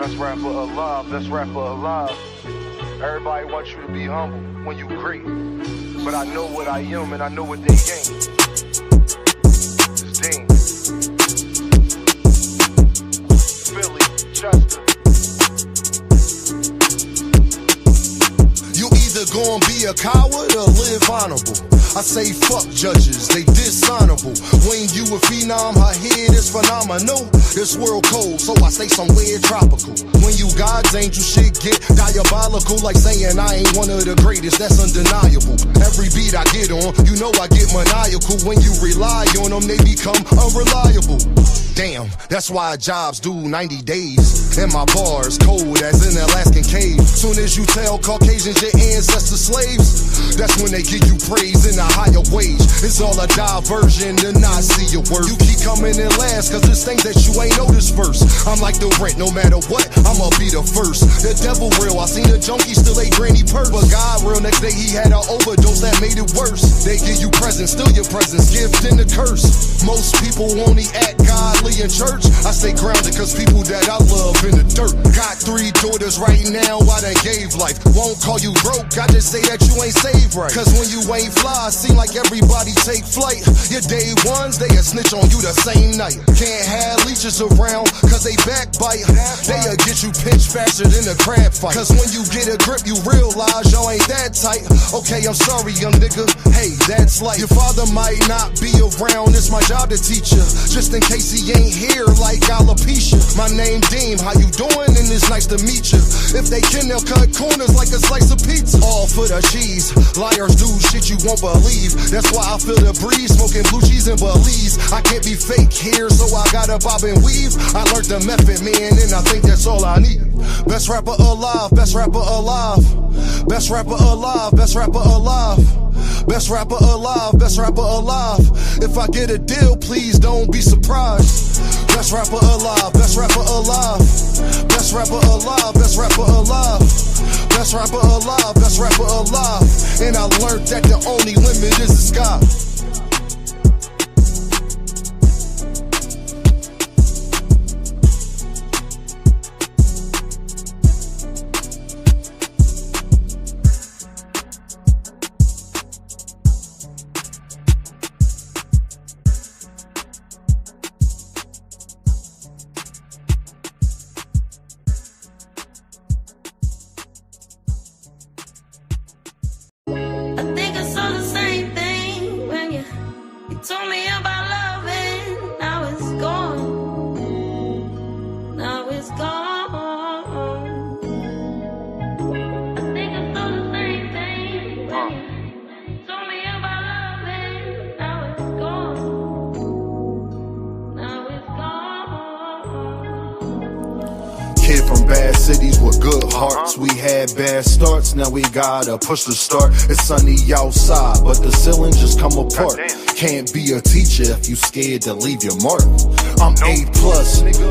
Best rapper alive, best rapper alive. Everybody wants you to be humble when you great. But I know what I am and I know what they gain. It's Dean. Philly, Chester. You either gonna be a coward or live honorable. I say fuck judges, they dishonorable. When you a phenom, her head is phenomenal. This world cold, so I stay somewhere tropical. When you God's angel, shit get diabolical. Like saying I ain't one of the greatest, that's undeniable. Every beat I get on, you know I get maniacal. When you rely on them, they become unreliable. Damn, that's why jobs do 90 days. And my bars cold as an Alaskan cave. Soon as you tell Caucasians your ancestors slaves, that's when they give you praise in a higher wage. It's all a diversion to not see your worth. You keep coming in last cause there's things that you ain't noticed first. I'm like the rent, no matter what, I'ma be the first. The devil real, I seen a junkie still ate granny purse. But God real, next day he had an overdose that made it worse. They give you presents, still your presents, gift and a curse. Most people only act godly in church. I stay grounded cause people that I love in the dirt. Got 3 daughters right now, I done gave life. Won't call you broke, I just say that you ain't saved right. Cause when you ain't fly, seem like everybody take flight. Your day ones, they a snitch on you the same night. Can't have leeches around cause they backbite. They'll get you pinched faster than a crab fight. Cause when you get a grip, you realize y'all ain't that tight. Okay, I'm sorry, young nigga, hey, that's life. Your father might not be around, it's my job to teach you. Just in case he ain't here like alopecia. My name Deem, how you doing? And it's nice to meet you. If they can, they'll cut corners like a slice of pizza. All for the cheese. Liars do shit you won't believe. That's why I feel the breeze, smoking blue cheese and Belize. I can't be fake here, so I gotta bob and weave. I learned the method, man, and I think that's all I need. Best rapper alive, best rapper alive. Best rapper alive, best rapper alive. Best rapper alive, best rapper alive. If I get a deal, please don't be surprised. Best rapper alive, best rapper alive. Best rapper alive, best rapper alive. Best rapper alive, best rapper alive. And I learned that the only limit is the sky. Told me about loving, now it's gone. Now it's gone. I think I saw the same thing. Told me about loving, now it's gone. Now it's gone. Kid from bad cities with good hearts. We had bad starts, now we gotta push the start. It's sunny outside, but the ceiling just come apart. Can't be a teacher if you scared to leave your mark. I'm A+,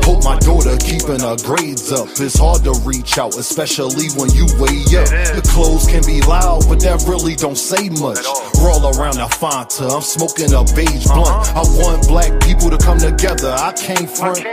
hope my daughter keeping her grades up. It's hard to reach out, especially when you way up. The clothes can be loud, but that really don't say much. Roll around the Fanta, I'm smoking a beige blunt. I want black people to come together, I can't front.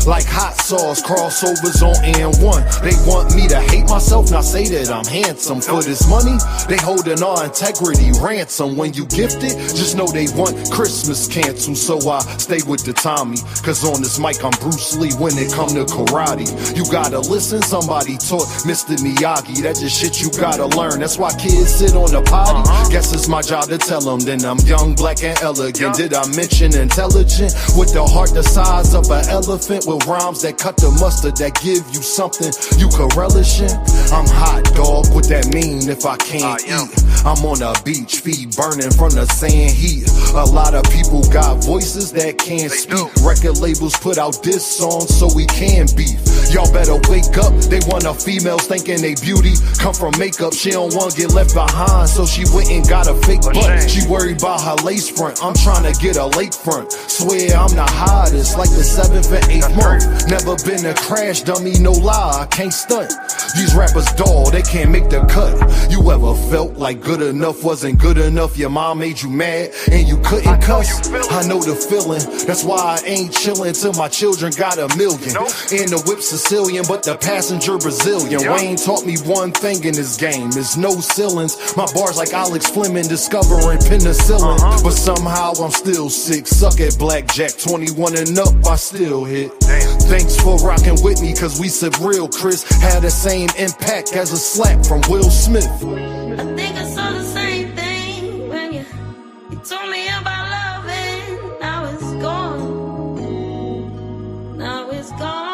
Like hot sauce, crossovers on N1. They want me to hate myself, not say that I'm handsome. For this money, they holding our integrity ransom. When you gift it, just know they want Christmas canceled. So I stay with the Tommy, cause on this mic I'm Bruce Lee when it come to karate. You gotta listen, somebody taught Mr. Miyagi. That just shit you gotta learn, that's why kids sit on the potty. Guess it's my job to tell them, then I'm young, black and elegant. Did I mention intelligent? With the heart the size of an elephant, with rhymes that cut the mustard, that give you something you can relish in. I'm hot dog, what that mean if I can't eat? I'm on a beach, feet burning from the sand heat. A lot of people got voices that can't speak. Record labels put out this song so we can beef. Y'all better wake up, they want a females thinking they beauty come from makeup. She don't want to get left behind, so she went and got a fake butt. She worried about her lace front, I'm trying to get a lakefront. Swear I'm the hottest, like the 7th and 8th month. Never been a crash dummy, no lie, I can't stunt. These rappers dull, they can't make the cut. You ever felt like good enough wasn't good enough? Your mom made you mad and you couldn't cuss? I know the feeling, that's why I ain't chillin' till my children got $1 million. And the whip Sicilian, but the passenger Brazilian. Wayne taught me one thing in this game, there's no ceilings. My bars like Alex Fleming discovering penicillin. But somehow I'm still sick, suck at blackjack, 21 and up, I still hit. Thanks for rocking with me, cause we said real Chris had the same impact as a slap from Will Smith. I think I saw the same thing when you told me about love and now it's gone. Now it's gone.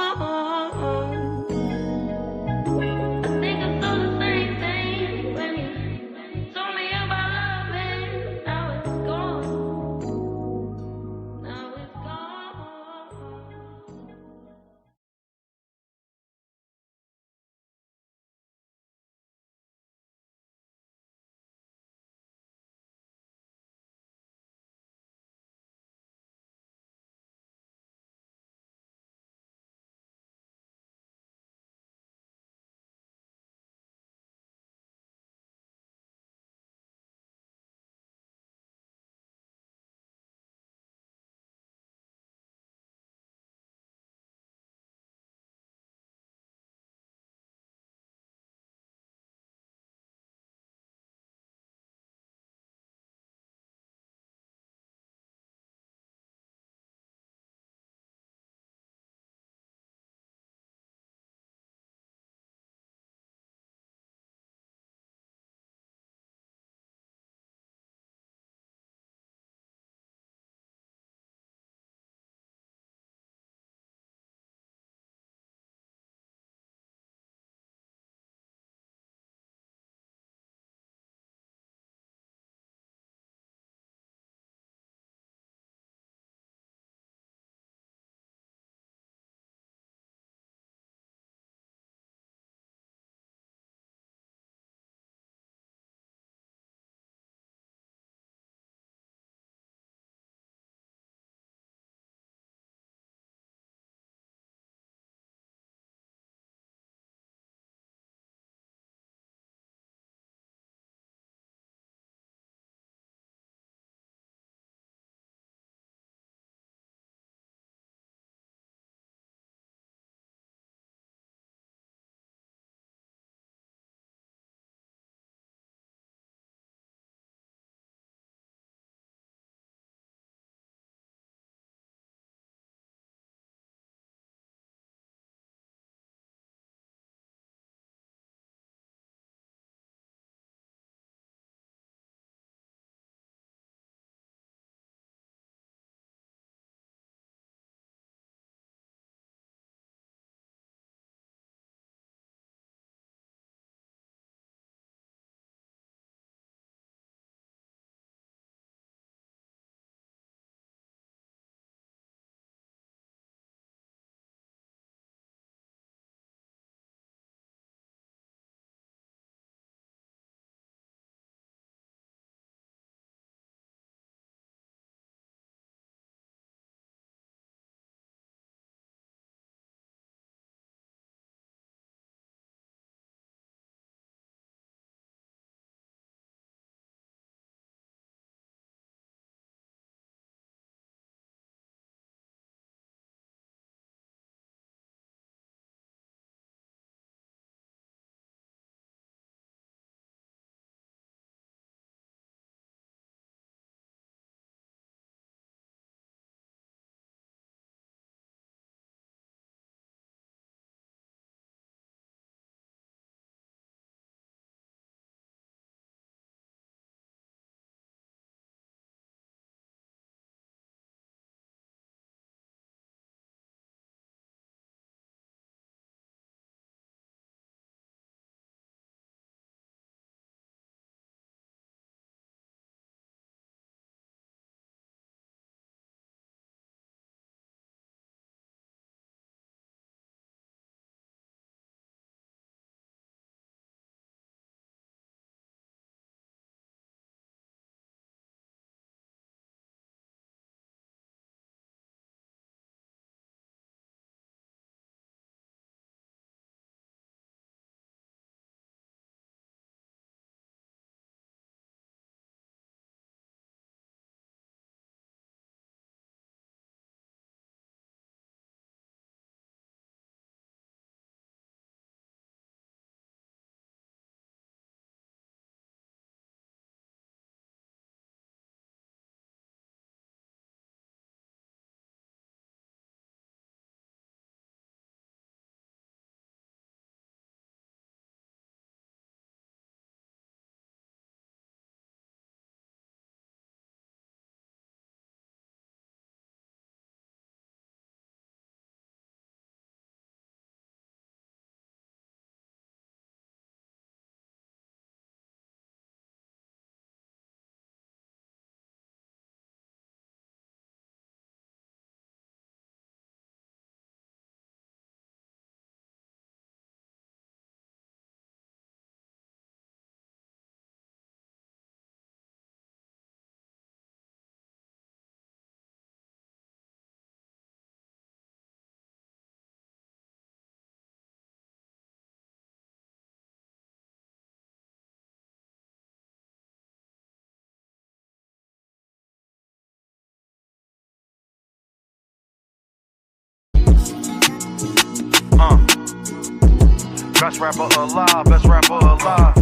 Best rapper alive, best rapper alive.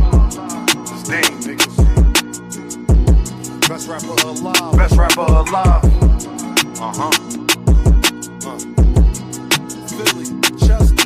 Dang, niggas. Best rapper alive. Best rapper alive. Philly, Chester.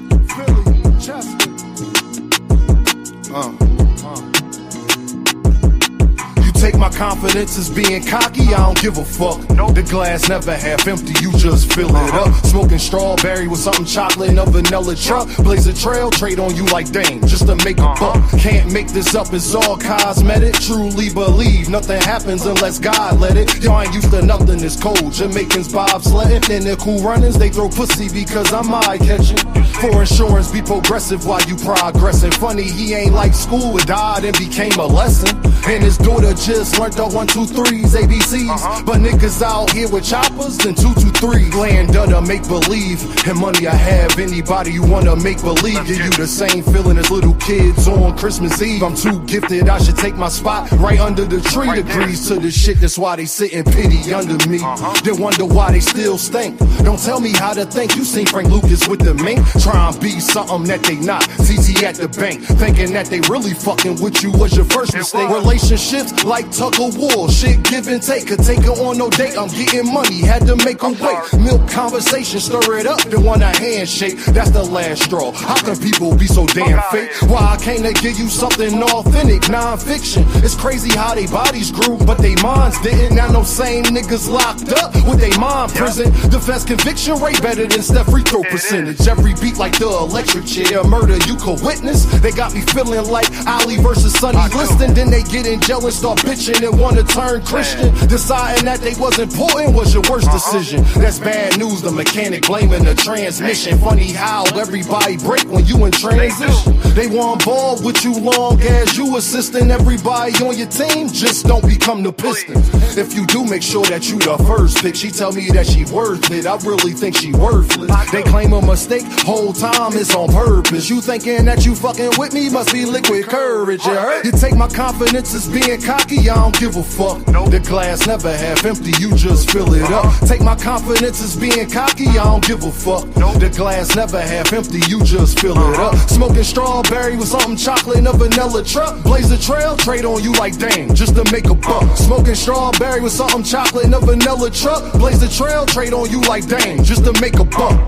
Take my confidence as being cocky, I don't give a fuck. Nope. The glass never half empty, you just fill it up. Smoking strawberry with something chocolate in a vanilla truck. Blaze a trail, trade on you like Dame, just to make a buck. Can't make this up, it's all cosmetic. Truly believe nothing happens unless God let it. Y'all ain't used to nothing, it's cold. Jamaicans bobsledding, and the cool runnings, they throw pussy because I'm eye-catching. For insurance, be progressive while you progressing. Funny, he ain't like school, it died and became a lesson. And his daughter just learned the 1, 2, 3s, ABCs. But niggas out here with choppers and 2, 2, 3. Land under make believe. And money I have, anybody you wanna make believe. Give you the same feeling as little kids on Christmas Eve. I'm too gifted, I should take my spot right under the tree. Right degrees to the shit, that's why they sit in pity under me. Then wonder why they still stink. Don't tell me how to think, you seen Frank Lucas with the mink. Try and be something that they not. CT at the bank, thinking that they really fucking with you was your first mistake. Relationships like tug of war, shit give and take. Could take her on no date, I'm getting money, had to make them wait. Milk conversation, stir it up, then want a handshake. That's the last straw. How can people be so damn fake? Why I came to give you something authentic, non-fiction. It's crazy how they bodies grew, but they minds didn't. Now no same niggas locked up with they mind prison. Defense conviction rate better than Steph free throw percentage. Every beat like the electric chair, murder you could witness. They got me feeling like Ali versus Sonny Liston. Then they get in jail and start bitching and wanna turn Christian. Deciding that they was important was your worst decision. That's bad news, the mechanic blaming the transmission. Funny how everybody break when you in transition. They want ball with you long as you assisting everybody on your team. Just don't become the Pistons. If you do, make sure that you the first pick. She tell me that she worth it, I really think she worthless. They claim a mistake, whole time it's on purpose. You thinking that you fucking with me, must be liquid courage, you heard? You take my confidence as being cocky, I don't give a fuck. The glass never half empty, you just fill it up. Take my confidence as being cocky, I don't give a fuck. The glass never half empty, you just fill it up. Smoking strawberry with something chocolate in a vanilla truck. Blaze a trail, trade on you like Dame, just to make a buck. Smoking strawberry with something chocolate in a vanilla truck. Blaze a trail, trade on you like Dame, just to make a buck.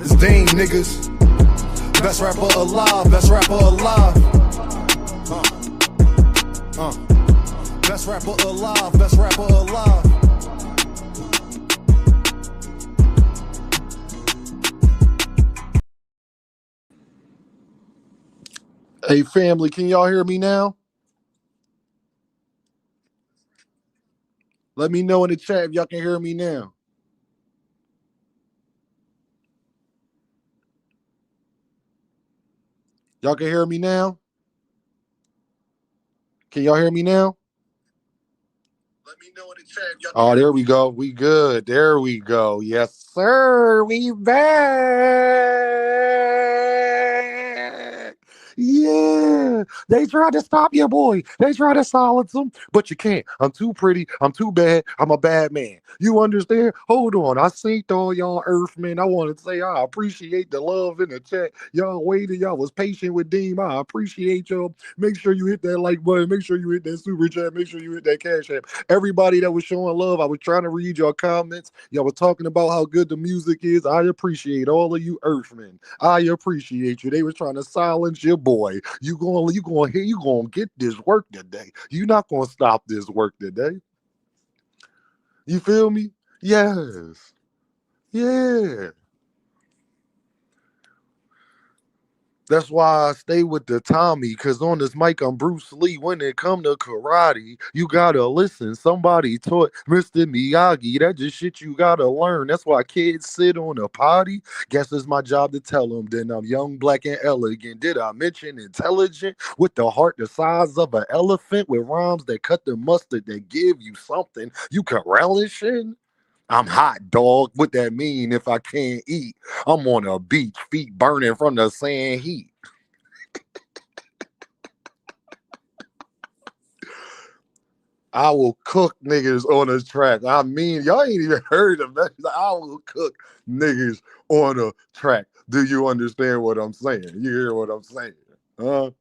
It's Dame, niggas. Best rapper alive, best rapper alive. Best rapper alive, best rapper alive. Hey family, can y'all hear me now? Let me know in the chat if y'all can hear me now. Y'all can hear me now? Can y'all hear me now? Let me know in the chat. Oh, there we go. We good. There we go. Yes, sir. We back. Yeah. They tried to stop your boy. They tried to silence him, but you can't. I'm too pretty. I'm too bad. I'm a bad man. You understand? Hold on. I synced all y'all Earthmen. I want to say I appreciate the love in the chat. Y'all waited. Y'all was patient with Deem. I appreciate y'all. Make sure you hit that like button. Make sure you hit that super chat. Make sure you hit that cash app. Everybody that was showing love, I was trying to read your comments. Y'all were talking about how good the music is. I appreciate all of you Earthmen. I appreciate you. They were trying to silence your boy. You gonna get this work today. You not gonna stop this work today. You feel me? Yes. Yeah. That's why I stay with the Tommy, because on this mic, I'm Bruce Lee. When it come to karate, you gotta listen. Somebody taught Mr. Miyagi. That just shit you gotta learn. That's why kids sit on a potty. Guess it's my job to tell them. Then I'm young, black, and elegant. Did I mention intelligent? With the heart the size of an elephant, with rhymes that cut the mustard, that give you something you can relish in? I'm hot, dog. What that mean if I can't eat? I'm on a beach, feet burning from the sand heat. I will cook niggas on a track. I mean, y'all ain't even heard the message. I will cook niggas on a track. Do you understand what I'm saying? You hear what I'm saying? Huh?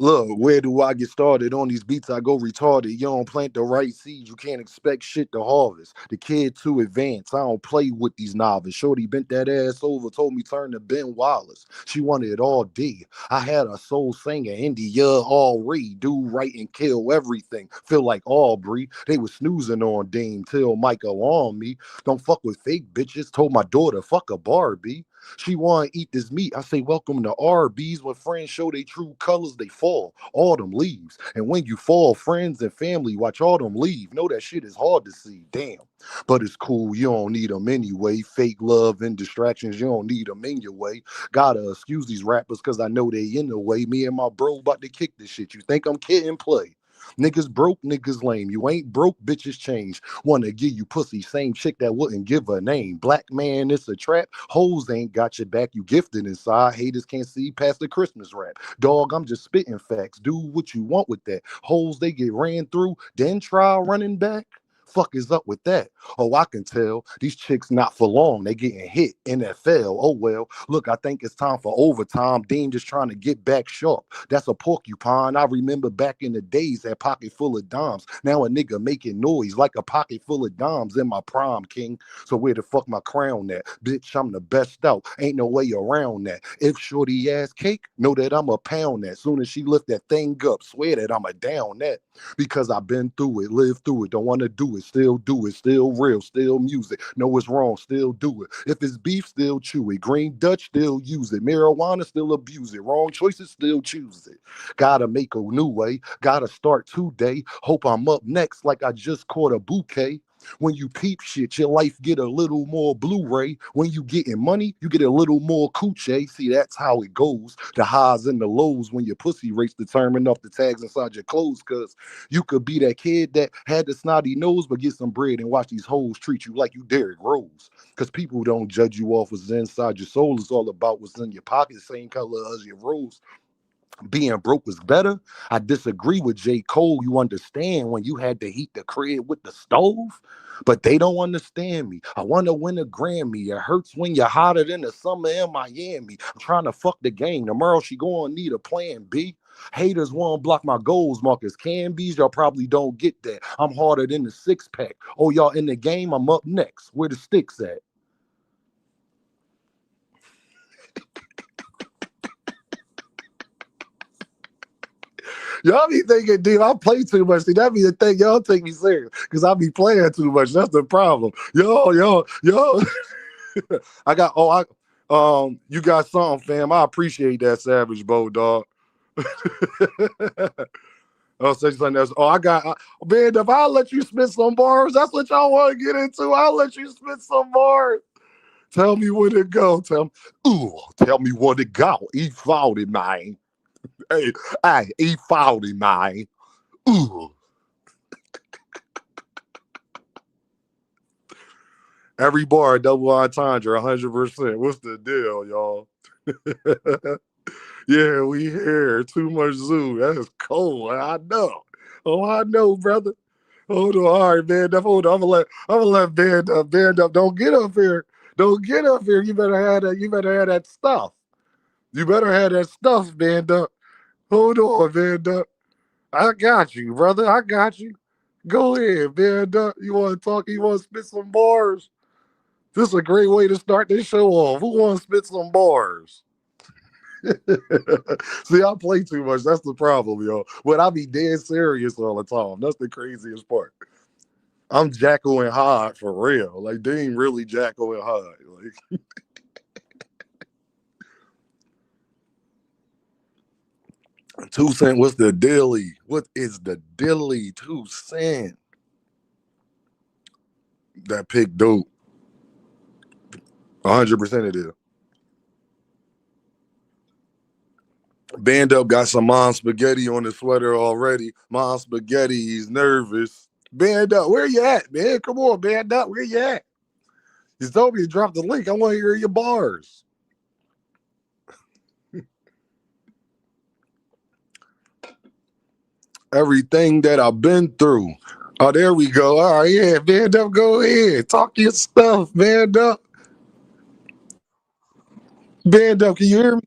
Look, where do I get started? On these beats, I go retarded. You don't plant the right seeds, you can't expect shit to harvest. The kid too advanced. I don't play with these novices. Shorty bent that ass over, told me turn to Ben Wallace. She wanted it all D. I had a soul singer, India Already. Do right and kill everything. Feel like Aubrey. They was snoozing on Dame till Michael on me. Don't fuck with fake bitches. Told my daughter, fuck a Barbie. She want to eat this meat. I say, welcome to RBs. When friends show their true colors, they fall. Autumn leaves. And when you fall, friends and family watch autumn leave. Know that shit is hard to see. Damn. But it's cool. You don't need them anyway. Fake love and distractions. You don't need them in your way. Gotta excuse these rappers because I know they in the way. Me and my bro about to kick this shit. You think I'm kidding? Play. Niggas broke, niggas lame. You ain't broke, bitches change. Wanna give you pussy, same chick that wouldn't give a name. Black man, it's a trap. Hoes ain't got your back. You gifted inside. Haters can't see past the Christmas rap. Dog, I'm just spitting facts. Do what you want with that. Hoes they get ran through, then try running back. Fuck is up with that? Oh, I can tell. These chicks not for long. They getting hit. NFL. Oh well. Look, I think it's time for overtime. Dean just trying to get back sharp. That's a porcupine. I remember back in the days, that pocket full of dimes. Now a nigga making noise like a pocket full of dimes in my prime, king. So where the fuck my crown at? Bitch, I'm the best out. Ain't no way around that. If shorty ass cake, know that I'm a pound that. Soon as she lift that thing up, swear that I'm a down that. Because I've been through it, lived through it, don't want to do it, still real, still music. Know it's wrong, still do it. If it's beef, still chew it. Green Dutch, still use it. Marijuana, still abuse it. Wrong choices, still choose it. Gotta make a new way, gotta start today. Hope I'm up next like I just caught a bouquet. When you peep shit, your life get a little more Blu-ray. When you getting money, you get a little more coochie. See, that's how it goes. The highs and the lows when your pussy rates determine off the tags inside your clothes. Cause you could be that kid that had the snotty nose, but get some bread and watch these hoes treat you like you Derrick Rose. Cause people don't judge you off what's inside your soul. It's all about what's in your pocket, same color as your rose. Being broke was better. I disagree with J. Cole. You understand when you had to heat the crib with the stove, but they don't understand me. I want to win a Grammy. It hurts when you're hotter than the summer in Miami. I'm trying to fuck the game. Tomorrow she gonna need a plan B. Haters won't block my goals, Marcus Camby's. Y'all probably don't get that. I'm harder than the six pack. Oh, y'all in the game? I'm up next. Where the sticks at? Y'all be thinking, dude, I play too much. See, that be the thing. Y'all take me serious because I be playing too much. That's the problem. Yo. I got, you got something, fam. I appreciate that, Savage Bow, dog. I'll say something else. Man, if I let you spit some bars, that's what y'all want to get into. I'll let you spit some bars. Tell me where to go. Tell me where to go. E40, man. Hey, E40, man. Ooh. Every bar, double entendre, 100%. What's the deal, y'all? Yeah, we here. Too much zoo. That's cold. I know. Oh, I know, brother. Hold on. All right, man. Hold on. I'm gonna let band up. Don't get up here. Don't get up here. You better have that. You better have that stuff. You better have that stuff, band up. Hold on, band up. I got you, brother. I got you. Go ahead, band up. You want to talk? You want to spit some bars? This is a great way to start this show off. Who wants to spit some bars? See, I play too much. That's the problem, yo. But I be dead serious all the time. That's the craziest part. I'm Jacko and Hyde for real. Like, they ain't really Jacko and Hyde. Like, 2 cent, what's the dilly? What is the dilly? 2 cent. That pick dope. 100% it is. Band up got some mom spaghetti on the sweater already. Mom spaghetti, he's nervous. Band up, where you at, man? Come on, band up, where you at? You told me to drop the link. I want to hear your bars. Everything that I've been through. Oh, there we go. All right, yeah, man up. Go ahead. Talk your stuff, man up. Band up, can you hear me?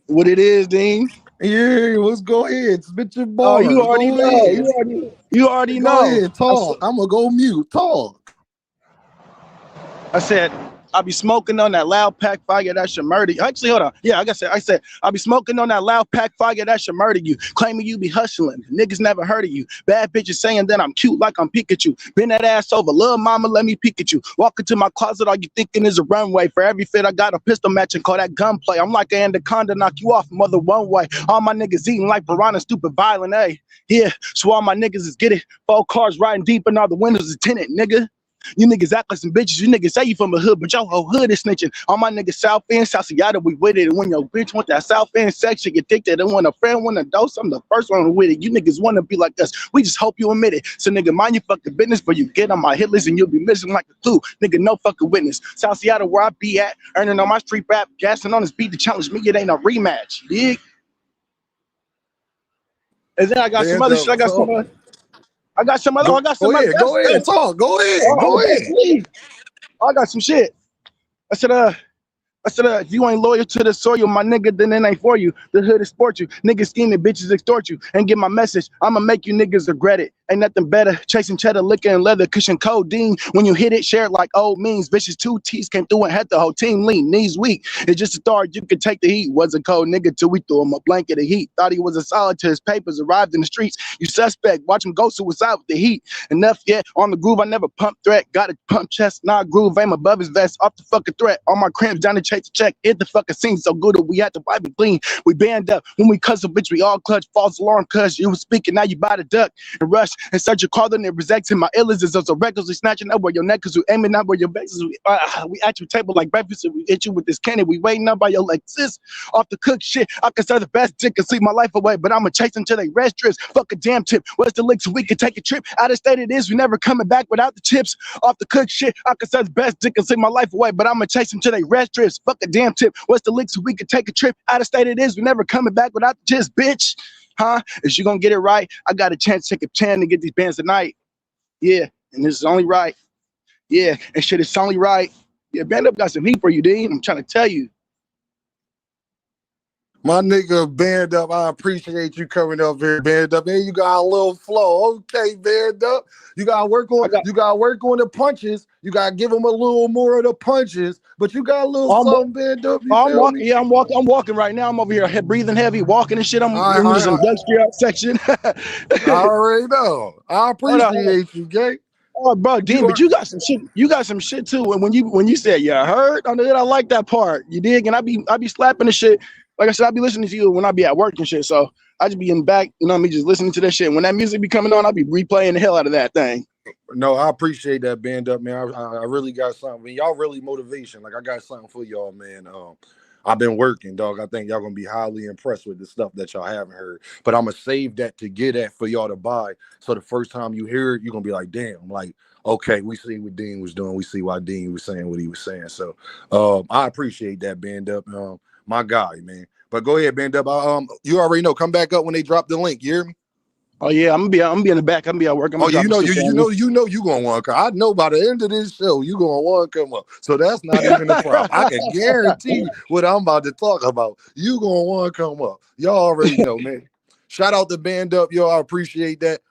What it is, Dean? Yeah, let's go ahead. Spit your Oh, you bars. already Go know. ahead. You already Go know. ahead. Talk. I'm gonna go mute. Talk. I said, I'll be smoking on that loud pack fire that should murder you. Actually, hold on. Yeah, I said, I'll be smoking on that loud pack fire that should murder you. Claiming you be hustling. Niggas never heard of you. Bad bitches saying that I'm cute like I'm Pikachu. Bend that ass over. Little mama, let me peek at you. Walk into my closet, all you thinking is a runway. For every fit, I got a pistol match and call that gunplay. I'm like an anaconda, knock you off, mother one way. All my niggas eating like piranha, stupid violent, eh? Yeah, so all my niggas is get it. 4 cars riding deep and all the windows is tinted, nigga. You niggas act like some bitches. You niggas say you from the hood, but your whole hood is snitching. All my niggas South End, South Seattle, we with it. And when your bitch want that South End section, you think that when a friend want to dose, I'm the first one with it. You niggas want to be like us. We just hope you admit it. So nigga, mind your fucking business, but you get on my hit list and you'll be missing like a clue. Nigga, no fucking witness. South Seattle, where I be at, earning on my street rap, gassing on this beat to challenge me. It ain't a rematch. You dig? And then I got some Band other shit. up. Talk. I got some other. Oh, Go I got some other. ahead. Go ahead. Talk. Go ahead. Oh, Go best ahead. please. I got some shit. I said, if you ain't loyal to the soil, my nigga, then it ain't for you. The hood is sport you. Niggas scheming, bitches extort you. And get my message. I'ma make you niggas regret it. Ain't nothing better. Chasing cheddar, liquor, and leather, cushion codeine. When you hit it, share it like old means. Bitches 2 T's came through and had the whole team lean. Knees weak. It's just a thought you could take the heat. Was a cold nigga till we threw him a blanket of heat. Thought he was a solid till his papers arrived in the streets. You suspect. Watch him go suicide with the heat. Enough yet. On the groove, I never pump threat. Got a pump chest, nah groove. Aim above his vest. Off the fucking threat. All my cramps down to chase the check. Hit the fucking scene so good that we had to wipe it clean. We band up. When we cuss a bitch, we all clutch. False alarm cuz you was speaking. Now you buy the duck and rush and search your car. Then it rejecting my illness is also recklessly snatching up where your neck cause we aiming out where your base is. We at your table like breakfast and we hit you with this candy. We waiting up by your Lexus. Off the cook shit. I can say the best dick and sleep my life away, but I'ma chase until they rest trips. Fuck a damn tip. Where's the link so we can take a trip? Out of state it is. We never coming back without the chips. Off the cook shit. I can say the best dick and sleep my life away, but I'ma chase until they rest trips. Fuck a damn tip. What's the link so we can take a trip? Out of state it is. We never coming back without the chips, bitch. Huh? Is you gonna get it right? I got a chance to take a chance to get these bands tonight. Yeah, and this is only right. Yeah, and shit, it's only right. Yeah, Band Up got some heat for you, Dean. I'm trying to tell you. My nigga, band up. I appreciate you coming up here, band up. And you got a little flow. Okay, band up. You gotta work on. You gotta work on the punches. You gotta give them a little more of the punches. But you got a little something, band up. You I'm feel walking. me? Yeah, I'm walking. I'm walking right now. I'm over here breathing heavy, walking and shit. I'm in this I industrial section. already know. I Hold on. appreciate you, Gay. Oh, bro, Dean, You but are. you got some shit. You got some shit too. And when you said you heard on it, I like that part. You dig? And I be slapping the shit. Like I said, I be listening to you when I be at work and shit. So I just be in the back, you know what I mean, just listening to that shit. When that music be coming on, I be replaying the hell out of that thing. No, I appreciate that, band up, man. I really got something. I mean, y'all really motivation. Like I got something for y'all, man. I've been working, dog. I think y'all gonna be highly impressed with the stuff that y'all haven't heard. But I'm gonna save that to get at for y'all to buy. So the first time you hear it, you're gonna be like, damn, like, okay, we see what Dean was doing. We see why Dean was saying what he was saying. So I appreciate that, band up. My guy, man. But go ahead, band up. You already know. Come back up when they drop the link. You hear me? Oh yeah, I'm gonna be in the back. I'm gonna be at work. I'm Oh, gonna drop the shit you gonna want to come. I know by the end of this show, you gonna want to come up. So that's not even a problem. I can guarantee you what I'm about to talk about. You gonna want to come up. Y'all already know, man. Shout out to Band Up, y'all. I appreciate that.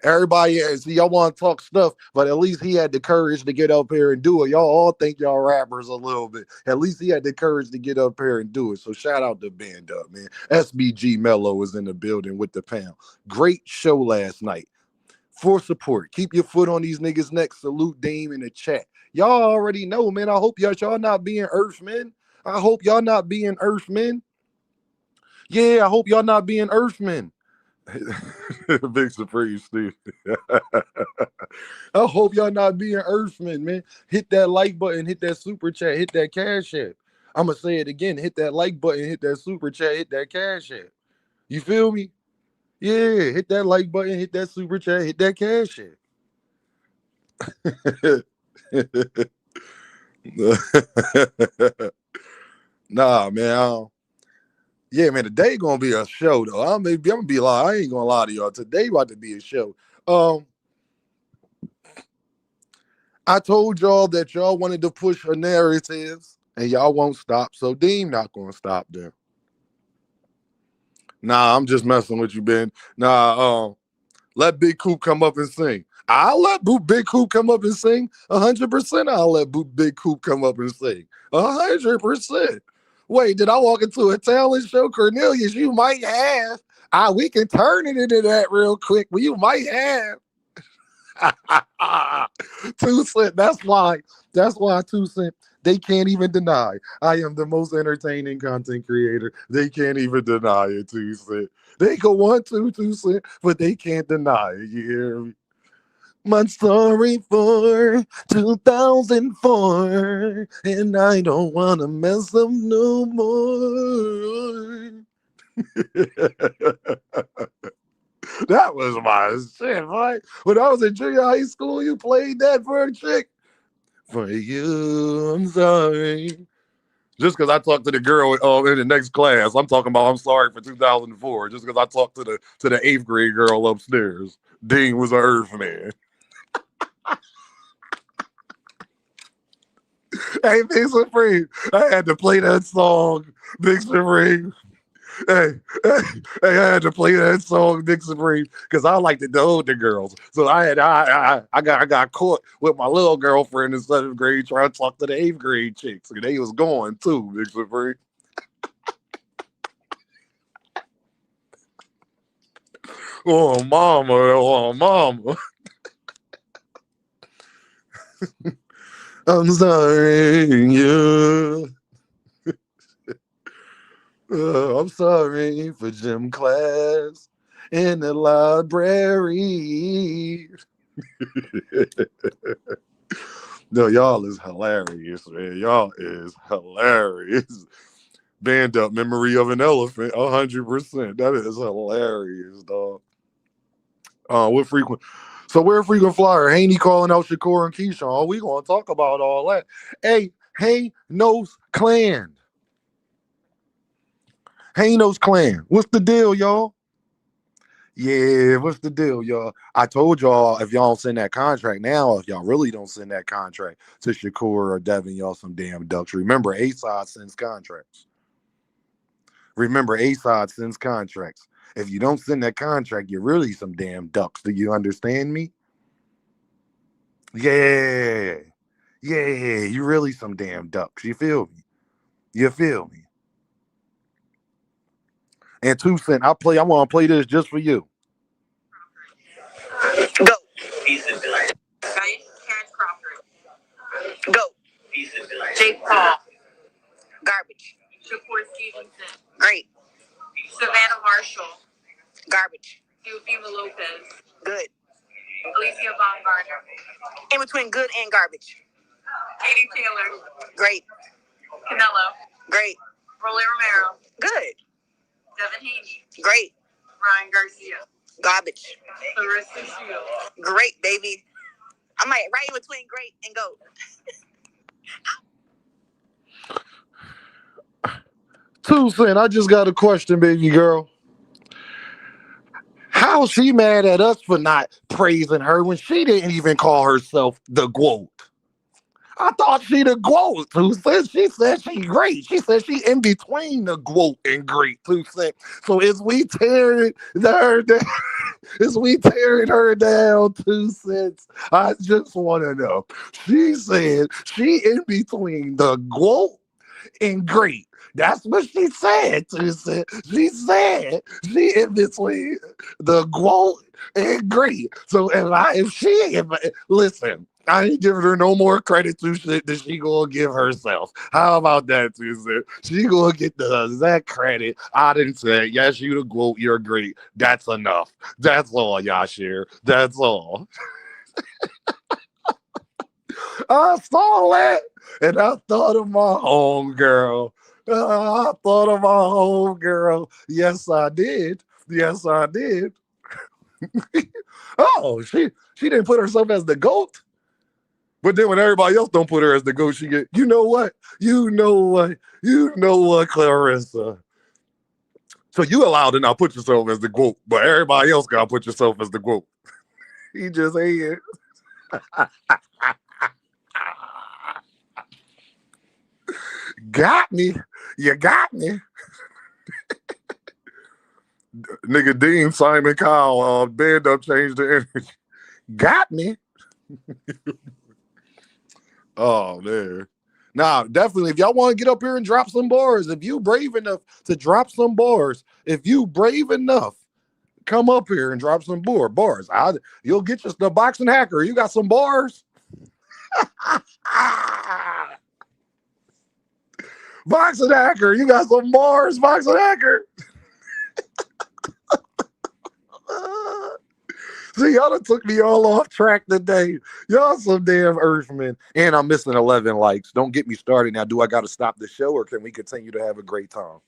Everybody, see, y'all want to talk stuff, but at least he had the courage to get up here and do it. Y'all all think y'all rappers a little bit. At least he had the courage to get up here and do it. So shout out to Band Up, man. SBG Mello was in the building with the pound. Great show last night. For support. Keep your foot on these niggas' necks. Salute Dame in the chat. Y'all already know, man. I hope y'all not being Earthmen. I hope y'all not being Earthmen. Yeah, I hope y'all not being Earthmen. Big surprise, Steve. I hope y'all not being Earthmen, man. Hit that like button, hit that super chat, hit that cash app. I'm gonna say it again. Hit that like button, hit that super chat, hit that cash app. You feel me? Yeah, hit that like button, hit that super chat, hit that cash app. Nah, man. Yeah, man, today gonna be a show though. I'm gonna be like, I ain't gonna lie to y'all. Today about to be a show. I told y'all that y'all wanted to push a narrative and y'all won't stop. So Dean not gonna stop them. Nah, I'm just messing with you, Ben. Nah, let Big Coop come up and sing. I'll let Big Coop come up and sing. 100%. I'll let Big Coop come up and sing. 100%. Wait, did I walk into a talent show, Cornelius? You might have. We can turn it into that real quick, but you might have. 2 Cent. That's why 2 Cent. They can't even deny. I am the most entertaining content creator. They can't even deny it, 2 Cent. They go 2 Cent, but they can't deny it. You hear me? My story for 2004, and I don't wanna mess up no more. That was my shit, right? When I was in junior high school, you played that for a chick. For you, I'm sorry. Just because I talked to the girl in the next class, I'm talking about I'm sorry for 2004. Just because I talked to the 8th grade girl upstairs. Dean was an earth man. Hey, Big Supreme, I had to play that song, Big Supreme. Hey, I had to play that song, Big Supreme, because I liked the older girls. So I got caught with my little girlfriend in 7th grade trying to talk to the 8th grade chicks, and they was going too, Big Supreme. Oh mama, oh mama. I'm sorry, you. I'm sorry for gym class in the library. No, y'all is hilarious, man. Y'all is hilarious. Band up memory of an elephant, 100%. That is hilarious, dog. What frequent? So we're a frequent flyer. Haney calling out Shakur and Keyshawn. We gonna talk about all that. Hey, Haynos Clan. Haynos Clan. What's the deal, y'all? Yeah, what's the deal, y'all? I told y'all if y'all don't send that contract now, if y'all really don't send that contract to Shakur or Devin, y'all some damn ducks. Remember, A-Side sends contracts. Remember, A-Side sends contracts. If you don't send that contract, you're really some damn ducks. Do you understand me? Yeah. Yeah, you really some damn ducks. You feel me? You feel me? And 2 Cent, I want to play this just for you. Go. Terrence Crawford. Go. Jake Paul. Garbage. Shakur Stevenson. Great. Savannah Marshall. Garbage. Eufema Lopez. Good. Alicia Baumgartner. In between good and garbage. Katie Taylor. Great. Canelo. Great. Rolly Romero. Good. Devin Haney. Great. Ryan Garcia. Garbage. Larissa Shields. Great, baby. I might right in between great and go. 2 Cent, I just got a question, baby girl. How's she mad at us for not praising her when she didn't even call herself the GOAT? I thought she the GOAT. 2 Cent, she said she great. She said she in between the GOAT and great. 2 Cent. So is we tearing her down? Is we tearing her down? 2 Cent. I just want to know. She said she in between the GOAT and great. That's what she said. She said she in between the GOAT and great. So listen, I ain't giving her no more credit to shit that she gonna give herself. How about that, 2 Cent? She gonna get the exact credit. I didn't say, yes, you the GOAT, you're great. That's enough. That's all, Yashir. That's all. I saw that, and I thought of my home girl. I thought of my home girl. Yes, I did. Yes, I did. Oh, she didn't put herself as the GOAT. But then when everybody else don't put her as the GOAT, she get, you know what? You know what, Clarissa? So you allowed to now put yourself as the GOAT, but everybody else gotta put yourself as the GOAT. He just ain't it. Got me. You got me. Nigga Dean, Simon Cowell, band up changed the energy. Got me. Oh man. Nah, definitely. If y'all want to get up here and drop some bars, if you brave enough to drop some bars, if you brave enough, come up here and drop some bars. You'll get you the boxing hacker. You got some bars. Boxing hacker, you got some bars, boxing hacker. See, y'all done took me all off track today. Y'all some damn Earthmen. And I'm missing 11 likes. Don't get me started now. Do I got to stop the show or can we continue to have a great time?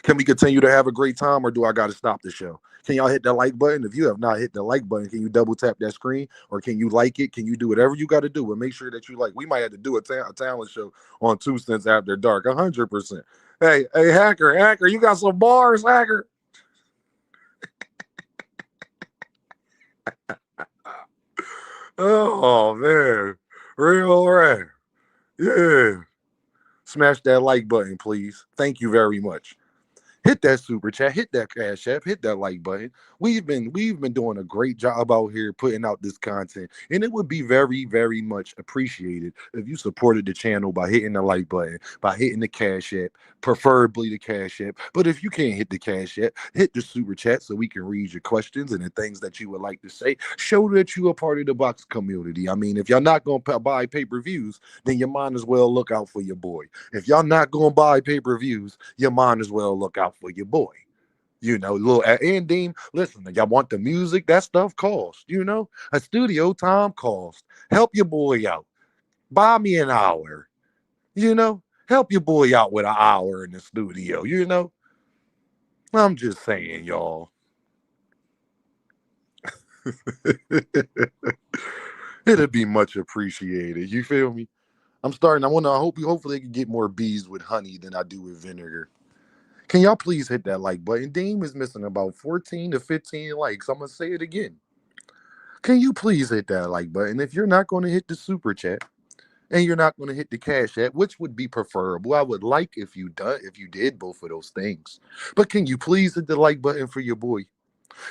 Can we continue to have a great time or do I got to stop the show? Can y'all hit that like button? If you have not hit the like button, can you double tap that screen or can you like it? Can you do whatever you got to do and make sure that you like? We might have to do a talent show on 2 cents after dark, 100%. Hey, hacker, you got some bars, hacker. Oh man, real right. Yeah. Smash that like button, please. Thank you very much. Hit that super chat, hit that cash app, hit that like button. We've been doing a great job out here putting out this content, and it would be very, very much appreciated if you supported the channel by hitting the like button, by hitting the cash app, preferably the cash app. But if you can't hit the cash app, hit the super chat so we can read your questions and the things that you would like to say. Show that you are part of the box community. I mean, if y'all not gonna buy pay-per-views, then you might as well look out for your boy. If y'all not gonna buy pay-per-views, you might as well look out for your boy. You know, little and Dean, listen, y'all want the music, that stuff costs, you know, a studio time costs. Help your boy out. Buy me an hour, you know, help your boy out with an hour in the studio, you know. I'm just saying, y'all. It'd be much appreciated. You feel me? I hopefully I can get more bees with honey than I do with vinegar. Can y'all please hit that like button? Dean is missing about 14 to 15 likes. I'm going to say it again. Can you please hit that like button? If you're not going to hit the super chat and you're not going to hit the cash app, which would be preferable, I would like if you did both of those things. But can you please hit the like button for your boy?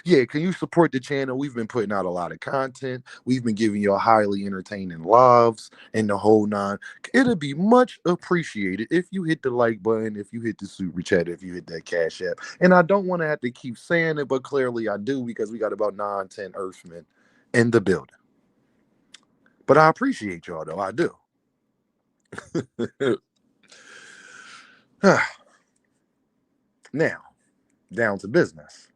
Yeah, can you support the channel? We've been putting out a lot of content. We've been giving you a highly entertaining lives and the whole nine. It'd be much appreciated if you hit the like button, if you hit the super chat, if you hit that cash app. And I don't want to have to keep saying it, but clearly I do because we got about 9-10 Earthmen in the building. But I appreciate y'all, though. I do. Now, down to business.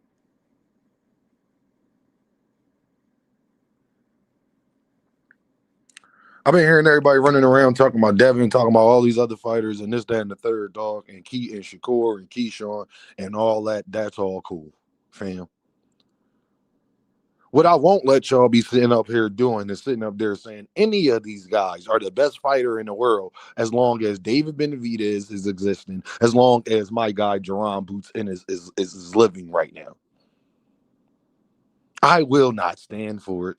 I've been hearing everybody running around talking about Devin, talking about all these other fighters and this, that, and the third dog, and Shakur and Keyshawn and all that. That's all cool, fam. What I won't let y'all be sitting up here doing is sitting up there saying any of these guys are the best fighter in the world as long as David Benavidez is existing, as long as my guy Jaron Boots in is living right now. I will not stand for it.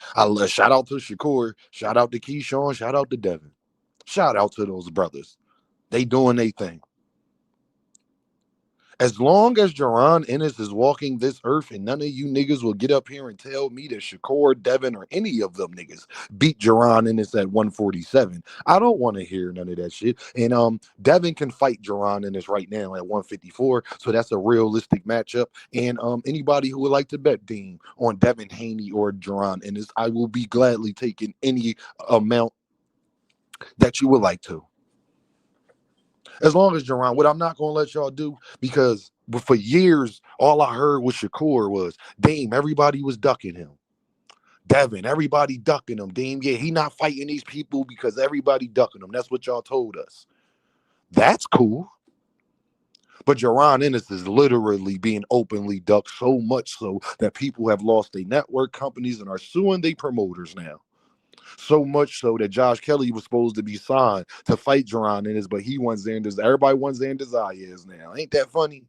Shout out to Shakur, shout out to Keyshawn, shout out to Devin. Shout out to those brothers. They doing their thing. As long as Jaron Ennis is walking this earth and none of you niggas will get up here and tell me that Shakur, Devin, or any of them niggas beat Jaron Ennis at 147, I don't want to hear none of that shit. And Devin can fight Jaron Ennis right now at 154, so that's a realistic matchup. And anybody who would like to bet Dean on Devin Haney or Jaron Ennis, I will be gladly taking any amount that you would like to. As long as Jaron, what I'm not going to let y'all do, because for years, all I heard was Shakur was, Dame, everybody was ducking him. Devin, everybody ducking him. Dame, yeah, he not fighting these people because everybody ducking him. That's what y'all told us. That's cool. But Jaron Ennis is literally being openly ducked so much so that people have lost their network companies and are suing their promoters now. So much so that Josh Kelly was supposed to be signed to fight Jaron Ennis, but he wants Xander's. Everybody wants Xander Zayas now. Ain't that funny?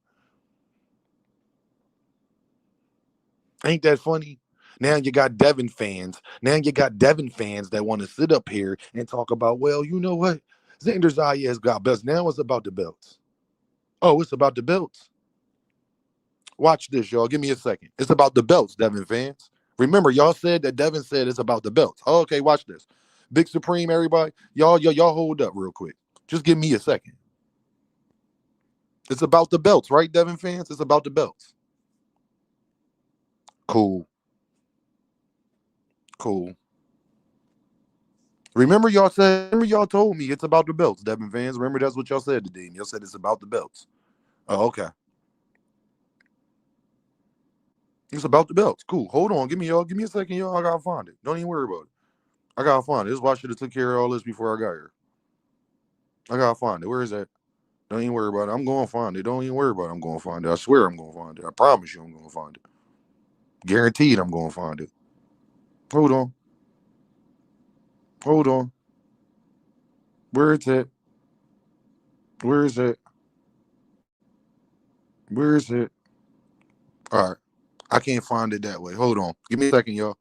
Ain't that funny? Now you got Devin fans. Now you got Devin fans that want to sit up here and talk about, well, you know what? Xander Zayas got belts. Now it's about the belts. Oh, it's about the belts. Watch this, y'all. Give me a second. It's about the belts, Devin fans. Remember, y'all said that Devin said it's about the belts. Oh, okay, watch this. Big Supreme, everybody. Y'all hold up real quick. Just give me a second. It's about the belts, right, Devin fans? It's about the belts. Cool. Cool. Remember y'all told me it's about the belts, Devin fans. Remember that's what y'all said today. Y'all said it's about the belts. Oh, okay. It's about the belts. Cool. Hold on. Give me a second, y'all. I gotta find it. Don't even worry about it. I gotta find it. This is why I should have took care of all this before I got here. I gotta find it. Where is that? Don't even worry about it. I'm gonna find it. Don't even worry about it. I'm gonna find it. I swear I'm gonna find it. I promise you I'm gonna find it. Guaranteed I'm gonna find it. Hold on. Hold on. Where is it? Where is it? Where is it? All right. I can't find it that way. Hold on. Give me a second, y'all.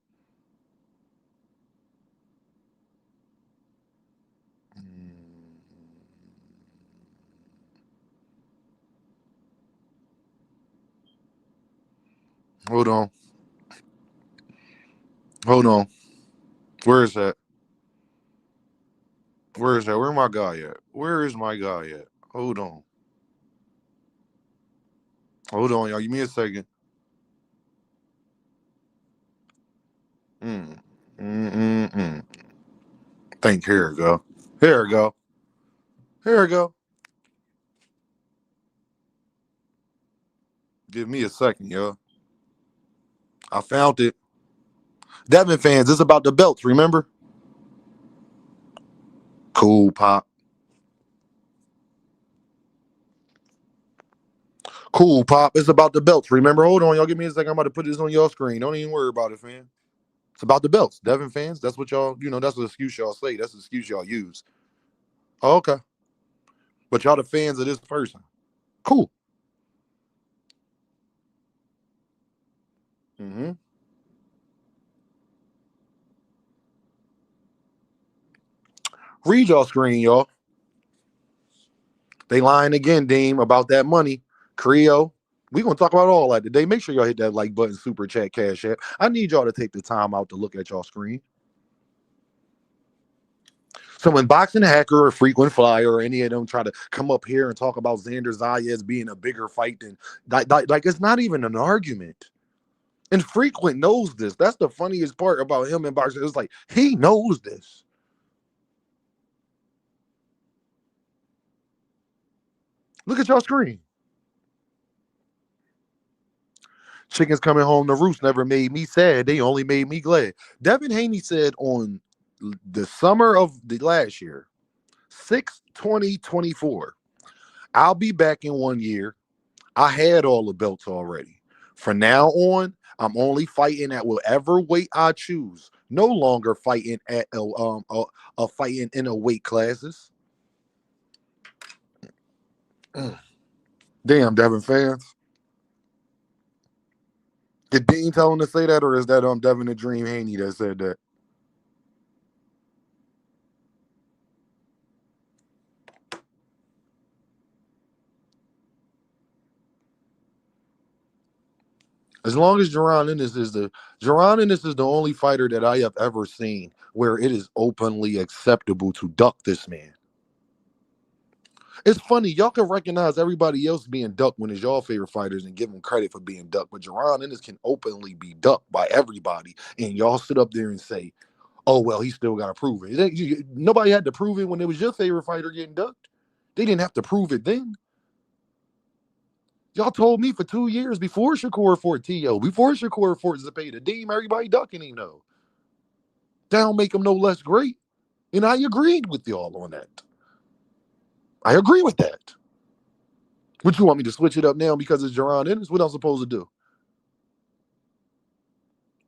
Hold on. Hold on. Where is that? Where is that? Where my guy at? Where is my guy at? Hold on. Hold on, y'all. Give me a second. Mm. Mm-mm-mm. Think here we go. Here we go. Here we go. Give me a second, y'all. I found it. Devin fans, it's about the belts, remember? Cool, Pop. Cool, Pop. It's about the belts, remember? Hold on, y'all. Give me a second. I'm about to put this on your screen. Don't even worry about it, fam. It's about the belts. Devin fans, that's what y'all, that's the excuse y'all say. That's the excuse y'all use. Oh, okay. But y'all the fans of this person. Cool. Mm-hmm. Read y'all screen, y'all. They lying again, Deem, about that money. Creo. We gonna talk about all that today. Make sure y'all hit that like button, super chat, cash app. I need y'all to take the time out to look at y'all screen. So when Boxing Hacker or Frequent Flyer or any of them try to come up here and talk about Xander Zayas being a bigger fight than like it's not even an argument. And Frequent knows this. That's the funniest part about him and Boxing. It's like he knows this. Look at y'all screen. Chickens coming home to roost never made me sad. They only made me glad. Devin Haney said on the summer of the last year, 6/20/24, I'll be back in 1 year. I had all the belts already. From now on, I'm only fighting at whatever weight I choose. No longer fighting at fighting in a weight classes. Damn, Devin fans. Did Dean tell him to say that, or is that Devin the Dream Haney that said that? As long as Jaron Ennis is the only fighter that I have ever seen where it is openly acceptable to duck this man. It's funny, y'all can recognize everybody else being ducked when it's y'all favorite fighters and give them credit for being ducked, but Jaron Ennis can openly be ducked by everybody, and y'all sit up there and say, "Oh well, he still got to prove it." Nobody had to prove it when it was your favorite fighter getting ducked. They didn't have to prove it then. Y'all told me for 2 years before Shakur fought T.O., before Shakur fought Zepeda, Deem, everybody ducking him though. That don't make him no less great. And I agreed with y'all on that. I agree with that. What you want me to switch it up now because it's Jaron Ennis? What I'm supposed to do?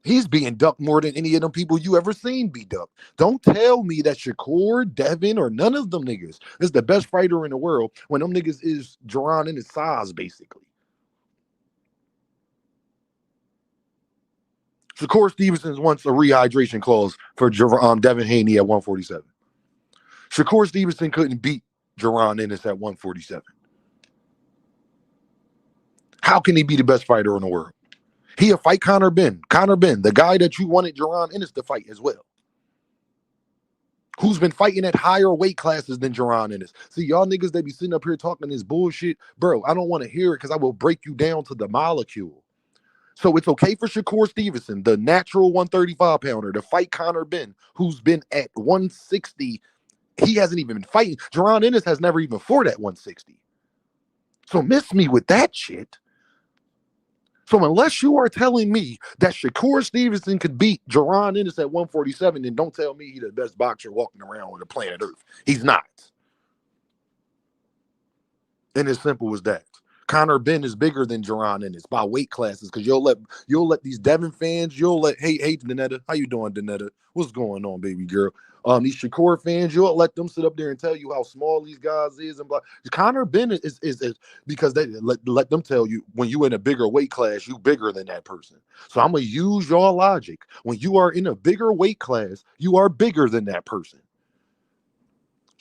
He's being ducked more than any of them people you ever seen be ducked. Don't tell me that Shakur, Devin, or none of them niggas is the best fighter in the world when them niggas is Jaron Ennis size, basically. Shakur Stevenson wants a rehydration clause for Devin Haney at 147. Shakur Stevenson couldn't beat Jaron Ennis at 147. How can he be the best fighter in the world? He'll fight Conor Benn. Conor Benn, the guy that you wanted Jaron Ennis to fight as well. Who's been fighting at higher weight classes than Jaron Ennis. See, y'all niggas that be sitting up here talking this bullshit, bro, I don't want to hear it because I will break you down to the molecule. So it's okay for Shakur Stevenson, the natural 135 pounder, to fight Conor Benn, who's been at 160. He hasn't even been fighting. Jaron Ennis has never even fought at 160. So miss me with that shit. So unless you are telling me that Shakur Stevenson could beat Jaron Ennis at 147, then don't tell me he's the best boxer walking around on the planet Earth. He's not. And as simple as that. Conor Benn is bigger than Jaron Ennis by weight classes because you'll let these Devin fans, hey Danetta, how you doing, Danetta? What's going on, baby girl? These Shakur fans, you'll let them sit up there and tell you how small these guys is and blah. Conor Benn is because they let them tell you when you in a bigger weight class, you bigger than that person. So I'm gonna use your logic. When you are in a bigger weight class, you are bigger than that person.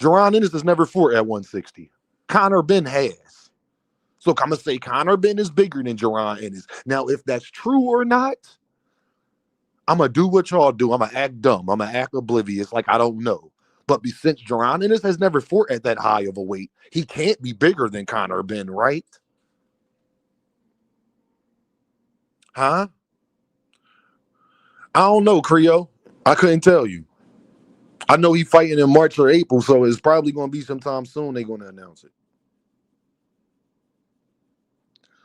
Jaron Ennis has never fought at 160. Conor Benn has. So I'm going to say Conor Benn is bigger than Jaron Ennis. Now, if that's true or not, I'm going to do what y'all do. I'm going to act dumb. I'm going to act oblivious like I don't know. But since Jaron Ennis has never fought at that high of a weight, he can't be bigger than Conor Benn, right? Huh? I don't know, Creo. I couldn't tell you. I know he's fighting in March or April, so it's probably going to be sometime soon they're going to announce it.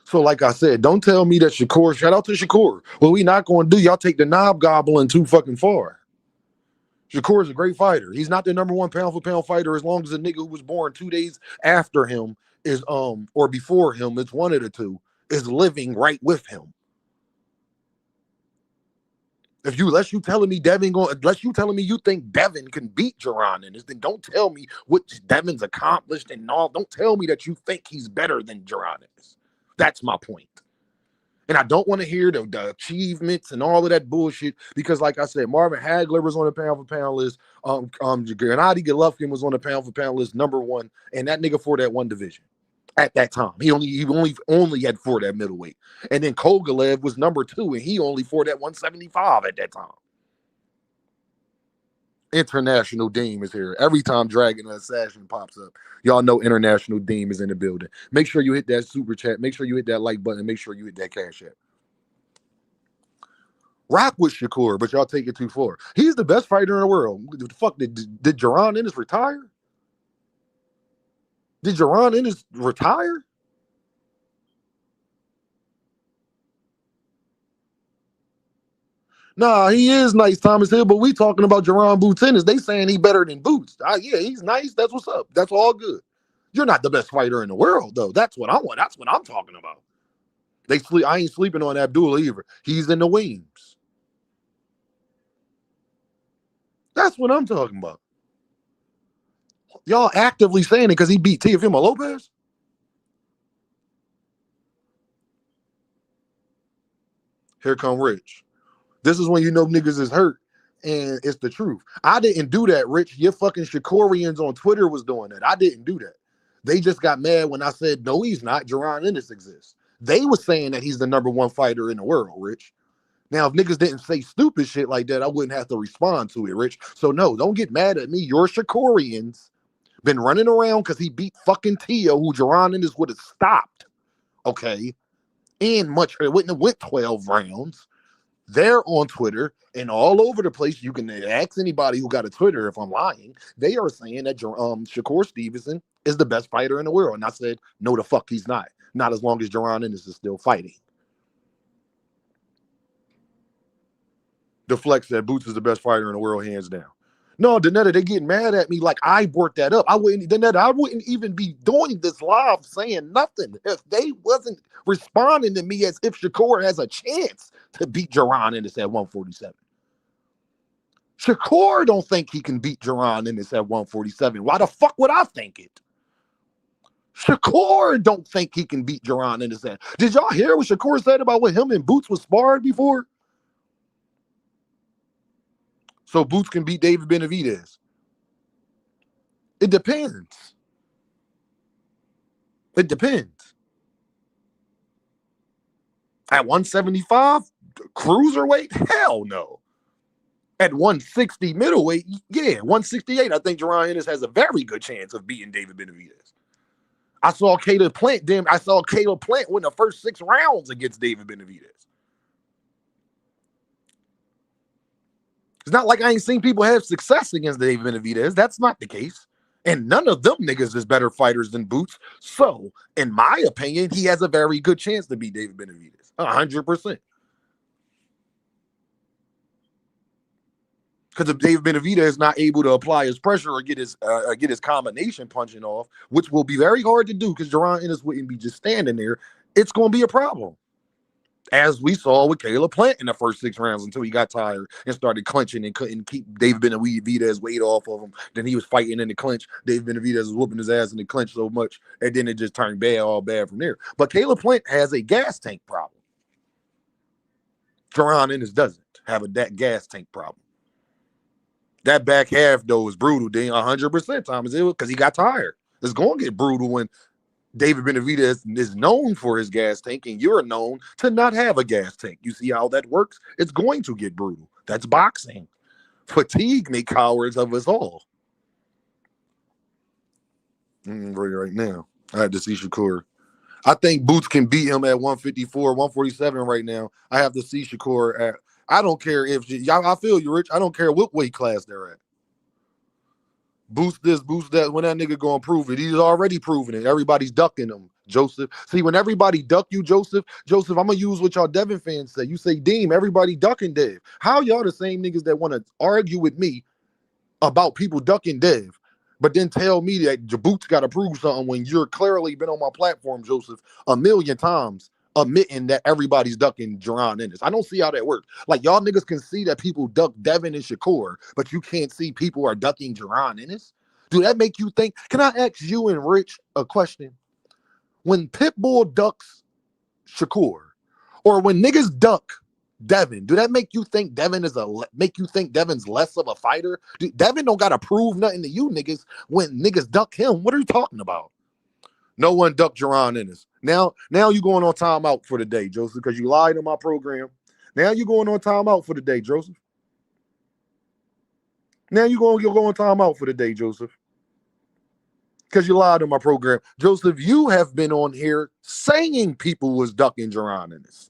So like I said, don't tell me that Shakur, shout out to Shakur. What we not going to do, y'all take the knob gobbling too fucking far. Shakur is a great fighter. He's not the number one pound for pound fighter as long as the nigga who was born 2 days after him is, or before him, it's one of the two, is living right with him. Unless you telling me you think Devin can beat Jaron Ennis, then don't tell me what Devin's accomplished and all. Don't tell me that you think he's better than Jaron Ennis. That's my point. And I don't want to hear the achievements and all of that bullshit because, like I said, Marvin Hagler was on the pound for pound list. Gennady Golovkin was on the pound for pound list, number one, and that nigga for that one division at that time. He only had fought at middleweight, and then Kovalev was number two, and he only fought at 175 at that time. International Deem is here. Every time Dragon Assassin pops up, y'all know International Deem is in the building. Make sure you hit that super chat. Make sure you hit that like button. Make sure you hit that cash app. Rock with Shakur, but y'all take it too far. He's the best fighter in the world. The fuck, did Jaron Ennis retire? Did Jaron Ennis retire? Nah, he is nice, Thomas Hill, but we talking about Jaron Boots Ennis. They saying he better than Boots. Yeah, he's nice. That's what's up. That's all good. You're not the best fighter in the world, though. That's what I want. That's what I'm talking about. I ain't sleeping on Abdullah either. He's in the wings. That's what I'm talking about. Y'all actively saying it because he beat Teofimo Lopez? Here come Rich. This is when you know niggas is hurt, and it's the truth. I didn't do that, Rich. Your fucking Shakurians on Twitter was doing that. I didn't do that. They just got mad when I said, no, he's not. Jaron Ennis exists. They were saying that he's the number one fighter in the world, Rich. Now, if niggas didn't say stupid shit like that, I wouldn't have to respond to it, Rich. So, no, don't get mad at me. Your Shakurians been running around because he beat fucking Tio, who Jaron Ennis would have stopped, okay? And it wouldn't have went 12 rounds. They're on Twitter and all over the place. You can ask anybody who got a Twitter if I'm lying. They are saying that Shakur Stevenson is the best fighter in the world. And I said, no, the fuck he's not. Not as long as Jaron Ennis is still fighting. Deflect said Boots is the best fighter in the world, hands down. No, Danetta, they getting mad at me like I brought that up. I wouldn't even be doing this live saying nothing if they wasn't responding to me as if Shakur has a chance to beat Jaron Ennis at 147. Shakur don't think he can beat Jaron Ennis at 147. Why the fuck would I think it? Shakur don't think he can beat Jaron Ennis at. Did y'all hear what Shakur said about what him and Boots was sparred before? So Boots can beat David Benavidez. It depends. It depends. At 175, cruiserweight? Hell no. At 160 middleweight, yeah, 168, I think Jaron Ennis has a very good chance of beating David Benavidez. I saw Caleb Plant win the first 6 rounds against David Benavidez. It's not like I ain't seen people have success against David Benavidez. That's not the case. And none of them niggas is better fighters than Boots. So, in my opinion, he has a very good chance to beat David Benavidez. 100%. Because if David Benavidez is not able to apply his pressure or get his combination punching off, which will be very hard to do because Jaron Ennis wouldn't be just standing there, it's going to be a problem. As we saw with Caleb Plant in the first 6 rounds until he got tired and started clinching and couldn't keep David Benavidez weight off of him. Then he was fighting in the clinch. David Benavidez was whooping his ass in the clinch so much, and then it just turned all bad from there. But Caleb Plant has a gas tank problem. Jaron Ennis doesn't have that gas tank problem. That back half, though, is brutal, Dean. 100%, Thomas, because he got tired. It's going to get brutal when David Benavidez is known for his gas tank, and you're known to not have a gas tank. You see how that works? It's going to get brutal. That's boxing. Fatigue make cowards of us all. Right now, I had to see Shakur. I think Boots can beat him at 154, 147 right now. I have to see Shakur at. I don't care if y'all. I feel you, Rich. I don't care what weight class they're at. Boost this, boost that. When that nigga gonna prove it? He's already proven it. Everybody's ducking him, Joseph. See, when everybody duck you, Joseph, I'm gonna use what y'all Devin fans say. You say Deem, everybody ducking Dev. How y'all the same niggas that want to argue with me about people ducking Dev, but then tell me that Boots got to prove something when you're clearly been on my platform, Joseph, a million times admitting that everybody's ducking Jaron Ennis. I don't see how that works. Like, y'all niggas can see that people duck Devin and Shakur, but you can't see people are ducking Jaron Ennis? Do that make you think? Can I ask you and Rich a question? When Pitbull ducks Shakur, or when niggas duck Devin, do that make you think Devin's less of a fighter? Devin don't gotta prove nothing to you niggas when niggas duck him. What are you talking about? No one ducked Jaron Ennis. Now you going on timeout for the day, Joseph, because you lied on my program. Now you going on timeout for the day, Joseph. Now you're going on timeout for the day, Joseph, because you lied on my program. Joseph, you have been on here saying people was ducking Jaron Ennis.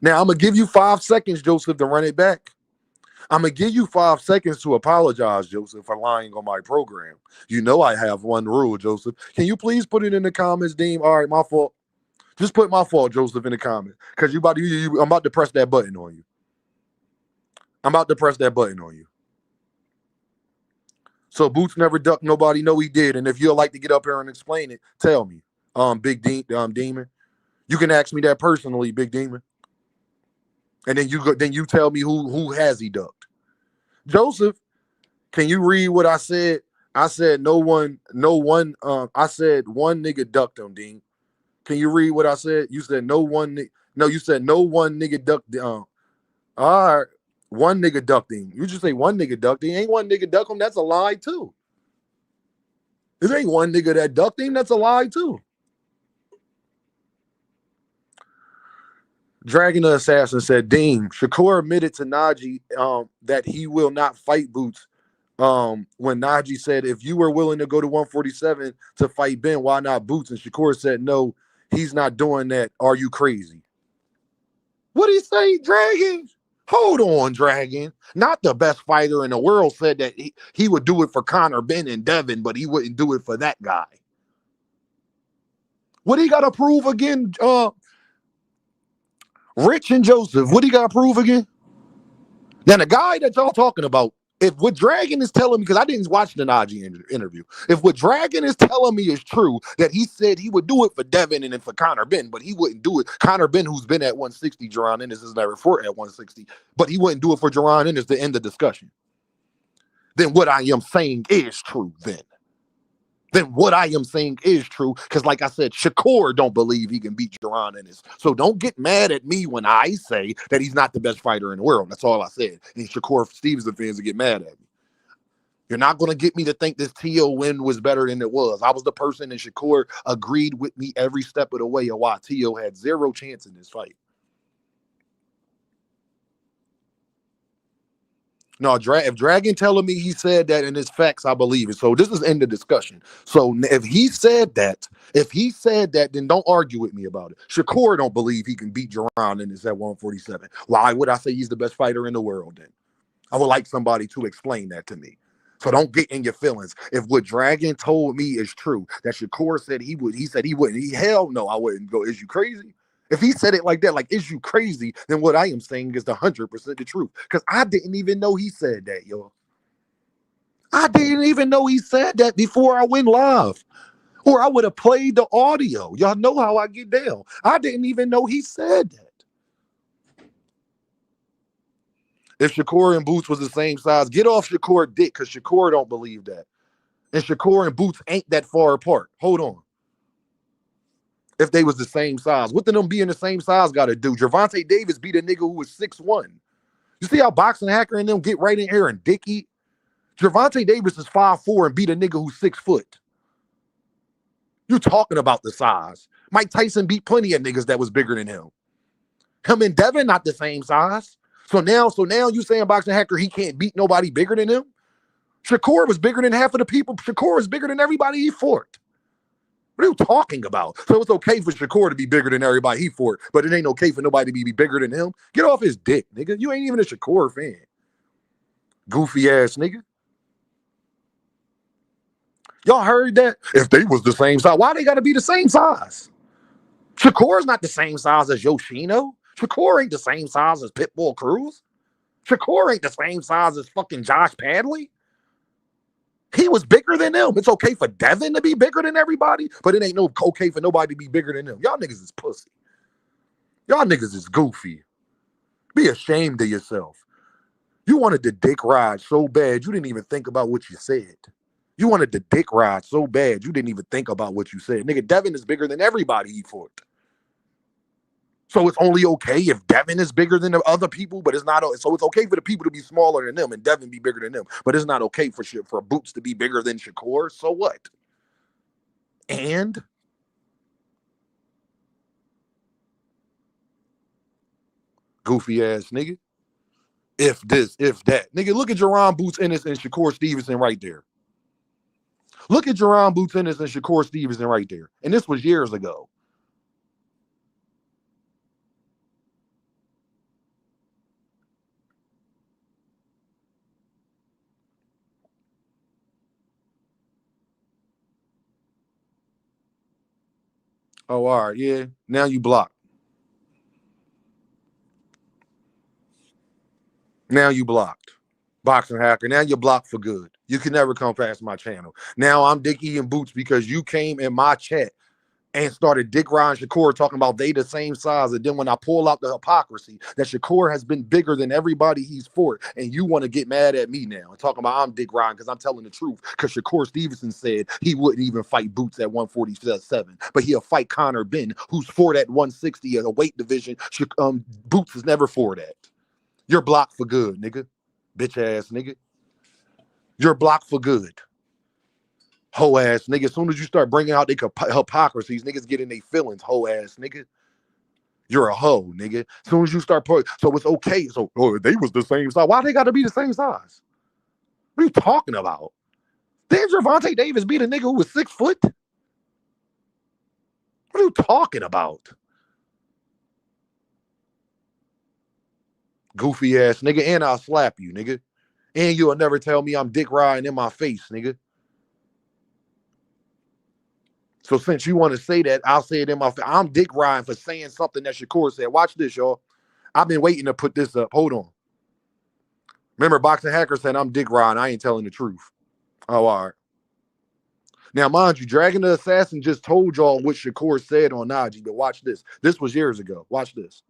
Now I'm gonna give you 5 seconds, Joseph, to run it back. I'm going to give you 5 seconds to apologize, Joseph, for lying on my program. You know I have one rule, Joseph. Can you please put it in the comments, Dean? All right, my fault. Just put my fault, Joseph, in the comments, because I'm about to press that button on you. I'm about to press that button on you. So Boots never ducked nobody. No, he did. And if you'd like to get up here and explain it, tell me, Big Demon. You can ask me that personally, Big Demon. And then you tell me who has he ducked. Joseph, can you read what I said? I said I said one nigga ducked him, Dean. Can you read what I said? You said you said no one nigga ducked all right. One nigga ducked him. You just say one nigga ducked him. Ain't one nigga ducked him. That's a lie too. There ain't one nigga that ducked him. That's a lie too. Dragon the Assassin said, Dean, Shakur admitted to Najee that he will not fight Boots. When Najee said, if you were willing to go to 147 to fight Ben, why not Boots? And Shakur said, no, he's not doing that. Are you crazy? What did he say, Dragon? Hold on, Dragon. Not the best fighter in the world said that he would do it for Conor Ben and Devin, but he wouldn't do it for that guy. What he got to prove again, Rich and Joseph? What he got to prove again? Now, the guy that y'all talking about, if what Dragon is telling me, because I didn't watch the Najee interview, if what Dragon is telling me is true, that he said he would do it for Devin and then for Conor Ben, but he wouldn't do it. Conor Ben, who's been at 160, Jaron Ennis is never fought at 160, but he wouldn't do it for Jaron Ennis to end the discussion. Then what I am saying is true then. then what I am saying is true. Because like I said, Shakur don't believe he can beat Jaron in this. So don't get mad at me when I say that he's not the best fighter in the world. That's all I said. And Shakur Stevenson fans will get mad at me. You're not going to get me to think this T.O. win was better than it was. I was the person, and Shakur agreed with me every step of the way of why T.O. had zero chance in this fight. No, if Dragon telling me he said that in his facts, I believe it. So this is end of discussion. So if he said that, then don't argue with me about it. Shakur don't believe he can beat Jaron in this at 147. Why would I say he's the best fighter in the world then? I would like somebody to explain that to me. So don't get in your feelings. If what Dragon told me is true, that Shakur said he would, he said he wouldn't. Hell no, I wouldn't go. Is you crazy? If he said it like that, like, is you crazy? Then what I am saying is 100% the truth. Because I didn't even know he said that, yo. I didn't even know he said that before I went live. Or I would have played the audio. Y'all know how I get down. I didn't even know he said that. If Shakur and Boots was the same size, get off Shakur dick, because Shakur don't believe that. And Shakur and Boots ain't that far apart. Hold on. If they was the same size, what did them being the same size got to do? Gervonta Davis beat a nigga who was 6'1". You see how Boxing Hacker and them get right in here and dick eat? Gervonta Davis is 5'4" and beat a nigga who's 6 foot. You talking about the size. Mike Tyson beat plenty of niggas that was bigger than him. Him and Devin not the same size. So now you saying Boxing Hacker he can't beat nobody bigger than him? Shakur was bigger than half of the people. Shakur is bigger than everybody he fought. What are you talking about? So it's okay for Shakur to be bigger than everybody he fought, but it ain't okay for nobody to be bigger than him? Get off his dick, nigga. You ain't even a Shakur fan. Goofy ass nigga. Y'all heard that? If they was the same size, why they gotta be the same size? Shakur's not the same size as Yoshino. Shakur ain't the same size as Pitbull Cruz. Shakur ain't the same size as fucking Josh Padley. He was bigger than them. It's okay for Devin to be bigger than everybody, but it ain't no okay for nobody to be bigger than them. Y'all niggas is pussy. Y'all niggas is goofy. Be ashamed of yourself. You wanted to dick ride so bad, you didn't even think about what you said. You wanted to dick ride so bad, you didn't even think about what you said. Nigga, Devin is bigger than everybody he fought. So it's only okay if Devin is bigger than the other people, but it's not. So it's okay for the people to be smaller than them and Devin be bigger than them, but it's not okay for Boots to be bigger than Shakur. So what? And goofy ass nigga. If this, if that, nigga, look at Jaron Boots Ennis and Shakur Stevenson right there. Look at Jaron Boots Ennis and Shakur Stevenson right there. And this was years ago. Oh, all right, yeah. Now you blocked. Now you blocked. Boxing Hacker. Now you're blocked for good. You can never come past my channel. Now I'm Dickie and Boots because you came in my chat and started Dick Ryan Shakur talking about they the same size. And then when I pull out the hypocrisy that Shakur has been bigger than everybody he's fought, and you want to get mad at me now and talking about I'm Dick Ryan because I'm telling the truth. Because Shakur Stevenson said he wouldn't even fight Boots at 147, but he'll fight Conor Ben, who's fought at 160 at a weight division. Boots has never fought at. You're blocked for good, nigga. Bitch ass nigga. You're blocked for good. Hoe ass nigga. As soon as you start bringing out the hypocrisies, niggas get in their feelings. Hoe ass nigga. You're a hoe, nigga. As soon as you start so it's okay. So they was the same size. Why they got to be the same size? What are you talking about? Didn't Gervonta Davis beat a nigga who was 6 foot? What are you talking about? Goofy ass nigga. And I'll slap you, nigga. And you'll never tell me I'm dick riding in my face, nigga. So since you want to say that, I'll say it in my face. I'm dick riding for saying something that Shakur said. Watch this, y'all. I've been waiting to put this up. Hold on. Remember, Boxing Hacker said I'm dick riding. I ain't telling the truth. Oh, all right. Now, mind you, Dragon the Assassin just told y'all what Shakur said on Najee, but watch this. This was years ago. Watch this.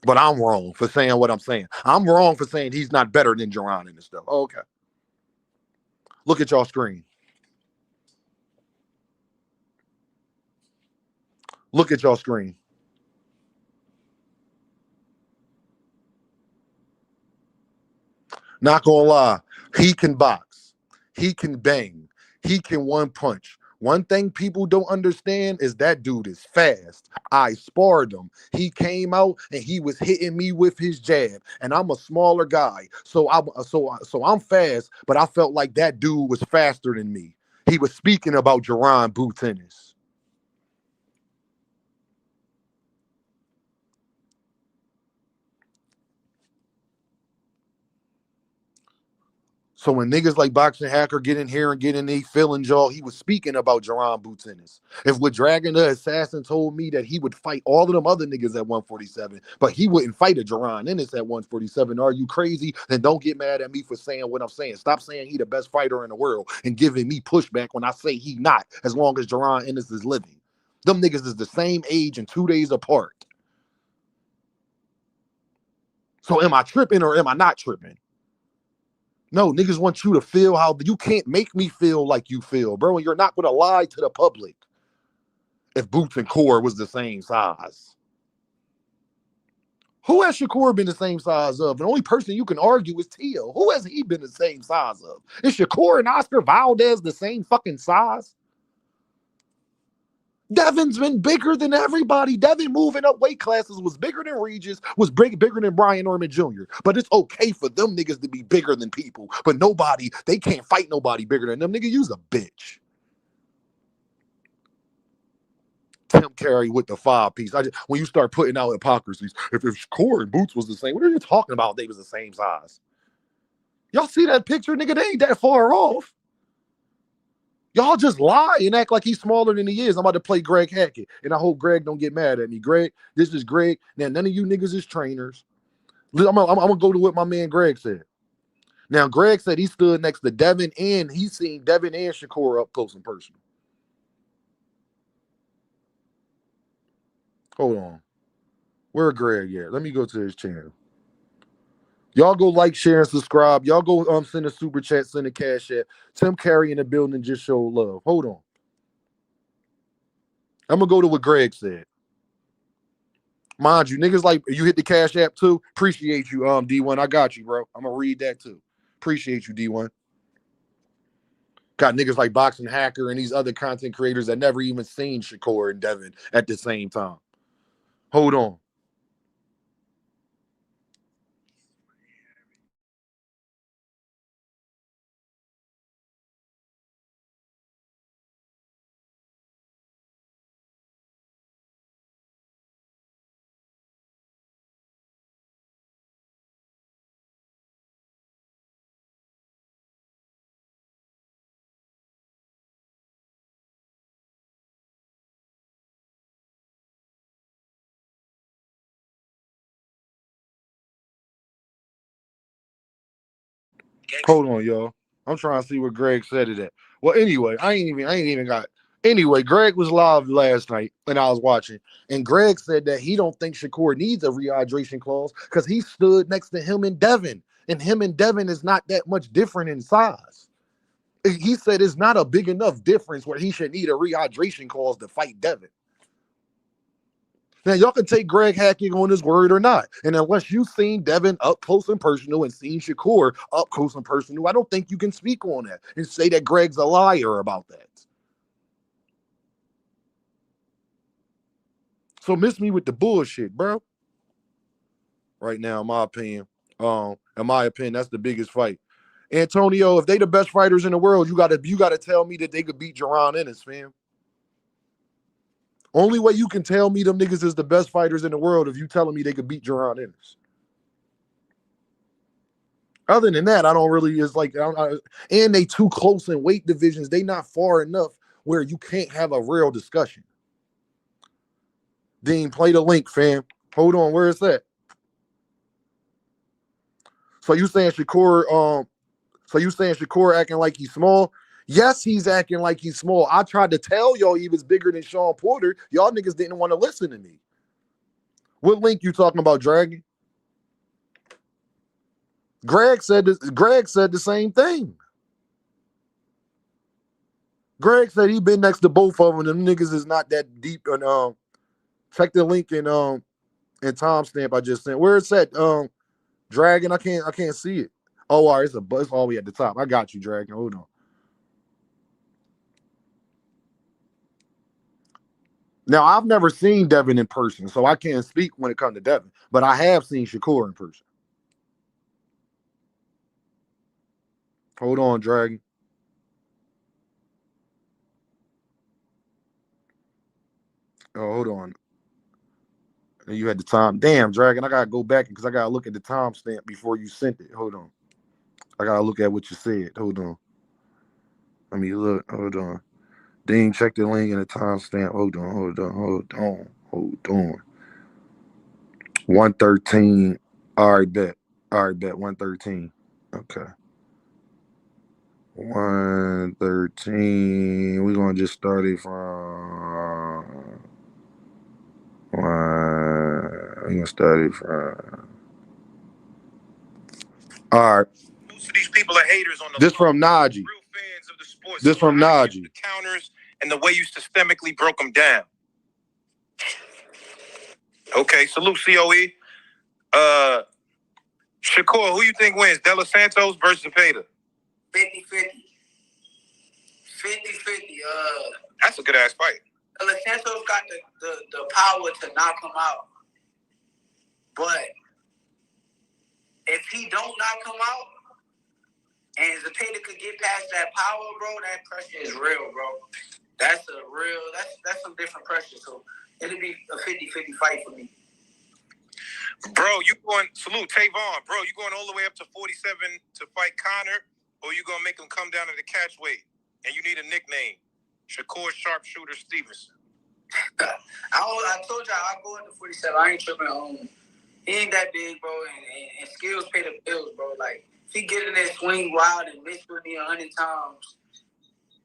But I'm wrong for saying what I'm saying. I'm wrong for saying he's not better than Jaron in this stuff. Oh, okay. Look at y'all screen. Look at y'all screen. Not gonna lie, he can box, he can bang, he can one punch. One thing people don't understand is that dude is fast. I sparred him. He came out and he was hitting me with his jab, and I'm a smaller guy, so I'm fast. But I felt like that dude was faster than me. He was speaking about Jaron boot tennis. So when niggas like Boxing Hacker get in here and get in their feelings, y'all, he was speaking about Jaron Butenis. If what Dragon the Assassin told me that he would fight all of them other niggas at 147, but he wouldn't fight a Jaron Ennis at 147, are you crazy? Then don't get mad at me for saying what I'm saying. Stop saying he the best fighter in the world and giving me pushback when I say he not, as long as Jaron Ennis is living. Them niggas is the same age and 2 days apart. So am I tripping or am I not tripping? No, niggas want you to feel how you can't make me feel like you feel, bro. And you're not gonna lie to the public if Boots and Core was the same size. Who has Shakur been the same size of? The only person you can argue is Tio. Who has he been the same size of? Is Shakur and Oscar Valdez the same fucking size? Devin's been bigger than everybody. Devin moving up weight classes was bigger than Regis, was bigger than Brian Norman Jr. But it's okay for them niggas to be bigger than people. But nobody, they can't fight nobody bigger than them. Nigga, you's a bitch. Tim Carey with the 5-piece. When you start putting out hypocrisies, if Shakur and Boots was the same, what are you talking about? They was the same size. Y'all see that picture, nigga? They ain't that far off. Y'all just lie and act like he's smaller than he is. I'm about to play Greg Hackett, and I hope Greg don't get mad at me. Greg, this is Greg. Now, none of you niggas is trainers. I'm gonna go to what my man Greg said. Now, Greg said he stood next to Devin, and he's seen Devin and Shakur up close and personal. Hold on. Where Greg at? Let me go to his channel. Y'all go like, share, and subscribe. Y'all go send a super chat, send a cash app. Tim Carey in the building just showed love. Hold on. I'm gonna go to what Greg said. Mind you, niggas like you hit the cash app too. Appreciate you, D1. I got you, bro. I'm gonna read that too. Appreciate you, D1. Got niggas like Boxing Hacker and these other content creators that never even seen Shakur and Devin at the same time. Hold on. Hold on, y'all. I'm trying to see what Greg said to that. Well, anyway, I ain't even got. Anyway, Greg was live last night and I was watching, and Greg said that he don't think Shakur needs a rehydration clause because he stood next to him and Devin, and him and Devin is not that much different in size. He said it's not a big enough difference where he should need a rehydration clause to fight Devin. Now, y'all can take Greg Hacking on his word or not. And unless you've seen Devin up close and personal and seen Shakur up close and personal, I don't think you can speak on that and say that Greg's a liar about that. So miss me with the bullshit, bro. Right now, in my opinion, that's the biggest fight. Antonio, if they the best fighters in the world, you gotta tell me that they could beat Jaron Ennis, fam. Only way you can tell me them niggas is the best fighters in the world if you telling me they could beat Jaron Ennis. Other than that, I don't really. It's like, and they too close in weight divisions. They not far enough where you can't have a real discussion. Dean, play the link, fam. Hold on, where is that? So you saying Shakur? So you saying Shakur acting like he's small? Yes, he's acting like he's small. I tried to tell y'all he was bigger than Sean Porter. Y'all niggas didn't want to listen to me. What link you talking about, Dragon? Greg said the same thing. Greg said he been next to both of them. Them niggas is not that deep. And check the link in timestamp I just sent. Where it's at? Dragon. I can't see it. Oh, all right, it's all the way at the top. I got you, Dragon. Hold on. Now I've never seen Devin in person, so I can't speak when it comes to Devin. But I have seen Shakur in person. Hold on, Dragon. Oh, hold on. You had the time. Damn, Dragon. I gotta go back because I gotta look at the timestamp before you sent it. Hold on. I gotta look at what you said. Hold on. Let me look. Hold on. Dean, check the link in the timestamp. Hold on. 113. All right, bet. 113. Okay. 113. We're gonna just start it from we're gonna start it from. All right. Most of these people are haters on the This from Najee. Real fans of the sports. This from Najee. The counters and the way you systemically broke them down. Okay, salute COE. Shakur, who you think wins? De Los Santos versus Peter? 50-50. 50-50. That's a good ass fight. De Los Santos got the power to knock him out. But if he don't knock him out, and Zepeda could get past that power, bro, that pressure is real, bro. That's some different pressure. So it'll be a 50-50 fight for me. Bro, you going, salute Tavon, bro, you going all the way up to 47 to fight Connor, or you gonna make him come down to the catch weight? And you need a nickname. Shakur Sharpshooter Stevenson. I told y'all I go into 47. I ain't tripping on. He ain't that big, bro, and skills pay the bills, bro. Like, if he get in there, swing wild and miss with me 100 times,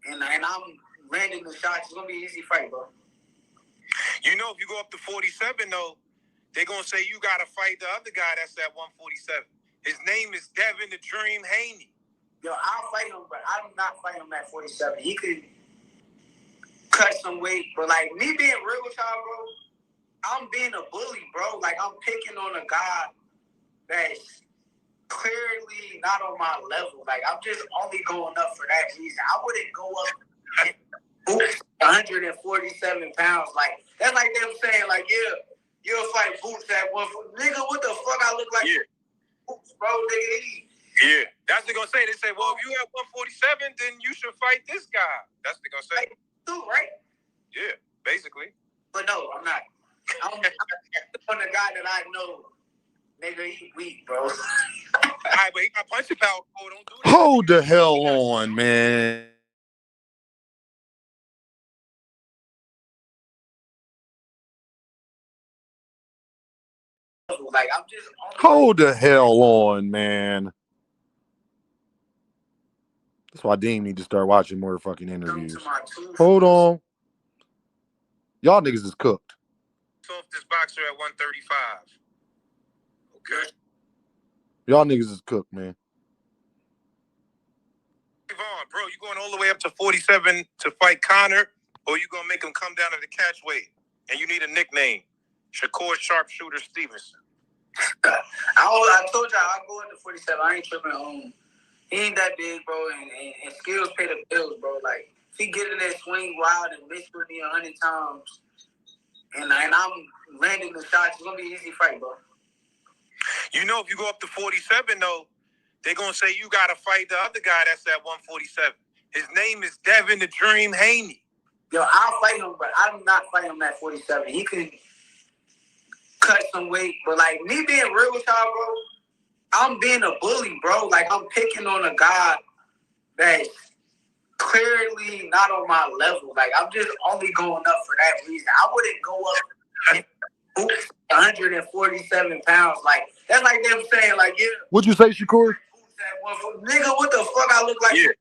and I'm landing the shots, it's gonna be an easy fight, bro. You know, if you go up to 47, though, they're gonna say you gotta fight the other guy that's at 147. His name is Devin the Dream Haney. Yo, I'll fight him, but I'm not fighting him at 47. He could cut some weight, but like me being real with y'all, bro, I'm being a bully, bro. Like, I'm picking on a guy that's clearly not on my level. Like, I'm just only going up for that reason. I wouldn't go up 147 pounds. Like, that's like them saying, like, yeah, you'll fight Boots at 140. Nigga, what the fuck I look like? Yeah. Boots, bro, nigga. Yeah. That's what they're going to say. They say, well, if you have 147, then you should fight this guy. That's what they're going to say. Like, dude, right? Yeah, basically. But no, I'm not. I'm on the guy that I know. Nigga, he weak, bro. All right, but he got punching power. Oh, don't do that. Hold the hell on, man. Like, I'm just Hold the hell on, man. That's why Dean need to start watching more fucking interviews. Hold on. Y'all niggas is cooked. Off this boxer at 135. Okay. Y'all niggas is cooked, man. Yvonne, bro, you going all the way up to 47 to fight Connor, or you gonna make him come down to the catch weight? And you need a nickname. Shakur Sharpshooter Stevenson. I told y'all I go into 47. I ain't tripping on. He ain't that big, bro, and skills pay the bills, bro. Like, if he get in there, swing wild and miss with me 100 times, and I'm landing the shots, it's gonna be an easy fight, bro. You know, if you go up to 47, though, they're gonna say you gotta fight the other guy that's at 147. His name is Devin the Dream Haney. Yo, I'll fight him, but I'm not fighting him at 47. He could cut some weight, but like me being real with y'all, bro, I'm being a bully, bro. Like, I'm picking on a guy that's clearly not on my level. Like, I'm just only going up for that reason. I wouldn't go up 147 pounds. Like, that's like them saying, like, yeah. What'd you say, Shakur? Nigga, what the fuck I look like? Yeah.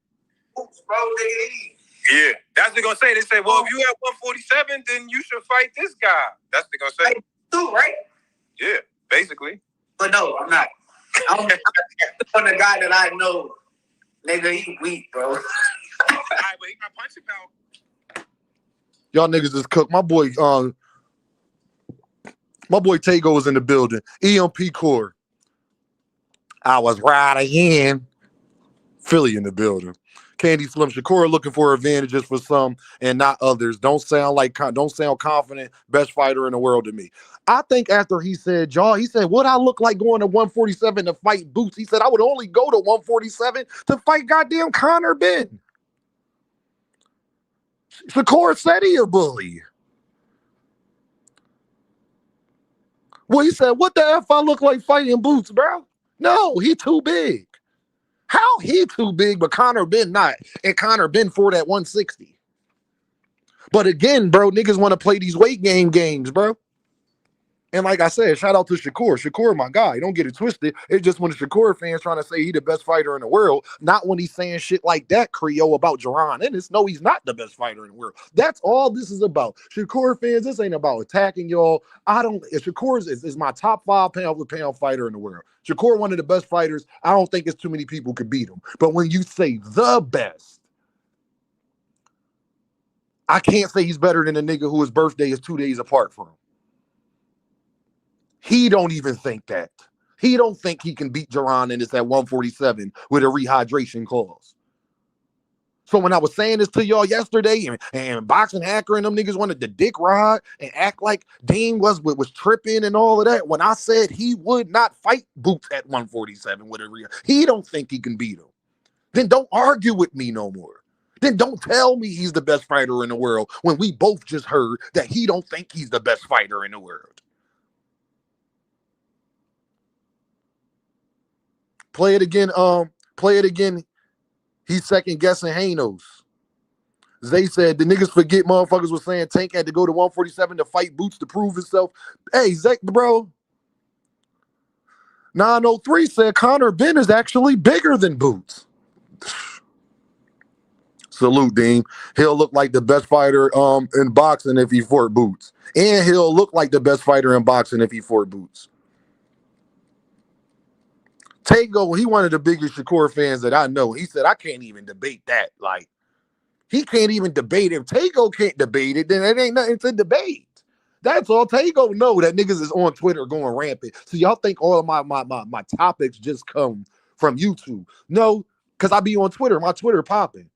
Oops, bro, nigga. Yeah. That's what they're gonna say. They say, well, if you have 147, then you should fight this guy. That's what they're gonna say. Like, dude, right? Yeah, basically. But no, I'm not. I'm on the guy that I know. Nigga, he weak, bro. All right, but but he got punching power. Y'all niggas is cooked. My boy Tago was in the building. EMP Core. I was right again. Philly in the building. Candy Slim Shakur looking for advantages for some and not others. Don't sound confident. Best fighter in the world to me. I think after he said, he said, what I look like going to 147 to fight Boots? He said, I would only go to 147 to fight goddamn Conor Ben. Shakur said he a bully. Well, he said, what the F I look like fighting Boots, bro? No, he too big. How he too big, but Conor Ben not? And Conor Ben for that 160. But again, bro, niggas want to play these weight games, bro. And like I said, shout out to Shakur. Shakur, my guy. Don't get it twisted. It's just when the Shakur fans trying to say he the best fighter in the world, not when he's saying shit like that, Creole, about Jaron Ennis. No, he's not the best fighter in the world. That's all this is about. Shakur fans, this ain't about attacking y'all. Shakur is my top 5 pound-for-pound fighter in the world. Shakur, one of the best fighters. I don't think it's too many people could beat him. But when you say the best, I can't say he's better than a nigga whose birthday is 2 days apart from him. He don't even think that. He don't think he can beat Jaron Ennis at 147 with a rehydration clause. So when I was saying this to y'all yesterday, and Boxing Hacker and them niggas wanted to dick ride and act like Dean was tripping and all of that, when I said he would not fight Boots at 147 with a he don't think he can beat him. Then don't argue with me no more. Then don't tell me he's the best fighter in the world when we both just heard that he don't think he's the best fighter in the world. Play it again. He's second guessing Hanos. Zay said the niggas forget motherfuckers was saying Tank had to go to 147 to fight Boots to prove himself. Hey, Zach, bro. 903 said Conor Ben is actually bigger than Boots. Salute, Dean. He'll look like the best fighter in boxing if he fought Boots. And he'll look like the best fighter in boxing if he fought Boots. Tago, he one of the biggest Shakur fans that I know. He said, I can't even debate that. Like, he can't even debate it. If Tago can't debate it, then it ain't nothing to debate. That's all Tago know, that niggas is on Twitter going rampant. So y'all think all of my topics just come from YouTube. No, because I be on Twitter. My Twitter popping.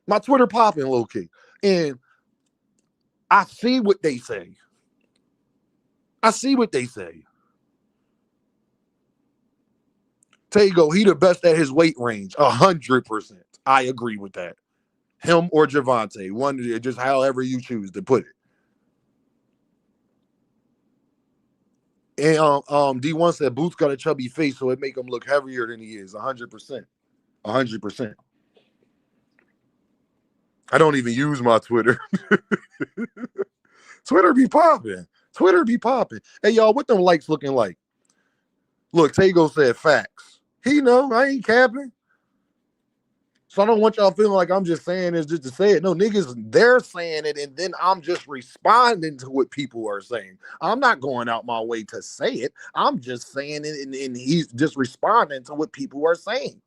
Low key. And I see what they say. Tago, he the best at his weight range, 100%. I agree with that. Him or Javante, one, just however you choose to put it. And D1 said Boots got a chubby face, so it make him look heavier than he is. 100%. 100%. I don't even use my Twitter. Twitter be popping. Hey, y'all, what them likes looking like? Look, Tago said facts. He know, I ain't capping. So I don't want y'all feeling like I'm just saying this just to say it. No, niggas, they're saying it, and then I'm just responding to what people are saying. I'm not going out my way to say it. I'm just saying it, and he's just responding to what people are saying.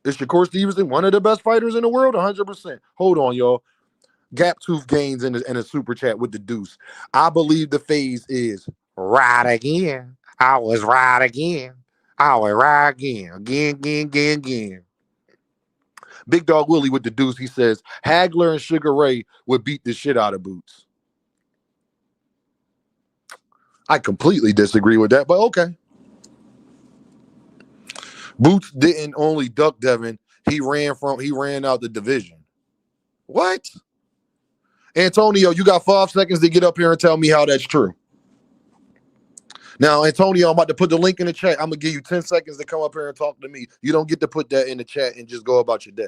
Is Shakur Stevenson one of the best fighters in the world? 100%. Hold on, y'all. Gap Tooth Gains in a super chat with the deuce. I believe the phase is right again. I was right again. I was right again. Again. Big Dog Willie with the deuce. He says Hagler and Sugar Ray would beat the shit out of Boots. I completely disagree with that, but okay. Boots didn't only duck Devin. He ran out the division. What? Antonio, you got 5 seconds to get up here and tell me how that's true. Now, Antonio, I'm about to put the link in the chat. I'm going to give you 10 seconds to come up here and talk to me. You don't get to put that in the chat and just go about your day.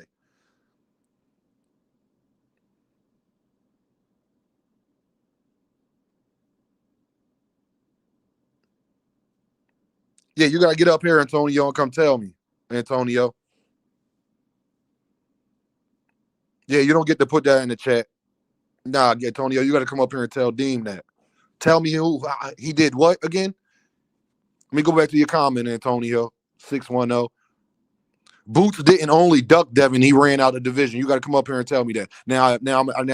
Yeah, you got to get up here, Antonio, and come tell me, Antonio. Yeah, you don't get to put that in the chat. Nah, Antonio, you got to come up here and tell Dean that. Tell me who he did what again? Let me go back to your comment, Antonio. 610. Boots didn't only duck Devin, he ran out of division. You got to come up here and tell me that. Now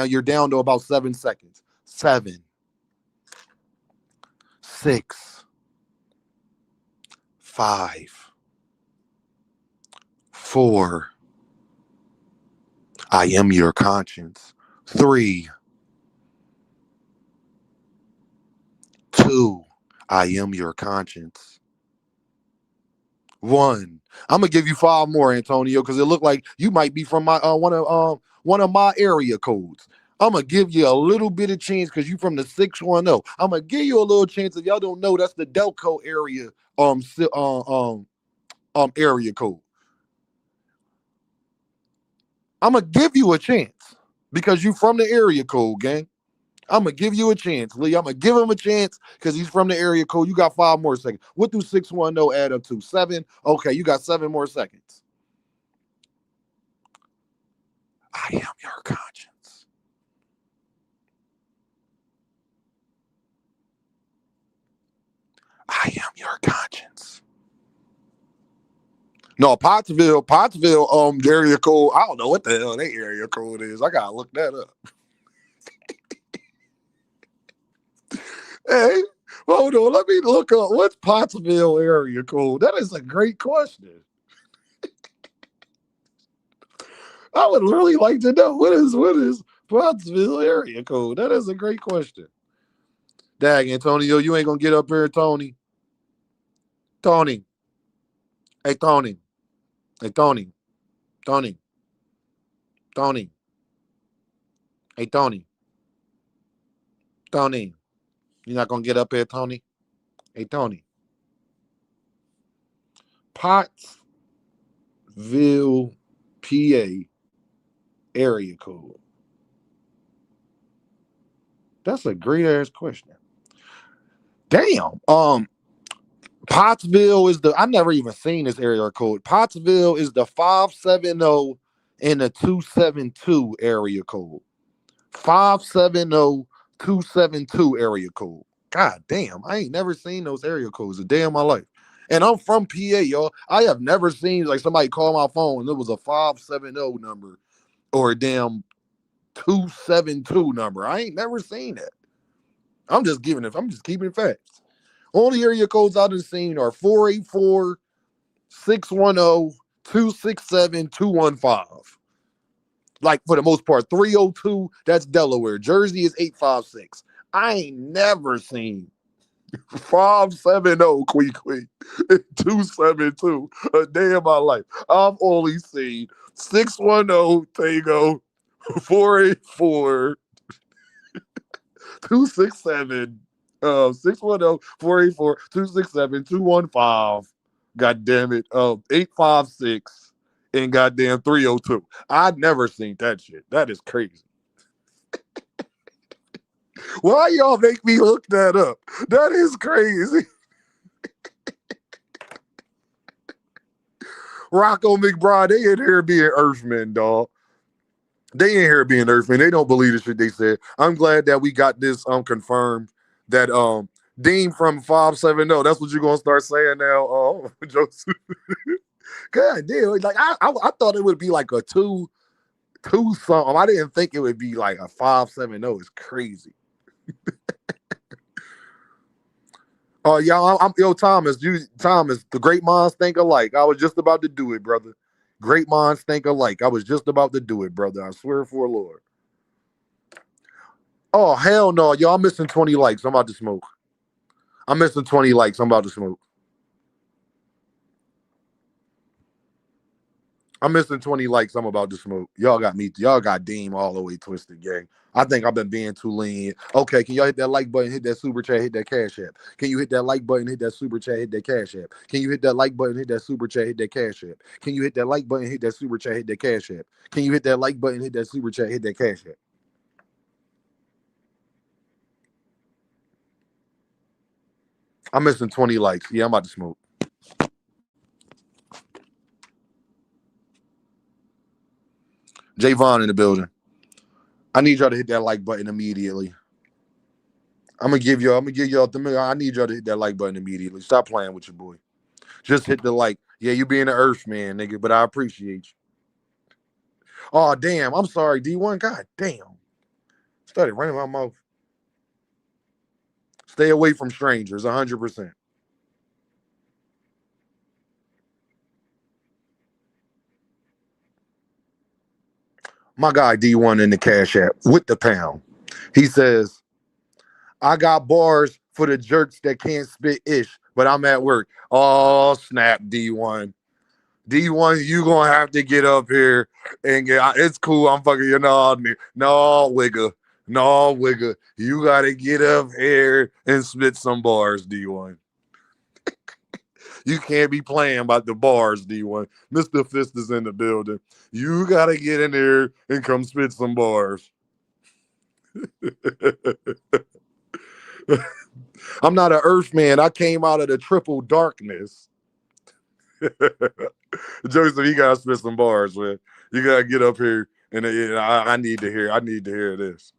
you're down to about 7 seconds. 7, 6, 5, 4. I am your conscience. 3, 2. I am your conscience. 1. I'm gonna give you 5 more, Antonio, because it looked like you might be from my one of my area codes. I'm gonna give you a little bit of chance because you from the 610. I'm gonna give you a little chance. If y'all don't know, that's the Delco area area code. I'm gonna give you a chance because you from the area code, gang. I'm gonna give you a chance, Lee. I'm gonna give him a chance because he's from the area code. You got 5 more seconds. What do 610 add up to? 7? Okay, you got 7 more seconds. I am your conscience. I am your conscience. No, Pottsville, area code. I don't know what the hell that area code is. I gotta look that up. Hey, hold on. Let me look up what's Pottsville area code. That is a great question. I would really like to know what is Pottsville area code. That is a great question. Dag, Antonio, you ain't gonna get up here, Tony. Tony. Hey, Tony. Hey, Tony. Tony. Tony. Hey, Tony. Tony. You're not gonna get up here, Tony? Hey, Tony. Pottsville, PA area code. That's a great ass question. Damn. Pottsville is I never even seen this area code. Pottsville is the 570 and the 272 area code. 570-272 area code. God damn, I ain't never seen those area codes a day in my life. And I'm from PA, y'all. I have never seen like somebody call my phone and it was a 570 number or a damn 272 number. I ain't never seen that. I'm just keeping it facts. Only area codes I've seen are 484, 610, 267, 215. Like for the most part, 302, that's Delaware. Jersey is 856. I ain't never seen 570 Quee 272 a day in my life. I've only seen 610 Tango, 484, 267, 610, 484, 267, 215. God damn it. 856 and goddamn 302. I'd never seen that shit. That is crazy. Why y'all make me look that up? That is crazy. Rocco McBride, they in here being Earthmen, dog. They in here being Earthmen. They don't believe the shit they said. I'm glad that we got this confirmed that Dean from 570. That's what you're gonna start saying now, Joseph. God damn, like I thought it would be like a two something. I didn't think it would be like a 570. It's crazy. Oh, y'all, Thomas, the great minds think alike. I was just about to do it, brother. Great minds think alike. I was just about to do it, brother. I swear for the Lord. Oh, hell no. Y'all, I'm missing 20 likes. I'm about to smoke. I'm missing 20 likes. I'm about to smoke. I'm missing 20 likes. I'm about to smoke. Y'all got Deem all the way twisted, gang. I think I've been being too lenient. Okay, can y'all hit that like button, hit that super chat, hit that cash app? Can you hit that like button, hit that super chat, hit that cash app? Can you hit that like button, hit that super chat, hit that cash app? Can you hit that like button, hit that super chat, hit that cash app? Can you hit that like button, hit that super chat, hit that cash app? I'm missing 20 likes. Yeah, I'm about to smoke. Javon in the building. I need y'all to hit that like button immediately. I'm gonna give y'all I need y'all to hit that like button immediately. Stop playing with your boy. Just hit the like. Yeah, you being an earth man, nigga, but I appreciate you. Oh, damn. I'm sorry, D1. God damn. Started running my mouth. Stay away from strangers, 100%. My guy D1 in the Cash App with the pound. He says, I got bars for the jerks that can't spit ish, but I'm at work. Oh, snap, D1. D1, you gonna have to get up here and get. It's cool. I'm fucking you. No, wigger, no, wigger. You gotta get up here and spit some bars, D1. You can't be playing about the bars, D1. Mr. Fist is in the building. You gotta get in there and come spit some bars. I'm not an earth man. I came out of the triple darkness. Joseph, you gotta spit some bars, man. You gotta get up here and I need to hear. I need to hear this.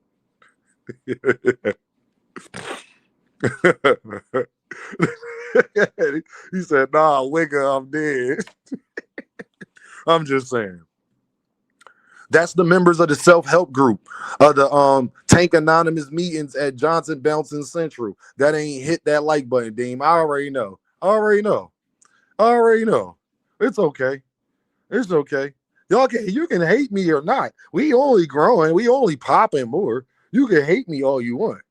He said, "Nah, wigger, I'm dead." I'm just saying. That's the members of the self-help group of the Tank Anonymous meetings at Johnson Bouncing Central. That ain't hit that like button, Deem. I already know. I already know. I already know. It's okay. It's okay. Y'all can you can hate me or not. We only growing. We only popping more. You can hate me all you want.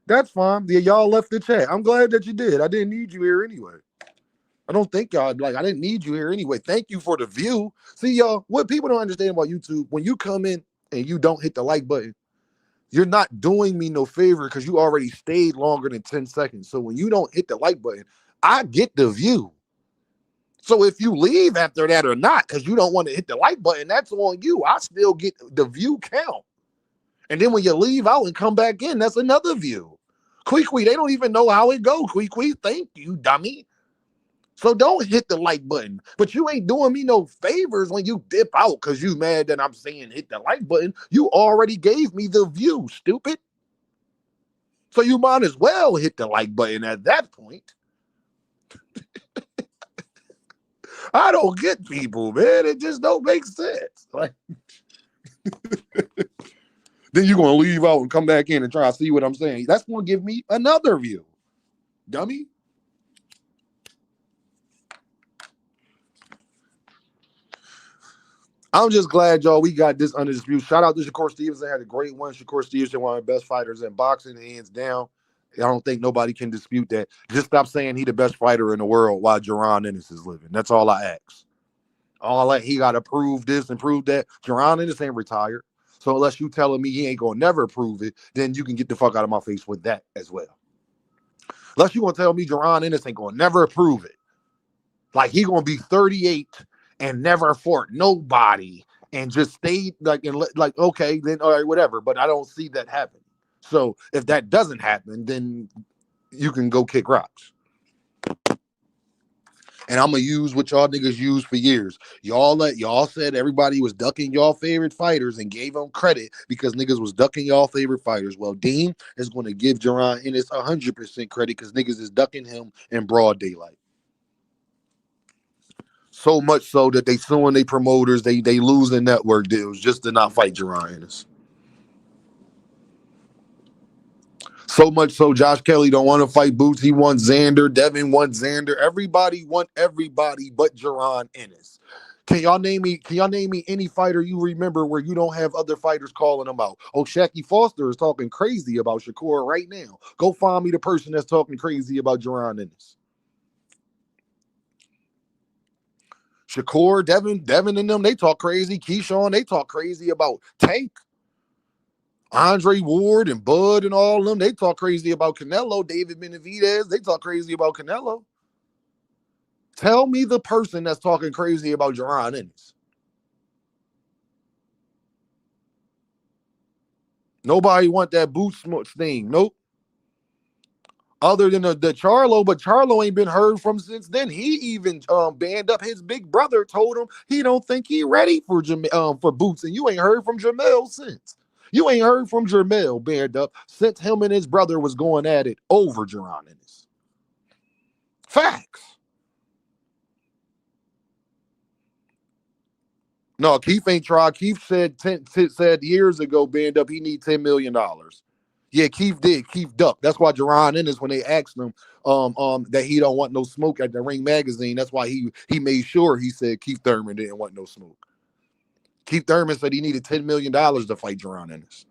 That's fine. Yeah, y'all left the chat. I'm glad that you did. I didn't need you here anyway. I don't think y'all I didn't need you here anyway. Thank you for the view. See, y'all, what people don't understand about YouTube, when you come in and you don't hit the like button, you're not doing me no favor because you already stayed longer than 10 seconds. So when you don't hit the like button, I get the view. So if you leave after that or not, because you don't want to hit the like button, that's on you. I still get the view count. And then when you leave out and come back in, that's another view. Queequee, they don't even know how it go. Queequee, thank you, dummy. So don't hit the like button. But you ain't doing me no favors when you dip out because you mad that I'm saying hit the like button. You already gave me the view, stupid. So you might as well hit the like button at that point. I don't get people, man. It just don't make sense. Like, then you're going to leave out and come back in and try to see what I'm saying. That's going to give me another view, dummy. I'm just glad, y'all, we got this under dispute. Shout out to Shakur Stevenson. Had a great one. Shakur Stevenson, one of the best fighters in boxing, hands down. I don't think nobody can dispute that. Just stop saying he the best fighter in the world while Jaron Ennis is living. That's all I ask. He got to prove this and prove that. Jaron Ennis ain't retired. So unless you telling me he ain't going to never prove it, then you can get the fuck out of my face with that as well. Unless you going to tell me Jaron Ennis ain't going to never prove it. Like he going to be 38 and never fought nobody and just stayed like, okay, then all right, whatever. But I don't see that happen. So if that doesn't happen, then you can go kick rocks. And I'm gonna use what y'all niggas used for years. Y'all said everybody was ducking y'all favorite fighters and gave them credit because niggas was ducking y'all favorite fighters. Well, Dean is going to give Jaron Ennis 100% credit because niggas is ducking him in broad daylight. So much so that they suing their promoters, they losing network deals just to not fight Jaron Ennis. So much so Josh Kelly don't want to fight Boots. He wants Xander. Devin wants Xander. Everybody want everybody but Jaron Ennis. Can y'all name me any fighter you remember where you don't have other fighters calling them out? Oh, Shaky Foster is talking crazy about Shakur right now. Go find me the person that's talking crazy about Jaron Ennis. Shakur, Devin and them, they talk crazy. Keyshawn, they talk crazy about Tank. Andre Ward and Bud and all of them, they talk crazy about Canelo. David Benavidez, they talk crazy about Canelo. Tell me the person that's talking crazy about Jaron Ennis. Nobody want that boot thing. Nope. Other than the Charlo, but Charlo ain't been heard from since then. He even banned up his big brother, told him he don't think he ready for Boots, and you ain't heard from Jamel since. You ain't heard from Jermel band up since him and his brother was going at it over Jaron Ennis. Facts. No, Keith ain't tried. Keith said years ago, band up, he need $10 million. Yeah, Keith did. Keith ducked. That's why Jaron Ennis, when they asked him that he don't want no smoke at the Ring magazine, that's why he made sure he said Keith Thurman didn't want no smoke. Keith Thurman said he needed $10 million to fight Jaron Ennis.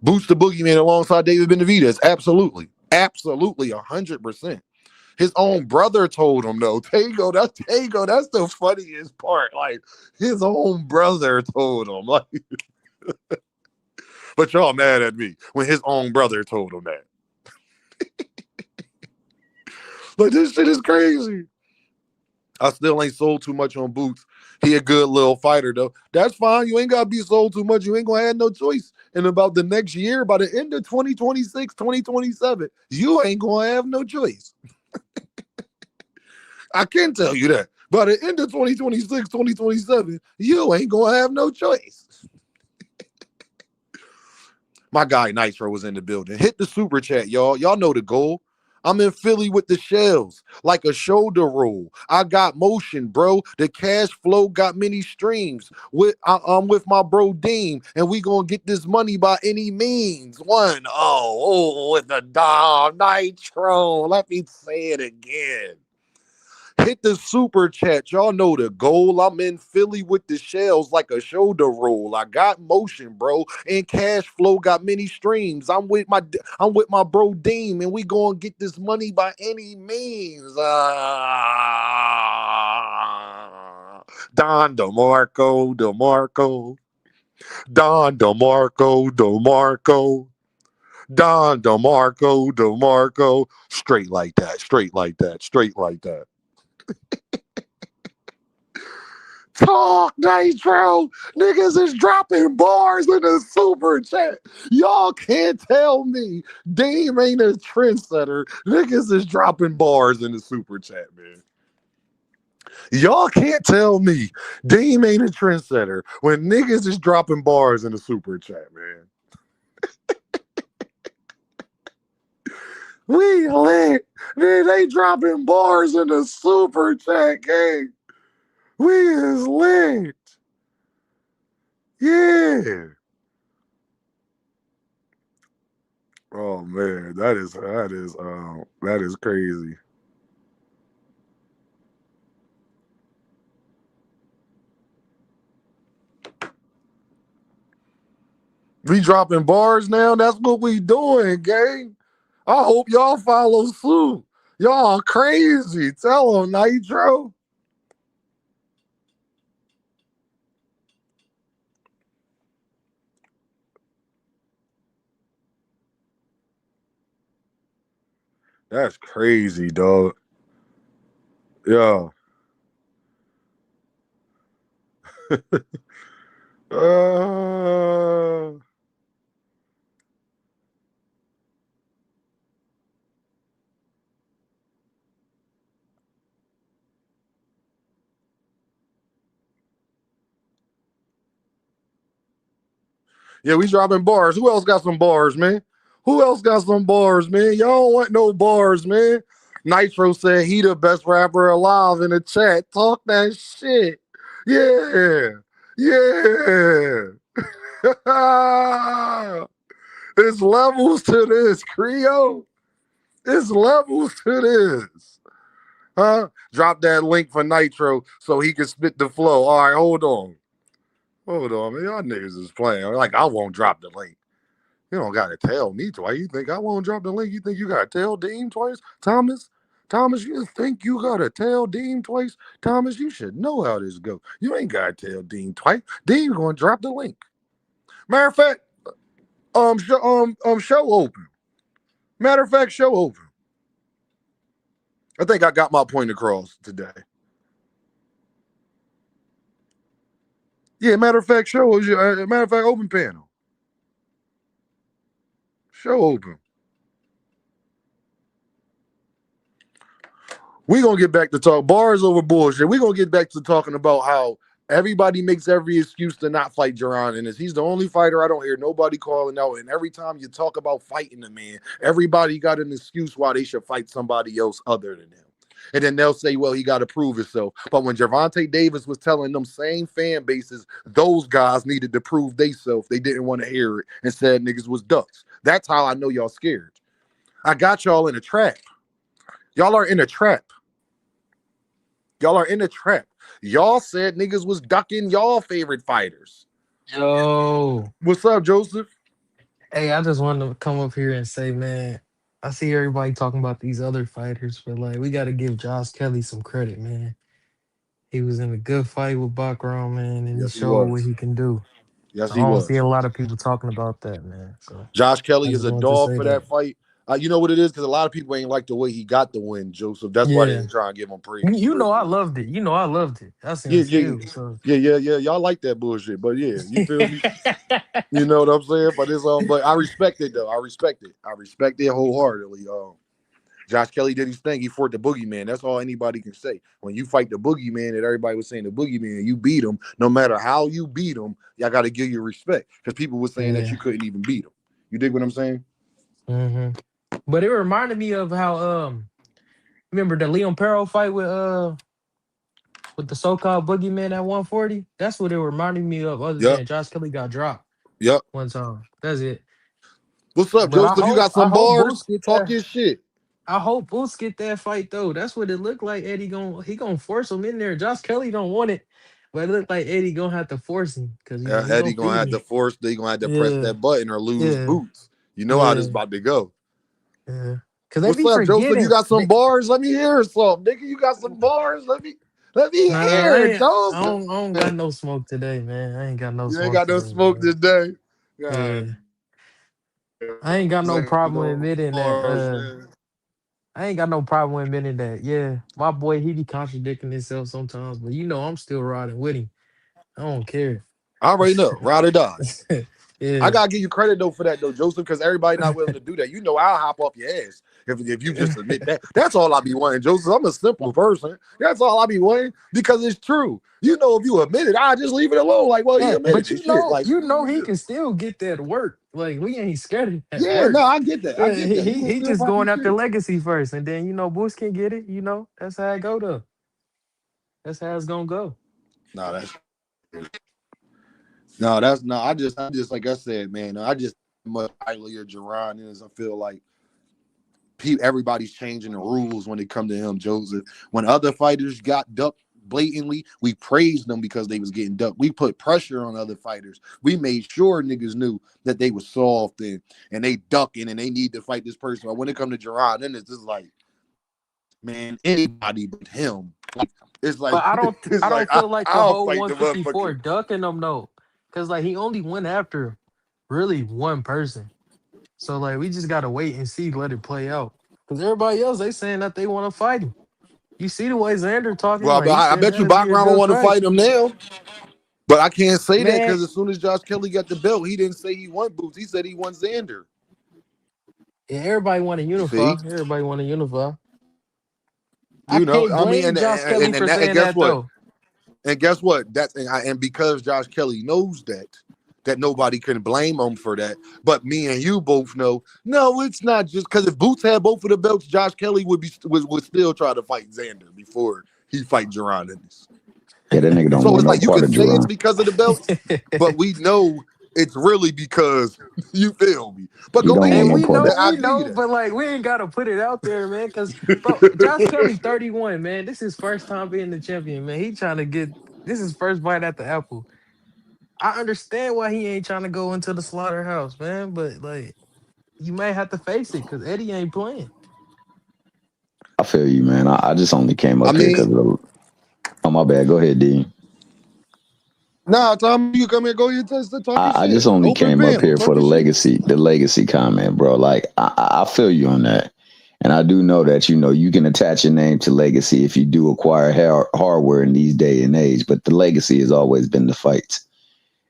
Boots the Boogeyman alongside David Benavidez. Absolutely. Absolutely, 100%. His own brother told him, though. Tego, that's the funniest part. Like, his own brother told him. Like, but y'all mad at me when his own brother told him that. Like, this shit is crazy. I still ain't sold too much on Boots. He a good little fighter, though. That's fine. You ain't got to be sold too much. You ain't going to have no choice. And about the next year, by the end of 2026, 2027, you ain't going to have no choice. I can tell you that. By the end of 2026, 2027, you ain't going to have no choice. My guy Nitro was in the building. Hit the super chat, y'all. Y'all know the goal. I'm in Philly with the shells, like a shoulder roll. I got motion, bro. The cash flow got many streams. I'm with my bro Dean, and we gonna get this money by any means. With the Dom Nitro. Let me say it again. Hit the super chat. Y'all know the goal. I'm in Philly with the shells like a shoulder roll. I got motion, bro, and cash flow got many streams. I'm with my bro Dean, and we gonna get this money by any means. Don DeMarco, Don DeMarco. Straight like that. Talk Nitro. Niggas is dropping bars in the super chat. Y'all can't tell me Dame ain't a trendsetter. Niggas is dropping bars in the super chat, man. Y'all can't tell me Dame ain't a trendsetter when niggas is dropping bars in the super chat, man. We lit. Man, they dropping bars in the super chat, gang. We is lit. Yeah. Oh man, that is crazy. We dropping bars now. That's what we doing, gang. I hope y'all follow suit. Y'all crazy. Tell them, Nitro. That's crazy, dog. Yeah. uh, yeah, we dropping bars. Who else got some bars, man? Y'all don't want no bars, man. Nitro said he the best rapper alive in the chat. Talk that shit. Yeah. It's levels to this, Creo. It's levels to this. Huh? Drop that link for Nitro so he can spit the flow. All right, hold on, man. Y'all niggas is playing. Like, I won't drop the link. You don't gotta tell me twice. You think I won't drop the link? You think you gotta tell Dean twice? Thomas, you think you gotta tell Dean twice? Thomas, you should know how this goes. You ain't gotta tell Dean twice. Dean gonna drop the link. Matter of fact, show open. Show open. I think I got my point across today. Yeah, matter of fact, open panel. Show open. We gonna get back to talk bars over bullshit. We gonna get back to talking about how Everybody makes every excuse to not fight Jaron Ennis. He's the only fighter I don't hear nobody calling out. And every time you talk about fighting the man, everybody got an excuse why they should fight somebody else other than him. And then they'll say, well, he got to prove himself. But when Gervonta Davis was telling them same fan bases, those guys needed to prove themselves. They didn't want to hear it and said niggas was ducks. That's how I know y'all scared. I got y'all in a trap. Y'all are in a trap. Y'all are in a trap. Y'all said niggas was ducking y'all favorite fighters. Yo. What's up, Joseph? Hey, I just wanted to come up here and say, man, I see everybody talking about these other fighters, but like we gotta give Josh Kelly some credit, man. He was in a good fight with Bakram, man, and he Yes, he showed what was. he can do. Yes, I he don't see was. a lot of people talking about that, man. So Josh I Kelly is just a wanted to dog say for that. that fight. You know what it is? Because a lot of people ain't like the way he got the win, Joseph. That's why they Yeah. ain't trying to give him You, praise. you Real know I shit. loved it. You know I loved it. I Yeah, seen yeah, still. So yeah. Y'all like that bullshit. But yeah, you feel me? You know what I'm saying? But it's but I respect it though. I respect it. I respect it wholeheartedly. Josh Kelly did his thing. He fought the boogeyman. That's all anybody can say. When you fight the boogeyman, that everybody was saying the boogeyman, you beat him. No matter how you beat him, y'all got to give you respect because people were saying that yeah. you couldn't even beat him. You dig what I'm saying? hmm But it reminded me of how remember the Leon Perro fight with the so-called boogeyman at 140? That's what it reminded me of, other Yep. than Josh Kelly got dropped Yep. one time. That's it. What's up, But Joseph? You got I some hope bars? Boots get Talk that. your shit. I hope Boots get that fight though. That's what it looked like. Eddie he gonna force him in there. Josh Kelly don't want it, but it looked like Eddie gonna have to force him because he Eddie gonna gonna feed have to him. force. They gonna have to press Yeah, that button or lose yeah, boots. You know how this yeah, about to go. yeah. Cause they What's be up, Joseph? You forgetting. got some bars? Let me hear some, nigga. You got some bars? Let me Nah, hear it, I Joseph. don't got no smoke today, man. I ain't got no You ain't smoke got no today, smoke man. today. God Yeah. I ain't got damn, no ain't problem no admitting that. bars, man. I ain't got no problem admitting that. Yeah, my boy, he be contradicting himself sometimes, but I'm still riding with him. I don't care. I already know. Ride or die. I Yeah. gotta give you credit though for that though, Joseph, because everybody not willing to do that. You know, I'll hop off your ass if you just admit that. That's all I be wanting, Joseph. I'm a simple person. That's all I be wanting because it's true. You know, if you admit it, I just leave it alone. Like, well, he Yeah, admitted but this shit. Like, he can still get that work. Like we ain't scared of that yeah, no, work. I get that. I Yeah, get that. He gonna he still just pop going his after shit. legacy first, and then Bush can get it. That's how it go though. That's how it's gonna go. No, that's no. I just like I said, man. I just much highly of Jaron is. I feel like everybody's changing the rules when it come to him, Joseph. When other fighters got ducked blatantly, we praised them because they was getting ducked. We put pressure on other fighters. We made sure niggas knew that they was soft and they ducking and they need to fight this person. But when it come to Jaron, then it's just like, man, anybody but him. Like, it's like But it's I like don't feel like the I'll whole fight the motherfucker. 154 ducking them though, because like he only went after really one person. So like we just gotta wait and see, let it play out. Because everybody else they saying that they want to fight him. You see the way Xander talking, Well, like but he I said bet you that'd be a Bachram will good want to fight. fight him now. But I can't say that Man, because as soon as Josh Kelly got the belt, he didn't say he won Boots. He said he won Xander. yeah, everybody want to See, unify. Everybody want to unify. I you know, can't I mean, blame Josh Kelly for and saying guess that what? though. And guess what? And because Josh Kelly knows that nobody can blame him for that. But me and you both know, no, it's not just because if Boots had both of the belts, Josh Kelly would still try to fight Xander before he fight Jaron Ennis. Yeah, that nigga don't So want it's no like you part can of say it's Jerron. because of the belts, but we know it's really because you feel me. But He go don't Hey, want no ahead. part of. we I'll give you know, that. but like we ain't gotta put it out there, man. Cause bro, Josh Kelly 31, man. This is first time being the champion, man. He trying to get this is first bite at the apple. I understand why he ain't trying to go into the slaughterhouse, man. But like you may have to face it because Eddie ain't playing. I feel you, man. I just only came I up here because mean, of the. Oh my bad. Go ahead, Dean. nah, Tom, you come here, go here, talk your I just shit. only Open came up panel, here for talk your shit. the legacy comment, bro. Like I feel you on that, and I do know that you can attach your name to legacy if you do acquire hardware in these day and age. But the legacy has always been the fights,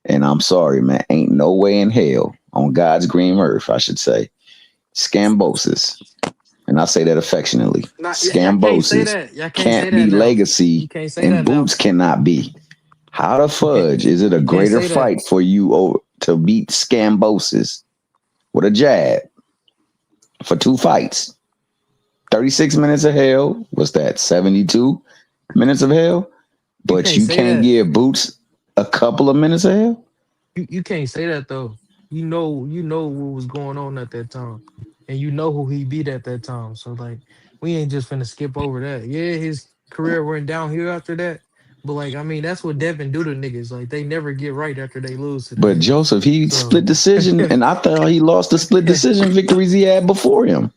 and I'm sorry, man. Ain't no way in hell on God's green earth, I should say, scambosis, and I say that affectionately. Nah, y'all can't say Scambosis that. Y'all can't say can't that be now. You legacy, can't say and that now. Boots cannot be. How the You can't fudge is it a you can't greater say that. fight for you to beat Scambosis with a jab for 2 fights? 36 minutes of hell. What's that? 72 minutes of hell? You But can't you say can't that. give Boots a couple of minutes of hell? You can't say that though. You know what was going on at that time, and you know who he beat at that time. So like, we ain't just finna skip over that. Yeah, his career went downhill after that, but like, I mean, that's what Devin do to niggas. Like, they never get right after they lose to the But nigga. Joseph, he split So, decision, and I thought he lost the split decision victories he had before him.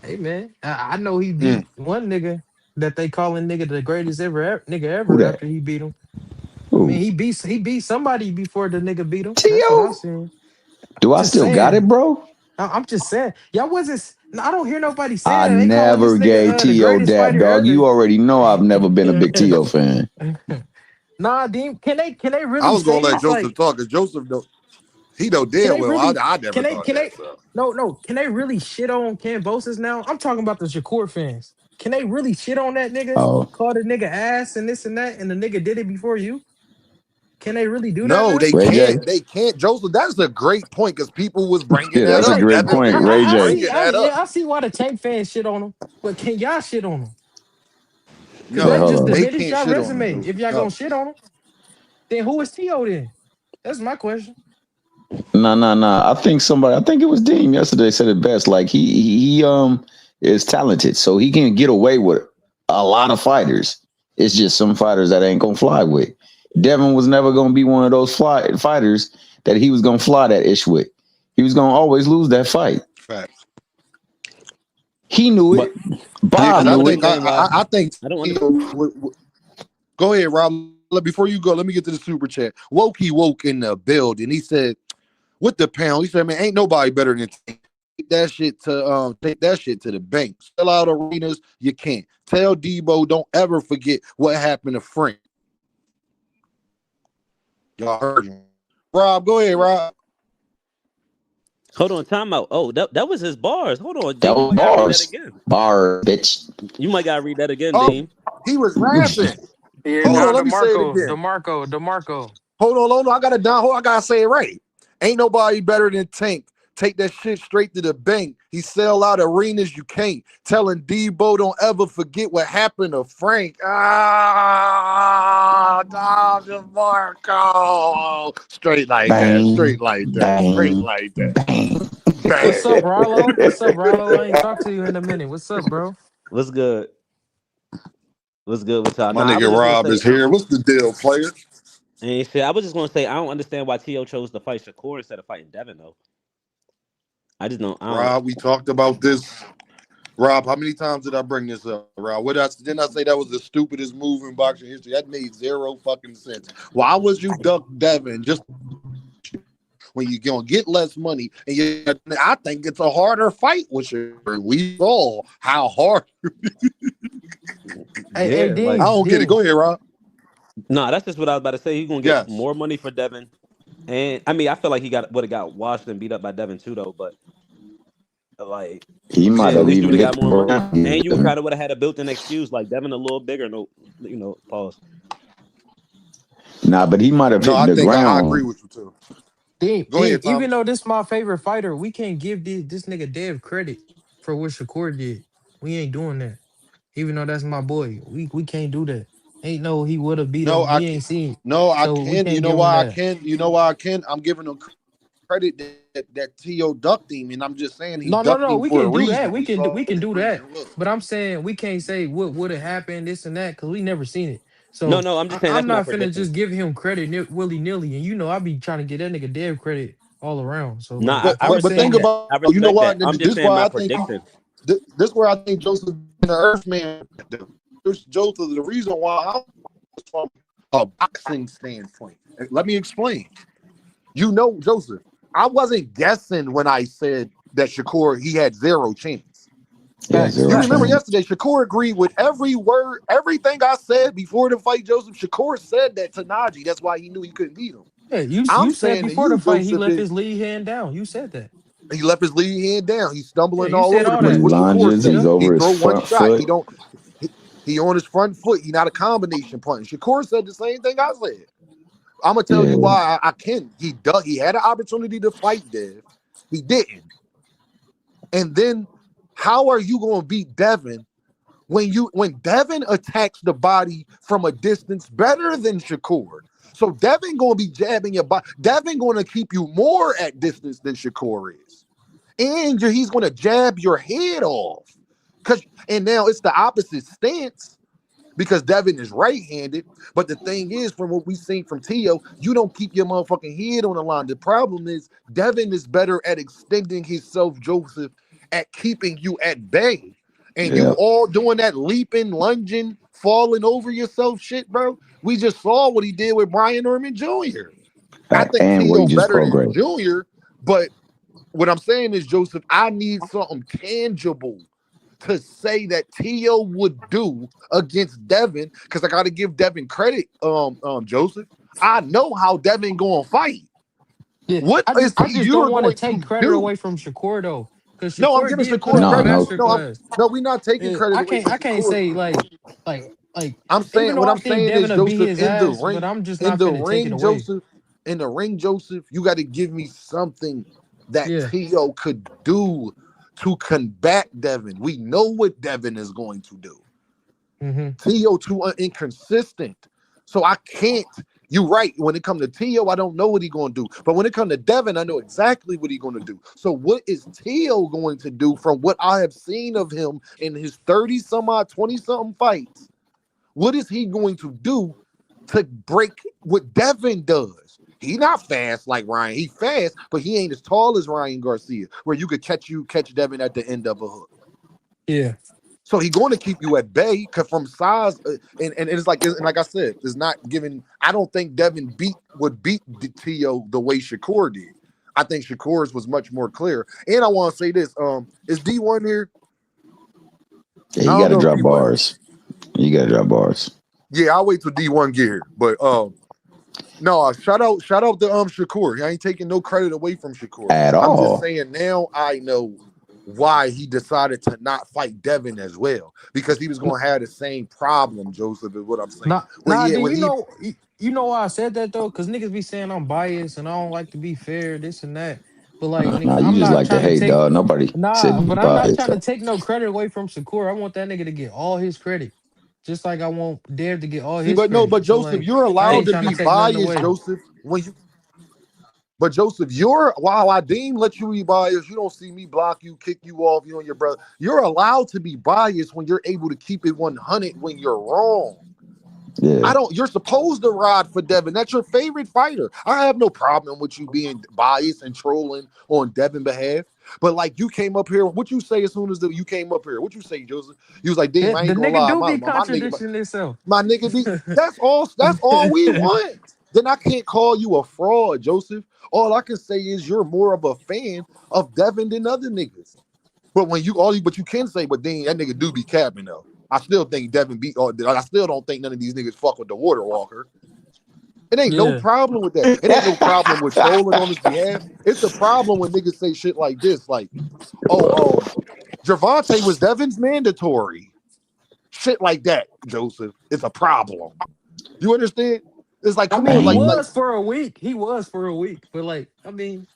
hey man, I know he Mm. beat one nigga that they calling nigga the greatest nigga Who ever that? after he beat him. I mean, Who? he beat somebody before the nigga beat him. That's what I T.O.? seen. Do I Just still got saying. it, bro? I'm just saying. Y'all wasn't. I don't hear nobody saying I that. They calling this never gave nigga the T.O. greatest dap, fighter dog. You ever. already know I've never been a big T.O. fan. Nah, Dean. Can they I really was gonna say let this? Joseph Like, talk because Joseph know he know can damn they well. really? I never thought Can that. they? So No. Can they really shit on Cambosis now? I'm talking about the Shakur fans. Can they really shit on that nigga? Oh, Call the nigga ass and this and that, and the nigga did it before you. Can they really do that no, now? they Ray can't. J? They can't. Joseph, that's a great point because people was bringing Yeah, that Cause that's a up. like, great Devin point. fans Ray was I J. bringing see. that up. I see why the Tank fans shit on him, but can y'all shit on him? Cause Wait, that No, hold just on. they diminished can't y'all shit on him, resume. Joseph. If y'all gonna No, shit on him, then who is T.O. then? That's my question. No. I think it was Dean yesterday said it best. Like he is talented, so he can get away with a lot of fighters. It's just some fighters that ain't gonna fly with. Devin was never gonna be one of those fighters that he was gonna fly that ish with. He was gonna always lose that fight. facts. He knew it. But Yeah, I Bob because don't knew it. understand why. I think I don't Tio understand. go ahead, Rob. Before you go, let me get to the super chat. Wokey woke in the building. He said, "With the pound," he said, "Man, ain't nobody better than Tank. Take that shit to the bank. Sell out arenas, you can't. Tell Debo, don't ever forget what happened to Frank." Y'all heard him. Rob, go ahead, Rob. Hold on, timeout. Oh, that was his bars. Hold on, That Dean. You was might gotta read that bars. again. Bar bitch. You might gotta read that again, Oh, Dean. he was rapping. Yeah, Hold now on, let me say it DeMarco, again. DeMarco, DeMarco. Hold on. I gotta down. Hold, I gotta say it right. Ain't nobody better than Tank. Take that shit straight to the bank. He sell out arenas you can't. Telling Debo don't ever forget what happened to Frank. Tom DeMarco. Straight like that. Bang, Straight like that. Straight bang, like that. bang. What's Bang. up, Rallo? What's up, Rallo? I ain't talked to you in a minute. What's up, bro? What's good? What's good with y'all? My Nah, I nigga was just gonna Rob say, is here. What's the deal, player? ain't shit. I was just gonna say, I don't understand why T.O. chose to fight Shakur instead of fighting Devin though. I just don't. I don't. Rob, we talked about this. Rob, how many times did I bring this up, Rob? Didn't I say that was the stupidest move in boxing history? That made zero fucking sense. Why was you duck Devin just when you're gonna get less money? And I think it's a harder fight with you. We saw how hard. Hey, Yeah, I like Dean, don't get it. Dean. Go ahead, Rob. nah. That's just what I was about to say. He's gonna get Yes. more money for Devin, and I mean, I feel like he would have got washed and beat up by Devin too, though. But like, He might shit, at have least you would even have hit got the more money, and you ground. kind of would have had a built-in excuse like Devin a little bigger. No, pause. Nah, but he might have No, hit I the think I agree ground. with you too. Dean, Go Dean, ahead, even Thomas. though this my favorite fighter, we can't give this nigga Dev credit for what Shakur did. We ain't doing that. Even though that's my boy. We can't do that. Ain't no he would have beat No, him. I We can. ain't seen. No, I So we can. You can't know give him why I that. can. You know why I can. I'm giving him credit that T.O. ducked him, and I'm just saying he No. ducked him We for a can do that. reason. We We saw can his do that. reason. Look, But I'm saying we can't say what would have happened, this and that, because we never seen it. No, So no, I'm just saying I'm that's my not finna prediction. just give him credit willy nilly. And you know I be trying to get that nigga Dev credit all around. So like Nah, but I I'm but but think respect saying that. about I you know respect why that. I'm this just is saying why my I think prediction. this where I think Joseph the Earthman. Joseph, the reason why I'm from a boxing standpoint. Let me explain. You know, Joseph, I wasn't guessing when I said that Shakur he had zero chance. Yeah, facts, You zero remember facts. chance. yesterday, Shakur agreed with every word, everything I said before the fight, Joseph. Shakur said that to Najee. That's why he knew he couldn't beat him. Yeah, I'm you said saying to before the you, fight he Joseph, left his lead hand down. You said that. he left his lead hand down. He's Yeah, stumbling you all said over the all He place. that. What Shakur lunges. say? He's Yep. He over his throw one front shot. foot. He He on his front foot. He not a combination punch. Shakur said the same thing I said. I'm gonna tell Yeah, you why I can. He had an opportunity to fight Dev. He didn't. And then how are you gonna beat Devin when Devin attacks the body from a distance better than Shakur? So Devin gonna be jabbing your body. Devin gonna keep you more at distance than Shakur is. And he's gonna jab your head off. And now it's the opposite stance because Devin is right-handed. But the thing is, from what we've seen from Tio, you don't keep your motherfucking head on the line. The problem is Devin is better at extending himself, Joseph, at keeping you at bay. And you yeah. all doing that leaping, lunging, falling over yourself shit, bro. We just saw what he did with Brian Norman Jr. I think And Tio wages better than progress. Jr., but what I'm saying is, Joseph, I need something tangible to say that Tio would do against Devin, because I got to give Devin credit, Joseph. I know how Devin gonna fight. Yeah, What is I just you don't are want to going take to credit do? away from Shakur though, because No, I'm Shakur giving did put Shakur on a No, credit. no. master No, class. we're not taking credit away from I can't Shakur. say like I'm even saying though what I I'm think saying Devin is, will beat Joseph, his ass, but I'm just in not the finna take it ring, away. Joseph, Joseph, you got to give me something that Yeah. Tio could do to combat Devin. We know what Devin is going to do. Mm-hmm. Tio too inconsistent. So I can't. You're right. When it comes to Tio, I don't know what he's going to do. But when it comes to Devin, I know exactly what he's going to do. So what is Tio going to do from what I have seen of him in his 30 some odd, 20 something fights? What is he going to do to break what Devin does? He not fast like Ryan. He fast, but he ain't as tall as Ryan Garcia, where you could catch Devin at the end of a hook. Yeah. So he's going to keep you at bay from size, and it's like, and like I said, it's not giving. I don't think Devin would beat Tio the way Shakur did. I think Shakur's was much more clear. And I want to say this: is D1 here? Yeah, I you don't got to know if drop D1. bars. You got to drop bars Yeah, I'll wait till D1 get here. But no, shout out to Shakur. I ain't taking no credit away from Shakur. at I'm just all. saying now I know why he decided to not fight Devin as well, because he was going to have the same problem. Joseph is what I'm saying. Nah. Do When you he know? You know why I said that though? Because niggas be saying I'm biased and I don't like to be fair, this and that. But like, Nah, nigga, you I'm just not like to trying to hate, take. dog. Nobody said Nah, you but I'm not biased. trying to take no credit away from Shakur. I want that nigga to get all his credit, just like I want Dev to get all see, his but no, credit. but So Joseph, like, you're I allowed ain't to trying to be take nothing biased, away. Joseph. But Joseph, while I deem let you be biased, you don't see me block you, kick you off, you and your brother. You're allowed to be biased when you're able to keep it 100 when you're wrong. Yeah. You're supposed to ride for Devin. That's your favorite fighter. I have no problem with you being biased and trolling on Devin's behalf. But like, you came up here, what you say as soon as you came up here? What you say, Joseph? You was like, Yeah, damn, I the ain't gonna nigga lie. do My, be my, my nigga, contradicting himself. my nigga be that's all we want. Then I can't call you a fraud, Joseph. All I can say is you're more of a fan of Devin than other niggas. But but you can say, but then that nigga do be capping though. I still think Devin beat. I still don't think none of these niggas fuck with the Water Walker. It ain't no Yeah. problem with that. It ain't no problem with trolling on his behalf. It's a problem when niggas say shit like this, like, oh, Javante was Devin's mandatory. Shit like that, Joseph. It's a problem. You understand? It's like, I come mean, on, he like, Mhm. was for a week. He was for a week. But like, I mean,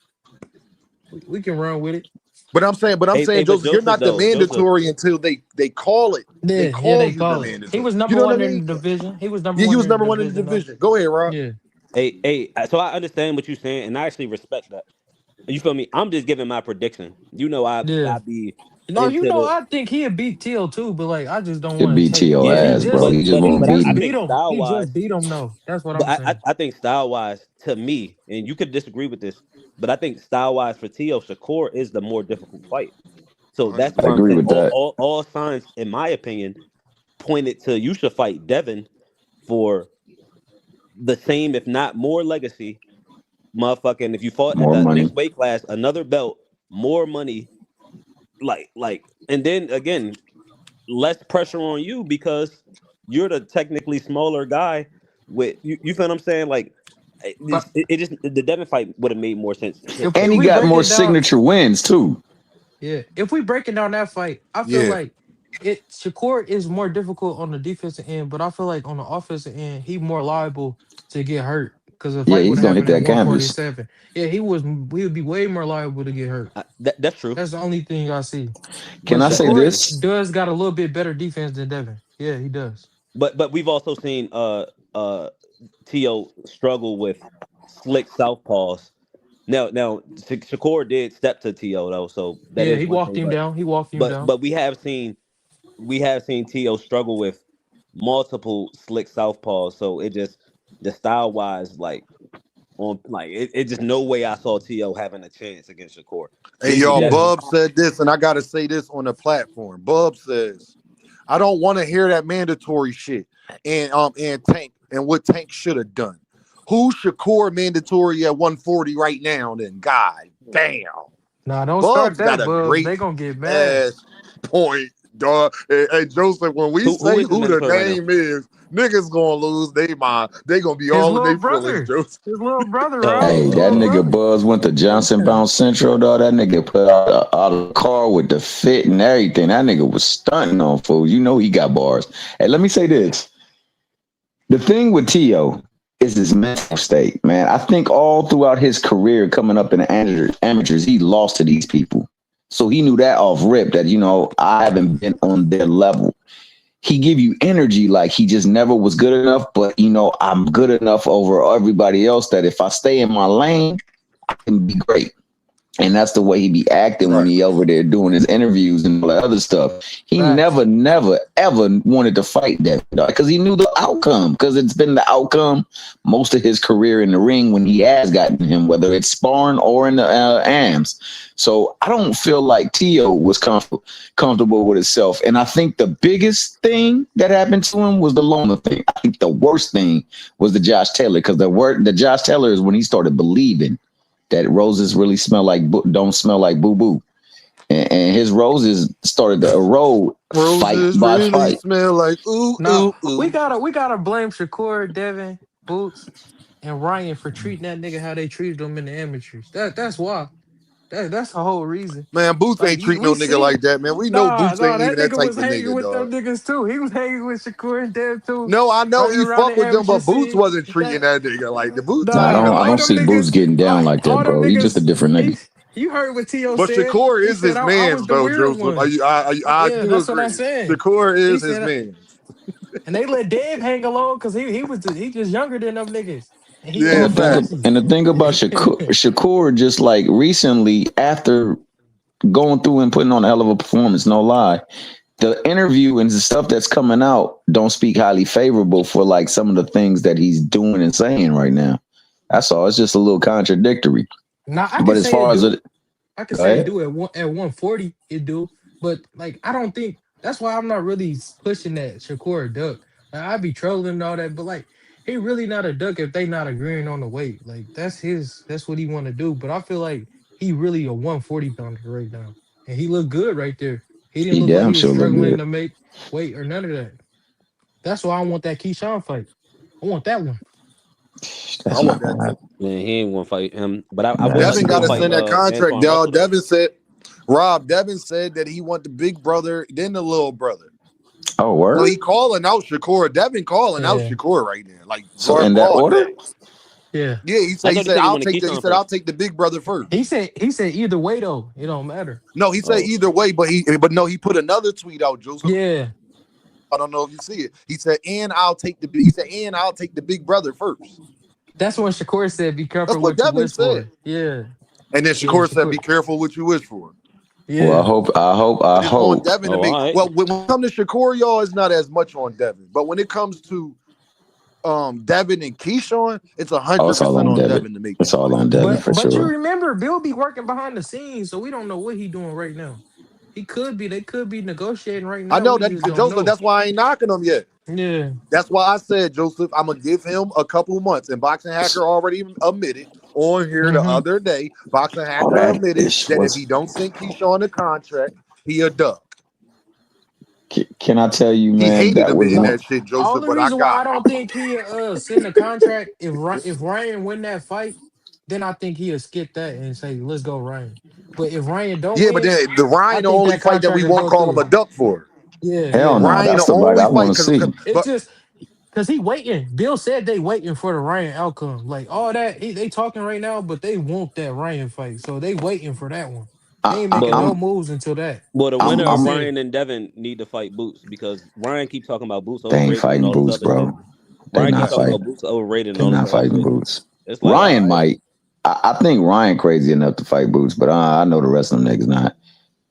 we can run with it. Hey, but Joseph, you're Joseph not the though, Joseph. mandatory until they call it. They Yeah, call they you the call it. He mandatory. was You number know what I one in mean? the division. He was number Yeah, he one was in number the one in the division though. division. Go ahead, Rob. Yeah. So I understand what you're saying, and I actually respect that. You feel me? I'm just giving my prediction. You know, Yeah. I be No, you into know, the I think he'd beat Teal too, but like I just don't It want to beat take T.O. because yeah, ass, bro. He just won't but beat I him. think style he wise, just beat him though. That's what but I'm saying. I think style wise to me, and you could disagree with this, but I think style wise for Tio Shakur is the more difficult fight. So that's I why I'm 100%. agree saying with that. all signs, in my opinion, pointed to you should fight Devin for the same, if not more, legacy. Motherfucking, if you fought at More the next money. weight class, another belt, more money, and then again, less pressure on you because you're the technically smaller guy. With you feel what I'm saying? Like But it just the Devin fight would have made more sense if And to he we me. got break more it down, signature wins, too. yeah, if we break it down that fight, I feel Yeah. like Shakur is more difficult on the defensive end, but I feel like on the offensive end, he more liable to get hurt. Because the Yeah, fight would he's have gonna hit happened at that canvas. 147. Yeah, he would be way more liable to get hurt. That's true. That's the only thing I see. Can But I say Shakur this? does got a little bit better defense than Devin. Yeah, he does. But we've also seen uh Tio struggle with slick southpaws. Now Shakur did step to Tio though, so that Yeah, is he one walked thing. him But down. He walked him but down. but we have seen Tio struggle with multiple slick southpaws. So it just the style wise, like it just no way I saw Tio having a chance against Shakur. Hey, Maybe y'all, Yeah. Devin. Bub said this, and I got to say this on the platform. Bub says, I don't want to hear that mandatory shit and Tank and what Tank should have done. Who's Shakur mandatory at 140 right now? Then God damn, Nah, don't start Bub's got that, a Bub. great They gonna get mad. ass point, dog. Hey, Joseph, when we Who say is his who the mandatory right now? name is, niggas gonna lose they mind. They gonna be His all in little their feelings, brother. Joseph. His little brother, Rob. Oh, Hey, His that little nigga brother. Buzz went to Johnson Yeah. Bound Central, dog. That nigga put out of the car with the fit and everything. That nigga was stunting on fools. You know he got bars. Hey, let me say this. The thing with T.O. is his mental state, man. I think all throughout his career coming up in the amateurs, he lost to these people. So he knew that off rip that, I haven't been on their level. He give you energy like he just never was good enough, but I'm good enough over everybody else that if I stay in my lane, I can be great. And that's the way he be acting when Right. he over there doing his interviews and all that other stuff. He Facts. never, ever wanted to fight that because he knew the outcome. Because it's been the outcome most of his career in the ring when he has gotten him, whether it's sparring or in the AMs. So I don't feel like Tio was comfortable with himself. And I think the biggest thing that happened to him was the Loma thing. I think the worst thing was the Josh Taylor because the Josh Taylor is when he started believing that roses really don't smell like boo boo, and his roses started to erode fight Roses by really fight. smell like ooh, Now ooh, ooh. we gotta blame Shakur, Devin, Boots, and Ryan for treating that nigga how they treated him in the amateurs. That's why. That's the whole reason. Man, Boots Like ain't treat we no nigga see, like that, man. We know nah, Boots nah, ain't that even that nigga type was of hanging nigga, with them dog. niggas too. He was hanging with Shakur and Dev too, No, I know running he around fuck the with them, amateur but Boots scene. wasn't treating That that nigga like the Boots Nah, I ain't nah, don't. nothing I all don't like them see that. Boots niggas, getting down like that, all them bro. He's just a niggas. different nigga. He, you heard what Tio But said. Shakur He is said his I was man's the though, weird Joseph. one. I Yeah, do that's what I'm agree. saying. Shakur He is his said. man's. And they let Dave hang alone because he just younger than them niggas. And he And Yeah, the old thing, facts. classy. and the thing about Shakur, just like recently after going through and putting on a hell of a performance, no lie, the interview and the stuff that's coming out don't speak highly favorable for like some of the things that he's doing and saying right now. That's all. It's just a little contradictory. Now I can But as say it far as do. it, I can go say it ahead. do at 140 it do. But like I don't think that's why I'm not really pushing that Shakur a duck. Like, I be trolling and all that, but like he really not a duck if they not agreeing on the weight. Like that's what he want to do. But I feel like he really a 140 pounder right now. And he looked good right there. He didn't He look like damn he was sure look struggling good. to make weight or none of that. That's why I want that Keyshawn fight. I want that one. I That's want not that gonna too. happen. Man, he ain't gonna fight him. But I would That's like Devin to got see not to him gonna fight send happen. that contract, Antoine y'all. Russell though. Devin said, Rob, Devin said that he want the big brother, then the little brother. Oh, So he word. calling out Shakur. Devin calling out Yeah. Shakur right now. Like So in that hard order, facts. Yeah. Yeah, I he thought he said said he I'll wanted take Keyshawn first. the big brother first. He said either way though, it don't matter. No, he said Oh, either way, but no, he put another tweet out, Joseph. Yeah. I don't know if you see it. He said, and I'll take the big brother first. That's when Shakur said, "Be That's careful what what you Devin wish said. for." Yeah, And then yeah, Shakur said, be Shakur. careful what you wish for. well, Yeah, I But it's on hope. Devin to oh, all make right. well when it comes to Shakur, y'all, it's not as much on Devin. But when it comes to Devin and Keyshawn, it's a Oh, hundred it's all percent on on Devin. Devin to make It's that all fight. on Devin but for but you sure. remember, Bill be working behind the scenes, so we don't know what he doing right now. He could be. They could be negotiating right I now. know We that just don't Joseph, know. that's why I ain't knocking him yet. Yeah. That's why I said, Joseph, I'm gonna give him a couple months. And Boxing Hacker already admitted on here the Mm-hmm. other day. Boxing All Hacker that admitted ish that if was. he don't send Keyshawn the contract, he a duck. Can I tell you, He man? hated That him was in The one. that shit, Joseph, only but I reason why got I him. don't think he send the contract if Ryan win that fight, then I think he'll skip that and say let's go Ryan. But if Ryan don't Yeah, but win, then the I Ryan the think only that fight that contract we will won't go call him through. a duck for. Yeah, Hell yeah. no, Ryan that's the the fight only I fight want to because see. It's but just because he waiting. Bill said they waiting for the Ryan outcome. Like all that, they talking right now, but they want that Ryan fight, so they waiting for that one. They I, ain't I, making But no I'm moves until that. well, the That's winner what he of I'm said. Ryan and Devin need to fight Boots because Ryan keep talking about Boots they ain't overrated and fighting all this Boots, other shit. bro. They Ryan keep not talking fight. about Boots overrated and They all this not other fighting shit. Boots. It's like, all Ryan right, might. I think Ryan crazy enough to fight Boots, but I know the rest of them niggas not.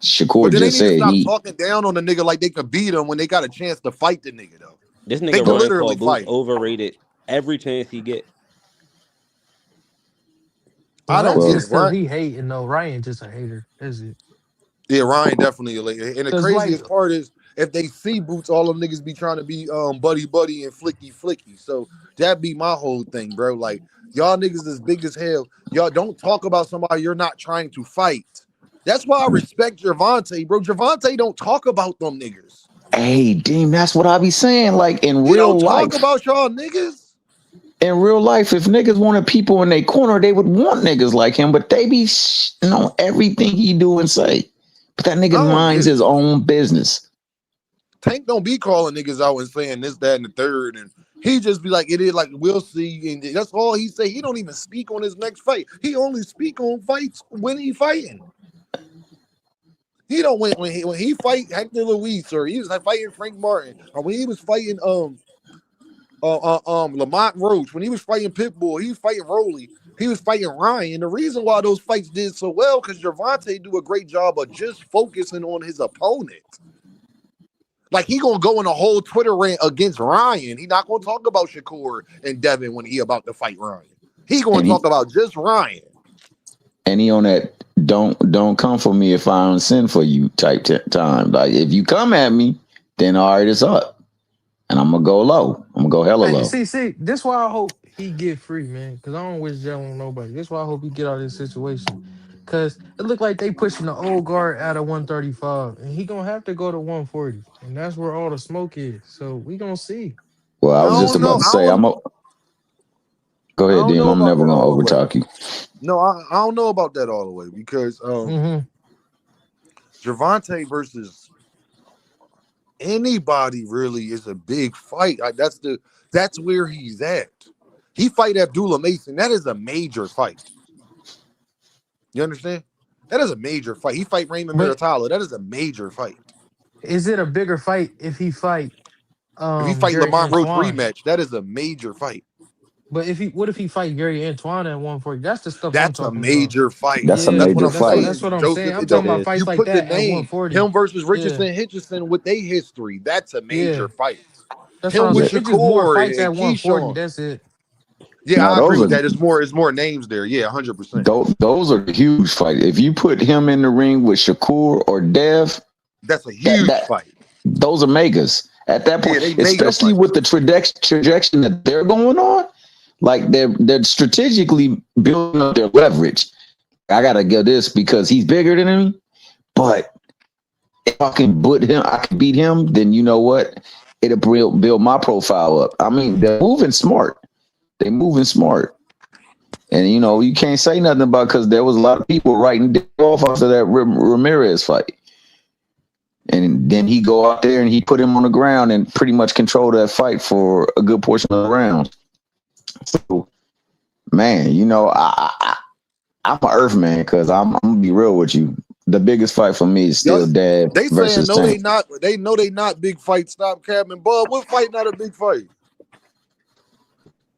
but Shakur then they just need to said stop he. talking down on the nigga like they could beat him when they got a chance to fight the nigga though. this They nigga could But Ryan literally called Boots fight him. overrated every chance he get. Well, I don't that's get well, it. just because Ryan, he hating though. Ryan just a hater. That's it. yeah, Ryan definitely. And the Cause like craziest part is if they see Boots, all them niggas be trying to be buddy buddy and flicky flicky. So that be my whole thing, bro. Like y'all niggas is big as hell. Y'all don't talk about somebody you're not trying to fight. That's why I respect Javante, bro. Javante don't talk about them niggas. hey, Dean, that's what I be saying. Like He don't talk about y'all niggas. in real life, if niggas wanted people in their corner, they would want niggas like him. But they be shitting on everything he do and say. But that I nigga don't minds get it. his own business. Tank don't be calling niggas out and saying this, that, and the third, and he just be like, it is like we'll see, and that's all he say. He don't even speak on his next fight. He only speak on fights when he fighting. He don't when he fight Hector Luis or he was like fighting Frank Martin or when he was fighting Lamont Roach, when he was fighting Pitbull, he was fighting Rolly, he was fighting Ryan. The reason why those fights did so well because Gervonta do a great job of just focusing on his opponent. Like he gonna go in a whole Twitter rant against Ryan. He not gonna talk about Shakur and Devin when he about to fight Ryan. He gonna And he talk about just Ryan. and he on that don't come for me if I don't send for you type time. Like if you come at me, then all right, it's up. And I'm gonna go low. I'm gonna go hella hey, low. see, this why I hope he get free, man. Cause I don't wish jail on nobody. This why I hope he get out of this situation. Cause it look like they pushing the old guard out of 135, and he gonna have to go to 140, and that's where all the smoke is. So we gonna see. Well, I I was just don't about know. to say go I ahead, don't Dim. know I'm about never that gonna all the way. overtalk you. No, I don't know about that all the way because Mm-hmm. Gervonta versus anybody really is a big fight. Like that's where he's at. He fight Abdullah Mason. That is a major fight. You understand? That is a major fight. He fight Raymond But Muratalo. That is a major fight. is it a bigger fight if he fight If he fight Gary Lamont Roach Antoine? rematch, that is a major fight. But if he what if he fight Gary Antoine at 140? That's the stuff I'm That's a talking about. major fight. That's a That's Yeah, what major I'm fight. that's saying, what I'm saying. Joseph. I'm It talking don't. about Yeah. fights You like put the that at name 140. him versus Yeah, Richardson Henderson with their history. That's a major yeah. fight. That's what Him I'm with Yeah. saying. It's just more Shakur fights and at 140. Keyshawn. That's it. Yeah, No, I agree those with are that. It's more names there. Yeah, 100%. those are huge fights. If you put him in the ring with Shakur or Dev, That's a that huge fight. those are megas at that Yeah, point, they mega especially fights. with the trajectory that they're going on. Like they're strategically building up their leverage. I gotta get this because he's bigger than me. But if I can I can beat him, then you know what? It'll build my profile up. I mean, they're moving smart. They moving smart. And you know, you can't say nothing about because there was a lot of people writing off after that Ramirez fight. And then he go out there and he put him on the ground and pretty much control that fight for a good portion of the round. So, man, you know, I'm an Earth man because I'm gonna be real with you. The biggest fight for me is Yo, still Dad they saying versus no, they Tank. not. They know they not big fight. Stop capping, Bub. What fight not a big fight?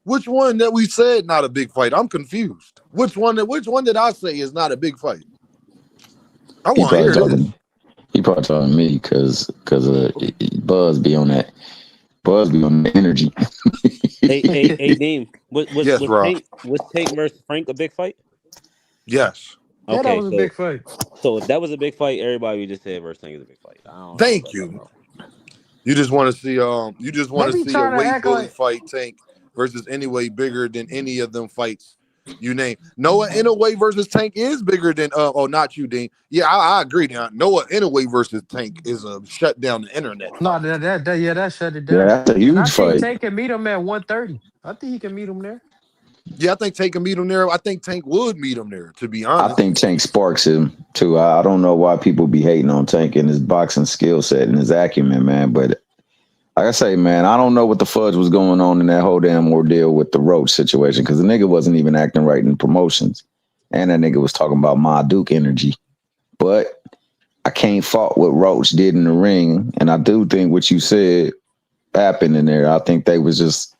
Which one that we said not a big fight? I'm confused. Which one did I say is not a big fight? I He want to probably hear this. talking. He probably talking to me because Buzz be on that. Buzz be on the energy. Hey, Dean, Yes, Rob. was Tank versus Frank a big fight? Yes. Yeah, that Okay, was a so big fight. if that was a big fight, everybody we just said versus Tank is a big fight. I don't know what Thank y'all talking you. about. You just want to see you just want They to be see a trying to weight act bully like fight Tank versus anyway bigger than any of them fights you name. Noah Inouye versus Tank is bigger than not you, Dean. Yeah, I agree. Now Noah Inouye versus Tank is a shut down the internet no, fight. yeah, that shut it Yeah, down. that's a And I huge think fight. Tank can meet him at 130. I think he can meet him there. Yeah, I think Tank can meet him there. I think Tank would meet him there, to be I honest. think Tank sparks him too. I don't know why people be hating on Tank and his boxing skill set and his acumen, man. But like I say, man, I don't know what the fudge was going on in that whole damn ordeal with the Roach situation because the nigga wasn't even acting right in promotions, and that nigga was talking about Ma Duke energy. But I can't fault what Roach did in the ring, and I do think what you said happened in there. I think they was just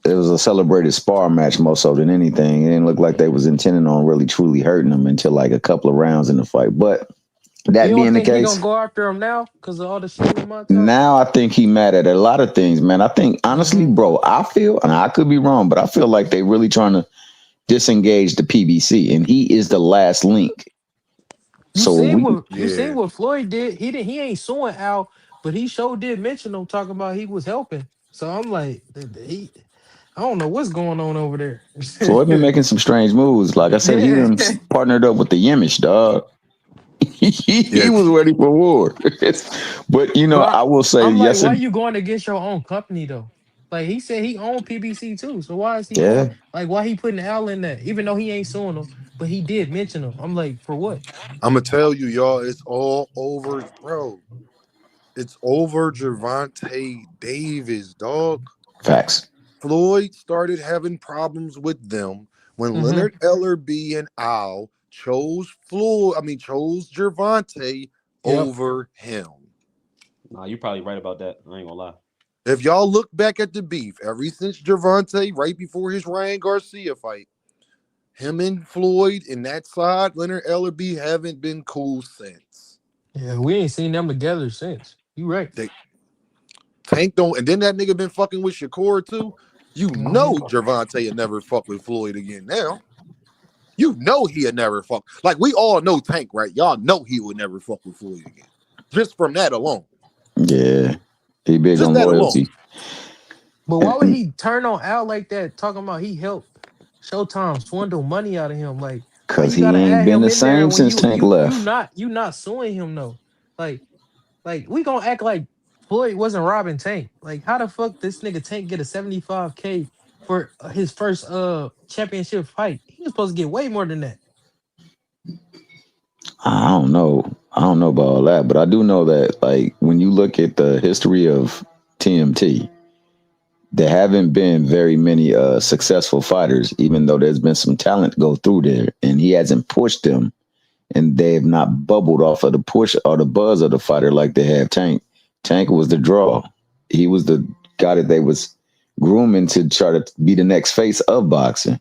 it was a celebrated spar match more so than anything. It didn't look like they was intending on really truly hurting him until like a couple of rounds in the fight. But You that don't being the think he gonna case, go after him now because of all the shit with Montel? now I think he mad at a lot of things, man. I think honestly, Mm-hmm. bro, I feel, and I could be wrong, but I feel like they really trying to disengage the PBC, and he is the last link. So You seen Yeah. what Floyd did? He ain't suing Al, but he sure did mention him talking about he was helping. So I'm like, he I don't know what's going on over Floyd been there. making some strange moves. Like I said, he Yeah. done partnered up with the Yemish dog. He Yeah. was ready for war. But But I will say I'm like, yes why and you going against your own company though? Like he said he owned PBC too. So why is he going yeah. like why he putting Al in that? Even though he ain't suing him, but he did mention him. I'm like, for what? I'm gonna tell you, y'all, it's all over, bro. It's over Gervonta Davis, dog. Facts. Floyd started having problems with them when Mm-hmm. Leonard Ellerby and Al chose Gervonta Yep. over him. Nah, you probably right about that. I ain't gonna lie. If y'all look back at the beef, ever since Gervonta, right before his Ryan Garcia fight, him and Floyd and that side, Leonard Ellerby haven't been cool since. Yeah, we ain't seen them together since. You right. They Tank don't, and then that nigga been fucking with Shakur too. You Mm-hmm. know Gervonta had never fuck with Floyd again now. You know he had never fuck. Like we all know Tank, right? Y'all know he would never fuck with Floyd again. Just from that alone. Yeah. He big Just on that alone. loyalty. But why would And he turn on Al like that, talking about he helped Showtime swindle money out of him? Like, why cause you he gotta ain't add been him the in there same when since Tank left. you not suing him though? Like, we gonna act like Floyd wasn't robbing Tank. Like, how the fuck this nigga Tank get a 75K for his first championship fight? He was supposed to get way more than that. I don't know. I don't know about all that, but I do know that like when you look at the history of TMT, there haven't been very many successful fighters, even though there's been some talent go through there, and he hasn't pushed them, and they have not bubbled off of the push or the buzz of the fighter like they have Tank. Tank was the draw. He was the guy that they was grooming to try to be the next face of boxing,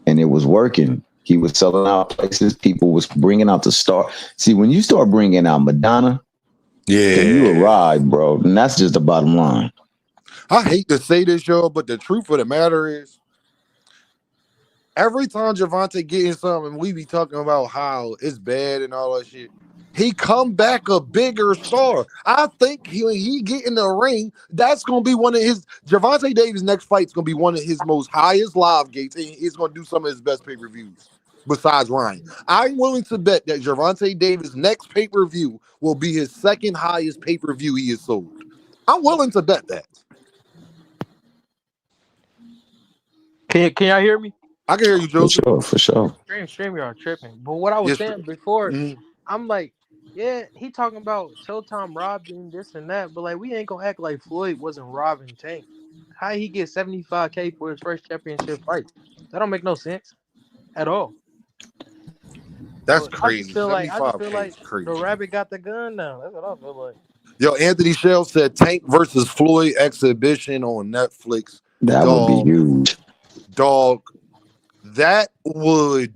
and it was working. He was selling out places. People was bringing out the star. See, when you start bringing out Madonna, then you Yeah. arrive, bro, and that's just the bottom line. I hate to say this, y'all, but the truth of the matter is, every time Gervonta getting something, we be talking about how it's bad and all that shit. He come back a bigger star. I think when he get in the ring, that's gonna be one of his Gervonta Davis' next fight's gonna be one of his most highest live gates, and he's gonna do some of his best pay-per-views besides Ryan. I'm willing to bet that Gervonta Davis' next pay-per-view will be his second highest pay-per-view he has sold. I'm willing to bet that. Can y'all hear me? I can hear you, For Joseph. sure, for sure. Stream y'all tripping. But what I was Yes. saying before, Mhm. I'm like, yeah, he talking about Showtime robbing this and that, but like we ain't gonna act like Floyd wasn't robbing Tank. How he get 75K for his first championship fight? That don't make no sense at all. That's But crazy. I just feel 75K like is crazy. the rabbit got the gun now. That's what I feel like. Yo, Anthony Shell said Tank versus Floyd exhibition on Netflix. That would be Dog, huge. dog. That would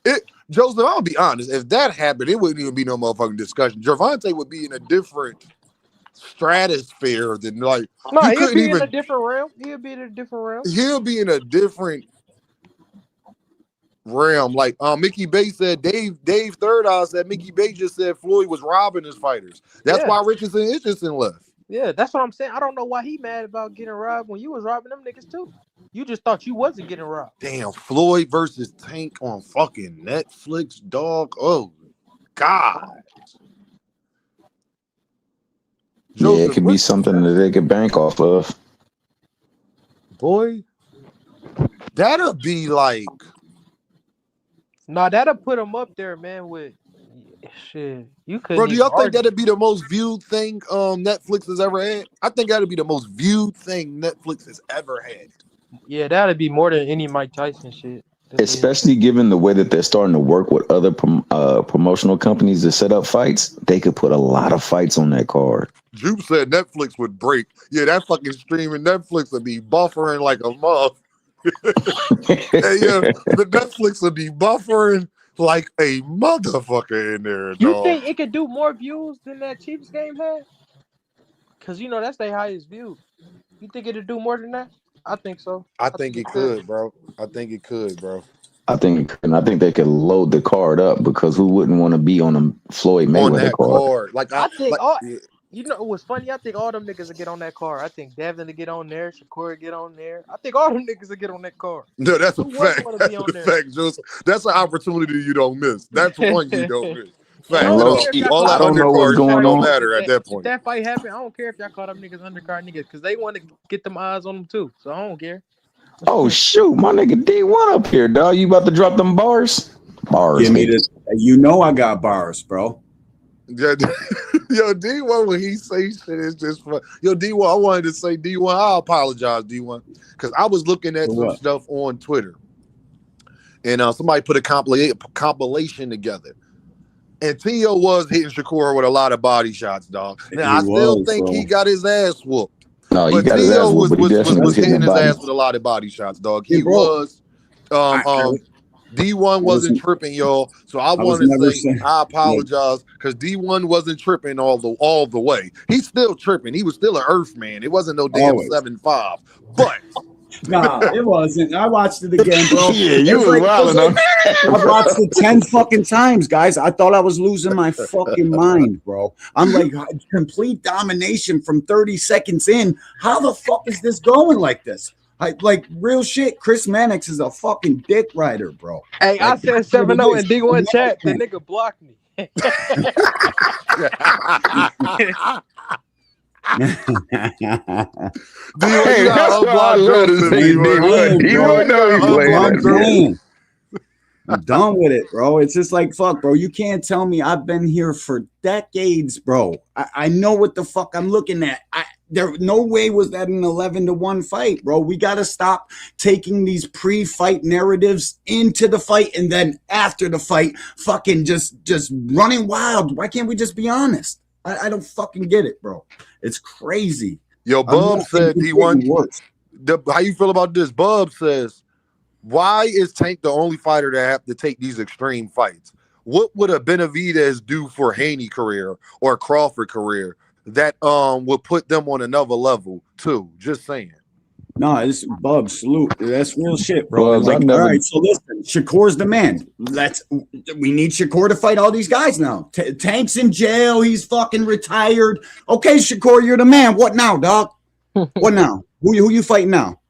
it Joseph, I'll be honest. If that happened, it wouldn't even be no motherfucking discussion. Gervonta would be in a different stratosphere than like No, you he'll couldn't be in a even different realm. He'll be in a different realm. he'll be in a different realm. Like Mickey Bay said, Dave Third Eye said Mickey Bay just said Floyd was robbing his fighters. That's Yeah. why Richardson left. Yeah, that's what I'm saying. I don't know why he mad about getting robbed when you was robbing them niggas too. You just thought you wasn't getting robbed. Damn, Floyd versus Tank on fucking Netflix, dog. Oh God. Yeah, it Joseph, could be what something that they could bank off of. boy, that'll be like, Nah, that'll put him up there, man. With shit, you bro. couldn't Do even y'all think argue. that'd be the most viewed thing Netflix has ever had? I think that'd be the most viewed thing Netflix has ever had. Yeah, that'd be more than any Mike Tyson shit that they had. Especially given the way that they're starting to work with other promotional companies to set up fights, they could put a lot of fights on that card. Jupe said Netflix would break. Yeah, that fucking streaming Netflix would be buffering like a muff. Hey, yeah, the Netflix would be buffering like a motherfucker in there, You dog. think it could do more views than that Chiefs game had? Cause you know that's their highest view. You think it'd do more than that? I think so. I I think think it it could. could, bro. I think it could, bro. I think they could load the card up because who wouldn't want to be on a Floyd On Mayweather that card? card, like I think all yeah. you know what's funny? I think all them niggas will get on that car. I think Devin to get on there, Shakur to get on there. I think all them niggas will get on that car. No, that's a Who wouldn't fact. want to That's be a on there? fact, Joseph. That's an opportunity you don't miss. That's one you don't miss. And I Fact. And don't low care if key, y'all All call I that them don't know niggas what's undercard shit going don't on. matter at that If point. that fight happened, I don't care if y'all call them niggas undercard niggas because they want to get them eyes on them too. So I don't care. Oh shoot, my nigga D1 up here, dog. You about to drop them bars? Bars. Give me this. You know I got bars, bro. Yeah, yo, D1 when he say shit is just fun. Yo, D1, I wanted to say D1. I apologize, D1, because I was looking at For some what? stuff on Twitter, and somebody put a compilation together. And Tio was hitting Shakur with a lot of body shots, dog. Now I He still was, think bro. he got his ass whooped. No, he But got his ass Tio whooped, but he definitely was hitting hitting that his body. ass with a lot of body shots, dog. Hey, He bro. was. D1 wasn't tripping, y'all. So I I was want to never say saying. I apologize because D1 wasn't tripping all the way. He's still tripping. He was still an Earth man. It wasn't no damn Always. 7'5". But Nah, it wasn't. I watched it again, bro. Yeah, you It's was like, wilding on I've watched it 10 fucking times, guys. I thought I was losing my fucking mind, bro. I'm like, complete domination from 30 seconds in. How the fuck is this going like this? Like real shit. Chris Mannix is a fucking dick rider, bro. Hey, I Like, said that's what 7-0 it in is. D1 chat. The nigga blocked me. D1, Hey, you gotta that's what I unblock love to Joseph, see. D1. D1 You know he gotta playing unblock that I'm shit. saying. I'm done with it, bro. It's just like, fuck, bro. You can't tell me I've been here for decades, bro. I know what the fuck I'm looking at. There no way was that an 11-1 fight, bro. We got to stop taking these pre-fight narratives into the fight and then after the fight fucking just running wild. Why can't we just be honest? I don't fucking get it, bro. It's crazy. Yo, Bub said D1. How you feel about this? Bub says, why is Tank the only fighter that have to take these extreme fights? What would a Benavidez do for Haney career or Crawford career that would put them on another level too? Just saying. No, it's Bub. Salute. That's real shit, bro. Bubs, Like, all right, so listen, Shakur's the man. We need Shakur to fight all these guys now. Tank's in jail. He's fucking retired. Okay, Shakur, you're the man. What now, dog? What now? Who you fighting now?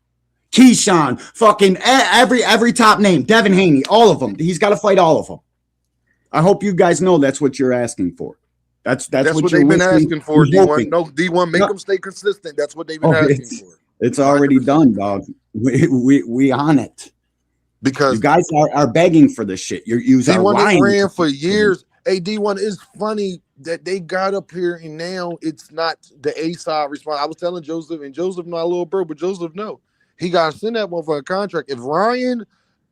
Keyshawn, fucking every top name, Devin Haney, all of them. He's got to fight all of them. I hope you guys know that's what you're asking for. That's what they've been asking for. D1, no, D1, make them stay consistent. That's what they've been asking for. It's already done, dog. We on it because you guys are begging for this shit. You're using D1 ran for years. Hey, D1 is funny that they got up here and now it's not the A side response. I was telling Joseph, and Joseph not a little bro, but Joseph no. He got to send that one for a contract. If Ryan,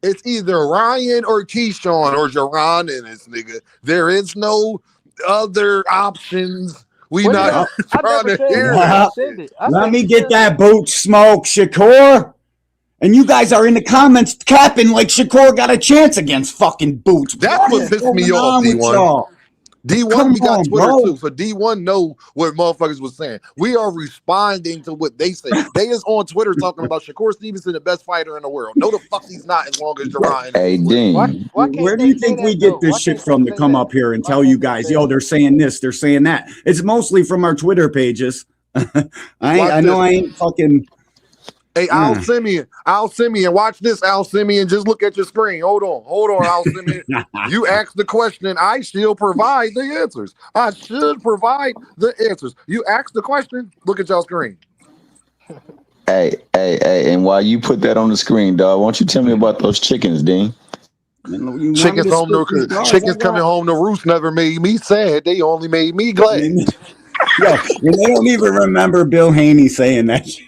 it's either Ryan or Keyshawn or Jaron in this nigga. There is no other options. We not trying to hear that. Let me get that boot smoke, Shakur. And you guys are in the comments capping like Shakur got a chance against fucking Boots. That's what pissed me off, D1. D1, we got Twitter too, so D1 know what motherfuckers was saying. We are responding to what they say. They is on Twitter talking about Shakur Stevenson, the best fighter in the world. No, the fuck he's not as long as Jaron. Hey, Dean. Where do you think we get this shit from to come up here and tell you guys, yo, they're saying this, they're saying that? It's mostly from our Twitter pages. I know I ain't fucking... Hey, Al Simeon, watch this, Al Simeon. Just look at your screen. Hold on, Al Simeon. You asked the question, I shall provide the answers. I should provide the answers. You asked the question, look at your screen. Hey, and while you put that on the screen, dog, why don't you tell me about those chickens, Dean? You want me Chickens to home spit these to bars? chickens I coming got. home to roost never made me sad. They only made me glad. Yo, and they don't even remember Bill Haney saying that shit.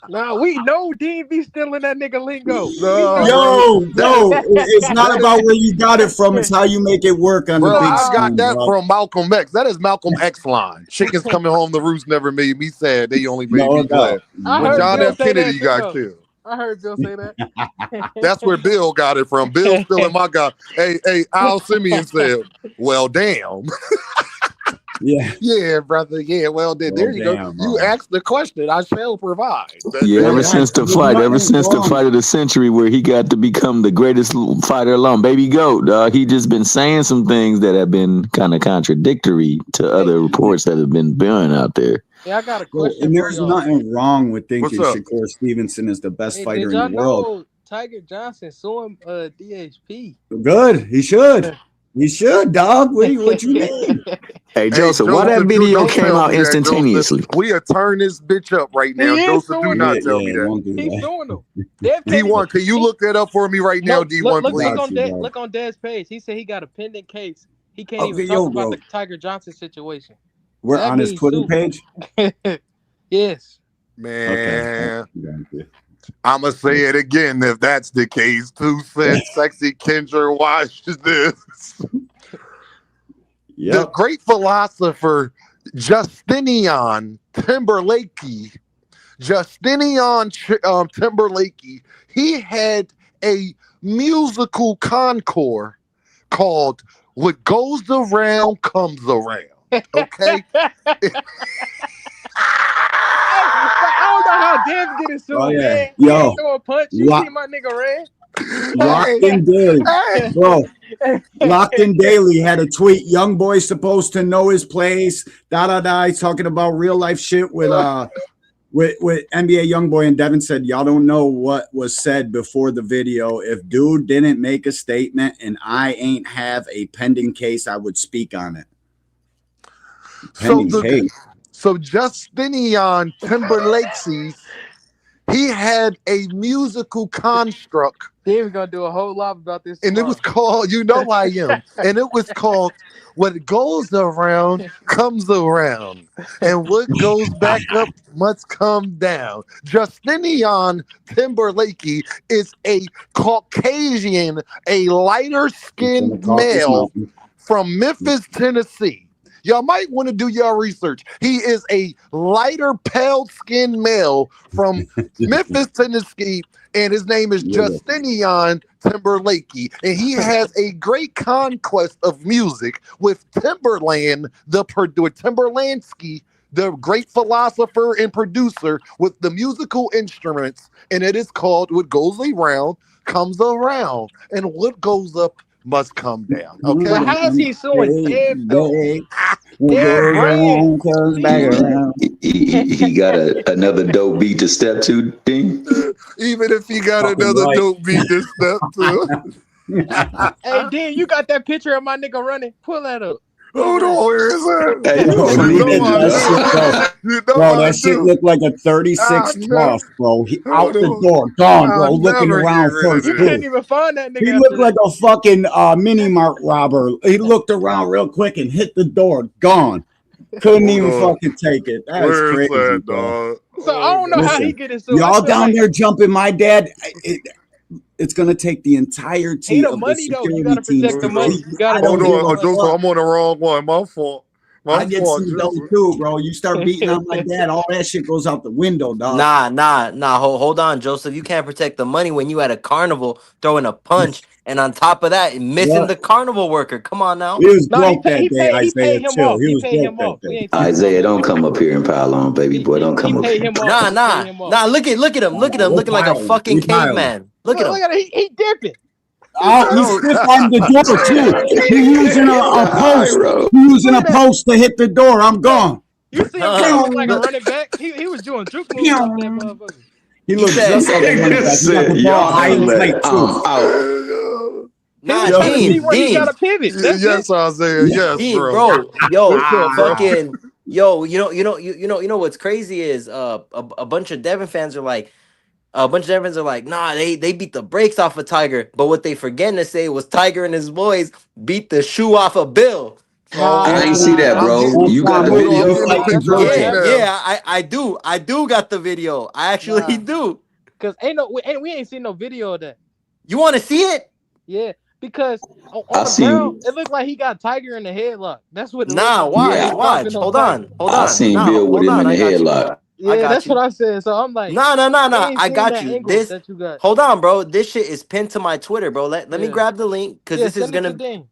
Nah, we know Dean be stealing that nigga lingo. We No, know bro. That is It's not that is about where you got it from. It's how you make it work on the bro, big I got screen, nah. that bro. from Malcolm X. That is Malcolm X line. Chickens coming home to roost never made me sad. They only made No me glad. doubt. I When No heard John Bill F. doubt. say that Kennedy too got though. killed. I heard Bill say that. That's where Bill got it from. Bill stealing my guy. Hey, Al Simeon said, well, damn. Yeah. Yeah, brother. Yeah, well, then Well, there you go. damn, You bro. asked the question. I shall provide. Yeah, Well, ever yeah, since the there's fight, ever nothing since the wrong. fight of the century, where he got to become the greatest fighter alone, baby goat, dog. He just been saying some things that have been kind of contradictory to Hey, other reports that have been burning out there. yeah, I got a Well, question and for there's y'all. nothing wrong with What's thinking up? Shakur Stevenson is the best Hey, fighter did in the y'all world. know Tiger Johnson suing DHP? Good. He should. He should, dog. What you mean? Hey, Hey, Joseph, why that Joseph, video don't came tell out me that, Joseph. instantaneously? We are turn this bitch up right now. He is Joseph, do suing Yeah, not him. tell me that. won't do He's that. suing him. Dev can't even. D1, can you look that up for me right now, No, D1, look please? Got on you, bro. Look on Dev's page. He said he got a pending case. He can't even Okay, talk yo, about bro. the Tiger Johnson situation. We're That on his means Twitter sue. page. Yes. Okay. Man, Got you. I'm going to say it again if that's the case. Who said sexy Kendra watch this? The Yep. great philosopher Justinian Timberlake, Timberlake, he had a musical concord called What Goes Around Comes Around. Okay? I don't know how Dev get it Oh sued, yeah. man. He Yo, ain't throw a punch. You Lock, see my nigga Red? Lockton Daily, Hey, bro. Lockton Daily had a tweet. Young boy's supposed to know his place. Da da da. He's talking about real life shit with NBA YoungBoy, and Devin said, y'all don't know what was said before the video. If dude didn't make a statement and I ain't have a pending case, I would speak on it. Pending case. so Justinian Timberlake, he had a musical construct, Dev's gonna do a whole lot about this and it tomorrow. was called, you know I am, and it was called What Goes Around Comes Around, and what goes back up must come down. Justinian Timberlake is a Caucasian, a lighter It's in the skinned Caucasus male Mountains. from Memphis, Tennessee. Y'all might want to do your research. He is a lighter, pale-skinned male from Memphis, Tennessee, and his name is Yeah. Justinian Timberlake. And he has a great conquest of music with Timberland, with Timberlansky, the great philosopher and producer, with the musical instruments, and it is called What Goes Around Comes Around, and what goes up must come down. Okay? But how's he suing Dev though? What Dev goes brand. around comes back around. He got another dope beat to step to, Dean. Even if he got Fucking another right. dope beat to step to. Hey, Dan, you got that picture of my nigga running? Pull that up. Hold on, where is that? Hey, Yo, funny You know that I that you shit, bro. do. You know Bro, I that shit do. looked like a 36 I'll never, toss, bro. He hold out the on. door, gone, bro. I'll Looking never get around rid of first, You this. can't too. even find that nigga He after looked that. like a fucking mini mart robber. He looked around real quick and hit the door, gone. Couldn't Hold even on. fucking take it. That is Where is crazy, that, bro. dog? So I don't know how he Listen, get it sued. I y'all feel down like there jumping my dad. It's gonna take the he entirety the of the money though. You security gotta team protect the to money. keep. You gotta I Hold don't protect give the on, a money. Joseph, fuck. I'm on the wrong one. My fault. I get Joseph. CW too, bro. You start beating on my dad, all that shit goes out the window, dog. Nah. Hold on, Joseph. You can't protect the money when you at a carnival throwing a punch, and on top of that, missing What? the carnival worker. Come on now. He was No, broke that day, he Isaiah. paid him Chill. off. He He was paid broke him that off. We day. ain't talking about Isaiah, that. don't come up here and pile on, baby boy. Don't He come up paid here. him off. He paid him off. Nah. Look at him. Look at him. We're Looking like a piling. fucking We piling. caveman. Look at him. Look at it. He dipping. Oh, he No. stiff on the door too. He using a post. He using Look a at that. post to hit the door. I'm gone. You see him trying to look like a Look, running back? He was doing juke moves off that motherfucker. He he looks said, just like a running back. He got Said, the ball y'all high and handle tight that. too. I'm out. He was nah, trying to see Dean, where he got to pivot. That's it. Yes, Isaiah. Yes, Dean, bro. bro. Yo, What's up, bro? fucking Yo, you know what's crazy is a bunch of Devin fans are like nah, they beat the brakes off of Tiger, but what they forgetting to say was Tiger and his boys beat the shoe off of Bill. Oh That's I ain't Nah, see yeah, that, nah. I'm bro. getting. that's You got why the I'm Hold on, I'm just video? getting the like a picture right Yeah, virgin. now. yeah, I do. I do got the video. I actually Nah. do. Cause we ain't seen no video of that. You want to see it? Yeah, because on I the ground seen, it looked like he got Tiger in the headlock. That's what it looked Nah, like. He yeah, was watch, stomping watch. on Hold Tiger. on, hold I on. seen Nah, Bill with hold him on. in the I got you. headlock. I Yeah, got that's what you. I said. So I'm like, we Nah. ain't I seen got that you. angle This. that you got. Hold on, bro. This shit is pinned to my Twitter, bro. Let me Yeah, grab the link because yeah. this is Send it to gonna. Dane.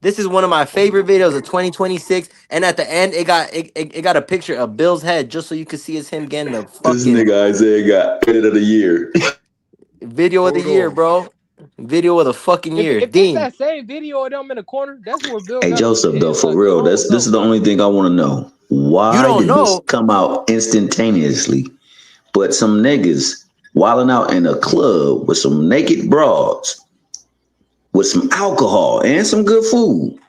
This is one of my favorite videos of 2026. And at the end, it got a picture of Bill's head just so you could see it's him getting the This fucking nigga Isaiah got edit of the year. video of the Hold year, on. bro. Video of the fucking year. If that's Dean, that same video of them in the corner, that's where Bill Hey got him in the Joseph, though, for headlock. real, I don't this know. is the only thing I want to know. you Why don't did this know. come out instantaneously? But some niggas wilding out in a club with some naked broads, with some alcohol and some good food,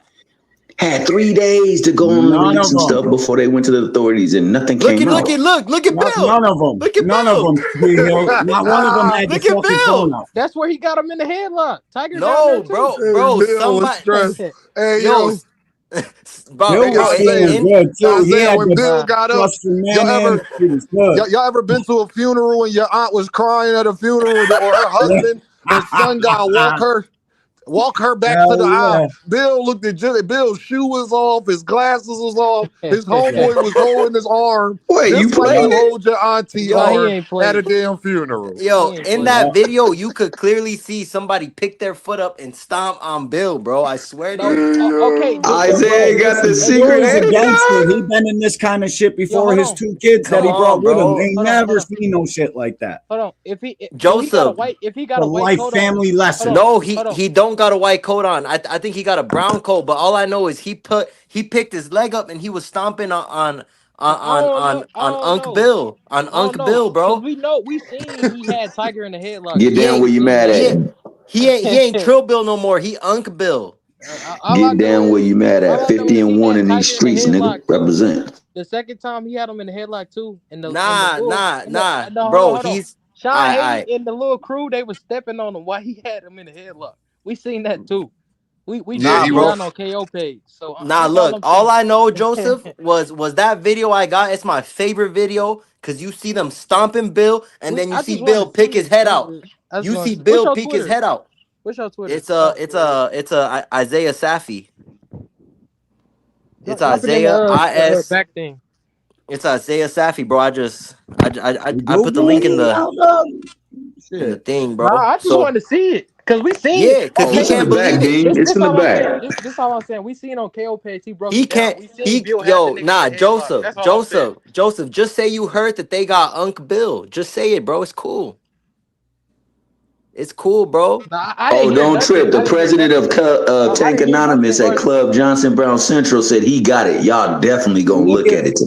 had 3 days to go on and None release of some them. stuff before they went to the authorities, and nothing came out. Look at Bill. None of them. Look at None of Bill. them. Not one of them Nah, had the Look at fucking phone Bill. out. that's where he got him in the headlock. Tiger down there No, too. Hey, bro. Bill was Somebody, stressed. Hey, yo, yo. bro, Bill Hey, was Isaiah. feeling in good too. He Isaiah, had when the Bill Nah, got up, trust from y'all man in. ever He was good. y'all ever been to a funeral and your aunt was crying at a funeral or her husband and son got walk her back to Hell the aisle. yeah. Bill looked at Jimmy. Bill's shoe was off, his glasses was off, nah. his homeboy was holding his arm, Wait, you just like Yep. played you it? hold your auntie He arm ain't at a played. damn funeral. He yo, ain't in played. that Yep. video, you could clearly see somebody pick their foot up and stomp on Bill, bro. I swear to No, you. okay. Yo. Isaiah got the Listen, Hey, secret Bill's a edit gangster. He done? been in this kind of shit yo, before. His two kids that Come he brought on, with him. bro. They hold never on, seen no shit like that. hold on. If he got a Joseph. white, if he got The a white life coat on, family hold on, lesson. No, hold on. he don't got a white coat on. I think he got a brown coat, but all I know is he picked his leg up and he was stomping I on don't Unc know. Bill. On I don't Unc know. Bill, Cause bro. we seen he had Tiger in the headlock. Get He down ain't where We you seen mad that. at. he ain't Trill Bill no more. He Unc Bill. All I Get know down where is you mad at. 50 he and 1 had in these Tiger in the streets, nigga. headlock too. Represent. The second time he had him in the headlock too. And the Nah, little nah, no nah. no hold on, Bro, hold on. he's Sean Haney I and the little crew, they was stepping on him while he had him in the headlock. We seen that too. We Yeah, nah, broke he it bro. down was. on KO page. So Nah, that's all look, I'm all saying. I know, Joseph, was that video I got. It's my favorite video because you see them stomping Bill, and then you I see just want to Bill pick see his it. head out. I just You want see to see. What's Bill your peek his Twitter? head out. What's your Twitter? It's a Isaiah Safi. It's Drop it in the Isaiah IS. back thing. It's Isaiah Safi, bro. I put the Google link in me. the Shit. thing, Nah, bro. I just So wanted to see it because we seen it. yeah, because On he It's in the can't back, believe it. Dean. It's this in the all I'm saying. back. This all I'm saying. We seen on KO page. He broke He it down. can't. We seen Bill had the Yo, nigga in nah, the headlock. Joseph, That's all I'm saying. Joseph, Joseph. Just say you heard that they got Unc Bill. Just say it, bro. It's cool. It's cool, bro. Nah, I didn't Oh, hear don't nothing. trip. The I didn't hear president nothing. of I Tank didn't hear Anonymous nothing. at Club Johnson Brown Central said he got it. Y'all definitely gonna Look look at at it.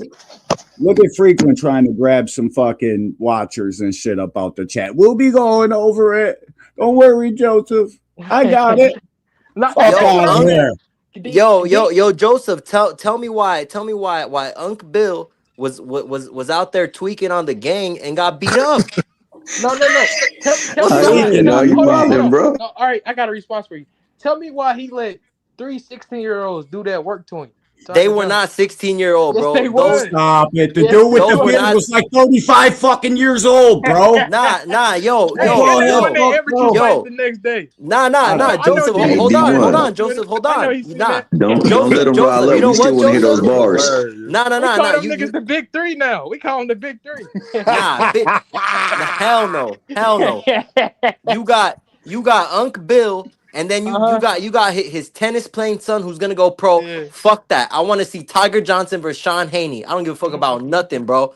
look at Frequent trying to grab some fucking watchers and shit up out the chat. We'll be going over it. Don't worry, Joseph. I got it. No, Fuck that's Yo, what out I'm of Unc. saying. here. Yo, Joseph. Tell me why Unc Bill was out there tweaking on the gang and got beat up. No. Tell What's me How why. you Tweaking know No, on you the hold on, hold game. wildin', on. bro? No, all right, I got a response for you. Tell me why he let 3 16-year-olds do that work to him. So I They can were tell him. not 16-year-old, Yes, bro. they Those was. Stop it. The Yes, dude with they the those were was. beard not. was like 35 fucking years old, bro. Nah. Yo, Like, Hey, yo, go and ahead, when yo, they fuck, amateur bro. fight yo. the next day. Shut up. I know Hey, Jason seen Hold that D1. on on, Twitter. Joseph, hold I know on. he seen Nah, that. Don't let him rile Joseph. up. You know We what, still want to hear those Joseph? That's bars. hilarious. We Nah. call them You niggas the big three now. We call them the big three. nah, hell no, hell no. You got Unc Bill, and then Uh-huh. you got his tennis playing son who's gonna go pro. Yeah. Fuck that. I want to see Tiger Johnson versus Sean Haney. I don't give a fuck about nothing, bro.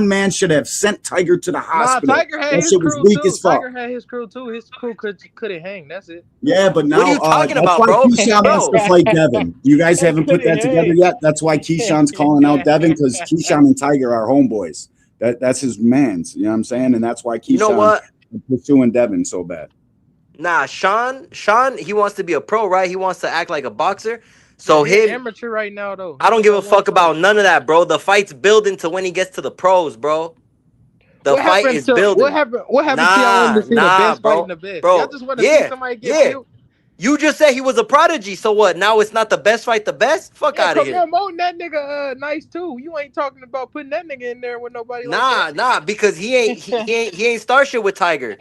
one man should have sent Tiger to the Nah, hospital. Tiger had That his shit was crew weak too. as fuck. Tiger had his crew too. His crew couldn't hang. That's it. Yeah, but now What are you talking that's about, why bro? Keyshawn has Bro, to fight Devin. You guys They haven't put couldn't that together hang. yet. That's why Keyshawn's calling out Devin, because Keyshawn and Tiger are homeboys. That's his mans. You know what I'm saying? And that's why you know Keyshawn what? is pursuing Devin so bad. Nah, Sean, he wants to be a pro, right? He wants to act like a boxer. Yeah, So he an him, amateur right now though. I He don't only give a got one fuck fight. about none of that, bro. The fight's building to when he gets to the pros, bro. The What fight happened is to what building. happened? What happened to y'all wanting to Nah, see the nah, best fighting bro. the best? Y'all Bro, just want to see yeah, somebody get yeah. killed. You just said he was a prodigy. So what? Now it's not the best fight the best? Fuck Yeah, out of cause here. promoting that nigga nice too. You ain't talking about putting that nigga in there with nobody like Nah, because that. he ain't start shit with Tiger.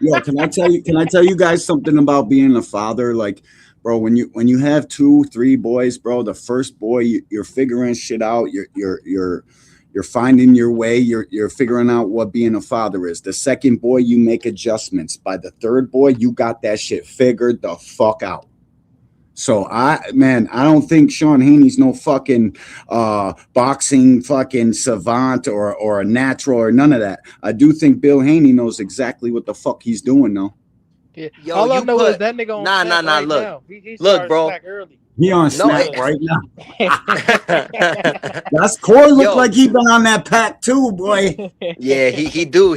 Yo, can I tell you? Can I tell you guys something about being a father? Like, bro, when you have two, three boys, bro, the first boy you're figuring shit out. You're finding your way. You're figuring out what being a father is. The second boy, you make adjustments. By the third boy, you got that shit figured the fuck out. So I don't think Sean Haney's no fucking boxing fucking savant or a natural or none of that. I do think Bill Haney knows exactly what the fuck he's doing though. Yeah. Yo, All I you know is put that nigga on nah. snack right Look, now. He look, started bro. snack early. He on No, snap it, right now. Yeah. That's Corey looked yo, like he been on that pack too, boy. yeah, he do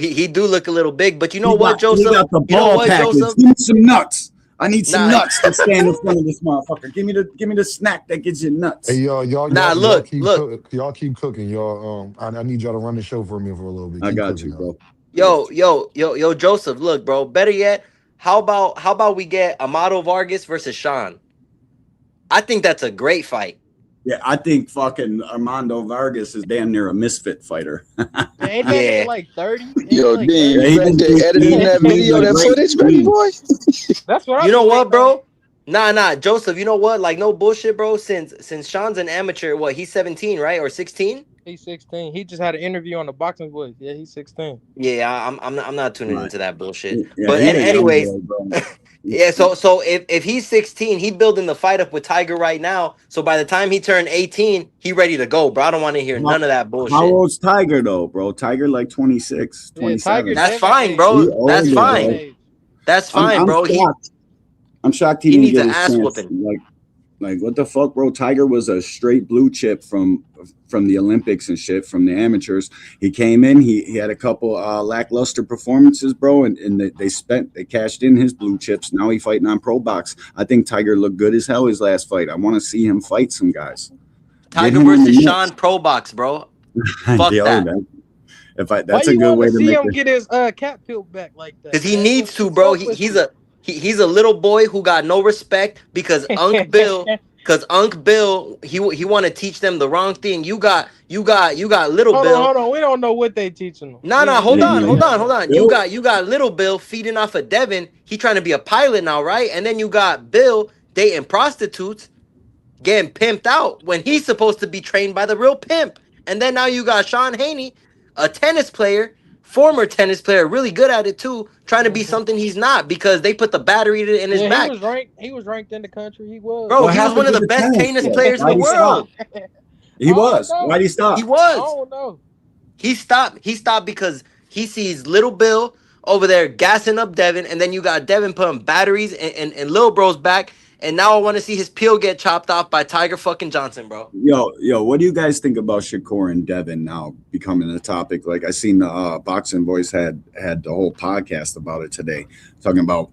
look a little big, but you know what, He Joseph? got the You know ball what, package. Joseph? Give me some nuts. I need some Nah, nuts to stand in front of this motherfucker. Give me the snack that gives you Hey, nuts. nah. Look. y'all keep cooking. Y'all, I need y'all to run the show for me for a little bit. I Keep got cooking, you, y'all. bro. I got you. Yo, Joseph. Look, bro. Better yet, how about we get Amado Vargas versus Sean? I think that's a great fight. Yeah, I think fucking Armando Vargas is damn near a misfit fighter. Yeah, ain't that nigga Yeah. like 30? Ain't he Yo, like Dean, Yeah, you 30? he back been there editing he, that he's video, a that great footage, baby speed. boy? That's what You I've know been what, waiting on. bro? Nah, Joseph. You know what? Like no bullshit, bro. Since Sean's an amateur, what he's 17, right, or 16? He's 16. He just had an interview on the Boxing Voice. Yeah, he's 16. Yeah, I'm not tuning Right. into that bullshit. Yeah, But he a young anyways, boy, bro. yeah. So if he's 16, he building the fight up with Tiger right now. So by the time he turned 18, he ready to go, bro. I don't want to hear How, none of that how bullshit. old's Tiger though, bro? Tiger like 26, Yeah, Tiger 27. That's Devin fine, age. He bro. That's older, Devin fine. bro. age. That's I'm fine, I'm bro. He shocked. I'm shocked he he didn't needs get an his ass chance. whooping. Like what the fuck, bro? Tiger was a straight blue chip from the Olympics and shit, from the amateurs. He came in, he had a couple lackluster performances, bro, and they cashed in his blue chips. Now he fighting on pro box. I think Tiger looked good as hell his last fight. I want to see him fight some guys. Get Tiger him in the versus Sean mix. Pro Box, bro. Fuck Yo, that. Why that's a you good want to way to see make him it. get his cat peeled back like Cause that, he man? needs to, What's bro. up He, with he's you? a he's a little boy who got no respect because Unc Bill. Cause Unc Bill, he want to teach them the wrong thing. You got little Bill. Hold on. We don't know what they teaching him. Nah. We Hold can't on, say Man, that hold yet. on. You Bill, got little Bill feeding off of Devin. He trying to be a pilot now, right? And then you got Bill dating prostitutes, getting pimped out when he's supposed to be trained by the real pimp. And then now you got Sean Haney, a tennis player, former tennis player, really good at it too, trying to be Hmm. something he's not because they put the battery in his Yeah, he back. was ranked. He was ranked in the country. He was. Bro, what he was happened one of to the the best tennis tennis shit? players in the Why'd he world. stop? He I don't was. know. Why'd he He stop? I was. don't know. He stopped because he sees little Bill over there gassing up Devin, and then you got Devin putting batteries and Lil Bro's back. And now I want to see his peel get chopped off by Tiger fucking Johnson, bro. Yo, what do you guys think about Shakur and Devin now becoming a topic? Like I seen the Boxing Voice had the whole podcast about it today, talking about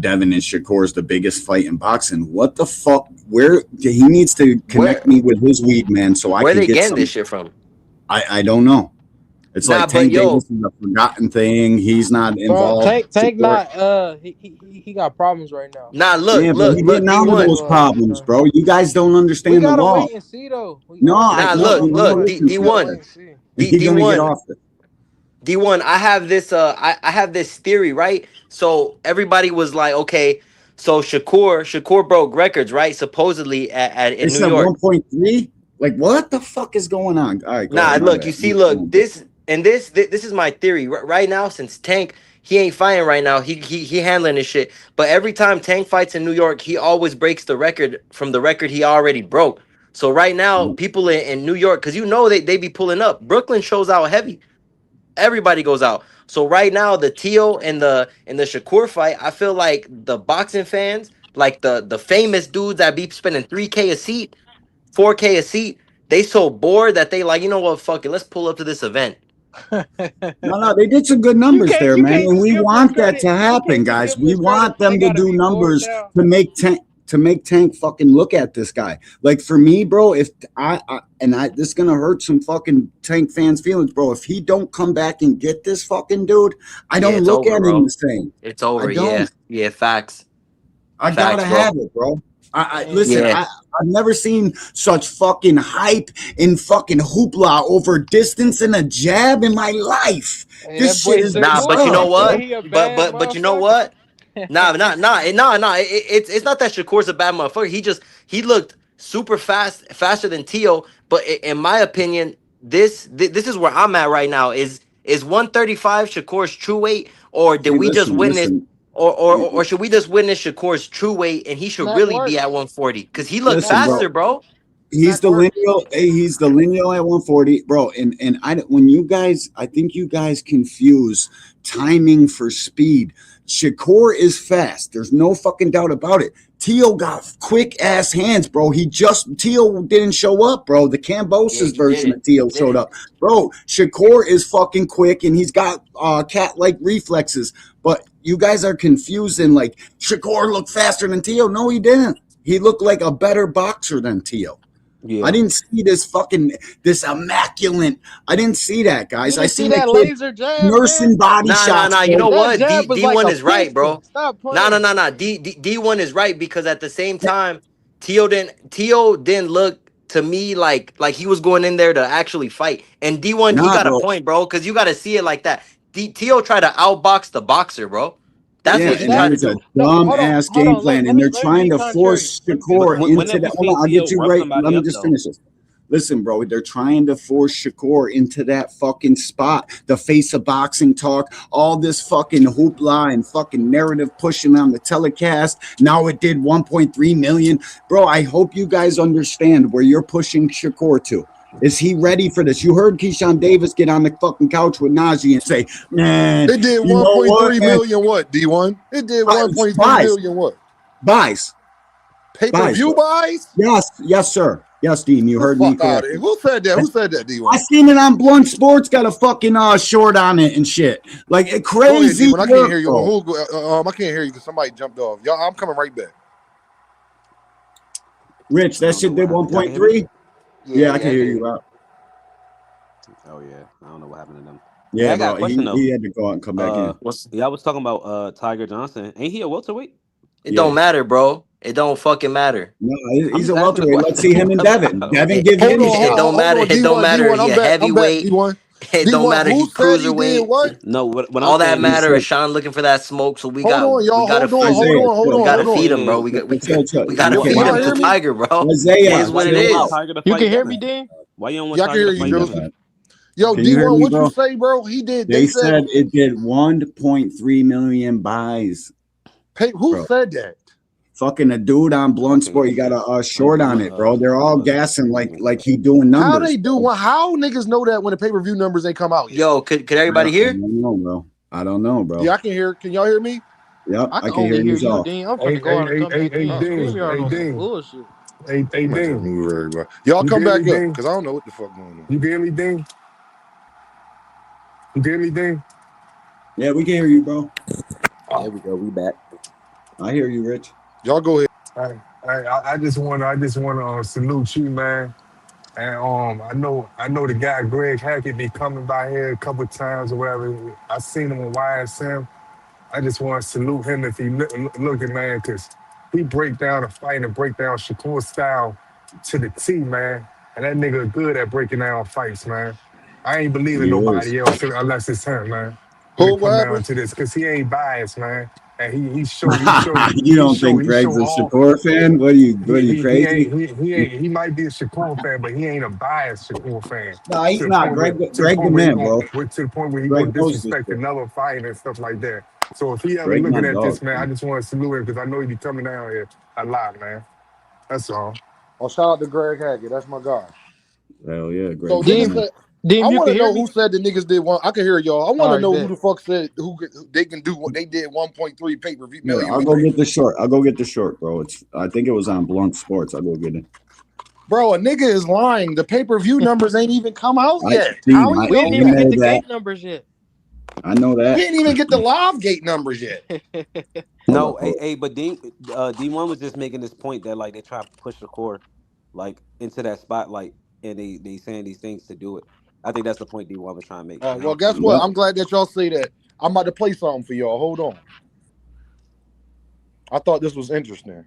Devin and Shakur's the biggest fight in boxing. What the fuck? Where he needs to connect Where me with his weed man so I where can they get getting this some. shit from? I don't know. It's Nah, like but Tank Davis yo, is a forgotten thing. He's not Bro, involved. Tank Shakur, not. He got problems right now. nah, yeah, but he look, getting He out of going D1. those through some problems, stuff. bro. You guys don't We understand the gotta law. wait and see though. No, I Nah, don't know. you We know gotta look, what? wait. D We gotta D1. wait and see. He's gonna get D1. off it. D1, I have this I have this theory, right? So everybody was like, okay, so Shakur broke records, right? Supposedly They in New said York. 1.3. Like, what the fuck is going on? All right, go Nah, ahead. My look, bad. you see, look, this is my theory. Right now, since Tank, he ain't fighting right now. He handling his shit. But every time Tank fights in New York, he always breaks the record from the record he already broke. So right now, people in New York, because you know they be pulling up. Brooklyn shows out heavy. Everybody goes out. So right now, the Tio and the Shakur fight, I feel like the boxing fans, like the famous dudes that be spending 3K a seat, 4K a seat, they so bored that they like, you know what, fuck it, let's pull up to this event. No, they did some good numbers there, you man, can't and just we give Liz want that credit. to You happen, can't just guys. give We Liz credit. want They them to gotta do be bored numbers now. to make Tank fucking look at this guy. Like for me, bro, if this is gonna hurt some fucking Tank fans' feelings, bro. If he don't come back and get this fucking dude, I Yeah, don't it's look over, at him bro. the same. It's I over. don't. Yeah, facts. I gotta Facts, bro. have it, bro. I Man, listen. Yeah. I've never seen such fucking hype and fucking hoopla over distance and a jab in my life. hey, This that shit boy is Nah, Shakur, but you know absurd, you bro. say what? he a But bad but but you know motherfucker? what? It's not that Shakur's a bad motherfucker. He looked super faster than Tio. But in my opinion, this is where I'm at right now. Is 135 Shakur's true weight, or did See, we just witness, listen. or should we just witness Shakur's true weight and he should Smack really be work. at 140 because he looked Listen, Smack bro. faster, work. bro. He's Smack the work. lineal. He's the lineal at 140, bro. And when you guys, I think you guys confuse timing for speed. Shakur is fast. There's no fucking doubt about it. Tio got quick ass hands, bro. Tio didn't show up, bro. The Yeah, Cambosis he version didn't. of Tio He showed didn't. up, bro. Shakur is fucking quick and he's got cat like reflexes. But you guys are confusing like Shakur looked faster than Tio. No, he didn't. He looked like a better boxer than Tio. I Yeah. didn't see this immaculate. I didn't see that, You guys. I didn't see seen a that kid laser jab, man? nursing body shots, Nah. You bro. know That what? jab was like D1 a is right, piston. bro. Stop playing. Nah. D1 is right because at the same time, Tio didn't look to me like he was going in there to actually fight. And D1, he Nah, got a bro. point, bro, because you got to see it like that. Tio tried to outbox the boxer, bro. That's Yeah, what he and it tried to Exactly. was a do. No, dumb ass hold game on. plan, and they're Let me trying be to contrary. force Let me be Shakur contrary. into When have that. we Hold seen on, I'll get Tio you rough right. somebody Let me up just though? finish this. Listen, bro, they're trying to force Shakur into that fucking spot, the face of boxing talk, all this fucking hoopla and fucking narrative pushing on the telecast. Now it did 1.3 million. Bro, I hope you guys understand where you're pushing Shakur to. Is he ready for this? You heard Keyshawn Davis get on the fucking couch with Najee and say, man, It did you know what, 1.3 man? million what, D1? It did 1.3 Buys, million what? buys, Pay-per-view bro. buys? Yes, sir. Yes, Dean, you The heard me fuck out of here. correctly. Who said that? Who said that, I D1? seen it on Blunt Sports, got a fucking short on it and shit. Like Go ahead, crazy D1. I can't work, hear you. bro. I can't hear you because somebody jumped off. Y'all, I'm coming right back. Rich, I that don't know shit what did happened. Y'all can hear me? 1.3. Yeah, Yeah, I yeah, can I hear can you hear out. Oh yeah. I don't know what happened to them. Hey, Yeah, I got a bro. question though. He had to go out and come back in. Y'all was talking about Tiger Johnson. Ain't he a welterweight? It Yeah. don't matter, bro. It don't fucking matter. No, I'm he's a just asking a welterweight. Let's see question, him and brother. Devin. I don't Devin, know. give Hold him a on, It shot. don't hold matter. on, It don't D1, matter. D1. He a I'm back, heavyweight. D1. It don't D1, matter. who He said he did cruiserweight. what? No, what I'm All that saying He is matter is said, Sean looking for that smoke. So Hold on, we y'all. gotta Hold on, feed hold him. Isaiah, on, hold We chill. on, gotta hold what I'm on. feed him, saying bro. is We You gotta Can can't feed hear him y'all to hear me? me? Tiger, bro. It Isaiah, is why what you it don't chill want out. is. Tiger to You fight can hear me, Devin? Dean? Why you don't want Y'all can Tiger hear to you, fight My Devin? Joseph. bad. Yo, Can you hear D1, me, what you bro? say, bro? They They said, said it did 1.3 million buys, who bro. said that? Fucking a dude on I Blunt can't Sport, get you got this. a short on it, bro. They're all Pause it. gassing I like can't get like it. he doing How numbers, they do bro. one? How niggas know that when the pay-per-view numbers ain't come out yet? Yo, could I everybody hear? don't know, bro. I don't know, Yeah, bro. I can hear. Can y'all hear me? Yep, I I can can hear only hear you you, all. Dean. I'm Hey, finna go hey, out and hey, come hey, back hey, in. Dean. StreamYard Hey, on some Dean. bullshit. Hey, I'm gonna just Dean. move everybody. Y'all You come can hear me, back up Dean? because I don't know what the fuck going on. You can hear me, Dean? You can hear me, Dean? Yeah, we can hear you, bro. There we go. We back. I hear you, Rich. Y'all go ahead. I just want to salute you, man. And I know the guy Greg Hackett be coming by here a couple times or whatever. I seen him on YSM. I just want to salute him if he looking, man, because he break down a fight and break down Shakur style to the T, man. And that nigga good at breaking down fights, man. I ain't believing He is. nobody else unless it's him, man. When Who? it What come down happened? to this, because he ain't biased, man. And You don't think he Greg's show a all. Shakur fan? What are you He crazy? ain't he might be a Shakur fan, but he ain't a biased Shakur fan No, he's to the not. point where Greg the man, bro. he Greg gonna knows this disrespect shit. another fight and stuff like that. So if he ever Greg my looking at dog, this, man, I man. just want to salute him because I know he be coming down here a lot, man. That's all. Oh, shout out to Greg Hackett. That's my guy. Hell yeah, So Greg's the niggas Deem, man. said, I Deem, you want can to hear know who me? said the niggas did one. I can hear y'all. I want All to right, know who bet. the fuck said who they can do what they did 1.3 pay-per-view Here, million I'll with go Greg. get the short. I'll go get the short, bro. I think it was on Blunt Sports. I'll go get it. Bro, a nigga is lying. The pay-per-view numbers ain't even come out yet. How he We didn't know even that? get the gate numbers yet. I know We that. didn't even get the live gate numbers yet. No, but D1 was just making this point that like they try to push the core like into that spotlight, and they saying these things to do it. I think that's the point D1 was trying to make. Well, guess what? I'm glad that y'all say that. I'm about to play something for y'all. Hold on. I thought this was interesting.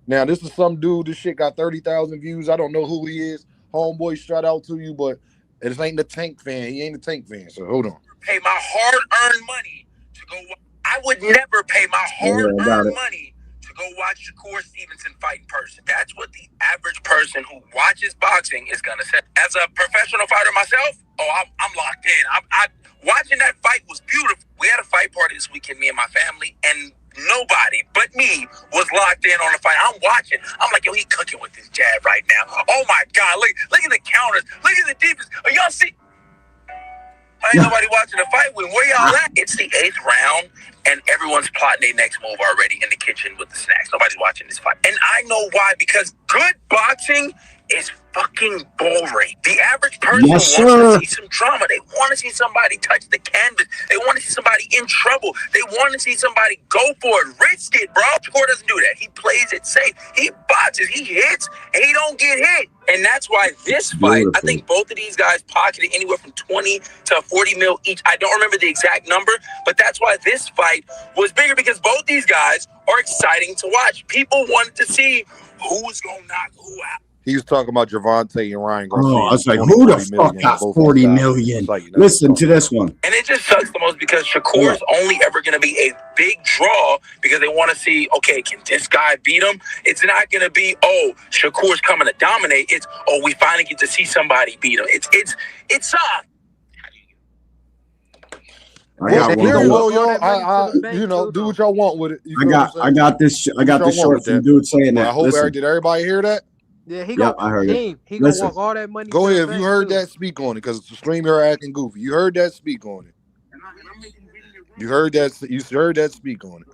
Now, this is some dude. This shit got 30,000 views. I don't know who he is. Homeboy, shout out to you, but it ain't the Tank fan. He ain't the Tank fan. So hold on. Pay my hard-earned money to go. I would never pay my hard-earned money to go watch Shakur Stevenson fight in person. That's what the average person who watches boxing is gonna say. As a professional fighter myself, I'm locked in. I watching that fight was beautiful. We had a fight party this weekend, me and my family, and nobody but me was locked in on the fight. I'm watching. I'm like, yo, he cooking with this jab right now. Oh my God, look at the counters. Look at the defense. Are y'all see? Ain't nobody watching the fight. Where y'all at? It's the 8th round, and everyone's plotting their next move already in the kitchen with the snacks. Nobody's watching this fight. And I know why, because good boxing is fucking boring. The average person wants to see some drama. They want to see somebody touch the canvas. They want to see somebody in trouble. They want to see somebody go for it, risk it, bro. Shakur doesn't do that. He plays it safe. He boxes, he hits, and he don't get hit. And that's why this fight, I think both of these guys pocketed anywhere from 20 to 40 mil each. I don't remember the exact number, but that's why this fight was bigger, because both these guys are exciting to watch. People wanted to see who's going to knock who out. He was talking about Javante and Ryan Garcia. Oh, I was like, who the fuck got 40 million? Listen to this one. And it just sucks the most because Shakur is only ever going to be a big draw because they want to see, okay, can this guy beat him? It's not going to be, oh, Shakur's coming to dominate. It's, oh, we finally get to see somebody beat him. It's I got one. You know, do what y'all want with it. I got this short from dude saying that. I hope did everybody hear that? Yeah, I heard it. He gonna walk all that money. Go ahead if you heard that. Speak on it, because the stream you're acting goofy. You heard that? Speak on it. You heard that? You heard that? Speak on it.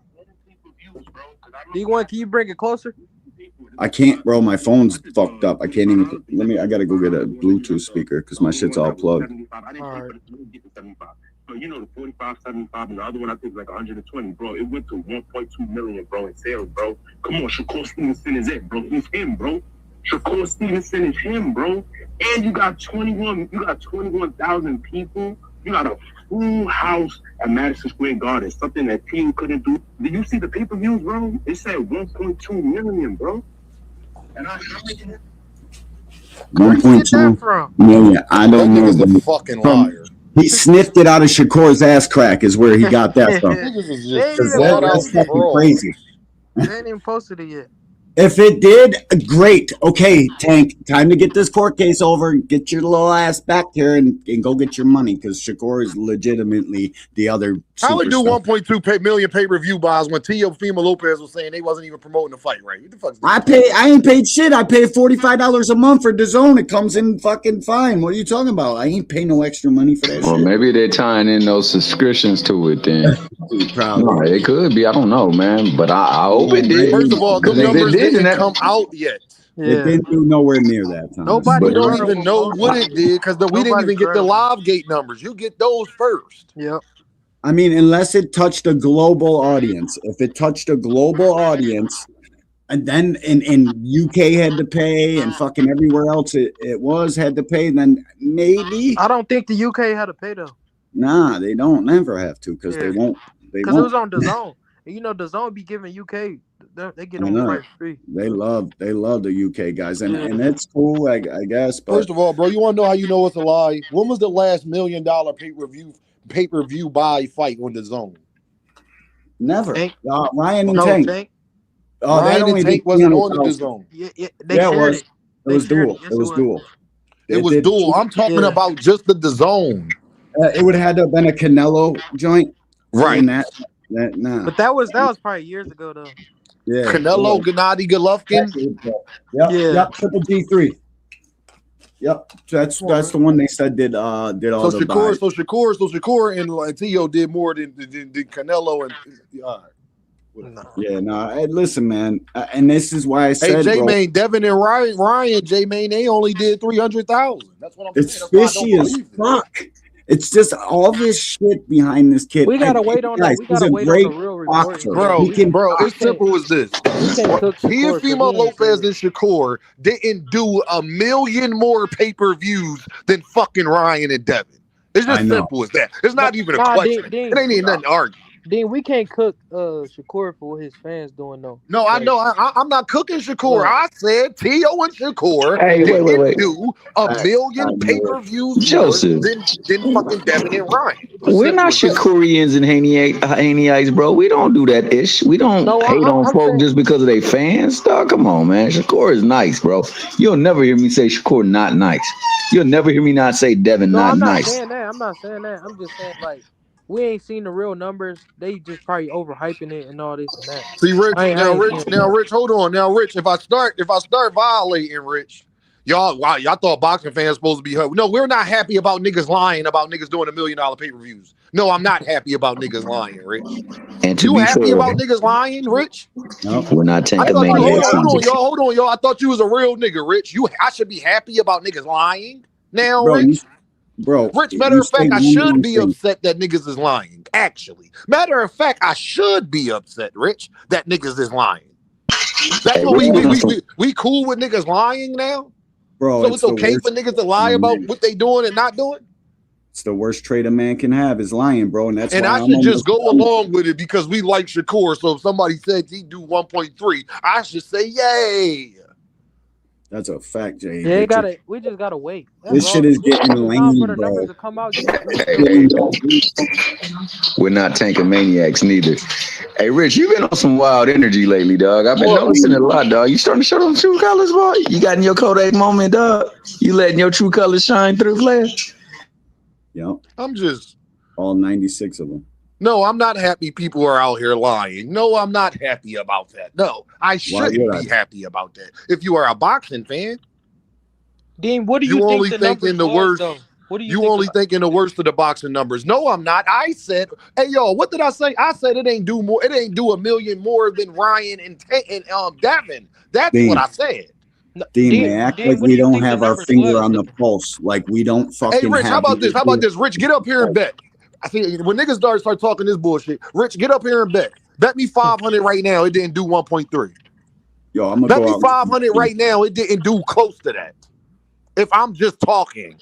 D1, can you bring it closer? I can't, bro. My phone's fucked up. I can't even. I gotta go get a Bluetooth speaker because my shit's all plugged. All right. So you know the 45, 75, and the other one I think is like 120, bro. It went to 1.2 million, bro, in sales, bro. Come on, Shakur Stevenson is it, bro. He's him, bro. Shakur Stevenson is him, bro. And you got 21,000 people. You got a full house at Madison Square Garden, something that team couldn't do. Did you see the pay-per-views, bro? It said 1.2 million, bro. And I 1.2 million. I don't know. That nigga's a fucking liar. He sniffed it out of Shakur's ass crack is where he got that from. That's fucking crazy. They ain't even posted it yet. If it did, great. Okay, Tank, time to get this court case over. Get your little ass back here and go get your money, because Shakur is legitimately the other. How would do 1.2 million pay-per-view buys when Teofimo Lopez was saying they wasn't even promoting the fight, right? What the fuck's this? I ain't paid shit. I pay $45 a month for DAZN. It comes in fucking fine. What are you talking about? I ain't paying no extra money for that shit. Well, maybe they're tying in those subscriptions to it then. No, it could be. I don't know, man. But I hope it did. First of all, the numbers didn't come out yet. It didn't do nowhere near that time. We don't even know what it did, because we didn't even get the live gate numbers. You get those first. Yep. I mean, unless it touched a global audience. If it touched a global audience, and then in UK had to pay, and fucking everywhere else it had to pay, then maybe. I don't think the UK had to pay though. Nah, they don't never have to, because they won't. Because it was on DAZN. And you know, DAZN be giving UK. They get on the right free. They love the UK guys, and it's cool, I guess. But first of all, bro, you want to know how you know it's a lie? When was the last $1 million pay-per-view buy fight on DAZN? Never. Ryan and Tank. Ryan and Tank wasn't on the DAZN. Yeah, it was dual. It was dual. It was dual. I'm talking about just the DAZN. It would have had to have been a Canelo joint, right? Nah. But that was probably years ago though. Yeah, Canelo, Gennady Golovkin. Yep, Triple G3. Yep, that's the one they said did all the buys. So Shakur and Tio did more than Canelo and Yeah, no. Hey, listen, man, and this is why I said, Hey, J bro, Main, Devin and Ryan, J Main, they only did 300,000. That's what I'm saying. it's That's why I don't fishy as believe it. fuck. It's just all this shit behind this kid. We gotta wait on Guys, We he's gotta a wait on the great real reporting, boxer. bro. He can Bro, We it's box. can't simple as this. we can't cook Shakur because he ain't Lopez shit. and Shakur didn't do a million more pay-per-views than fucking Ryan and Devin. It's I just know. simple as that. It's not even a Nah, question. It ain't even nothing to argue. Dean, we can't cook Shakur for what his fans doing though. No, I Like, know. I'm not cooking Shakur. right. I said T.O. and Shakur Hey, wait. didn't do a I million knew it. pay-per-views more Joseph, than fucking Devin and Ryan. Just we're not simple as that. Shakurians and Hanyites, bro. We don't do that ish. We don't No, hate on I'm folk saying just because of they fans. Dog, come on, man. Shakur is nice, bro. You'll never hear me say Shakur not nice. You'll never hear me not say Devin no, not I'm not nice. saying that. I'm not saying that. I'm just saying like we ain't seen the real numbers. They just probably overhyping it and all this and that. See, Rich, I ain't seeing that. Rich, hold on. Now, Rich, if I start violating, Rich, y'all thought boxing fans supposed to be hurt. No, we're not happy about niggas lying about niggas doing $1 million pay-per-views. No, I'm not happy about niggas lying, Rich. And to You be happy fair, about niggas lying, Rich? No, we're not I tanking thought you maniacs either. hold on, y'all. I thought you was a real nigga, Rich. I should be happy about niggas lying now, bro, Rich. Rich, matter you of say fact, I one should wrong be thing. upset that niggas is lying. Actually, matter of fact, I should be upset, Rich, that niggas is lying. That's Hey, what Rich been on some. we cool with niggas lying now. Bro, So it's the okay for worst. niggas to lie about what they doing and not doing. It's the worst trait a man can have is lying, bro, and that's And why I I'm should just almost go done. along with it because we like Shakur. So if somebody said he do 1.3, I should say yay. That's a fact, Jay. Yeah, we just gotta wait. That's This all. shit is Just getting give it time for lame, the bro. numbers to come out. We just gotta Hey, wait. we're not tanking maniacs neither. Hey, Rich, you've been on some wild energy lately, dog. I've been noticing it a lot, dog. You starting to show them true colors, boy. You got in your Kodak moment, dog. You letting your true colors shine through, Flair. Yep. I'm just all 96 of them. No, I'm not happy people are out here lying. No, I'm not happy about that. No, I shouldn't be happy about that. If you are a boxing fan, Dean, what do you think only the thinking numbers the was worst. though? What do you You think only thinking the worst of the boxing numbers. No, I'm not. I said, hey, yo, what did I say? I said it ain't do more. It ain't do 1 million more than Ryan and Devin. That's what I said. Dean, they act like what do we you don't think the have our numbers finger was on the though? pulse. Like we don't Hey, fucking Rich, how have about this? How about this? Rich, get up here and bet. I see when niggas start talking this bullshit. Rich, get up here and bet. Bet me 500 right now. It didn't do 1.3. Yo, I'm gonna Bet go me out. 500 right now. It didn't do close to that. If I'm just talking.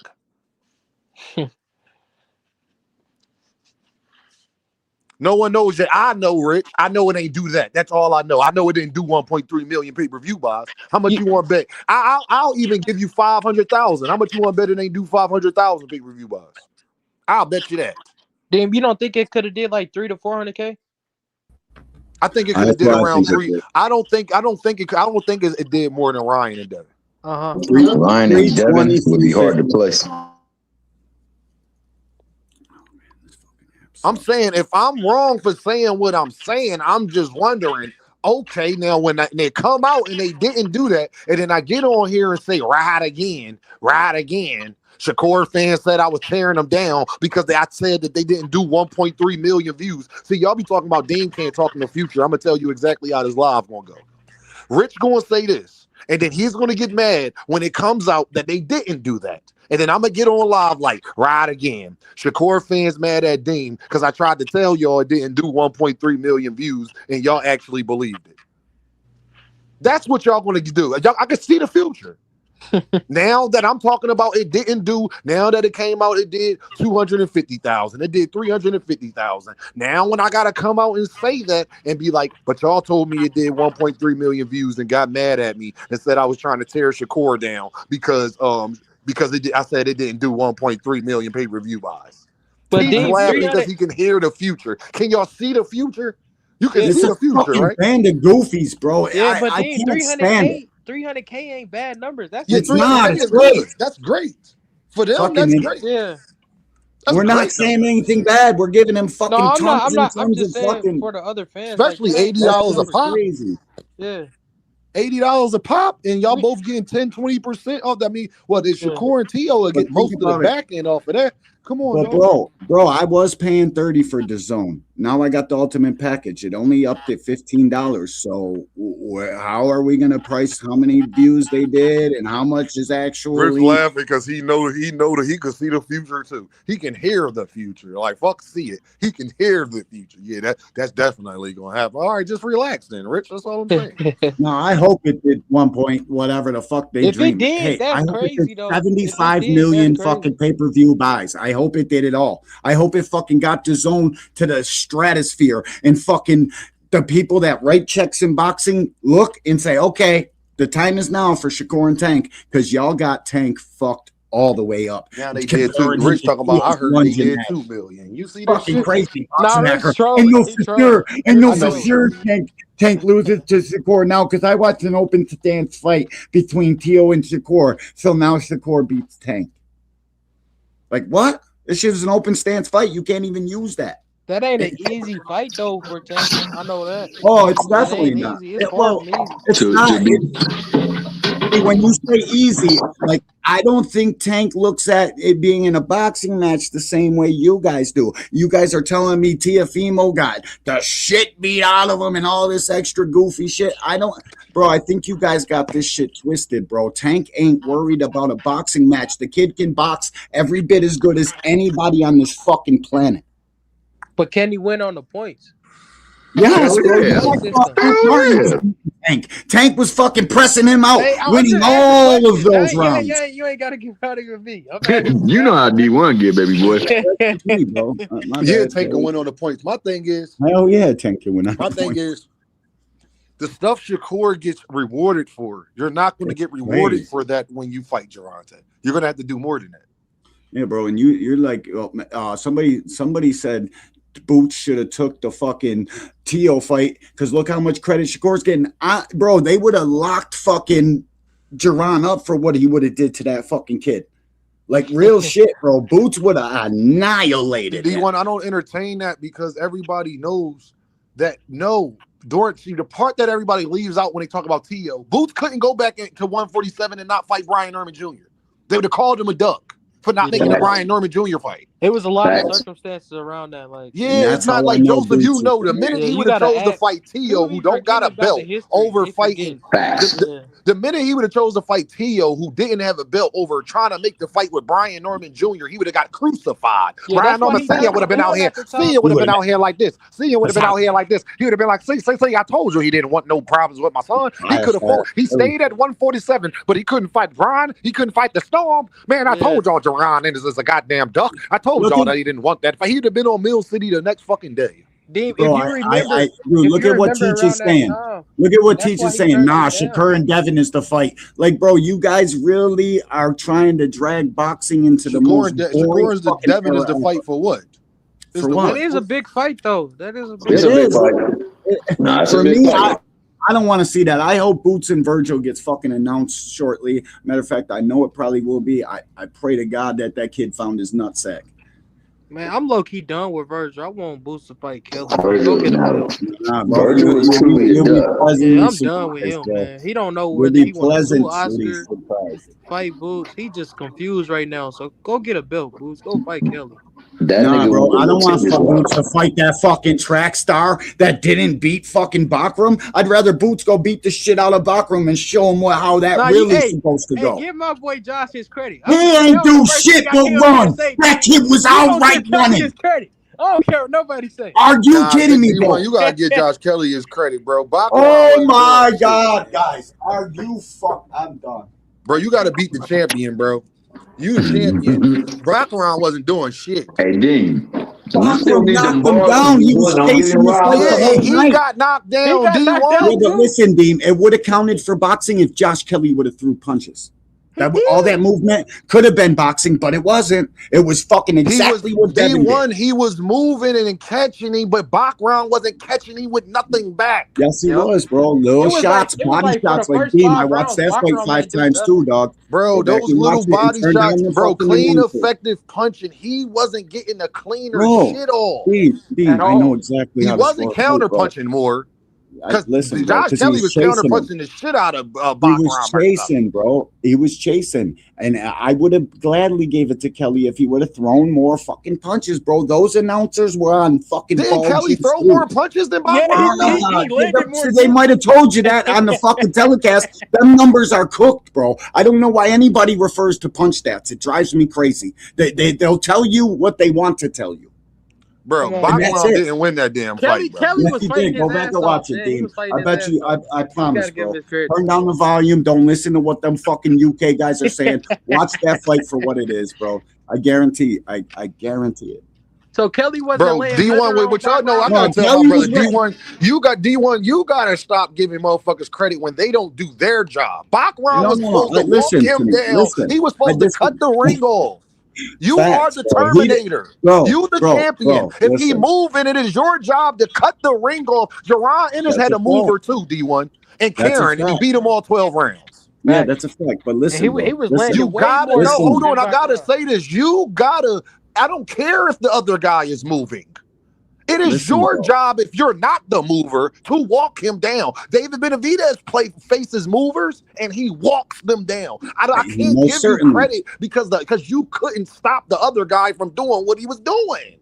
No one knows that. I know, Rich. I know it ain't do that. That's all I know. I know it didn't do 1.3 million pay-per-view buys. How much you want to bet? I'll even give you 500,000. How much you want to bet it ain't do 500,000 pay-per-view buys? I'll bet you that. Damn, you don't think it could have did like 300 to 400K? I think it could have did around 3. I don't think it did more than Ryan and Devin. Ryan and Devin would be hard to place. I'm saying if I'm wrong for saying what I'm saying, I'm just wondering, okay, now when they come out and they didn't do that, and then I get on here and say, ride again. Shakur fans said I was tearing them down because I said that they didn't do 1.3 million views. See, y'all be talking about Dean can't talk in the future. I'm going to tell you exactly how this live going to go. Rich going to say this, and then he's going to get mad when it comes out that they didn't do that. And then I'm going to get on live like, ride again. Shakur fans mad at Dean because I tried to tell y'all it didn't do 1.3 million views, and y'all actually believed it. That's what y'all going to do. I can see the future. Now that I'm talking about it didn't do, now that it came out, it did 250,000. It did 350,000. Now when I got to come out and say that and be like, but y'all told me it did 1.3 million views and got mad at me and said I was trying to tear Shakur down because I said it didn't do 1.3 million pay-per-view buys. But He's laughing because he can hear the future. Can y'all see the future? You can see the future, right? Band of goofies, bro. Yeah, but I Dean, can't stand it. 300K ain't bad numbers. That's It's not. It's good. great. That's great. For them, Fucking that's it. great. Yeah. We're not saying anything bad. We're giving them fucking No, I'm not. tons and I'm tons just of saying fucking. for the other fans, Especially like, $80 a pop. Crazy. Yeah. $80 a pop, and y'all both getting 10-20% off. I mean, well, it's Shakur and T.O. get most of the back end off of that. Come on, but bro, I was paying 30 for DAZN. Now I got the ultimate package. It only upped at $15. So how are we going to price how many views they did and how much is Rich actually? laughing because he know that he could see the future too. He can hear the future. Like fuck, see it. He can hear the future. Yeah, that's definitely gonna happen. All right, just relax then, Rich. That's all I'm saying. No, I hope it did 1 point whatever the fuck they If it dream. did, Hey, I that's hope it did crazy though. If it 75 did, that's million crazy. fucking pay-per-view buys. I hope it did it all. I hope it fucking got the zone to the stratosphere and fucking the people that write checks in boxing look and say, okay, the time is now for Shakur and Tank because y'all got Tank fucked all the way up. Now they did too. Rich talking about. I heard they did 2 million. You see this fucking shit? crazy. Nah, Boxing Rich hacker. trolling. And no He for trolling. sure. And no Rich for trolling. sure Tank loses to Shakur now because I watched an open stance fight between Tio and Shakur. So now Shakur beats Tank. Like what? This shit is an open stance fight. You can't even use that. That ain't an easy fight though for Tank. I know that. Oh, it's That definitely ain't not. easy. It's far from easy. It's not. See, when you say easy, like I don't think Tank looks at it being in a boxing match the same way you guys do. You guys are telling me Tiafimo got the shit beat out of him and all this extra goofy shit. I don't, bro. I think you guys got this shit twisted, bro. Tank ain't worried about a boxing match. The kid can box every bit as good as anybody on this fucking planet. But can he win on the points? Yes, bro. Yeah. Tank was fucking pressing him out, Hey, winning all of those rounds. You ain't got to give out of me. You know how D1 get, baby boy. Me, bro. My Yeah, bad, Tank bro. can win on the points. My thing is, Hell yeah, Tank can win on my the thing points. is, the stuff Shakur gets rewarded for, you're not going to get rewarded crazy. for that when you fight Jaron. You're going to have to do more than that. Yeah, bro. And you're like, somebody said Boots should have took the fucking Tio fight because look how much credit Shakur's getting. Bro, they would have locked fucking Jaron up for what he would have did to that fucking kid. Like real shit, bro. Boots would have annihilated him. D1, I don't entertain that because everybody knows that see, the part that everybody leaves out when they talk about Tio, Boots couldn't go back to 147 and not fight Brian Norman Jr. They would have called him a duck for not making the Brian Norman Jr. fight. It was a lot of circumstances around that. Like, yeah, it's not like Joseph. You know, the minute he would have chose to fight Tio, who don't got a belt, over fighting. The minute he would have chose to fight Tio, who didn't have a belt, over trying to make the fight with Brian Norman Jr., he would have got crucified. Yeah, Brian Norman Senior would have been out here. Senior would have been out here like this. Senior would have been out here like this. He would have been like, see, I told you he didn't want no problems with my son. He could have fought. He stayed at 147, but he couldn't fight Brian. He couldn't fight the Storm. Man, I told y'all Jaron is a goddamn duck. I told y'all that he didn't want that fight. He'd have been on Mill City the next fucking day. If you remember, look at what Teach is saying. Look at what Teach is saying. Nah, Shakur and Devin is the fight. Like, bro, you guys really are trying to drag boxing into the most boring fucking Devin is the fight for what? For what? That is a big fight, though. That is a big It's a big fight. Nah, it's for a big me, fight. I don't want to see that. I hope Boots and Virgil gets fucking announced shortly. Matter of fact, I know it probably will be. I pray to God that kid found his nutsack. Man, I'm low key done with Virgil. I want Boots to fight Kelly. Go get a belt. Nah, bro. I'm done with him, man. He don't know whether he wants to sue Oscar, fight Boots. He just confused right now. So go get a belt, Boots. Go fight Kelly. Nah, bro. I don't want Boots to fight that fucking track star that didn't beat fucking Bakram. I'd rather Boots go beat the shit out of Bakram and show him how that is supposed to go. Give my boy Josh his credit. He ain't do shit but run. That kid was outright running. His credit. I don't care what nobody say. Are you kidding me, bro? You gotta give Josh Kelly his credit, bro. Oh my God, guys. Are you I'm done. Bro, you gotta beat the champion, bro. You the champion. Baccarat wasn't doing shit. Hey, Dean. Bakram knocked him down. He was facing his fight. He got knocked down. But listen, Dean, it would have counted for boxing if Josh Kelly would have threw punches. All that movement could have been boxing, but it wasn't. It was fucking exactly what Devin did. He was moving and catching him, but Bakram wasn't catching him with nothing back. Yes, he was, bro. Little shots, body shots like Dean. I watched that fight 5 times too, dog. Bro, those little body shots, bro, clean, effective punching. He wasn't getting a cleaner shit off. Dean, I know exactly he how wasn't counter punching more. Listen, bro, Josh because he Kelly was was chasing him. counterpunching the shit out of He Bachram. was chasing, bro. He was chasing, and I would have gladly gave it to Kelly if he would have thrown more fucking punches, bro. Those announcers were on fucking. Didn't Kelly Ballsy throw too. more punches than Bachram? Yeah, he landed more. They might have told you that on the fucking telecast. Them numbers are cooked, bro. I don't know why anybody refers to punch stats. It drives me crazy. They'll tell you what they want to tell you. Bro, Bachram didn't win that damn fight, bro. Kelly was He fighting did. Go his back ass and off, watch it, man. He Dean. was fighting I his bet ass you. off. I promise, gotta give bro. his credit. Turn down the volume. Don't listen to what them fucking UK guys are saying. Watch that fight for what it is, bro. I guarantee. I guarantee it. So Kelly wasn't Bro, laying D1, better what on y'all know, I Bachram? gotta tell Kelly my brother, was D1, you gotta stop giving motherfuckers credit when they don't do their job. Bachram was supposed to walk him down. He was supposed to cut the ring off. You are the Terminator. You the champion. If he moving, it is your job to cut the ring off. Jaron Ennis had a mover too, D1. And Karen, and he beat him all 12 rounds. Yeah, that's a fact. But listen, he was landing you way gotta more. know. Hold than on, I gotta Bachram. say this. You gotta. I don't care if the other guy is moving. It is your job, if you're not the mover, to walk him down. David Benavidez faces movers, and he walks them down. I can't give you credit because you couldn't stop the other guy from doing what he was doing.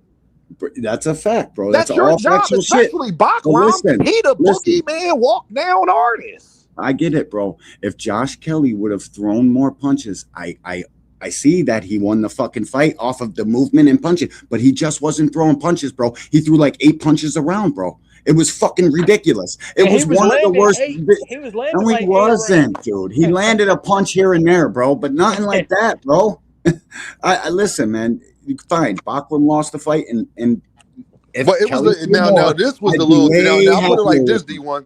That's a fact, bro. That's your all job, especially Bachram. He the boogeyman walk down artist. I get it, bro. If Josh Kelly would have thrown more punches, I see that he won the fucking fight off of the movement and punching, but he just wasn't throwing punches, bro. He threw like 8 punches around, bro. It was fucking ridiculous. It was one of the worst. He was landing. No, he wasn't, dude. He landed a punch here and there, bro, but nothing like that, bro. I listen, man. Fine, Bachram lost the fight, and but it was now this was a little. Now I'll put it like this, D1.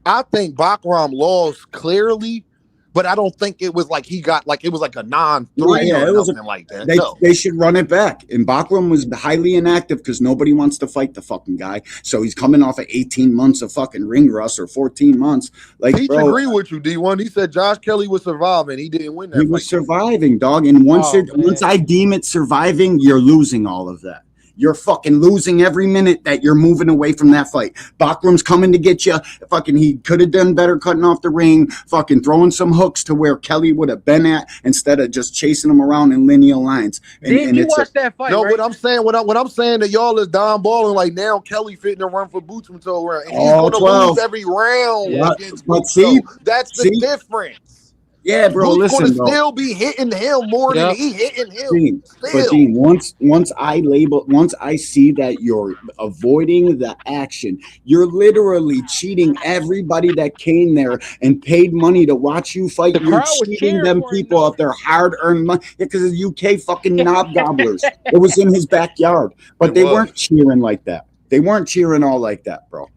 I think Bachram lost clearly. But I don't think it was like he got like it was like a 9-3 or something like that. They should run it back. And Bachram was highly inactive because nobody wants to fight the fucking guy. So he's coming off of 18 months of fucking ring rust or 14 months. Like, Peach agree with you, D1. He said Josh Kelly was surviving. He didn't win that. He was surviving, dog. And once I deem it surviving, you're losing all of that. You're fucking losing every minute that you're moving away from that fight. Bachram's coming to get you. Fucking, he could have done better cutting off the ring, fucking throwing some hooks to where Kelly would have been at instead of just chasing him around in linear lines. And you watched that fight? No, right? what I'm saying to y'all is Don balling like now Kelly fitting to run for boots until round, and he's going to lose every round against Boots. So that's the difference. Yeah, bro. Boots Listen, gonna still be hitting him more than he hitting him. But Dean, once I see that you're avoiding the action, you're literally cheating everybody that came there and paid money to watch you fight. You're cheating them people of their hard-earned money because of UK fucking knob gobblers. It was in his backyard, but they weren't cheering like that. They weren't cheering all like that, bro.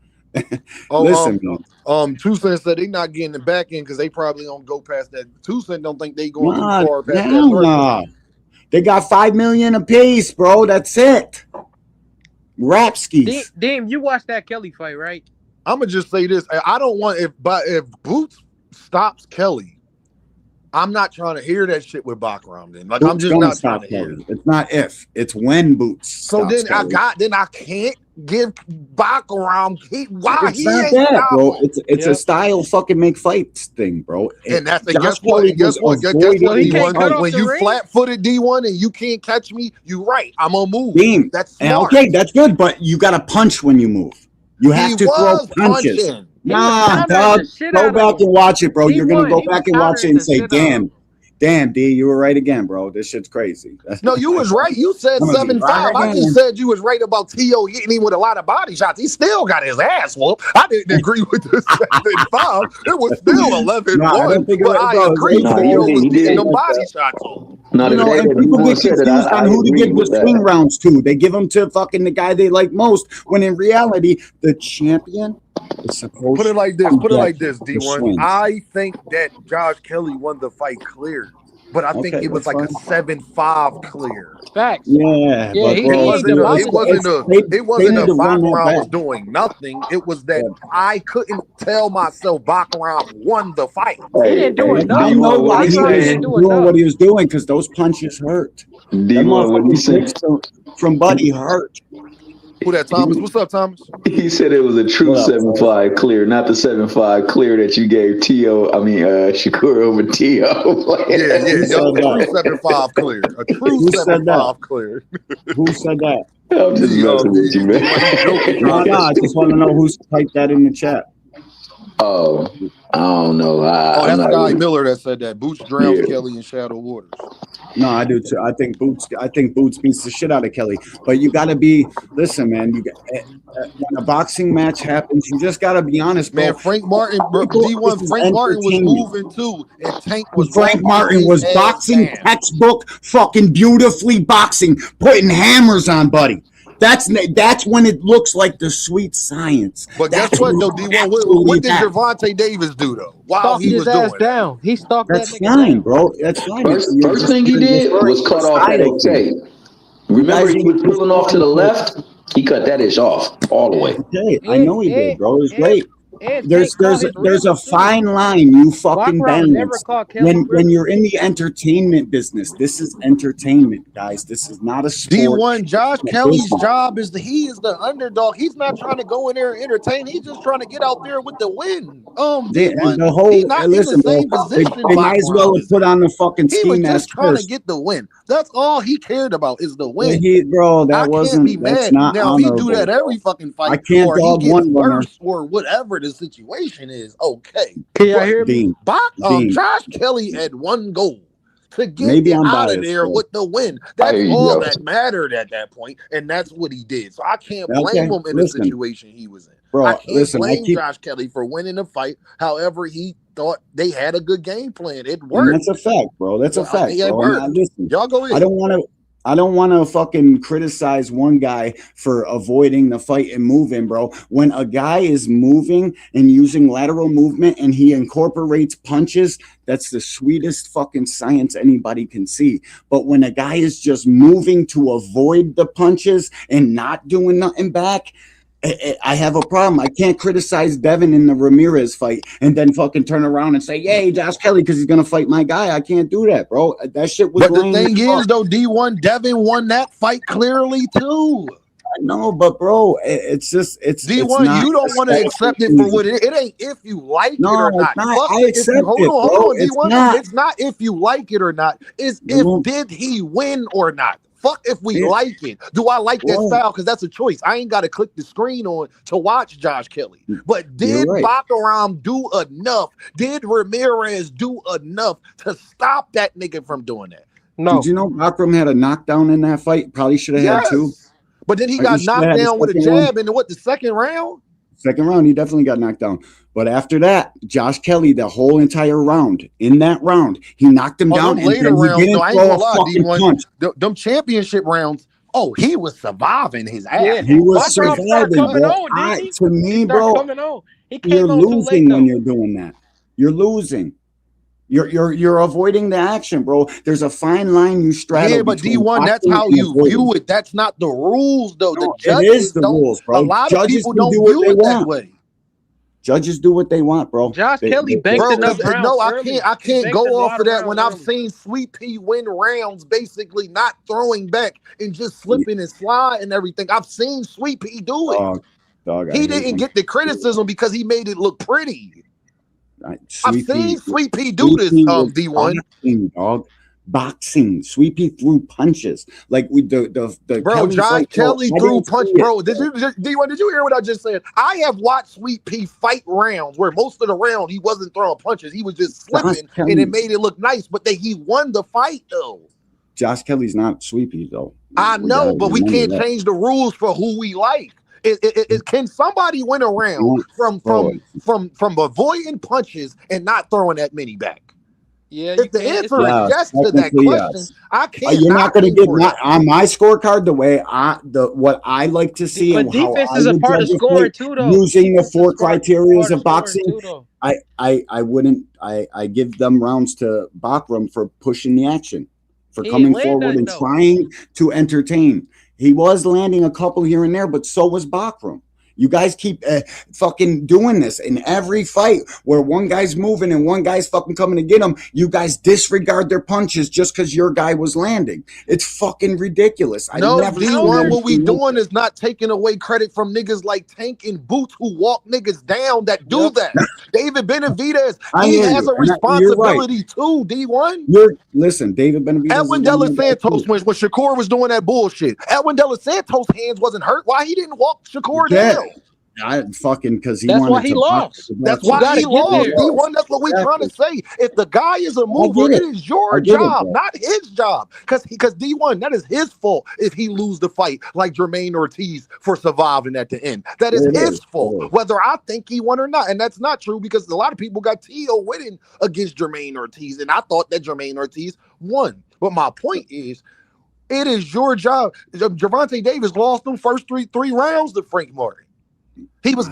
Listen, man. 2 Cents said they not getting the back end because they probably don't go past that. 2 Cents don't think they going too far past that. They got $5 million apiece, bro. That's it. Rapskis. Damn, you watched that Kelly fight, right? I'm gonna just say this. I don't want if Boots stops Kelly, I'm not trying to hear that shit with Bachram. Then, like, Boots I'm just not trying to hear it. It's not if, it's when Boots. So then Kelly. I can't give Bachram. It's not that, bro. It's a style fucking make fights thing, bro. And that's guess what? D1, when you flat-footed D1 and you can't catch me, you right. I'm gonna move. That's smart. Okay, that's good, but you got to punch when you move. You have to throw punches. Punching. Nah, dog. Go back and watch it, bro. You're gonna go back and watch it and say, damn, D, you were right again, bro. This shit's crazy. No, you was right. You said 7-5. I just said you was right about T.O. hitting him with a lot of body shots. He still got his ass whooped. I didn't agree with the 7-5. It was still 11-1. But I agree T.O. was getting them body shots on. And people get confused on who to give the swing rounds to. They give them to fucking the guy they like most, when in reality, the champion is supposed to put it like this, D1. swing. I think that Josh Kelly won the fight clear, but I think it was like a 7-5 clear. Facts. Yeah, it wasn't a Bachram was doing nothing. It was that I couldn't tell myself Bachram won the fight. He didn't do it. I know why he was doing what he was doing, because those punches hurt. That motherfucker from Buddy hurt. Who that, Thomas? What's up, Thomas? He said it was a true 7-5 clear, not the 7-5 clear that you gave Shakur over T.O. Yeah. Yo, a true 7-5 clear. A true 7-5 clear. Who said that? I'm just messing with you, man. I just want to know who's typed that in the chat. Oh, I don't know. That's Sky Miller that said that. Boots drowns Kelly in Shadow Waters. No, I do too. I think Boots beats the shit out of Kelly. But you got to be, listen, man. When a boxing match happens, you just got to be honest, bro. Man, Frank Martin, D1. Frank Martin was moving too, and Tank was. Frank Martin was boxing textbook, fucking beautifully boxing, putting hammers on Buddy. That's when it looks like the sweet science. But guess what, though, D1? What did Gervonta Davis do, though? While he was doing down. He stalked that nigga fine, down. bro. That's fine. First thing he did was cut off that tape. Remember, he was pulling off to the left. He cut that ish off all the way. Okay, I know he did, bro. It was great. There's a fine line you fucking balance when you're in the entertainment business. This is entertainment, guys. This is not a sport. D1 Josh Kelly's job is he is the underdog. He's not trying to go in there and entertain. He's just trying to get out there with the win. He's not in the same position. They might as well have put on the fucking ski mask. He was just trying to get the win. That's all he cared about is the win. That wasn't. Be mad. That's not now honorable. If he do that every fucking fight, I can't or dog he gets one winner or whatever the situation is. Okay, can y'all hear me? Josh Kelly had one goal to get out of there with the win. That's all that mattered at that point, and that's what he did. So I can't blame him in the situation he was in. Bro, I can't blame Josh Kelly for winning the fight. However, he thought they had a good game plan. It worked. And that's a fact, bro. That's a fact. Bro. Listen, y'all go ahead. I don't want to fucking criticize one guy for avoiding the fight and moving, bro. When a guy is moving and using lateral movement and he incorporates punches, that's the sweetest fucking science anybody can see. But when a guy is just moving to avoid the punches and not doing nothing back, I have a problem. I can't criticize Devin in the Ramirez fight and then fucking turn around and say, yay, Josh Kelly, because he's going to fight my guy. I can't do that, bro. That shit was. But the thing is, though, D1, Devin won that fight clearly, too. I know, but, bro, it's just, it's D1, it's you don't want to accept it for what it ain't if you like it or not. I accept it, hold on, D1. It's not if you like it or not. It's did he win or not? Fuck if we like it. Do I like that style? Because that's a choice. I ain't got to click the screen on to watch Josh Kelly. But did Bakaram do enough? Did Ramirez do enough to stop that nigga from doing that? No. Did you know Bakaram had a knockdown in that fight? Probably should have had two. But then he got knocked down with a jab in the second round? Second round, he definitely got knocked down. But after that, Josh Kelly, the whole entire round, in that round, he knocked him down. And later rounds, no, I ain't gonna lie, D1, them championship rounds, he was surviving his ass. Yeah, he was surviving, bro. To me, bro, you're losing when you're doing that. You're losing. You're avoiding the action, bro. There's a fine line you straddle. Yeah, but D1, that's how you view it. That's not the rules, though. No, it is the rules, bro. A lot of people don't view it that way. Judges do what they want, bro. Josh Kelly banked enough rounds. No, I can't go off of that when I've seen Sweet Pea win rounds, basically not throwing back and just slipping and slide and everything. I've seen Sweet Pea do it. He didn't get the criticism because he made it look pretty. I've seen Sweet Pea do this, D1. Boxing. Sweet Pea threw punches. Like with the bro, Josh Kelly threw punches. Bro, did you hear what I just said? I have watched Sweet Pea fight rounds where most of the round he wasn't throwing punches. He was just slipping and it made it look nice, but he won the fight though. Josh Kelly's not Sweet Pea though. I know, but we can't change the rules for who we like. Can somebody win a round from avoiding punches and not throwing that many back? Yeah, if the answer is yes to that question, I can't. You're not going to get on my scorecard the way what I like to see. But defense is a part of scoring too, though. Using the four criteria of boxing, I wouldn't. I give them rounds to Bakaram for pushing the action, for coming forward and trying to entertain. He was landing a couple here and there, but so was Bakaram. You guys keep fucking doing this in every fight where one guy's moving and one guy's fucking coming to get him. You guys disregard their punches just because your guy was landing. It's fucking ridiculous. No, I never D1, what we doing is not taking away credit from niggas like Tank and Boots who walk niggas down that do that. David Benavidez, he has a responsibility too, D1. Listen, David Benavidez. Edwin De Los Santos, when Shakur was doing that bullshit, Edwin De Los Santos' hands wasn't hurt. Why he didn't walk Shakur down? I fucking because that's why he lost. That's why he lost. D1, that's what we're trying to say. If the guy is a mover, it is your job, not his job. Because D1, that is his fault if he lose the fight like Jermaine Ortiz for surviving at the end. That is his fault, whether I think he won or not. And that's not true because a lot of people got T.O. winning against Jermaine Ortiz. And I thought that Jermaine Ortiz won. But my point is, it is your job. Gervonta Davis lost them first three rounds to Frank Martin. He was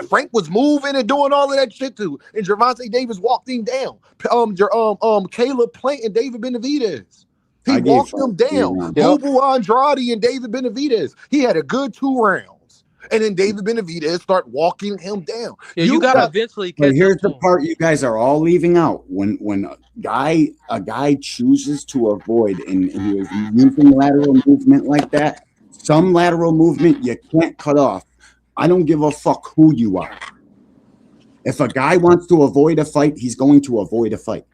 Frank was moving and doing all of that shit too, and Gervonta Davis walked him down. Caleb Plant and David Benavidez, he walked them down. Boo Andrade and David Benavidez, he had a good 2 rounds, and then David Benavidez start walking him down. Yeah, you gotta eventually catch up. Here's the part you guys are all leaving out. When a guy chooses to avoid and he is using lateral movement like that, some lateral movement you can't cut off. I don't give a fuck who you are. If a guy wants to avoid a fight, he's going to avoid a fight.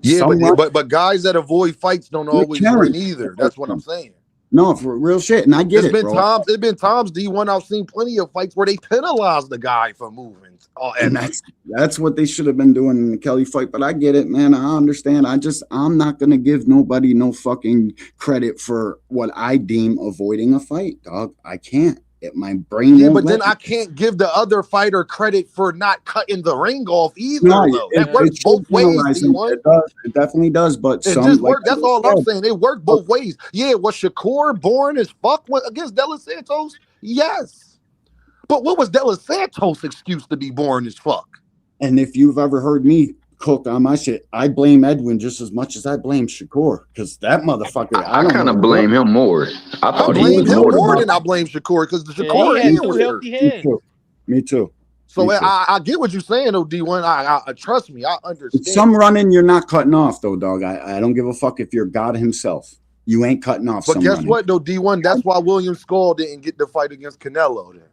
Yeah, but guys that avoid fights don't always win either. That's what I'm saying. No, for real shit, and I get it. It's been times D1 I've seen plenty of fights where they penalize the guy for moving. And that's what they should have been doing in the Kelly fight. But I get it, man. I understand. I'm not gonna give nobody no fucking credit for what I deem avoiding a fight, dog. I can't. My brain. Yeah, but then I can't give the other fighter credit for not cutting the ring off either. No, that works both ways. It definitely does, but it just works. That's all I'm saying. It worked both ways. Yeah, was Shakur boring as fuck against De Los Santos? Yes, but what was De Los Santos' excuse to be boring as fuck? And if you've ever heard me cook on my shit, I blame Edwin just as much as I blame Shakur, because that motherfucker. I kind of blame him more. I thought he blame was him more than I blame Shakur, because the Shakur he had 2 healthy hands. Me too. So I get what you're saying, though, D1. I trust me, I understand. Some running you're not cutting off, though, dog. I don't give a fuck if you're God himself. You ain't cutting off. But guess what, though, D1? That's why William Skull didn't get the fight against Canelo then.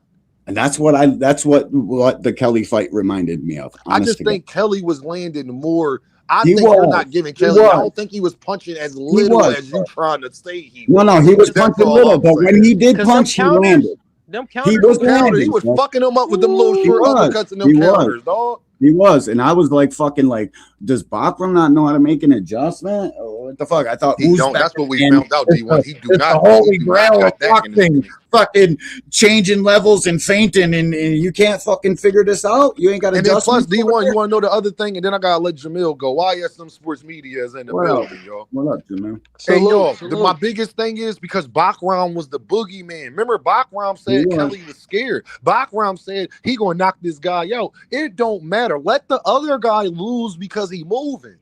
And that's what the Kelly fight reminded me of. I just think Kelly was landing more. I think you're not giving Kelly. I don't think he was punching as little as you trying to say he was. No, he was punching little, but when he did punch, he landed. He was fucking him up with them little short uppercuts and them counters, dog. He was, and I was like, fucking like, does Bachram not know how to make an adjustment? Or what the fuck? I thought he don't. That's what we found out. D1. He do not. The holy grail of boxing, fucking changing levels and feinting, and you can't fucking figure this out. You ain't got to. And then plus D1, you want to know the other thing, and then I gotta let Jamil go. YSM Sports Media is in the building, y'all. What up, Jamil? Hey, y'all. My biggest thing is because Bachram was the boogeyman. Remember, Bachram said Kelly was scared. Bachram said he gonna knock this guy out. It don't matter. Let the other guy lose because he moving.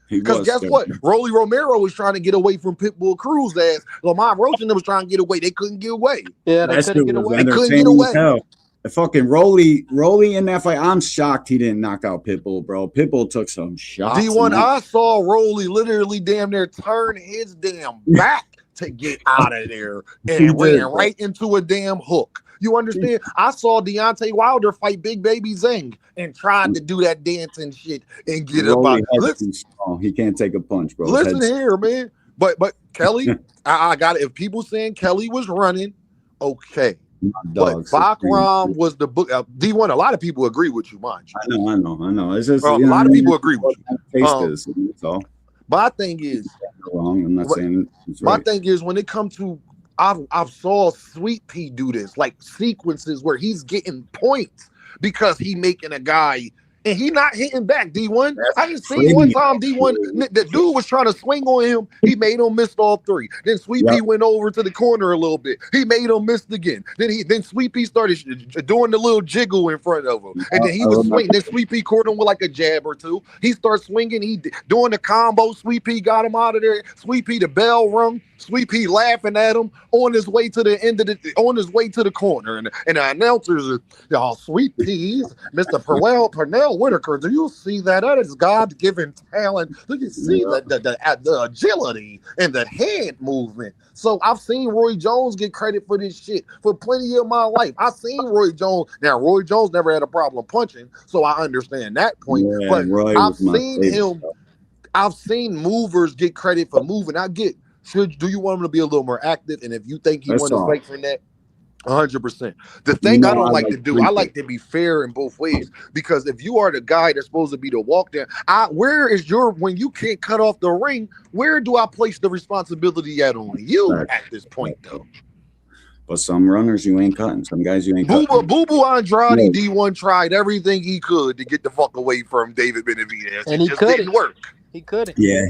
Because guess what? Rolly Romero was trying to get away from Pitbull Cruz's ass. Lamont Roach and them was trying to get away. They couldn't get away. Yeah, they couldn't get away. They couldn't get away. The fucking Rolly in that fight. I'm shocked he didn't knock out Pitbull, bro. Pitbull took some shots. D1, I saw Rolly literally damn near turn his damn back to get out of there and ran right into a damn hook. You understand? I saw Deontay Wilder fight Big Baby Zing and tried to do that dancing shit and get up out. He can't take a punch, bro. Listen here, man. But Kelly, I got it. If people saying Kelly was running, okay. But Bachram was the book. D1, a lot of people agree with you, mind you. I know. It's just a lot of people agree with you. My thing is, wrong. I'm not saying it's right. My thing is when it comes to I've saw Sweet Pea do this, like sequences where he's getting points because he making a guy and he not hitting back. D1, I just seen one time D1, the dude was trying to swing on him. He made him miss all 3. Then Sweet Pea went over to the corner a little bit. He made him miss again. Then Sweet Pea started doing the little jiggle in front of him, and then he was swinging. Then Sweet Pea caught him with like a jab or 2. He started swinging. He doing the combo. Sweet Pea got him out of there. Sweet Pea, the bell rung. Sweet Pea laughing at him on his way to the end of on his way to the corner, and the announcers are, y'all, Sweet Peas, Mr. Pernell Whitaker. Do you see that? That is God-given talent. Do you see the agility and the head movement? So I've seen Roy Jones get credit for this shit for plenty of my life. I've seen Roy Jones. Now Roy Jones never had a problem punching, so I understand that point. Yeah, but Roy I've was my seen favorite. him. I've seen movers get credit for moving. I get. Do you want him to be a little more active? And if you think he won his fight from that, 100%. The thing I don't like to do, I like to be fair in both ways, because if you are the guy that's supposed to be the walk down, where is your, when you can't cut off the ring, where do I place the responsibility at on you at this point though? But some runners you ain't cutting. Some guys you ain't cutting. Boo Boo Andrade D1 tried everything he could to get the fuck away from David Benavidez. And it just didn't work. He couldn't. Yeah,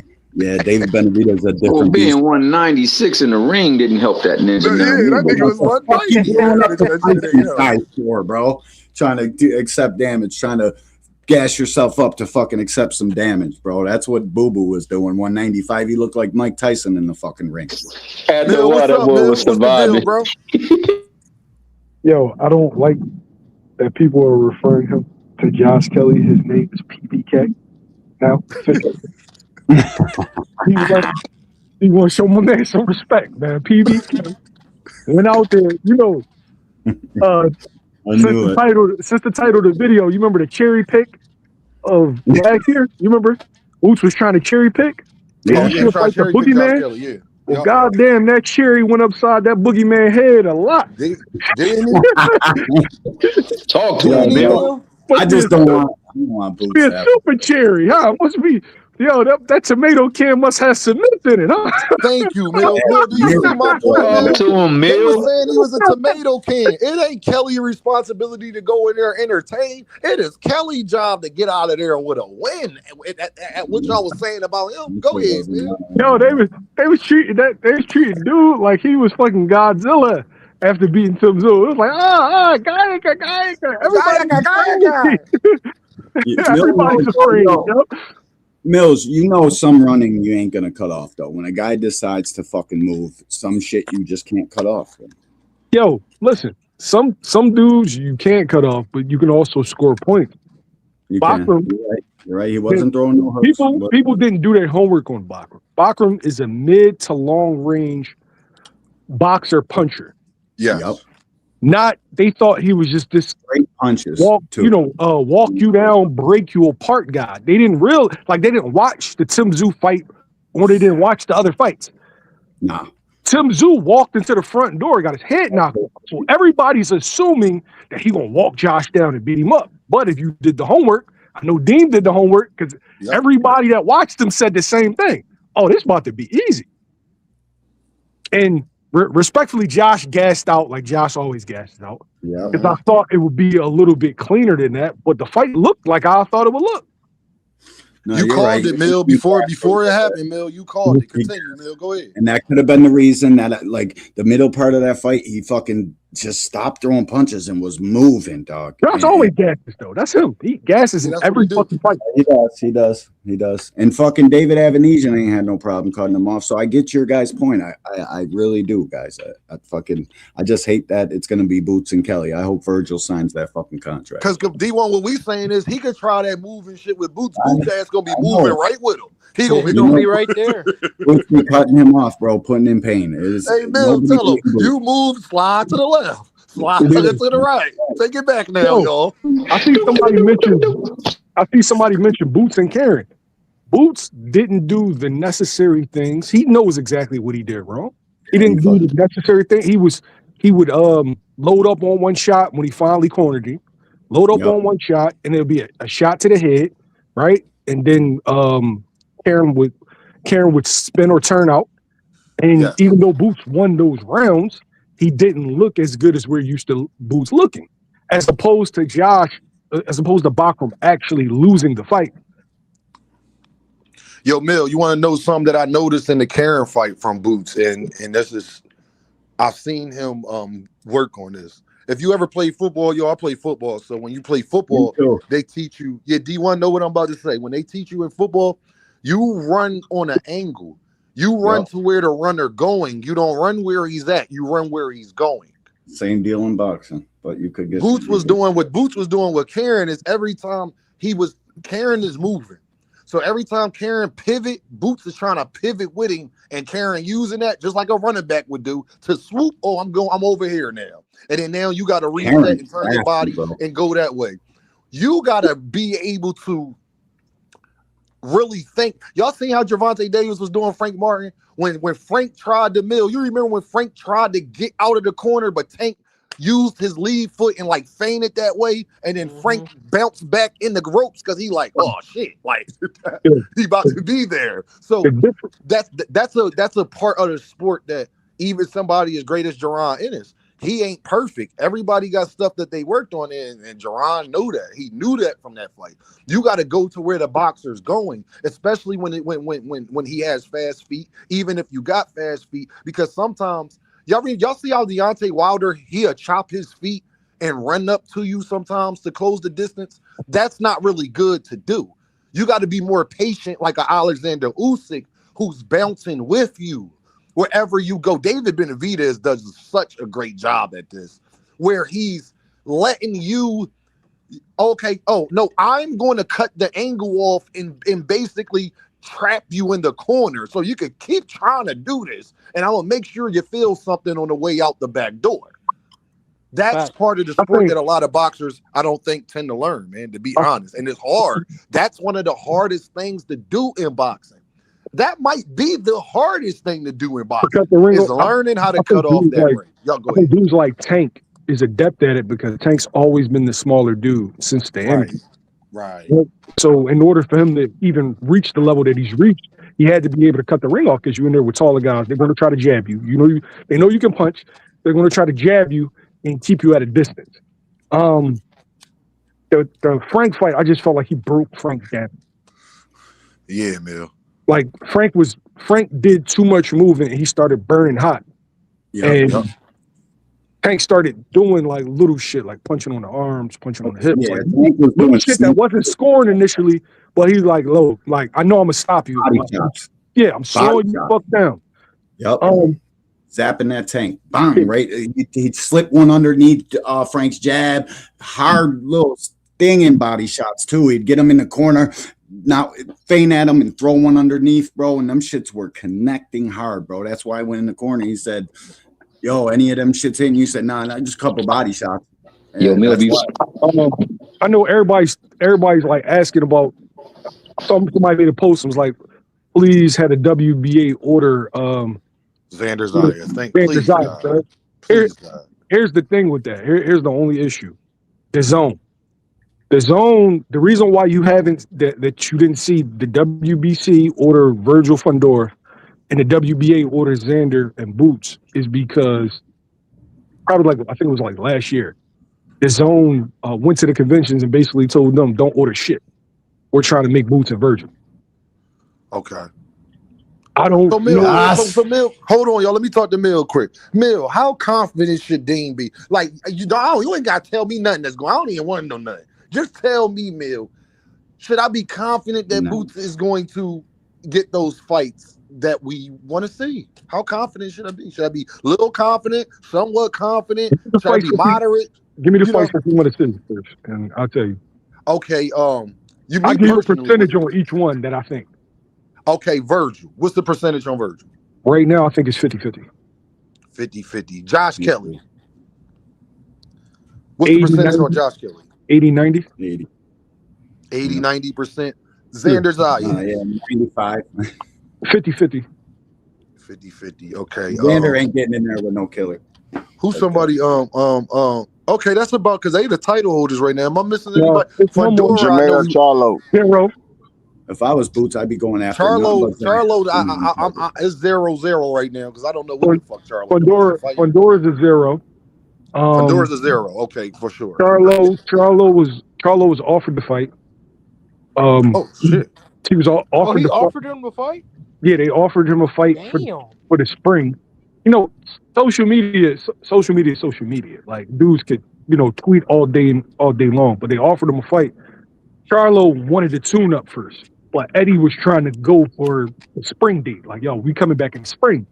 David Benavidez a different Well, being beast. 196 in the ring didn't help that ninja. That nigga was 190. Bro, trying to accept damage, trying to gas yourself up to fucking accept some damage, bro. That's what Boo Boo was doing. 195. He looked like Mike Tyson in the fucking ring. Bill, what's up, Bill? What's the deal, bro? Yo, I don't like that people are referring him to Josh Kelly. His name is PBK. Now, he was like, he want to show my man some respect, man. PBK went out there, you know. Since the title of the video, you remember the cherry pick of last year? You remember? Boots was trying to cherry pick. Yeah, like the boogeyman. Yeah. Well, goddamn, that cherry went upside that boogeyman head a lot. Didn't Talk to him, Bill. I just don't want Boots. Be a super cherry, huh? Must be. Yo, that tomato can must have cement in it, huh? Thank you, Mill. Do you see my point, Mill? To him, They Mill. were saying he was a tomato can. It ain't Kelly's responsibility to go in there and entertain. It is Kelly's job to get out of there with a win. At what y'all was saying about him. Go ahead, man. Yo, they was treating dude like he was fucking Godzilla after beating Tim Zoo. It was like, guy. Everybody's afraid. Mills, you know some running you ain't gonna cut off though. When a guy decides to fucking move, some shit you just can't cut off. Yo, listen, some dudes you can't cut off, but you can also score points. Bakram, you're right. He wasn't throwing no hooks. People didn't do their homework on Bakram. Bakram is a mid to long range boxer puncher. Yeah. Yep. They thought he was just this great punches. Walk you down, break you apart guy. They didn't they didn't watch the Tim Zoo fight, or they didn't watch the other fights. Nah. Tim Zoo walked into the front door, got his head knocked off. So everybody's assuming that he gonna walk Josh down and beat him up. But if you did the homework, I know Dean did the homework, because everybody that watched him said the same thing. Oh, this about to be easy. And respectfully, Josh gassed out like Josh always gassed out. Yeah. Because I thought it would be a little bit cleaner than that, but the fight looked like I thought it would look. No, you called it, Mill, before it happened, Mill. You called it. Continue, Mill. Go ahead. And that could have been the reason that, like, the middle part of that fight, he fucking just stopped throwing punches and was moving, dog. Josh always gasses, though. That's him. He gasses in every fucking fight. He does. And fucking David Avanesian ain't had no problem cutting him off. So I get your guys' point. I really do, guys. I just hate that it's going to be Boots and Kelly. I hope Virgil signs that fucking contract. Because D1, what we saying is he could try that moving shit with Boots. Boots ass going to be moving right with him. He gonna be right there. Boots be cutting him off, bro, putting in pain. Hey, Bill, tell him, you move, slide to the left. Slide to the right. Take it back now, y'all. I see somebody mention Boots and Karen. Boots didn't do the necessary things. He knows exactly what he did wrong. He didn't do the necessary thing. He would load up on one shot when he finally cornered him. Load up on one shot, and it'll be a shot to the head, right? And then Karen would spin or turn out. And even though Boots won those rounds, he didn't look as good as we're used to Boots looking, as opposed to Bakram actually losing the fight. Yo, Mill, you want to know something that I noticed in the Karen fight from Boots, and this is, I've seen him work on this. If you ever play football, I play football. So when you play football, they teach you. Yeah, D1 know what I'm about to say. When they teach you in football, you run on an angle You run Yep. to where the runner going. You don't run where he's at. You run where he's going. Same deal in boxing, but you could get Boots was doing what Boots was doing with Karen is every time Karen is moving. So every time Karen pivot, Boots is trying to pivot with him, and Karen using that just like a running back would do to swoop. Oh, I'm over here now, and then now you got to reset Karen's and turn your nasty, body bro. and go that way. You got to be able to really think. Y'all seen how Gervonta Davis was doing Frank Martin when Frank tried to mill. You remember when Frank tried to get out of the corner, but Tank used his lead foot and like feinted that way, and then Frank bounced back in the ropes because he like, oh shit, like he about to be there. So that's a part of the sport that even somebody as great as Jaron Ennis, he ain't perfect. Everybody got stuff that they worked on, and Jaron knew that. He knew that from that fight. You got to go to where the boxer's going, especially when he has fast feet. Even if you got fast feet, because sometimes y'all see how Deontay Wilder he'll chop his feet and run up to you sometimes to close the distance. That's not really good to do. You got to be more patient, like a Alexander Usyk who's bouncing with you wherever you go. David Benavidez does such a great job at this, where he's letting you, okay, oh, no, I'm going to cut the angle off and basically trap you in the corner so you can keep trying to do this, and I'm going to make sure you feel something on the way out the back door. That's part of the sport that a lot of boxers, I don't think, tend to learn, man, to be honest. And it's hard. That's one of the hardest things to do in boxing. That might be the hardest thing to do in boxing is learning how to cut off that ring. Y'all go ahead. Dudes like Tank is adept at it because Tank's always been the smaller dude since the end. Right. So in order for him to even reach the level that he's reached, he had to be able to cut the ring off because you're in there with taller guys. They're going to try to jab you. They know you can punch. They're going to try to jab you and keep you at a distance. The Frank fight, I just felt like he broke Frank down. Yeah, Mill. Like Frank did too much moving and he started burning hot. Tank started doing like little shit, like punching on the arms, punching on the hips, like little shit that wasn't scoring initially, but he's like, low, like I know I'm gonna stop you. I'm slowing you fuck down. Yep. Zapping that Tank. Bang, right? He'd slip one underneath Frank's jab. Hard little stinging body shots, too. He'd get him in the corner, now feint at him and throw one underneath, bro. And them shits were connecting hard, bro. That's why I went in the corner. He said, yo, any of them shits hitting you? Said, nah, just a couple body shots. And yo, Milby. I know everybody's like asking about, somebody made a post and was like, please had a WBA order Xander Zayas. Please, God. Here's the thing with that. Here's the only issue. The zone. The reason why you haven't that you didn't see the WBC order Virgil Fundora and the WBA order Xander and Boots is because probably I think it was like last year. The zone went to the conventions and basically told them don't order shit. We're trying to make Boots and Virgil. Okay. I don't know. So Mill, hold on, y'all. Let me talk to Mill quick. Mill, how confident should Dean be? Like, you ain't got to tell me nothing that's going on. I don't even want to know nothing. Just tell me, Mill, should I be confident that Boots is going to get those fights that we want to see? How confident should I be? Should I be little confident, somewhat confident? Should I be moderate? Give me the fights that you want to see first, and I'll tell you. Okay, I'll give you a percentage on each one that I think. Okay, Virgil. What's the percentage on Virgil? Right now, I think it's 50-50. 50-50. Josh Kelly. What's the percentage on Josh Kelly? 80-90? 80. 80-90%. Xander Zayas. 95. 50-50. 50-50. Okay. Xander ain't getting in there with no killer. Who's somebody? Okay, that's about because they the title holders right now. Am I missing anybody? Jamel Charlo. If I was Boots, I'd be going after Charlo. It's 0-0 right now because I don't know what the fuck Charlo. Fundora's a 0. Fundora's a 0. Okay, for sure. Charlo was offered the fight. Oh shit! He was offered. He offered him the fight. Yeah, they offered him a fight for the spring. Social media. Like dudes could tweet all day long, but they offered him a fight. Charlo wanted to tune up first. but Eddie was trying to go for the spring date. Like, yo, we coming back in spring.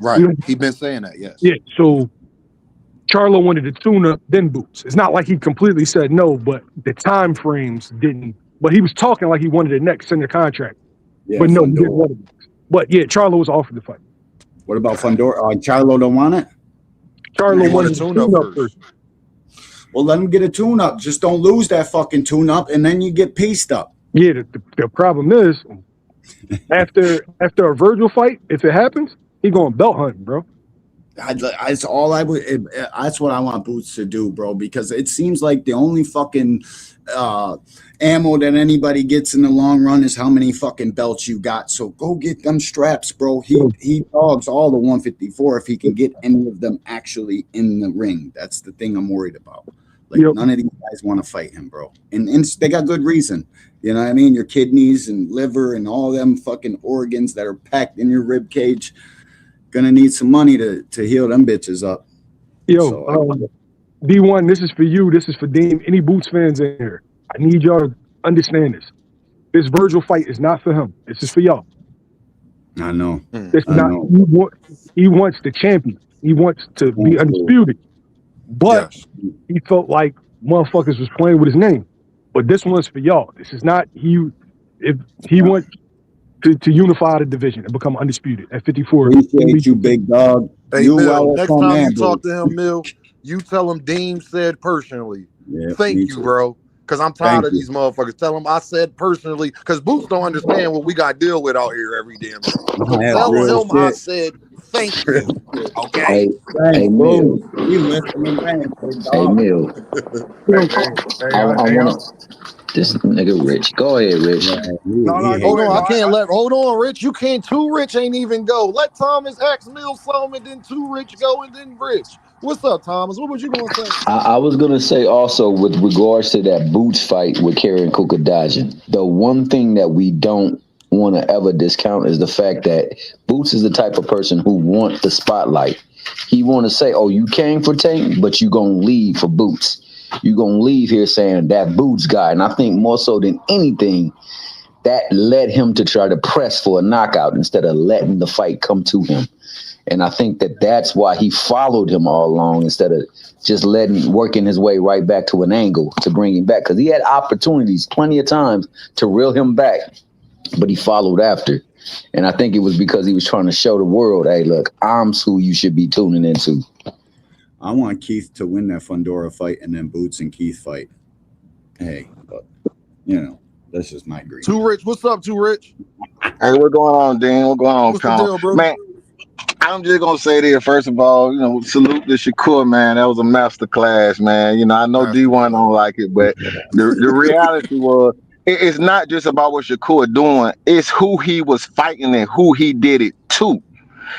Right. He been saying that, yes. Yeah. So Charlo wanted to tune up, then Boots. It's not like he completely said no, but the time frames didn't. But he was talking like he wanted it next in the contract. Yeah, But no, he didn't Fundora. want it. But yeah, Charlo was offered the fight. What about Fundora? Charlo don't want it? Charlo He want a wanted the tune up tune up first. Well, let him get a tune up. Just don't lose that fucking tune up, and then you get pieced up. Yeah, the problem is after a Virgil fight, if it happens, he going belt hunting, bro. That's all I would. That's what I want Boots to do, bro. Because it seems like the only fucking ammo that anybody gets in the long run is how many fucking belts you got. So go get them straps, bro. He dogs all the 154 if he can get any of them actually in the ring. That's the thing I'm worried about. Like none of these guys want to fight him, bro, and they got good reason. You know what I mean? Your kidneys and liver and all them fucking organs that are packed in your rib cage. Gonna need some money to heal them bitches up. Yo, D1, this is for you. This is for Dean. Any Boots fans in here, I need y'all to understand this. This Virgil fight is not for him. This is for y'all. I know. It's not. He wants the champion. He wants to be undisputed. But he felt like motherfuckers was playing with his name. But this one's for y'all. This is not if he wants to unify the division and become undisputed at 54. Appreciate you, big dog. Hey, Mill, next time you talk to him, Mill, you tell him Deem said personally. Yeah, thank you, bro. Because I'm tired of these motherfuckers. Tell him I said personally. Because Boots don't understand what we got to deal with out here every damn day. So tell him I said thank you. Okay? Hey, Mill. Hey, Mill. I want this nigga Rich. Go ahead, Rich. Hold on, I can't let. Hold on, Rich. You can't. Too Rich ain't even go. Let Thomas ask Mill some, and then Too Rich go, and then Rich. What's up, Thomas? What was you gonna say? I was gonna say also with regards to that Boots fight with Karen Kukadajian, the one thing that we don't want to ever discount is the fact that Boots is the type of person who wants the spotlight. He want to say, "Oh, you came for Tank, but you gonna leave for Boots. You gonna leave here saying that Boots guy." And I think more so than anything, that led him to try to press for a knockout instead of letting the fight come to him. And I think that that's why he followed him all along instead of just working his way right back to an angle to bring him back. Because he had opportunities plenty of times to reel him back, but he followed after. And I think it was because he was trying to show the world, hey, look, I'm who you should be tuning into. I want Keith to win that Fundora fight and then Boots and Keith fight. Hey, but, that's just my dream. Too Rich, what's up, Too Rich? Hey, what's going on, Dan? What's going on, What's the deal, bro? Man, I'm just gonna say this first of all, salute to Shakur, man. That was a master class, man. I know D1 don't like it, but the reality was it's not just about what Shakur doing, it's who he was fighting and who he did it to.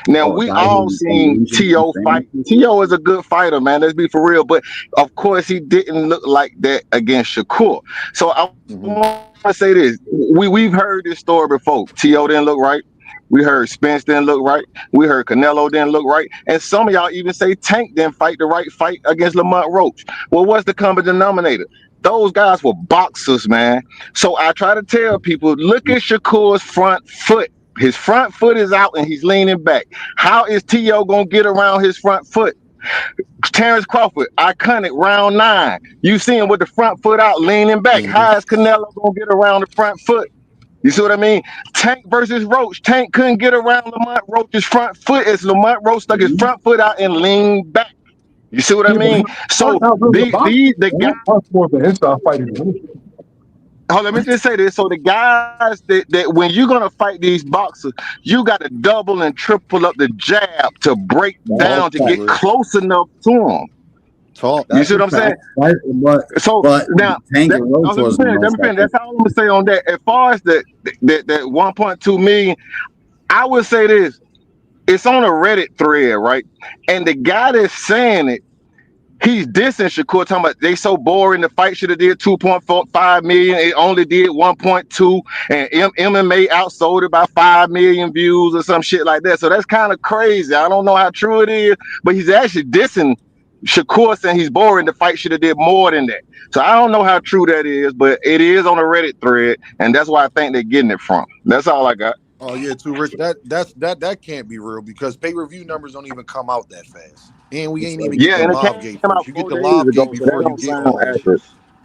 Now we all seen T.O. fight. T.O. is a good fighter, man. Let's be for real. But of course, he didn't look like that against Shakur. So I want to say this: we've heard this story before. T.O. didn't look right. We heard Spence didn't look right. We heard Canelo didn't look right. And some of y'all even say Tank didn't fight the right fight against Lamont Roach. Well, what's the common denominator? Those guys were boxers, man. So I try to tell people, look at Shakur's front foot. His front foot is out and he's leaning back. How is T.O. going to get around his front foot? Terrence Crawford, iconic, round 9. You see him with the front foot out, leaning back. How is Canelo going to get around the front foot? You see what I mean? Tank versus Roach. Tank couldn't get around Lamont Roach's front foot as Lamont Roach stuck his front foot out and leaned back. You see what I mean? So the guys. Oh, let me just say this. So the guys that when you're gonna fight these boxers, you got to double and triple up the jab to break down to get close enough to them. You see what I'm saying? But now, let me finish. That's all I'm gonna say on that. As far as that 1.2 million, I would say this: it's on a Reddit thread, right? And the guy that's saying it, he's dissing Shakur, talking about they so boring. The fight should have did 2.45 million. It only did 1.2, and MMA outsold it by 5 million views or some shit like that. So that's kind of crazy. I don't know how true it is, but he's actually dissing Shakur saying he's boring. The fight should have did more than that. So I don't know how true that is, but it is on a Reddit thread, and that's why I think they're getting it from. That's all I got. Oh yeah, too rich. That can't be real because pay-per-view numbers don't even come out that fast. And we It's ain't like even get Yeah, the and it live came gate out first. You get 4 the days live ago, gate so that before you don't get sound all that shit. accurate.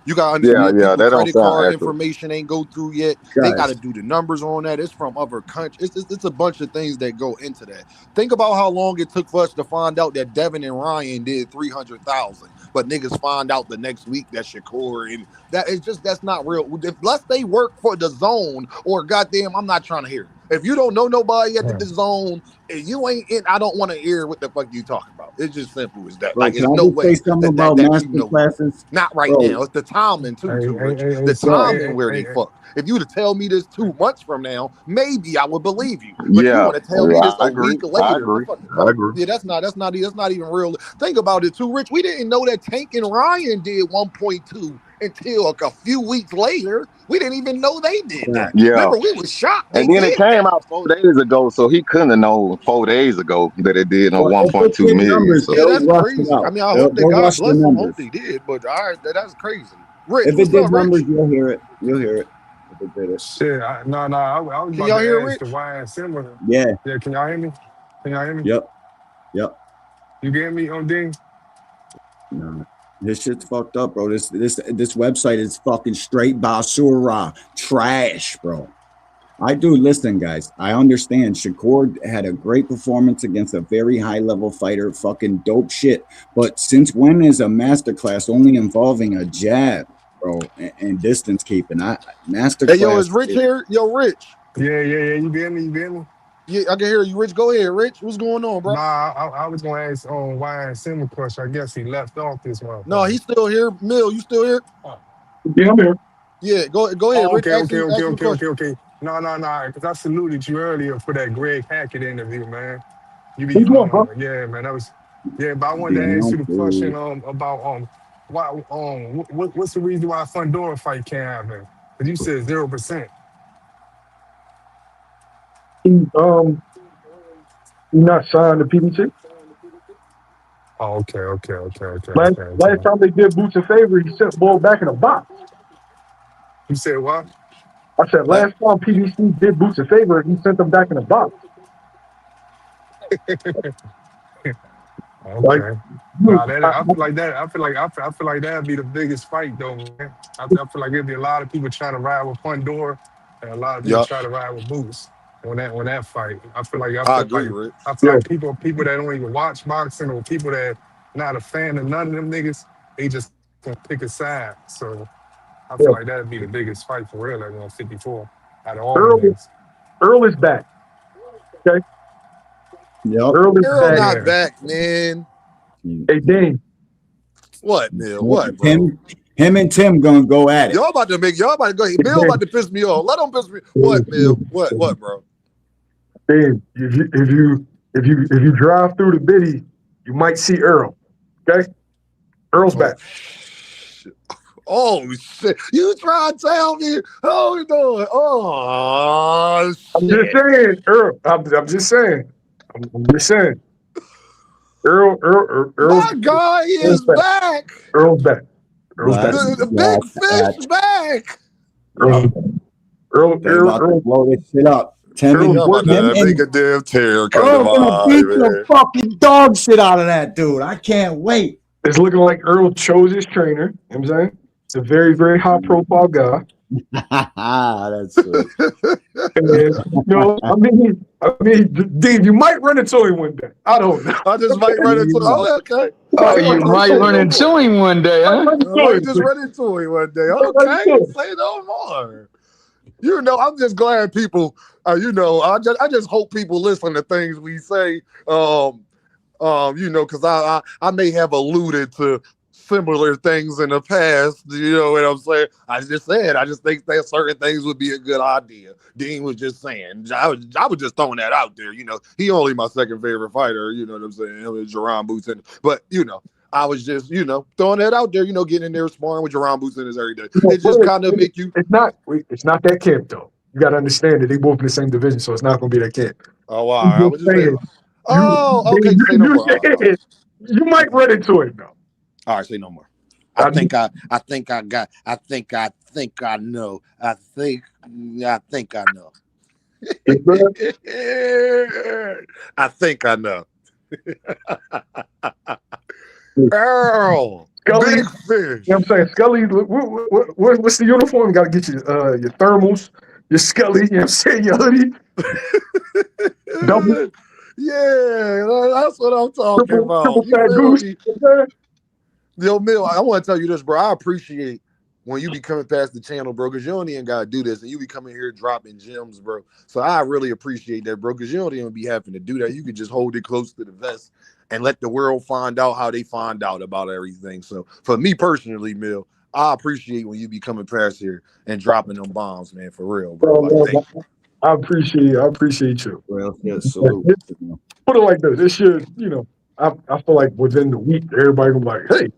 You got Yeah, yeah, people that don't credit sound card accurate. information ain't go through yet. They got to guys. do the numbers on that. It's from other countries. It's a bunch of things that go into that. Think about how long it took for us to find out that Devin and Ryan did 300,000, but niggas find out the next week that Shakur and that it's just that's not real. Unless they work for the zone or goddamn, I'm not trying to hear it. If you don't know nobody at the zone and you ain't in, I don't want to hear what the fuck you talking about. It's just simple as that. Bro, Like can it's I no just say way something that about that you master know. classes? Not right Bro, now. It's the timing too rich. The So, yeah, timing where they fucked. If you to tell me this 2 months from now, maybe I would believe you. But you Yeah, want to tell me this I a agree. week I later? agree. Fuck, I agree. yeah, that's not even real. Think about it too, Rich. We didn't know that Tank and Ryan did 1.2 until a few weeks later. We didn't even know they did yeah. that. Yeah. Remember, we was shocked they And then it did came that. out 4 days ago, so he couldn't have known 4 days ago that it did no Well, if it 1.2 did million. numbers, So Yeah, they'll that's rush it crazy. I out. mean, I hope that They'll God rush the bless them. Hope numbers. they did. But all right, that's crazy. Rich, If it what's did up, numbers, Rich? you'll hear it. You'll hear it. If it did it. shit, I was Can about y'all to hear ask the Rich? why and similar. Yeah. Yeah, can y'all hear me? Can y'all hear me? Yep. Yep. You get me on Ding? No. This shit's fucked up, bro. This website is fucking straight basura trash, bro. I do listen, guys. I understand. Shakur had a great performance against a very high level fighter, fucking dope shit. But since when is a masterclass only involving a jab, bro, and distance keeping? Hey, yo, Masterclass. is Rich here? Yo, Rich. Yeah. You get me? You get me? Yeah, I can hear you, Rich. Go ahead, Rich. What's going on, bro? Nah, I was gonna ask on why and similar question. I guess he left off this No, motherfucker. he's still here. Mill, you still here? Yeah, I'm here. Yeah, go ahead, Oh, Rich. Ask him a question. okay. No. Because I saluted you earlier for that Greg Hackett interview, man. You What be you doing, bro? yeah, man. That was yeah. But I wanted to ask Damn, you the question dude. about why what's the reason why a Fundora fight can't happen? Because you said 0%. He, he not signed to PBC. Oh, okay. Last time they did Boots a favor, he sent Bull back in a box. You said what? I said Like, last time PBC did Boots a favor, he sent them back in a box. Like, Okay. dude, Nah, that I feel like that. I feel like that'd be the biggest fight though, man. I feel like it'd be a lot of people trying to ride with Fundora and a lot of people yup, try to ride with Boots on that fight. I agree, Rich. I feel yo, like people that don't even watch boxing or people that not a fan of none of them niggas, they just gonna pick a side. So I feel yo, like that'd be the biggest fight for real at 154 out of all them Earl, niggas. Earl is back. Okay, Yep. Earl is Earl back. not Yeah. back, man. Hey, Dane, What, Mill? What, bro? Him and Tim gonna go at it. Y'all about to go. hey, Mill about Dane, to piss me off. Let him piss me. What, Dane, Mill? What, bro? Dane, if you drive through the biddy, you might see Earl. Okay, Earl's Oh back. shit! Oh shit! You try to tell me? Oh no! Oh I'm just shit! saying, Earl. I'm just saying. I'm just saying. My guy Earl's is back. back. Earl's back. Earl's back. Let's The get big fish at back. Earl's back. They about to blow this shit up. Tim Earl's and Y'all about working. Tim to make and a damn tear come to Earl gonna mind, beat the man. fucking dog shit out of that dude. I can't wait. It's looking like Earl chose his trainer. You know what I'm saying? It's a very, very high profile guy. That's sweet. And, Dave, you might run into him one day. I don't know. I just might run into. Oh, okay. Oh, Say, you okay, might say run no into more. him one day, I huh? run I into might him. just run into him one day. I run Okay, into him. say no more. You know, I'm just glad people. I just hope people listen to things we say. Because I may have alluded to similar things in the past. You know what I'm saying? I just think that certain things would be a good idea. Dean was just saying. I was just throwing that out there. You know, he only my second favorite fighter. You know what I'm saying? Him and Jaron Boots, but I was just throwing that out there. Getting in there sparring with Jaron Boots in his every day. It just kind of make you. It's not that camp though. You got to understand that they both in the same division, so it's not going to be that camp. Oh, all I'm right. just What you say? saying. Oh, okay. Say no more. All right. You might run into it though. All right, say no more. I think I know. I think I know. I think I know. Earl, Scully, big fish. You know what I'm saying? Scully, what's the uniform? You got to get your thermals, your Scully, you know what I'm saying? Your hoodie. Double, Yeah, that's what I'm talking about. triple You fat feel goose. me? Yo, Mill, I want to tell you this, bro. I appreciate when you be coming past the channel, bro, because you don't even got to do this, and you be coming here dropping gems, bro. So I really appreciate that, bro, because you don't even be having to do that. You can just hold it close to the vest and let the world find out how they find out about everything. So for me personally, Mill, I appreciate when you be coming past here and dropping them bombs, man, for real, bro. Like, thank you. I appreciate you. Well, yeah, salute. Put it like this. This should, I feel like within the week, everybody will be like, hey,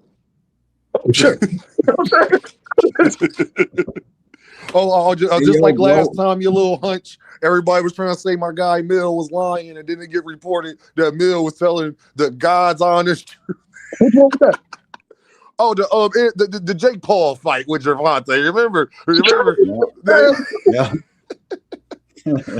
oh shit. You know what I'm saying? Just like last time, your little hunch, everybody was trying to say my guy Mill was lying, and didn't get reported that Mill was telling the God's honest truth. What's wrong with that? Oh, the Jake Paul fight with Javante. Remember? Yeah.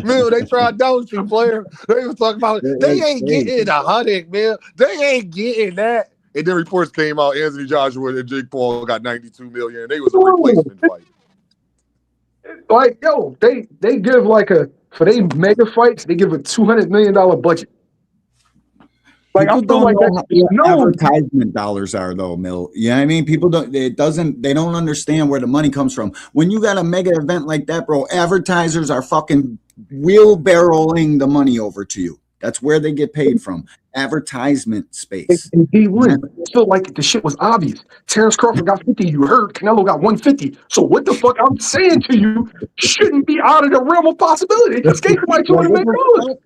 Mill, they tried down you, player. They was talking about they ain't getting 100, Mill. They ain't getting that. And then reports came out, Anthony Joshua and Jake Paul got 92 million. They was a replacement fight. Like, yo, they give for they mega fights, they give a $200 million budget. Like, people I feel don't like know what advertisement dollars are, though, Mill. You know what I mean? People they don't understand where the money comes from. When you got a mega event like that, bro, advertisers are fucking wheelbarrowing the money over to you. That's where they get paid from. Advertisement space. And he won. I feel like the shit was obvious. Terrence Crawford got 50. You heard Canelo got 150. So what the fuck I'm saying to you shouldn't be out of the realm of possibility. They just gave somebody $200 million.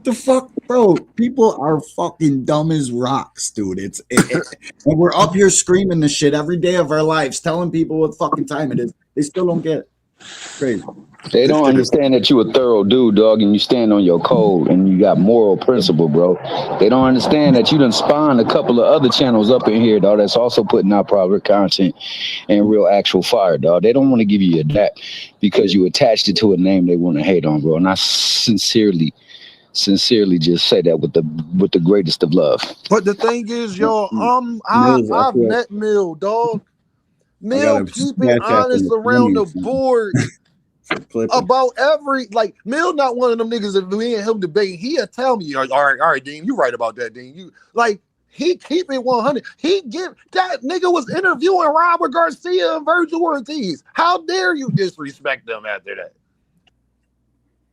The fuck, bro? People are fucking dumb as rocks, dude. And we're up here screaming this shit every day of our lives, telling people what fucking time it is. They still don't get it. Crazy. They don't understand that you a thorough dude, dog, and you stand on your code and you got moral principle, bro. They don't understand that you done spawned a couple of other channels up in here, dog, that's also putting out proper content and real actual fire, dog. They don't want to give you that because you attached it to a name they want to hate on, bro. And I sincerely just say that with the greatest of love. But the thing is, y'all, I've met Mill, dog. Mill keeping honest around the board about Mill not one of them niggas that me and him debate. He'll tell me, all right, Dean, you right about that, Dean. He keep it 100. That nigga was interviewing Robert Garcia and Virgil Ortiz. How dare you disrespect them after that?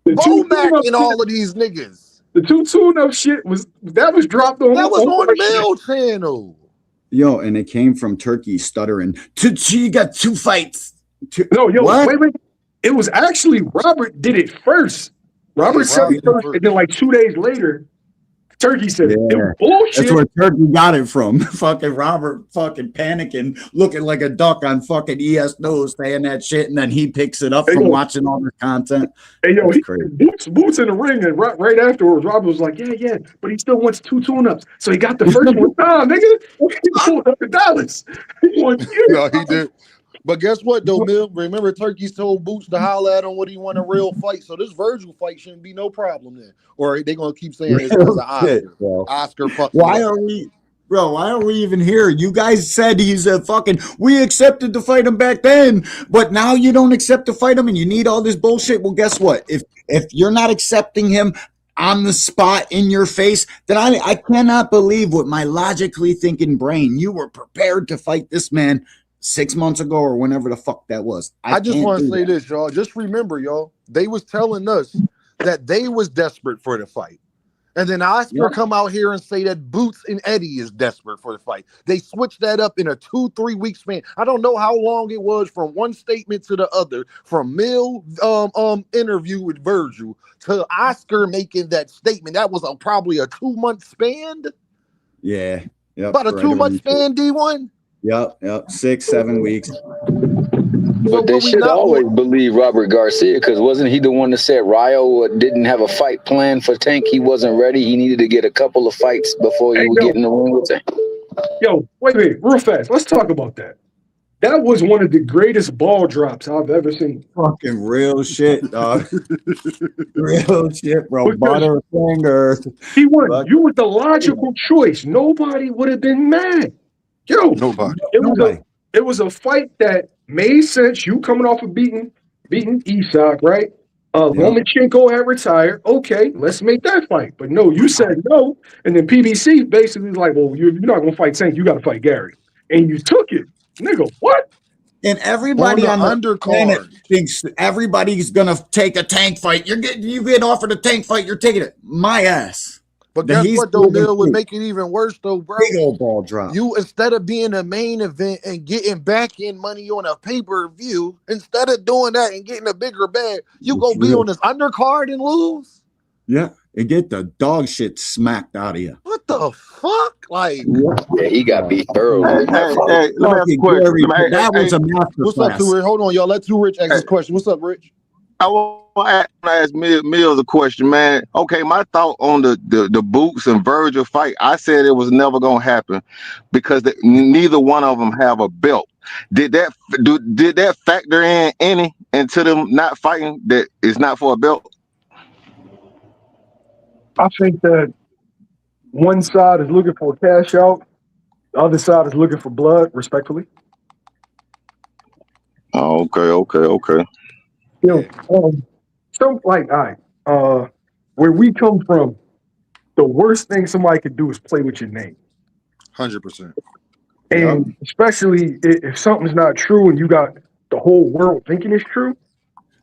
Bomac and all of these niggas. The 2 tune-up shit was dropped on. That was on the Mill channel. Yo, and it came from Turkey stuttering. She got 2 fights. What? Wait. It was actually Robert did it first. Robert said it first, and then 2 days later, Turkey said it. It was bullshit. That's where Turkey got it from. Fucking Robert fucking panicking, looking like a duck on fucking ES News saying that shit, and then he picks it up from watching all the content. Hey, yo, Boots in the ring, and right afterwards, Robert was like, yeah, but he still wants 2 tune-ups. So he got the first one. Nah, nigga, he pulled up the dollars. No, he did. But guess what, though, Mill? Remember, Turkey told Boots to holler at him when he won a real fight. So this Virgil fight shouldn't be no problem then. Or they gonna keep saying it's because of Oscar. Oscar fucked. Why are we even here? You guys said he's a fucking. We accepted to fight him back then, but now you don't accept to fight him, and you need all this bullshit. Well, guess what? If you're not accepting him on the spot in your face, then I cannot believe with my logically thinking brain you were prepared to fight this man 6 months ago or whenever the fuck that was. I just want to say this, y'all. Just remember, y'all, they was telling us that they was desperate for the fight. And then Oscar come out here and say that Boots and Eddie is desperate for the fight. They switched that up in a 2-3 week span. I don't know how long it was from one statement to the other, from Mill interview with Virgil to Oscar making that statement. That was probably a 2-month span. Yeah. About a 2-month span, D1. Yep. 6-7 weeks. But they should always believe Robert Garcia, because wasn't he the one that said Ryo didn't have a fight plan for Tank? He wasn't ready. He needed to get a couple of fights before he would get in the ring with Tank. Yo, wait, real fast. Let's talk about that. That was one of the greatest ball drops I've ever seen. Fucking real shit, dog. Real shit, bro. Butter finger. He won. You were the logical choice. Nobody would have been mad. Yo, Nobody. It was a fight that made sense. You coming off of beating Isak, right? Lomachenko had retired. Okay, let's make that fight. But no, you said no. And then PBC basically was like, well, you're not going to fight Tank. You got to fight Gary. And you took it. Nigga, what? And everybody on the planet thinks everybody's going to take a Tank fight. You get offered a Tank fight, you're taking it. My ass. But guess what, though, Mill, would make it even worse, though, bro. Big old ball drop. You, instead of being a main event and getting back in money on a pay-per-view, instead of doing that and getting a bigger bag, you gonna be on this undercard and lose? Yeah, and get the dog shit smacked out of you. What the fuck? Like, yeah, he got beat thoroughly. Hey, let me ask you a question. That was a masterclass. What's up, Too Rich? Hold on, y'all. Let Too Rich ask his question. What's up, Rich? I want to ask Mills a question, man. Okay, my thought on the Boots and Virgil fight, I said it was never going to happen because neither one of them have a belt. Did that factor in any into them not fighting that is not for a belt? I think that one side is looking for a cash out, the other side is looking for blood, respectfully. Oh, okay. You know, so like, all right, where we come from, the worst thing somebody could do is play with your name. 100%. And especially if something's not true and you got the whole world thinking it's true.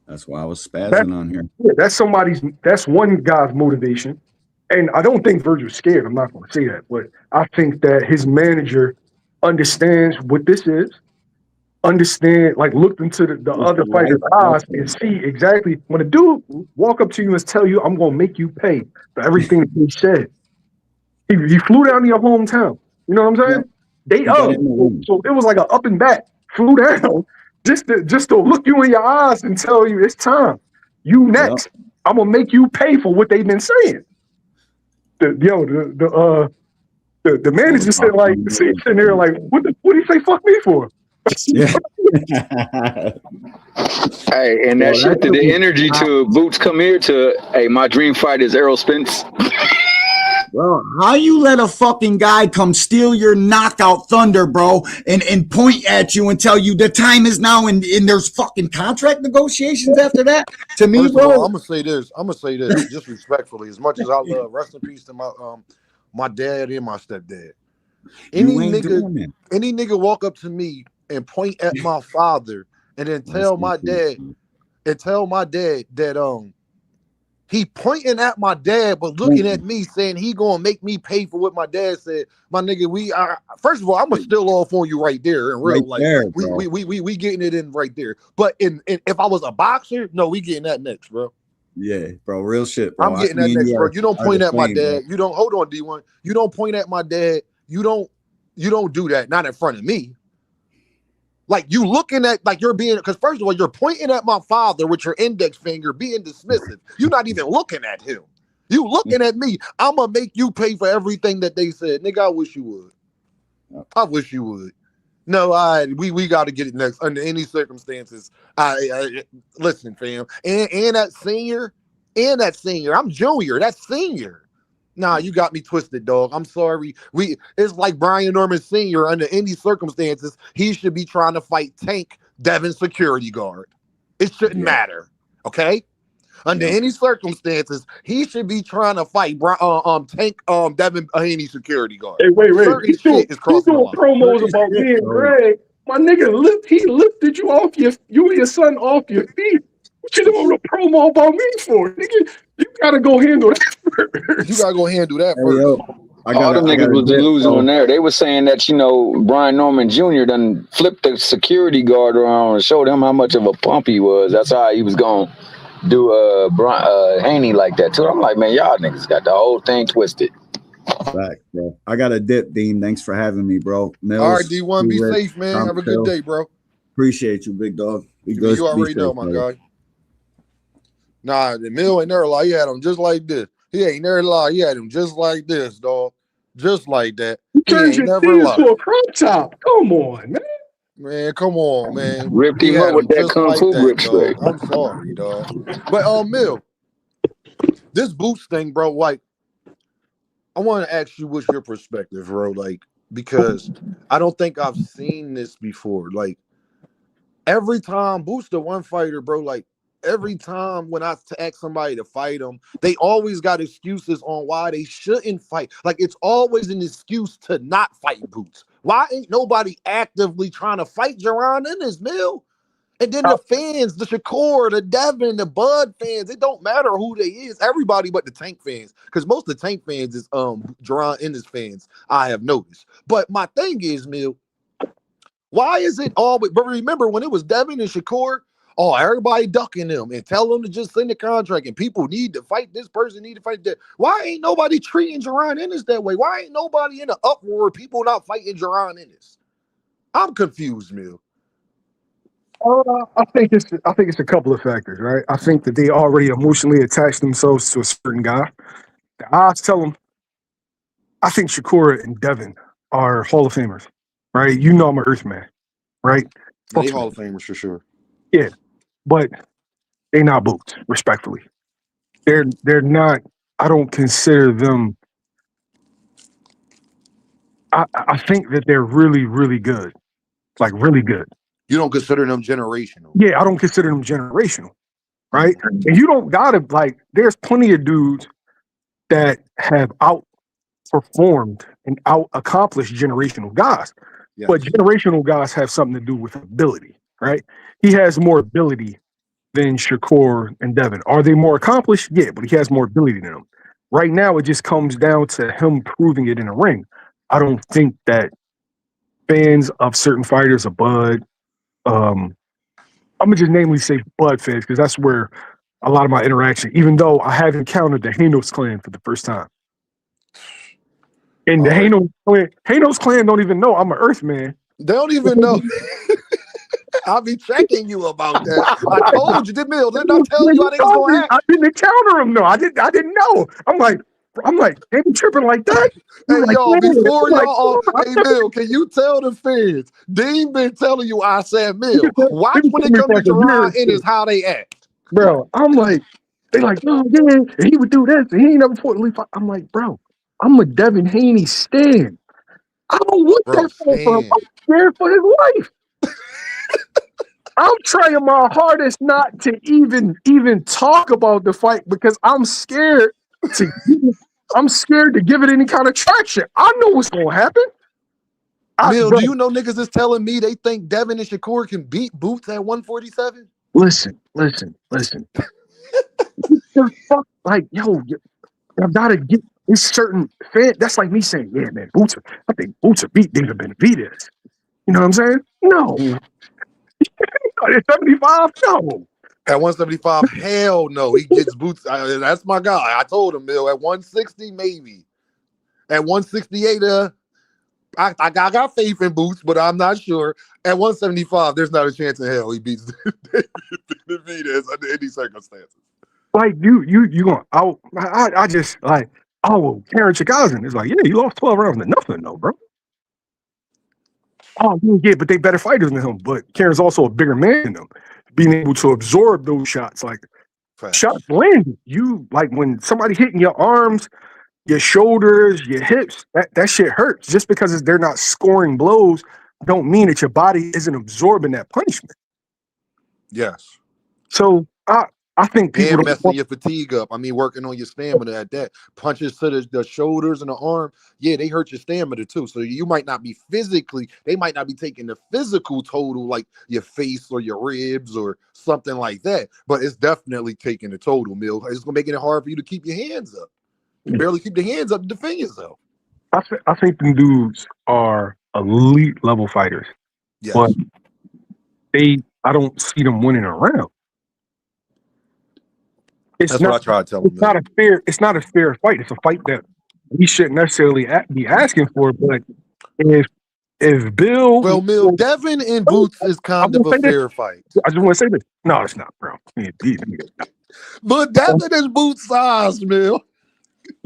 That's why I was spazzing on here. Yeah, that's one guy's motivation. And I don't think Virgil's scared. I'm not going to say that, but I think that his manager understands what this is. Looked into the other fighter's eyes and see exactly when a dude walk up to you and tell you, I'm going to make you pay for everything that he said. He flew down to your hometown. You know what I'm saying? They up. So it was like an up and back. Flew down just to look you in your eyes and tell you it's time. Next. I'm going to make you pay for what they've been saying. The manager said like, sitting there like, what did he say fuck me for? Yeah. Hey, and that shifted the energy to Boots come here to, hey, my dream fight is Errol Spence. Well, how you let a fucking guy come steal your knockout thunder, bro, and point at you and tell you the time is now and there's fucking contract negotiations after that? To me, First bro. of all, I'm gonna say this just respectfully. As much as I love, rest in peace to my dad and my stepdad. Any nigga walk up to me and point at my father and then tell my dad that he pointing at my dad but looking at me saying he gonna make me pay for what my dad said. My nigga, first of all, I'm gonna still off on you right there in real life. We getting it in right there. But in if I was a boxer, no, we getting that next, bro. Yeah, bro, real shit, bro. I'm getting that next, bro. You don't point at my dad. You don't hold on, D1. You don't point at my dad. You don't do that, not in front of me. Like you looking at, like you're being, because first of all, you're pointing at my father with your index finger, being dismissive. You're not even looking at him. You looking at me. I'm gonna make you pay for everything that they said. Nigga, I wish you would. I wish you would. No, we got to get it next under any circumstances. Listen, fam, and that senior, I'm junior. That's senior. Nah, you got me twisted, dog. I'm sorry. It's like Brian Norman Sr. Under any circumstances, he should be trying to fight Tank, Devin security guard. It shouldn't matter. Okay? Under any circumstances, he should be trying to fight Tank, Devin Haney security guard. Hey, wait. Certain shit is crossing the line. Promos about me and Greg. My nigga he lifted you off you and your son off your feet. What you doing a promo about me for? Nigga, you gotta go handle that first. You gotta go handle that first. All them niggas was losing on there. They were saying that, Brian Norman Jr. done flipped the security guard around and showed him how much of a pump he was. That's how he was going to do Haney like that, too. I'm like, man, y'all niggas got the whole thing twisted. Fact, bro. I got a dip, Dean. Thanks for having me, bro. Mills, all right, D1, be safe, man. Have a good day, bro. Appreciate you, big dog. Be You, good. you already know, my guy. Nah, the Mill ain't never lie. He had him just like this. He ain't never lie. He had him just like this, dog. Just like that. You He turned ain't your never tears to lied. a crop top. Come on, man. Man, come on, man. Ripped He him up had with him that just kung like fu that, grip spray. dog. I'm sorry, dog. But Mill, this Boots thing, bro, like, I want to ask you what's your perspective, bro. Like, because I don't think I've seen this before. Like, every time Boots the one fighter, bro, like every time when I ask somebody to fight him, they always got excuses on why they shouldn't fight. Like, it's always an excuse to not fight Boots. Why ain't nobody actively trying to fight Jaron in this, Mill? And then the fans, the Shakur, the Devin, the Bud fans, it don't matter who they is. Everybody but the Tank fans. Because most of the Tank fans is Jaron Ennis fans, I have noticed. But my thing is, Mill, why is it always, but remember when it was Devin and Shakur, oh, everybody ducking them and tell them to just send the contract and people need to fight this person, need to fight that. Why ain't nobody treating Jaron Ennis that way? Why ain't nobody in an uproar, people not fighting Jaron Ennis? I'm confused, Mill. I think it's a couple of factors, right? I think that they already emotionally attached themselves to a certain guy. The odds tell them. I think Shakur and Devin are Hall of Famers, right? You know I'm an Earthman, right? They Fuck Hall me. of Famers for sure. Yeah, but they not Boots, respectfully. They're not. I don't consider them. I think that they're really, really good, like really good. You don't consider them generational. Yeah, I don't consider them generational, right? And you don't gotta like. There's plenty of dudes that have outperformed and out accomplished generational guys, but Yes. generational guys have something to do with ability, right? He has more ability than Shakur and Devin. Are they more accomplished? Yeah, but he has more ability than them. Right now, it just comes down to him proving it in a ring. I don't think that fans of certain fighters, a Bud, I'm gonna just namely say Bud fans because that's where a lot of my interaction. Even though I have encountered the Hanos clan for the first time, and the All right. Hanos clan don't even know I'm an Earthman. They don't even know. I'll be checking you about that. I told you, Mill. Didn't I tell you how they was gonna act? I didn't encounter him. No, I didn't know. I'm like, they be tripping like that. You're Hey, like, y'all, yeah. before I'm like, y'all, oh, hey, Mill, can you tell the fans? Dean been telling you I said, Mill, they watch been when telling it me come for to like a year Jerron or Ennis two. how they act. Bro, I'm like, they like, oh yeah, and he would do this, and he ain't never fought Lee. I'm like, bro, I'm a Devin Haney stan. I don't want Bro, that for him. Stan. I'm scared for his life. I'm trying my hardest not to even talk about the fight because I'm scared to give it any kind of traction. I know what's gonna happen. Mill, Bro, do you know niggas is telling me they think Devin and Shakur can beat Boots at 147? listen. Fuck, like, yo, I gotta get this certain fan. That's like me saying, yeah, man, I think Boots are beat David Benavidez. You know what I'm saying? No. At 75, no. At 175, hell no. He gets Boots. That's my guy. I told him, Mill. At 160, maybe. At 168, I got faith in Boots, but I'm not sure. At 175, there's not a chance in hell he beats Benavidez under any circumstances. Like you going out. I just like, oh, Karen Chikazin is like, yeah, you lost 12 rounds to nothing, though, bro. Oh, yeah, but they better fighters than him. But Karen's also a bigger man than them, being able to absorb those shots. Like Facts. shots landed. You like when somebody hitting your arms, your shoulders, your hips. That shit hurts. Just because they're not scoring blows, don't mean that your body isn't absorbing that punishment. Yes. So I think people And don't messing want. your fatigue up. I mean, working on your stamina at that. Punches to the shoulders and the arm, yeah, they hurt your stamina too. So you might not be they might not be taking the physical total like your face or your ribs or something like that. But it's definitely taking the total, Mill. It's gonna make it hard for you to keep your hands up. You barely keep the hands up to defend yourself. I think them dudes are elite level fighters, but Yes. I don't see them winning a round. That's what I tried to tell him, Mill. It's not a fair fight. It's a fight that we shouldn't necessarily be asking for. But if If Bill, Well, Mill, Devin and Boots is I'm kind gonna of a say this. fair fight. I just want to say this. No, it's not, bro. But Devin is Boots size, Mill.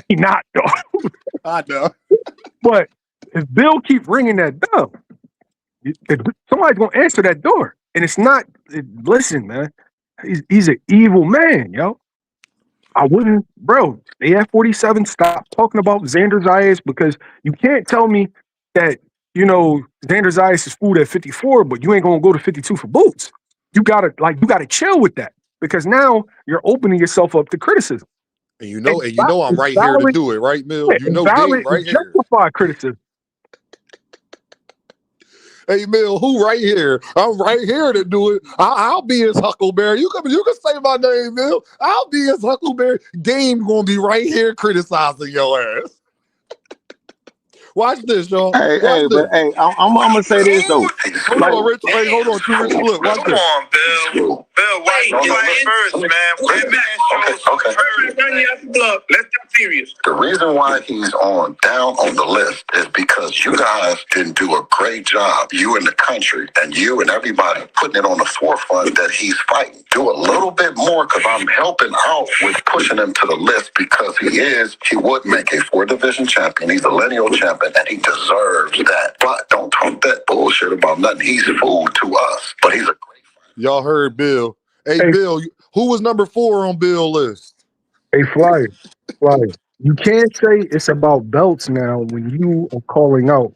He not though. I know. But if Bill keep ringing that bell, somebody's gonna answer that door, and it's not. Listen, man, he's an evil man, yo. I wouldn't, bro. Stay at 47. Stop talking about Xander Zayas because you can't tell me that Xander Zayas is food at 54, but you ain't gonna go to 52 for Boots. You gotta chill with that because now you're opening yourself up to criticism. And you know I'm right here to do it, right, Mill? You know Dave right here. Justified criticism. Hey, Mill, who right here? I'm right here to do it. I'll be his Huckleberry. You can say my name, Mill. I'll be his Huckleberry. Game gonna be right here criticizing your ass. Watch this, y'all. Hey, but I'm gonna say this though. Hold on, Rich. Hey, hold on, Rich. Look, watch this. Come on, Bill. Bill, watch me first, man. Let me Let's get serious. The reason why he's down on the list is because you guys didn't do a great job. You and the country and you and everybody putting it on the forefront that he's fighting. Do a little bit more because I'm helping out with pushing him to the list because he would make a 4-division champion. He's a lineal champion and he deserves that. But don't talk that bullshit about nothing. He's food to us, but he's a great fighter. Y'all heard Bill. Hey, Bill, who was number 4 on Bill list? Hey, Flyer. You can't say it's about belts now when you are calling out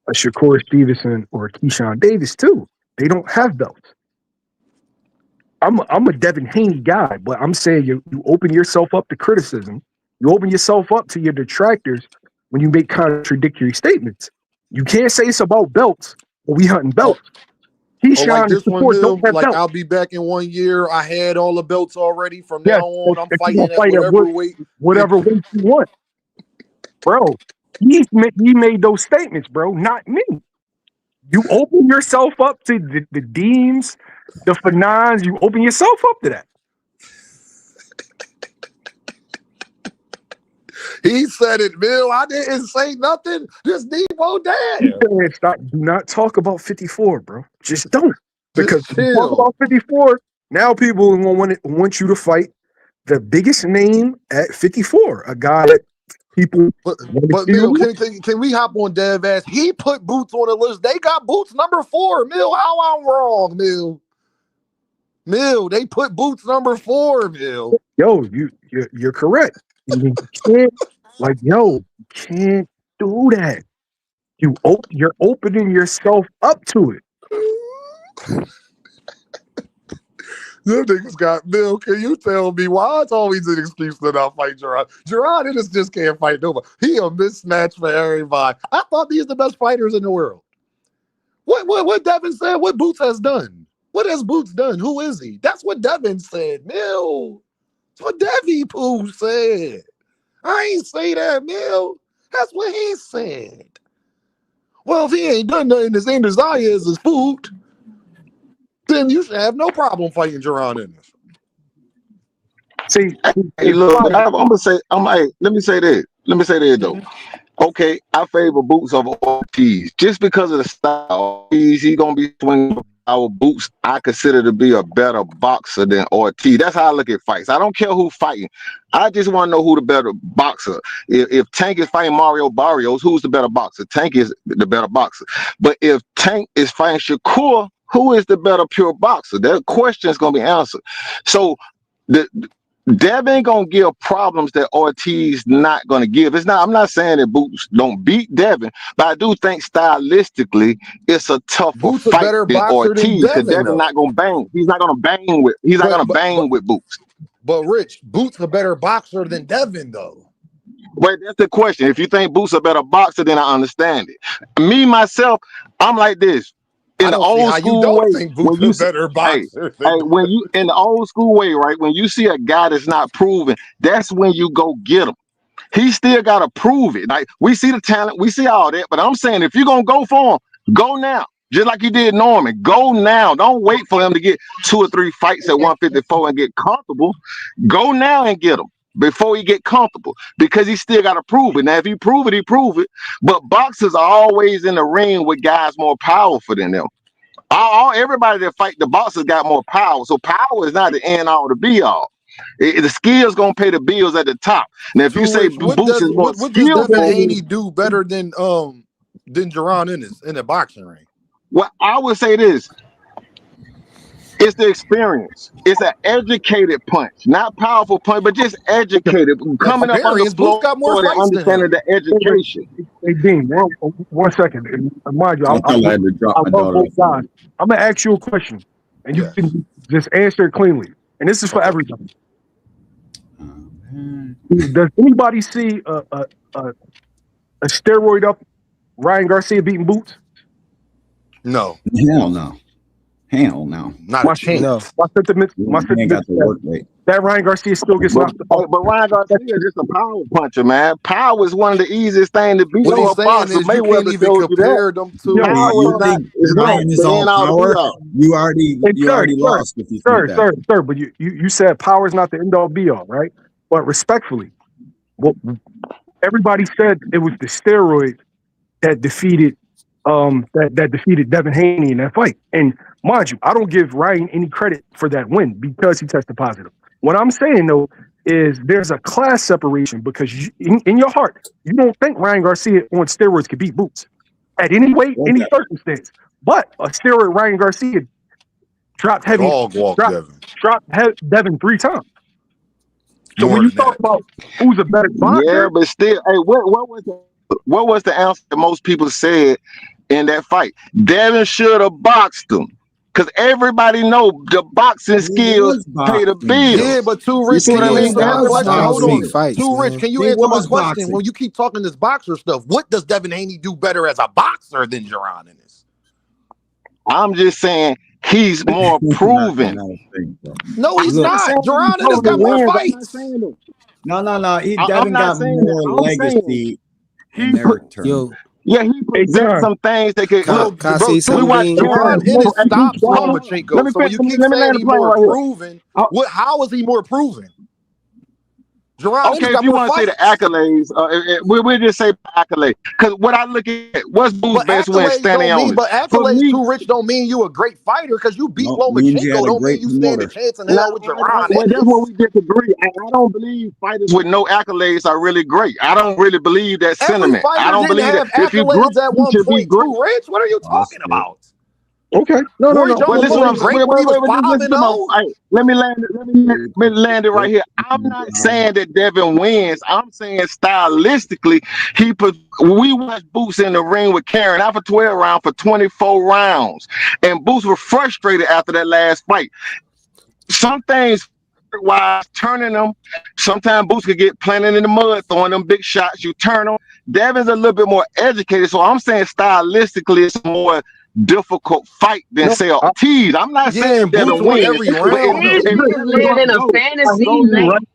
a Shakur Stevenson or a Keyshawn Davis too. They don't have belts. I'm a Devin Haney guy, but I'm saying you open yourself up to criticism. You open yourself up to your detractors when you make contradictory statements. You can't say it's about belts, but we hunting belts. Like this one, Bill, like belts. I'll be back in 1 year. I had all the belts already. From now on, I'm fighting at whatever weight. Whatever weight you want. Bro, he made those statements, bro, not me. You open yourself up to the Deems, the Phenoms. You open yourself up to that. He said it, Bill. I didn't say nothing. Just Devo damn. Stop. Do not talk about 54, bro. Just don't. Because if you talk about 54, now people want you to fight the biggest name at 54. A guy that people. But Mill, can we hop on Dev ass? He put Boots on the list. They got Boots number 4. Mill, how I'm wrong, Mill? Mill, they put Boots number 4, Mill. Yo, you're correct. You can't do that. You're opening yourself up to it. Them niggas got Bill. Can you tell me why it's always an excuse to not fight Jaron? Jaron just can't fight nobody. He a mismatch for everybody. I thought these are the best fighters in the world. What Devin said? What Boots has done? What has Boots done? Who is he? That's what Devin said, Mill. That's what Devi Pooh said. I ain't say that, Mill. That's what he said. Well, if he ain't done nothing, his name desire is his food, then you should have no problem fighting Jaron in this. See, hey, look, I'm gonna say, let me say this though. Okay, I favor Boots over Ortiz just because of the style. He's gonna be swinging our Boots. I consider to be a better boxer than Ortiz. That's how I look at fights. I don't care who's fighting. I just want to know who the better boxer. If Tank is fighting Mario Barrios, who's the better boxer? Tank is the better boxer. But if Tank is fighting Shakur, who is the better pure boxer? That question is gonna be answered. So Devin ain't gonna give problems that Ortiz not gonna give. I'm not saying that Boots don't beat Devin, but I do think stylistically it's a tougher fight than Ortiz because Devin not gonna bang. He's not gonna bang with. He's not gonna bang with Boots. But Rich, Boots a better boxer than Devin though. Wait, that's the question. If you think Boots a better boxer, then I understand it. Me myself, I'm like this. In the old school way, when you better boxer. When you in the old school way, right? When you see a guy that's not proven, that's when you go get him. He still gotta prove it. Like we see the talent, we see all that, but I'm saying if you're gonna go for him, go now. Just like you did Norman. Go now. Don't wait for him to get 2 or 3 fights at 154 and get comfortable. Go now and get him. before he get comfortable because he still got to prove it. Now, if he prove it, he prove it. But boxers are always in the ring with guys more powerful than them. Everybody that fight the boxers got more power. So power is not the end all to be all. The skills gonna pay the bills at the top. Now, if you Too say rich. Boots is more What does Devin skillful, Haney do better than Jaron in the boxing ring? well, I would say this. It's the experience. It's an educated punch, not powerful punch, but just educated. Coming up on the Experience. Boots floor got more and fights than understanding him. the education. Hey, Dean, one second. And mind you, I thought I had to drop I my love daughter. both sides. I'm gonna ask you a question, and you Yes. can just answer it cleanly. And this is for everybody. Does anybody see a steroid up Ryan Garcia beating Boots? No. Hell no. Hell no. Not a chance. No. My sentiments got the work rate. that Ryan Garcia still gets knocked out. But Ryan Garcia is just a power puncher, man. Power is one of the easiest things to beat What for he's a saying boxer. is you can't Mayweather even showed you that. compare them to. Yo, Power You think is not Ryan is the all end all to be power? all. You already lost if you think that. Sir, but you said power is not the end all be all, right? But respectfully, well, everybody said it was the steroid that defeated that defeated Devin Haney in that fight. And mind you, I don't give Ryan any credit for that win because he tested positive. What I'm saying though is there's a class separation because in your heart you don't think Ryan Garcia on steroids could beat Boots at any weight, any circumstance. But a steroid Ryan Garcia dropped heavy, Dog walk Devin. dropped Devin 3 times. So More when you than talk that. about who's a better boxer, Yeah, but still, hey, what was the answer that most people said in that fight? Devin should have boxed him. Because everybody know the boxing skills pay the bills. Yeah, but Too You Rich, see can what I you mean? answer my Everybody question? knows Hold on. it. Fights, Too Rich, man. can you He answer my was question? boxing. When you keep talking this boxer stuff, what does Devin Haney do better as a boxer than Jaron in this? I'm just saying he's more proven. No, he's I'm not not. saying Jaron he's in this got totally more wins. I'm not fights. saying it. No. I'm Devin not got saying more that. I'm saying legacy in their terms. Yo, yeah, he presents some things that could. can, No, can I bro, say Too something, Rich, Dean? Jaron Ennis Hey, stops hold on. Let Lomachenko. me So when you keep let me saying land the he's plane more right here. proven, how is he more proven? Jaron Ennis Okay, if got you more want to say the fights. accolades, we'll just say accolades. Because what I look at, what's Boo's But best win accolades standing don't on mean, it? but For accolades me, Too Rich don't mean you a great fighter because you beat No, means you had Lomachenko. a Don't mean great you stand a promoter. chance in now, hell with Jaron well, that's where Ennis. we disagree. I don't believe fighters with no accolades are really great. I don't really believe that Every sentiment. I fighter don't didn't believe that. have If you great, accolades at you one should be point. great. Too Rich, what are you talking about? okay, no. Roy But Jones listen, what I'm wasn't saying. great when he was 5 Listen and to my. 0. Hey, let me land it right here. I'm not saying that Devin wins. I'm saying stylistically, we watched Boots in the ring with Karen out for 12 rounds for 24 rounds, and Boots were frustrated after that last fight. Some things. Wise turning them, sometimes Boots could get planted in the mud, throwing them big shots. You turn them. Devin's a little bit more educated, so I'm saying stylistically, it's a more difficult fight than say a tease. I'm not Yeah, saying and Boots Devin won wins, every but round Man, though. if niggas Devin is live gonna in a go, fantasy you're right. land.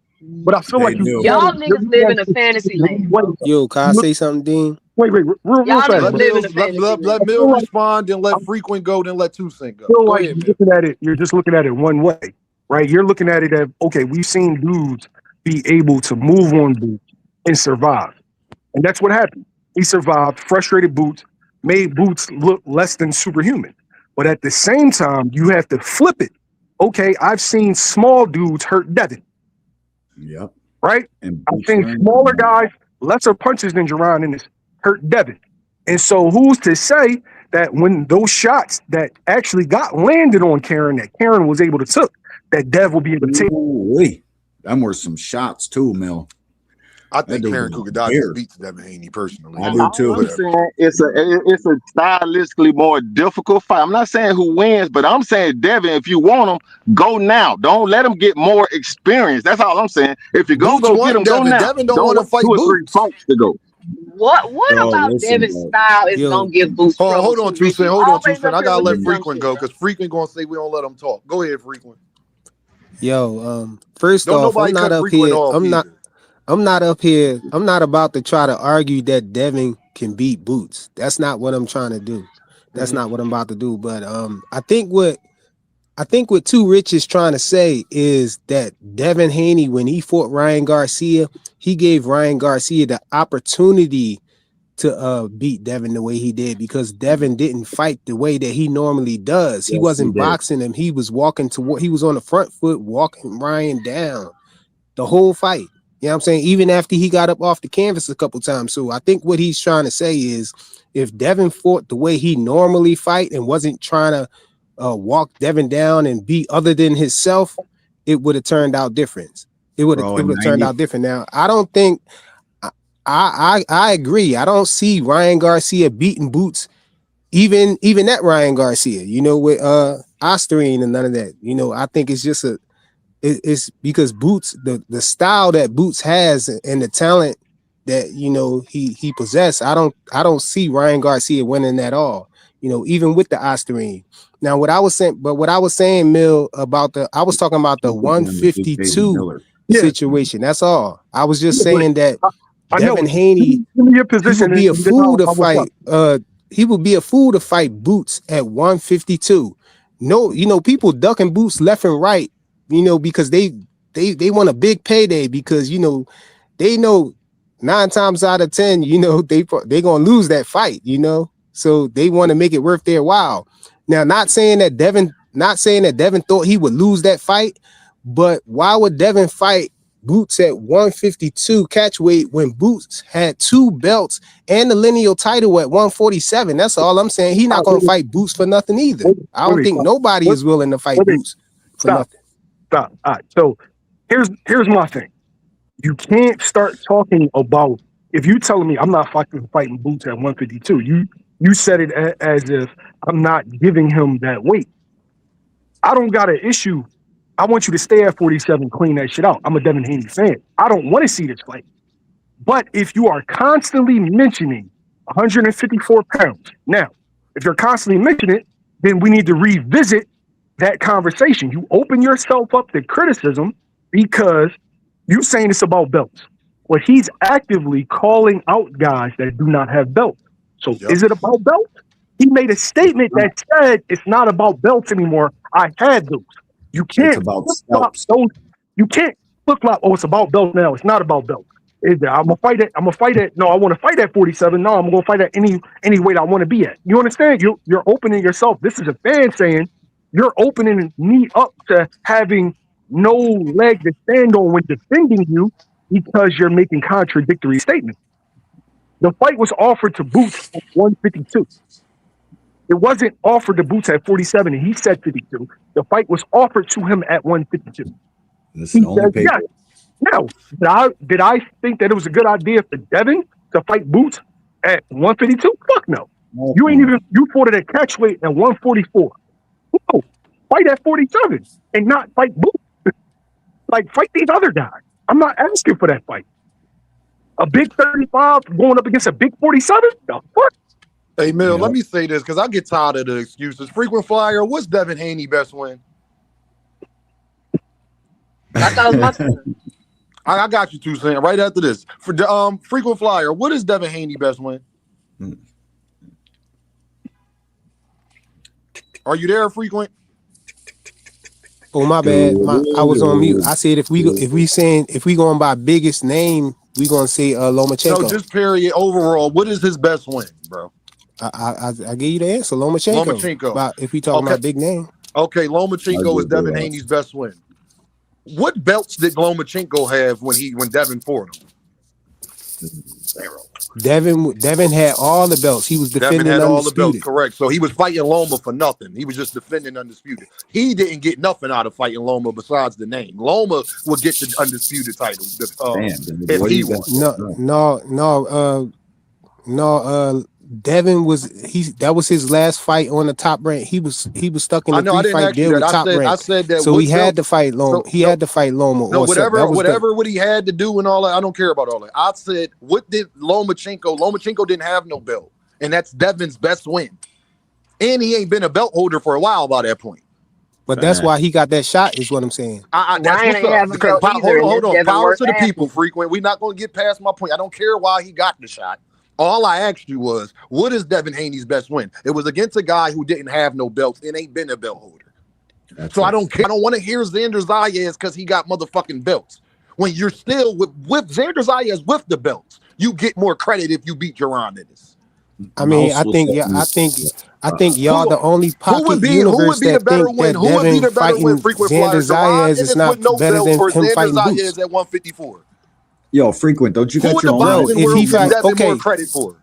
But I feel They like do. Y'all niggas live in a fantasy land, bro. Yo, can I say something, Dean? Wait, real Y'all fast, niggas Let bro. live in a Mills fantasy let I land. Mill feel like respond, then I let Frequent go, then let Toussaint go. feel Go like ahead, you're Mill. looking at it. You're just looking at it one way, right? You're looking at it as okay. We've seen dudes be able to move on Boots and survive, and that's what happened. He survived. Frustrated Boots made Boots look less than superhuman, but at the same time, you have to flip it. Okay, I've seen small dudes hurt Devin, Yep. right? And I've Boots seen learned from smaller that. guys, lesser punches than Jaron in this hurt Devin. And so who's to say that when those shots that actually got landed on Karen, that Karen was able to took, that Dev will be able to take? Ooh-wee. Them were some shots too, Mel. I That think dude Karen was Kukadadis weird. beats Devin Haney personally, I but do all too. I'm whatever. saying it's a stylistically more difficult fight. I'm not saying who wins, but I'm saying Devin, if you want him, go now. Don't let him get more experience. That's all I'm saying. If you're gonna Boots go get won him, go Devin. now. Devin don't Don't want to wait fight 2 or 3 Boots. fights to go. What Bro, about listen, Devin's bro. style is Yo, gonna give Boots trouble Hold on, too, Rich? Toussaint. You Hold on, always Toussaint. up I here gotta with let this dumb Frequent shit, go bro. because Frequent gonna say we don't let him talk. Go ahead, Frequent. yo, first Don't off, I'm nobody not cut up Frequent here. off either. I'm not up here. I'm not about to try to argue that Devin can beat Boots. That's not what I'm trying to do. That's Mm-hmm. not what I'm about to do. But I think what I think what Too Rich is trying to say is that Devin Haney, when he fought Ryan Garcia, he gave Ryan Garcia the opportunity to beat Devin the way he did, because Devin didn't fight the way that he normally does. He wasn't boxing him. He was walking toward, he was on the front foot walking Ryan down the whole fight. You know what I'm saying? Even after he got up off the canvas a couple times. So I think what he's trying to say is, if Devin fought the way he normally fight and wasn't trying to walk Devin down and be other than himself, it would have turned out different. It would have turned out different. Now, I don't think I agree. I don't see Ryan Garcia beating Boots, even that Ryan Garcia, you know, with Osterine and none of that. You know, I think it's just it's because Boots, the style that Boots has and the talent that, you know, he possessed, I don't see Ryan Garcia winning at all. You know, even with the Osterine. Now, what I was saying, Mill, I was talking about the 152 situation. That's all. I was just saying that Devin Haney, he would be a fool to fight. He would be a fool to fight Boots at 152. No, you know, people ducking Boots left and right, you know, because they want a big payday, because, you know, they know 9 times out of 10, you know, they gonna lose that fight, you know. So they want to make it worth their while. Now, not saying that Devin thought he would lose that fight, but why would Devin fight Boots at 152 catch weight when Boots had 2 belts and the lineal title at 147? That's all I'm saying. He's not going to fight Boots for nothing either. I don't think nobody is willing to fight Boots for nothing. Stop. All right. So here's my thing. You can't start talking about, if you telling me I'm not fighting Boots at 152, you said it as if I'm not giving him that weight. I don't got an issue. I want you to stay at 47, clean that shit out. I'm a Devin Haney fan. I don't want to see this fight. But if you are constantly mentioning 154 pounds, now, if you're constantly mentioning it, then we need to revisit that conversation. You open yourself up to criticism because you saying it's about belts. Well, he's actively calling out guys that do not have belts. So is it about belts? He made a statement that said it's not about belts anymore. I had those. You can't flip-flop those. You can't flip-flop. Oh, it's about belts now. It's not about belts. I'm gonna fight it. No, I want to fight at 47. No, I'm gonna fight at any weight I want to be at. You understand? You're opening yourself. This is a fan saying you're opening me up to having no leg to stand on when defending you because you're making contradictory statements. The fight was offered to Boots at 152. It wasn't offered to Boots at 47, and he said 52. The fight was offered to him at 152. He said, yes. Now, did I think that it was a good idea for Devin to fight Boots at 152? Fuck no. You fought it at catch weight at 144. No, fight at 47 and not fight Boots. Like, fight these other guys. I'm not asking for that fight. A big 35 going up against a big 47? The fuck? Hey, Mill, let me say this, because I get tired of the excuses. Frequent flyer, what's Devin Haney best win? I thought it was my turn. I got you, 2 Cent, right after this. For the frequent flyer, what is Devin Haney best win? Are you there, frequent? Oh, my bad. I was on mute. I said if we going by biggest name, we gonna say Lomachenko. No, just period. Overall, what is his best win, bro? I gave you the answer. Lomachenko. If we talking about big name. Okay, Lomachenko is Devin Haney's best win. What belts did Lomachenko have when Devin fought him? 0. Devin had all the belts. He was defending Devin had undisputed. all the belts, correct. So he was fighting Loma for nothing. He was just defending undisputed. He didn't get nothing out of fighting Loma besides the name. Loma would get the undisputed title if he won. No. Devin that was his last fight on the top rank. He was stuck in a 3-fight deal with top rank. I said that. So he had to fight Loma. He had to fight Loma. No, whatever what he had to do and all that. I don't care about all that. I said, what did Lomachenko? Lomachenko didn't have no belt, and that's Devin's best win. And he ain't been a belt holder for a while by that point. But that's why he got that shot, is what I'm saying. Hold on. Power to the people, frequent. We're not going to get past my point. I don't care why he got the shot. All I asked you was, what is Devin Haney's best win? It was against a guy who didn't have no belts and ain't been a belt holder. So I don't care. I don't want to hear Xander Zayas because he got motherfucking belts. When you're still with Xander Zayas with the belts, you get more credit if you beat Jaron Ennis. I mean, I think y'all the only pocket who universe would be the that better think win? that Who would be Devin the better win? fighting Frequent Xander flyer, Jaron Zayas is Ennis not with no better belt, than or him Xander fighting Boots. Zayas at 154? Yo, Frequent, don't you Who got in the your own boxing if he world give fight, Devin more okay, credit for?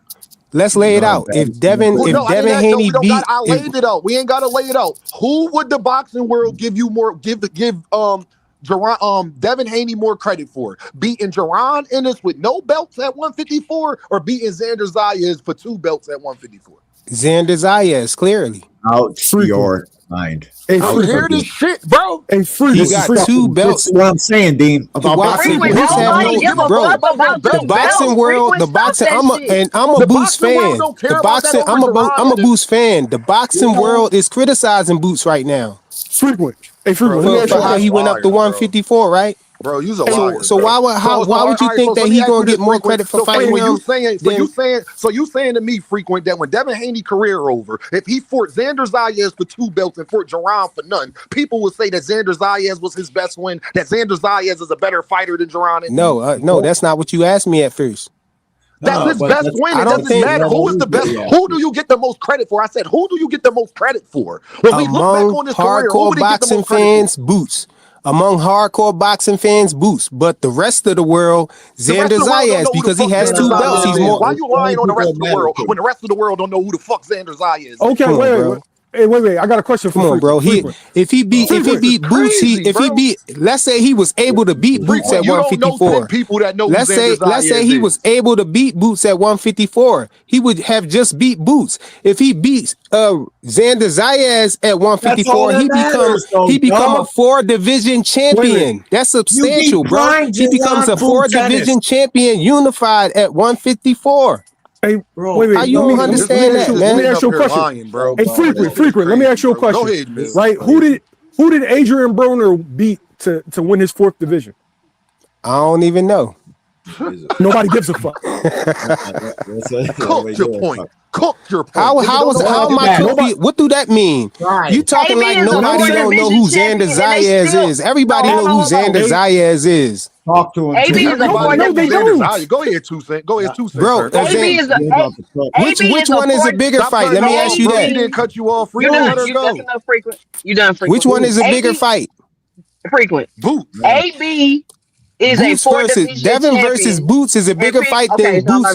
let's lay it out. If Devin We Haney don't got. beat, I laid it out. We ain't gotta lay it out. Who would the boxing world give you more? Give Jaron, Devin Haney more credit for beating Jaron Ennis with no belts at 154, or beating Xander Zayas for 2 belts at 154? Xander Zayas, clearly. Out your mind. Hey, bro, you hear this shit, bro? Hey, He got 2 belts. That's what I'm saying, Dean. About boxing. Boots have no, bro. The boxing world, the boxing. I'm a Boots fan. The boxing, I'm a Boots fan. The boxing world is criticizing Boots right now. Frequent. Hey, Frequent. Let me ask you For a how question. he went up to 154, right? Bro, you's a liar. So why would you think that let me he ask gonna you this, get more Frequent. credit for So fighting when him? you saying to me, Frequent, that when Devin Haney career over, if he fought Xander Zayas for 2 belts and fought Jaron for none, people would say that Xander Zayas was his best win, that Xander Zayas is a better fighter than Jaron. No, that's not what you asked me at first. That's his best win. It doesn't matter. Who is the best? Who do you get the most credit for? I said, who do you get the most credit for? When we look back on his career, who hardcore would he get the boxing most credit fans, Boots. Among hardcore boxing fans, Boots. But the rest of the world, Xander Zayas, because he has 2 belts. He's more. Why you lying on the rest of the world when the rest of the world don't know who the fuck Xander Zayas is? Okay, wait. Hey, wait. I got a question for Come on, bro. If he beat Boots, let's say he was able to beat Boots at 154. People that know let's say he was able to beat Boots at 154. He would have just beat Boots. If he beats Xander Zayas at 154, he become a 4-division champion. That's substantial, bro. He becomes a 4-division champion unified at 154. Hey, wait. How you don't understand that, man? Let me ask you a question. Hey, frequent. Let me ask you a question. Go ahead, Miz. Right? Who did Adrian Broner beat to win his 4th division? I don't even know. Nobody gives a fuck. Cook your point. How am I? What do that mean? Right. You talking like nobody don't know who Xander Zayas is? Everybody know who Xander Zayas is. Talk to him. AB is a Go ahead, 2 Cent. Go ahead, 2 Cent. Bro, which one is a bigger fight? Let me ask you that. He didn't cut you off. You done frequent. You done frequent. Which one is a bigger fight? Frequent. Boots. AB is Boots a 4-division Devin champion. versus Boots is a bigger fight than Boots.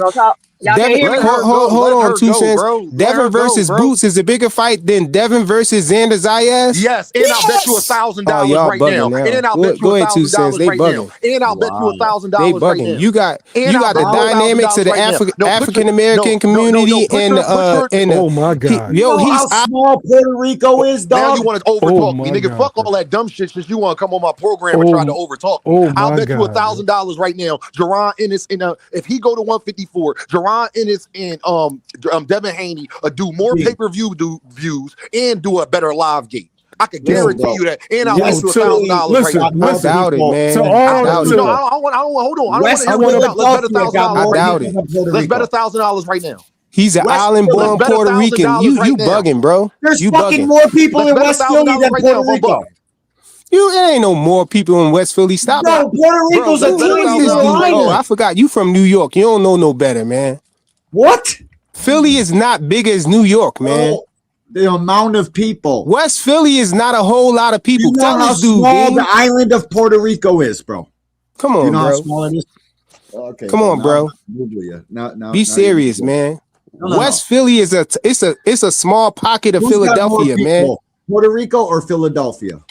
Devin, hold on, 2 cents. Devin versus Boots is a bigger fight than Devin versus Xander Zayas. Yes, and I'll bet you $1,000 right now. And I'll bet you $1,000 right now. And I'll bet you $1,000 right now. You got the dynamics of the African American community and oh my god, yo, he's how small Puerto Rico is, dog. Now you want to overtalk me, nigga. Fuck all that dumb shit since you want to come on my program and try to overtalk me. I'll bet you $1,000 right now. Jaron Ennis, if he go to 154, Jaron Ennis and Devin Haney do more pay-per-view views and do a better live gate. I could guarantee you that, and I'll bet you $1,000 right now. I doubt it, man. I don't want. Hold on. Let's bet $1,000 right now. Let's bet $1,000 right now. He's an island-born Puerto Rican. You bugging, bro. There's fucking more people in West Philly than Puerto Rico. There ain't no more people in West Philly. Stop. No, Puerto Rico's a team. Oh, I forgot. You from New York. You don't know no better, man. What? Philly is not big as New York, man. Oh, the amount of people. West Philly is not a whole lot of people. You know how small the island of Puerto Rico is, bro. Come on, you know bro. How small it is? Okay. Come on, bro. Be serious, man. West Philly is a small pocket of Philadelphia, man. Puerto Rico or Philadelphia?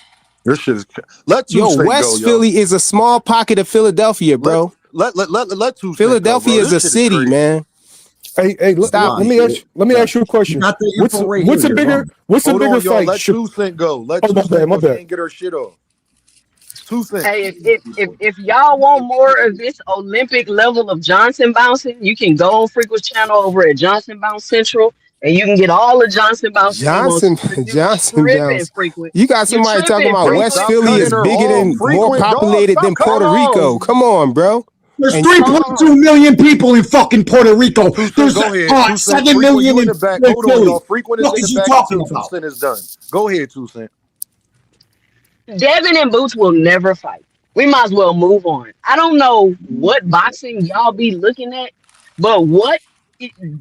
This shit is. West Philly is a small pocket of Philadelphia, bro. Let Philadelphia is a city, man. Hey, stop. Let me ask you a question. What's a bigger fight? Let 2 Cent go. Let 2 Cent get her shit off. 2 Cent. Hey, if y'all want more of this Olympic level of Johnson bouncing, you can go on Frequent's channel over at Johnson Bounce Central, and you can get all the Johnson Bounce. Johnson Bounce. You got somebody talking about West Philly is bigger than more populated than Puerto Rico. Come on, bro. There's 3.2 million people in fucking Puerto Rico. There's 7 million in Philly. Frequent is in the back. 2 Cent is done. Go ahead, 2 Cent. Devin and Boots will never fight. We might as well move on. I don't know what boxing y'all be looking at, but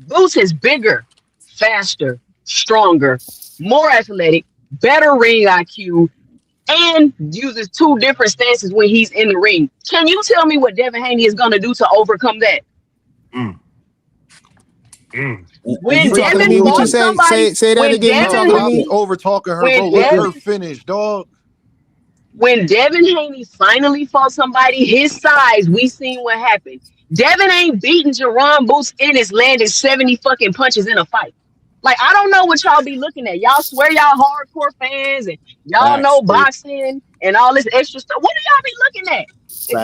Boots is bigger, faster, stronger, more athletic, better ring IQ, and uses two different stances when he's in the ring. Can you tell me what Devin Haney is gonna do to overcome that? Mm. Mm. You When talking to Devin me? What you fought say? somebody, Say that when again. You Nah, Devin talking to y'all be me? Haney, over talking her, bro. when Let her Devin finish, dog. when Devin Haney finally fought somebody his size, we seen what happened. Devin ain't beating Jaron Boots Ennis landing 70 fucking punches in a fight. Like, I don't know what y'all be looking at. Y'all swear y'all hardcore fans and y'all Facts, know Jay. boxing and all this extra stuff. What do y'all be looking at?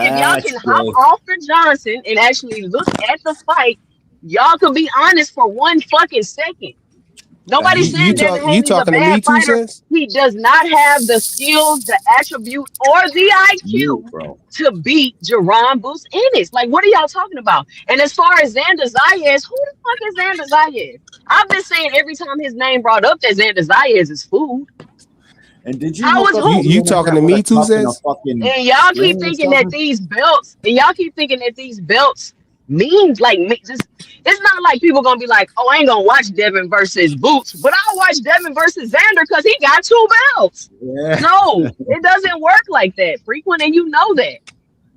If y'all Facts, can hop Jay. off the Johnson and actually look at the fight, y'all could be honest for 1 fucking second. Nobody's Facts, You saying Jay. Devin talk. You Haney's a talking to me? bad Two fighter. cents. He does not have the skills, the attribute, or the You, IQ bro. to beat Jaron Boots Ennis. Like, what are y'all talking about? And as far as Xander Zayas, who the fuck is Xander Zayas? I've been saying every time his name brought up that Xander Zayas is food. And did you How look is up You if who? the you internet talking to with me? a Two cup and a cents. fucking And y'all keep ring or thinking that something? these belts, and y'all keep thinking that these belts mean like just it's not like people gonna be like, oh, I ain't gonna watch Devin versus Boots, but I'll watch Devin versus Xander because he got two belts. Yeah. No, it doesn't work like that, frequent, and you know that.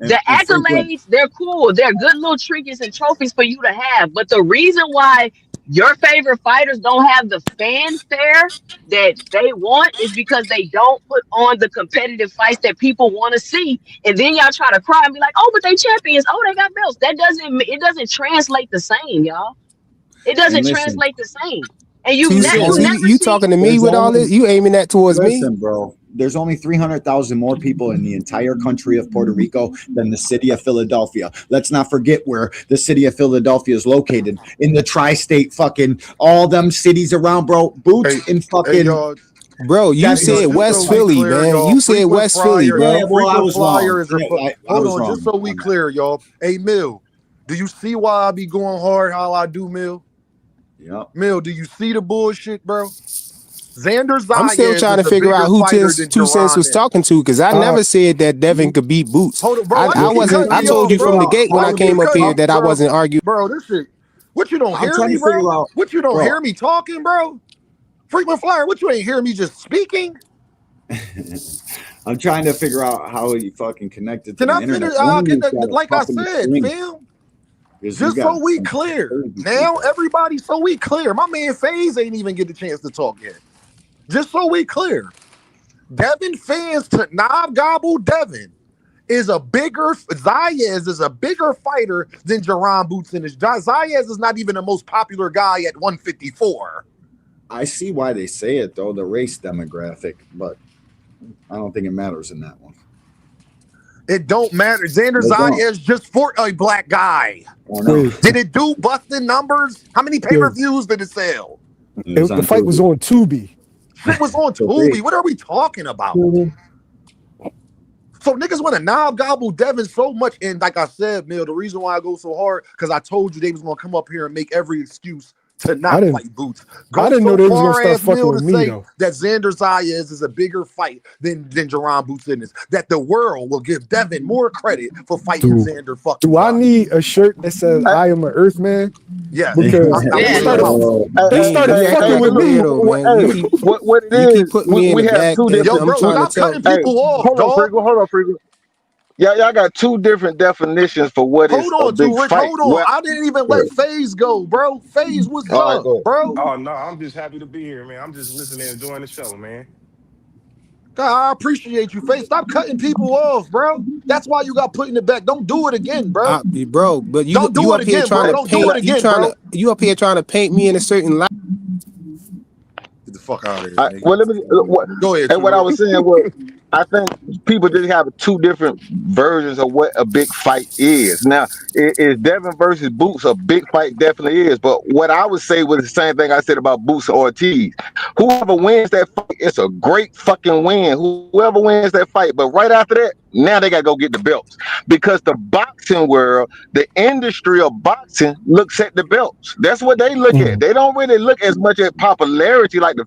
The And frequent. accolades, they're cool. They're good little trinkets and trophies for you to have. But the reason why your favorite fighters don't have the fanfare that they want is because they don't put on the competitive fights that people want to see. And then y'all try to cry and be like, oh, but they champions. Oh, they got belts. It doesn't translate the same, y'all. It And doesn't listen, translate the same. And Two there's you cents. only never You see talking to me there's with all only this? You aiming that towards me? listen, bro. There's only 300,000 more people in the entire country of Puerto Rico than the city of Philadelphia. Let's not forget where the city of Philadelphia is located in the tri-state fucking all them cities around, bro. Boots Hey, in hey, fucking y'all. Bro, you that's Hey, y'all, said just just so West we Philly, clear, man. y'all, You said West Philly, yeah. bro. Well, I frequent was wrong. flyer is I hold was on, just wrong so we on that. clear, y'all. Hey, Mill, do you see why I be going hard how I do, Mill? Yep. Mill, do you see the bullshit, bro? Xander I'm still Zayas trying to is a figure bigger out who fighter than Two Cents Jaron was is. talking to because I Uh, never said that Devin could beat Boots. Hold on, bro. I, Why I you keep wasn't. cutting I me trying to told off, you figure from the bro? out gate when Why I how you the keep came up cutting here me, how that I bro? wasn't arguing. Bro, this shit. What you don't I'm hear trying me, to figure bro? out, What you don't bro. hear me talking, bro? Frequent flyer. What you ain't hear me just speaking? I'm trying to figure out how he fucking connected to Can the I internet. finish? One I'll of get you's that. got a Like I cup and a said, string fam. because you Just got so we some clear. crazy shit Now, there. everybody, so we clear. My man FaZe ain't even get the chance to talk yet. Just so we clear. Devin fans to Knob Gobble Devin is a bigger Zayas is a bigger fighter than Jaron Boots and his Zayas is not even the most popular guy at 154. I see why they say it though, the race demographic, but I don't think it matters in that one. It don't matter. Xander They don't. Zayas just for a black guy. I know. wait, Did it do busting numbers? How many yo, pay-per-views did it sell? It was the on fight was Tubi. on Tubi. Shit was on So Tubi. What are we talking about? Mhm. So niggas want to knob gobble Devin so much. And like I said, Mill, the reason why I go so hard, because I told you they was gonna come up here and make every excuse to I not didn't. fight Boots. I Go didn't know so they was gonna far start as fucking Mill to with me say though. that Xander Zayas is a bigger fight than Jaron Boots in this. That the world will give Devin more credit for fighting Do Xander fucking do I Zayas. need a shirt that says Hey, "I am an Earthman"? Yes. Because I'm they Yeah. in your started house. Oh, hey, they hey, Bean, started you hey, acting hey, fucking like with a look, me. weirdo, man. hey, what it You keep is, putting me in we a have bag, two and Yo, different, I'm bro, trying to stop tell. cutting hey, people off, hold on, dog. Freakle, hold on, Freakle. Y'all got two different definitions for what is Hold a on, big too rich. fight. Hold on. Well, I didn't even yeah. let FaZe go, bro. FaZe, what's All right, up, go ahead. bro? Oh no, I'm just happy to be here, man. I'm just listening, enjoying the show, man. God, I appreciate you, FaZe. Stop cutting people off, bro. That's why you got put in the back. Don't do it again, bro. Bro, but you Don't you do it up here again, trying bro. to Don't do paint. it again, bro. You up here trying to paint me in a certain light. Get the fuck out of here, nigga. Well, let me. Go ahead, And too what I rich. was saying was, I think people just have two different versions of what a big fight is. Now, is Devin versus Boots a big fight? Definitely is. But what I would say was the same thing I said about Boots and Ortiz. Whoever wins that fight, it's a great fucking win. Whoever wins that fight. But right after that, now they got to go get the belts because the boxing world, the industry of boxing, looks at the belts. That's what they look at. Mm. They don't really look as much at popularity like the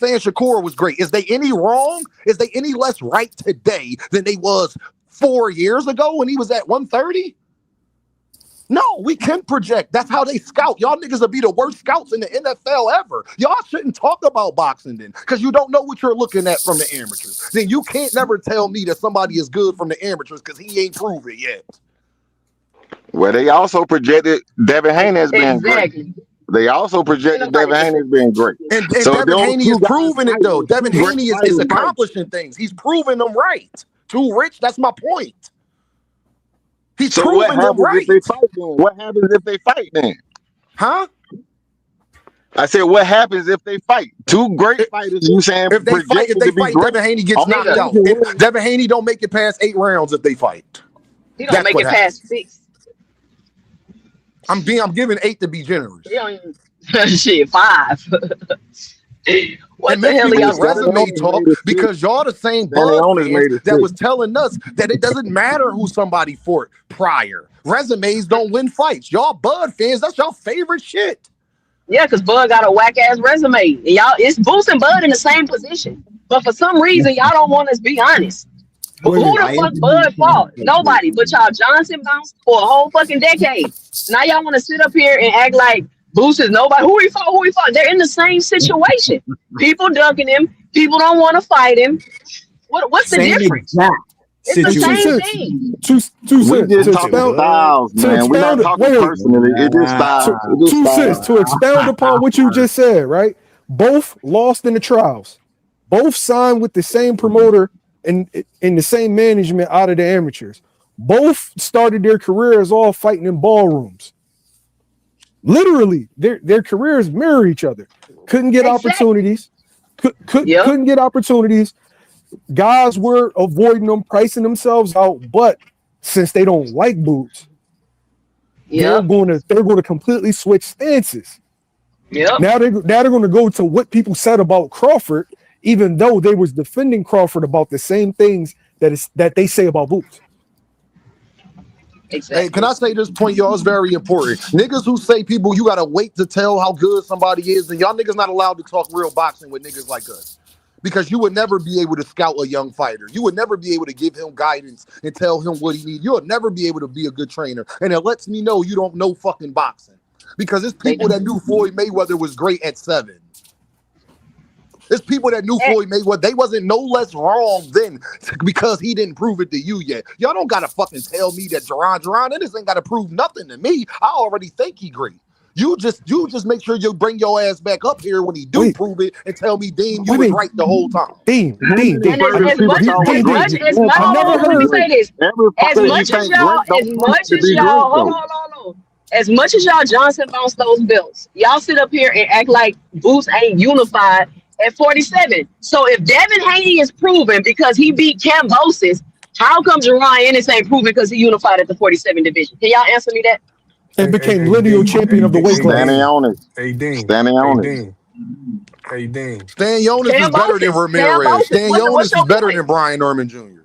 saying Shakur was great. Is they any wrong? Is they any less right today than they was 4 years ago when he was at 130? No, we can project. That's how they scout. Y'all niggas will be the worst scouts in the NFL ever. Y'all shouldn't talk about boxing then, because you don't know what you're looking at from the amateurs. Then you can't never tell me that somebody is good from the amateurs because he ain't proved it yet. Well, they also projected Devin Haney as being great. Exactly. They also Ain't projected nobody Devin Haney listen. as being great. And So if Devin those Haney is two guys proving it fight, though. those two Devin great Haney is fighters fight. accomplishing things. He's proving them right. Too Rich, that's my point. He's So what proving them happens if they right. fight then? What happens if they fight then? Huh? I said, what happens if they fight? Two great fighters, you saying If they projected to be fight, great? Devin Haney gets Only knocked Nigga, one out. can win. Devin Haney don't make it past 8 rounds if they fight. he don't That's make what it past happens. 6. I'm giving 8 to be generous. He don't even shit 5. What And the mixed hell me are with the y'all Stanley supposed to resume be Onis doing? talk made it 6. because y'all the same Stanley Bud Onis fans made it that 6. was telling us that it doesn't matter who somebody fought prior. Resumes don't win fights. Y'all Bud fans, that's y'all favorite shit. Yeah, because Bud got a whack ass resume. And y'all, it's Boost and Bud in the same position. But for some reason, y'all don't want us to be honest. Who Wait, the I fuck interviewed Bud fought? Nobody. But y'all Johnson bounced for a whole fucking decade. Now y'all want to sit up here and act like Boost is nobody. Who he fought? Who he fought? They're in the same situation. People ducking him. People don't want to fight him. What's the same difference? exact It's the hey, two same situation. cents, thing. two We cents just to talking expound What? styles, to man. We're not expound. talking Wait, personally. It just two, styles. It just 2 cents styles. to expound upon what you just said. Right, both lost in the trials. Both signed with the same promoter and in the same management out of the amateurs. Both started their careers all fighting in ballrooms. Literally, their careers mirror each other. Couldn't get Exactly. opportunities. Yep. Couldn't get opportunities. Guys were avoiding them, pricing themselves out. But since they don't like Boots, they're Yep. going to completely switch stances. Yep. Now they're going to go to what people said about Crawford, even though they was defending Crawford about the same things that they say about Boots. Hey, can Exactly. I say this point, y'all? It's very important. Niggas who say people, you gotta wait to tell how good somebody is, and y'all niggas not allowed to talk real boxing with niggas like us. Because you would never be able to scout a young fighter. You would never be able to give him guidance and tell him what he needs. You'll never be able to be a good trainer. And it lets me know you don't know fucking boxing. Because it's They people don't. that knew Floyd Mayweather was great at 7. There's people that knew Eh, Floyd Mayweather. They wasn't no less wrong then because he didn't prove it to you yet. Y'all don't gotta fucking tell me that Jaron, this ain't gotta prove nothing to me. I already think he great. You just make sure you bring your ass back up here when he do Wait, prove it and tell me, Dean, you wait, was wait. right the whole time. How many Dean. and fighters as people much as thought was as great? much You as can't hold I talk on, never hold about on, let me heard. great. say this. Every As fighter you much as think great y'all, don't as prove much to as be y'all, great hold though. on, hold on. As much as y'all Johnson bounced those belts, y'all sit up here and act like Boots ain't unified at 47. So if Devin Haney is proven because he beat Cambosis, how come Jerron Ennis ain't proven because he unified at the 47 division? Can y'all answer me that? And became Hey, lineal Dean. champion of the weight Hey, class. Standing Dean. on it. Hey, Dean. Standing Hey, on it. Dean. Hey, Dean. Stan Jonas is better than Cambosis, Ramirez. Cambosis. Stan What's Jonas is your better point? than Brian Norman Jr.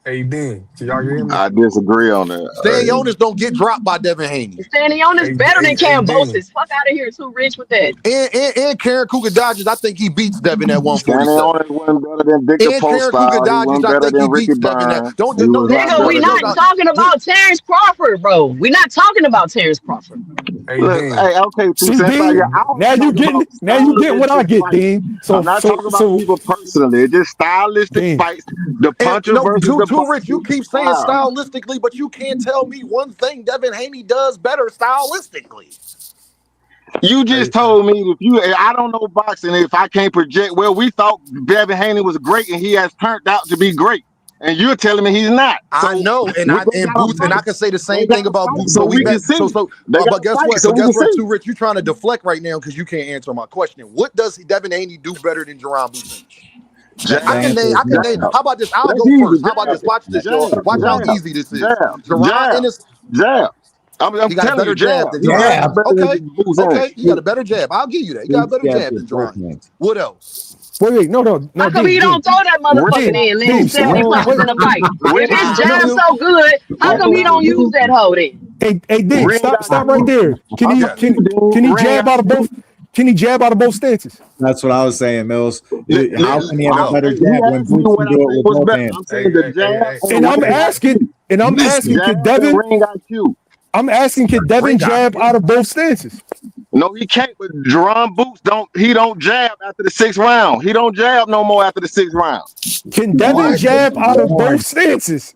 Hey, Dean. Can y'all hear me? I disagree on that. Stan Jonas don't get dropped by Devin Haney. Stanionis better than Hey, Dean. Cambosis. Fuck out of here, too rich with that. And Karen Cougar Dodgers, I think he beats Devin at Standing 147. on it wasn't better than Victor And Karen Cougar Postol. He Dodgers, wasn't I better think he than Ricky beats Devin at. Burns. Don't He was a no, lot Nigga, we better than not them. talking about Terrence Crawford, bro. We not talking about Terrence Crawford. Hey, Look, Dean. hey, okay, two See, cents. Dean, I only talk about now you getting what I stylistic get, fights. Dean. I'm not talking about people personally. It's just stylistic Dean, fights. The and puncher versus the too rich. puncher. You keep saying Style. stylistically, but you can't tell me one thing Devin Haney does better stylistically. You Hey, just told me if you, I don't know boxing. If I can't project, well, we thought Devin Haney was great, and he has turned out to be great. And you're telling me he's not. I So know, and we, I they and gotta Boots, and fight. I can say the They same thing gotta about fight Boots. so But we we can met. see. They But gotta guess fight what? so But we guess can what? see. Too rich. You trying to deflect right now because you can't answer my question. What does Devin Haney do better than Jerron Business? The Jab, answer is I can name. no. jab. How about this? I'll That's go easy. first. How about Jab, this? Watch this, y'all. jab, Watch how jab, easy this is. jab, Jerron jab, Ennis, jab. I'm he got a telling you, better jab jab. than He Jerron jabs Yeah, Ennis. better Okay, than Boots Ennis. okay, he got a better jab. I'll give you that. He got a Boots better jabs jab with than both Jerron. hands. What else? wait, How no, come he don't Dean, throw that Ring motherfucker got in, land you. 70 Ring punches wait, in a got you. fight? Ring If his got no, jab's you. so good, how Ring come he got don't use you. that hoe then? Dean, Ring stop, got stop right you. there. I'm telling Yes. you, dude. Can he Ring jab got out of both? you. Can he jab out of both stances? That's what I was saying, Mills. How can he have a I'm No. better saying he jab when asked me Boots can what I do it think with was both better. hands? I'm saying the jab And and ring IQ. I'm Listen, asking, Jab and ring IQ. could Devin Ring jab IQ. out of both stances? No, he can't. But Jerron Boots don't jab after the 6th round. He don't jab no more after the 6th round. Can Devin What? jab out of both Lord, stances?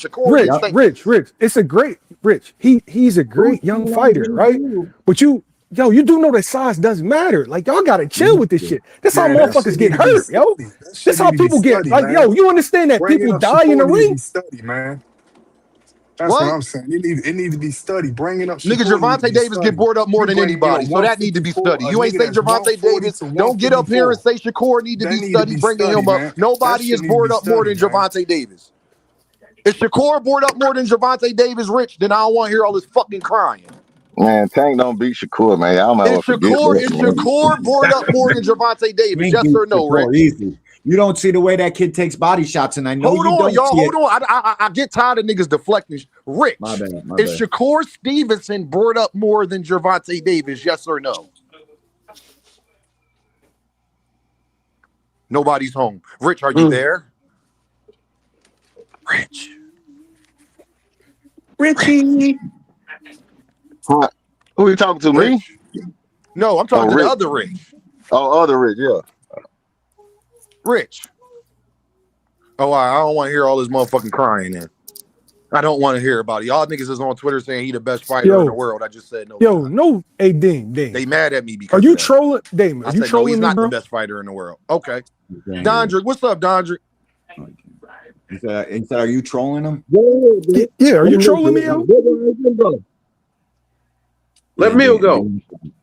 Shakur didn't say. Rich. It's a great Rich. He's a great young fighter, right? But you do know that size doesn't matter. Like y'all gotta chill with this shit. That's how that motherfuckers shit get need to be hurt, yo. studied. That shit That's how need to be people get studied, like, man. you understand that Bringing people up die in the Shakur need to ring? be studied, man. That's what What? I'm saying. It need to be studied. Bringing up Nigga, Shakur need to Gervonta be Davis get studied. bored up more You than bringing anybody, so that need to be 154, studied. a You ain't nigga say that's Gervonta 140 Davis. to Don't get up here and 154. say Shakur need to That be need to studied, be bringing studied, him up. man. That Nobody shit is need to bored be up more studied, than man. Gervonta Davis. If Shakur bored up more than Gervonta Davis, Rich, then I don't want to hear all this fucking crying. Man, Tank don't beat Shakur, man. Y'all might well Is forget Shakur that, man. bored up more than Gervonta Davis? Tank Yes beat or no, Shakur Rich? easy. You don't see the way that kid takes body shots, and I know Hold you on, don't y'all. see Hold on. I get tired of niggas deflecting. Rich, My bad. is Shakur Stevenson brought up more than Gervonta Davis? Yes or no? Nobody's home. Rich, are you there? Rich. Richie. Who are you talking to, me? Rich. No, I'm talking to the other Rich. Oh, other Rich, yeah. Rich. Oh, I don't want to hear all this motherfucking crying then. I don't want to hear about it. Y'all niggas is on Twitter saying he the best fighter in the world. I just said no. Yo, no, hey, Dame. They mad at me because are you trolling, Dame? Are you trolling no, he's me, not bro? the best fighter in the world. Okay. Dondrick, what's up, Dondrick? He said, are you trolling him? Yeah, are you trolling me, yo? Let Mill go.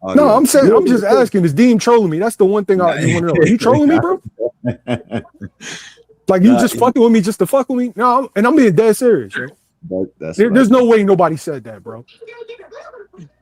No, I'm saying, I'm just asking, is Deem trolling me? That's the one thing I want to know. Are you trolling me, bro? Like, you just fucking with me just to fuck with me? No, and I'm being dead serious, yo. There's no way nobody said that, bro.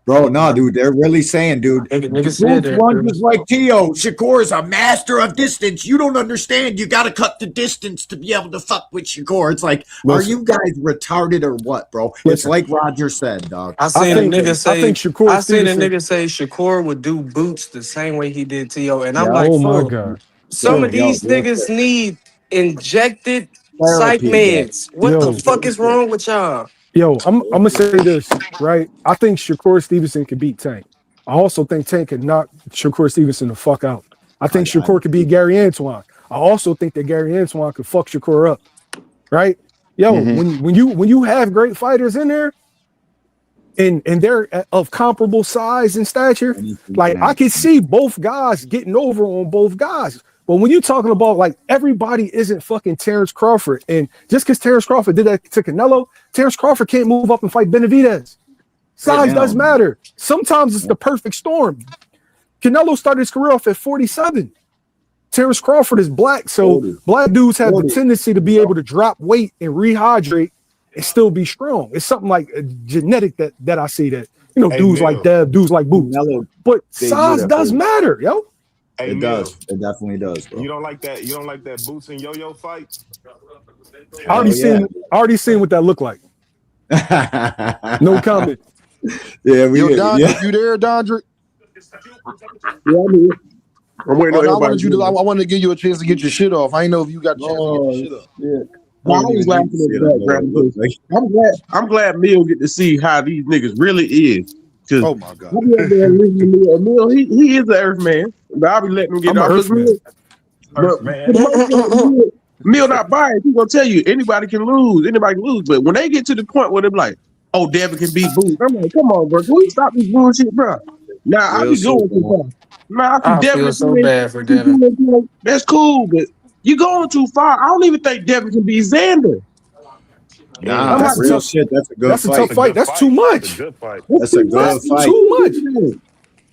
Bro, no, dude, they're really saying, dude. One just like Tio. Shakur is a master of distance. You don't understand. You got to cut the distance to be able to fuck with Shakur. It's like, are you guys retarded or what, bro? It's like Roger said, dog. I seen a nigga say Shakur would do boots the same way he did T.O. And I'm like, oh my God. Some of these niggas need injected psych meds. What the fuck is wrong with y'all? Yo, I'm gonna say this, right? I think Shakur Stevenson can beat Tank. I also think Tank can knock Shakur Stevenson the fuck out. I think Shakur could beat Gary Antoine. I also think that Gary Antoine could fuck Shakur up. Right? Yo, when you have great fighters in there and they're of comparable size and stature, like I can see both guys getting over on both guys. But when you're talking about like everybody isn't fucking Terrence Crawford, and just because Terrence Crawford did that to Canelo, Terrence Crawford can't move up and fight Benavidez. Size does matter. Sometimes it's the perfect storm. Canelo started his career off at 47. Terrence Crawford is black, so black dudes have the tendency to be able to drop weight and rehydrate and still be strong. It's something like a genetic that I see that, you know, dudes like Dev, dudes like Boots. But size does matter, yo. Hey, it does. It definitely does, bro. You don't like that? You don't like that Boots and Yo-Yo fight? I already seen what that looked like. No comment. Yeah, Yo, Dondrick, you there, Dondrick? Yeah, I'm waiting on everybody. I wanted to give you a chance to get your shit off. I didn't know if you got a chance to get your shit off. Yeah. I was laughing in the background. I'm glad Mill get to see how these niggas really is. Oh my God. Mill, he is an earth man. But I'll be letting him get off his Mill. Mill not biased. He's gonna tell you anybody can lose. But when they get to the point where they're like, oh, Devin can beat Boots, I'm like, come on, bro. Can we stop this bullshit, bro? Now I be going too far. Man, I feel so bad for Devin. That's cool, but you going too far. I don't even think Devin can beat Xander. Nah, that's real shit. That's a good fight. That's a tough fight. That's too much. That's a good fight. Too much.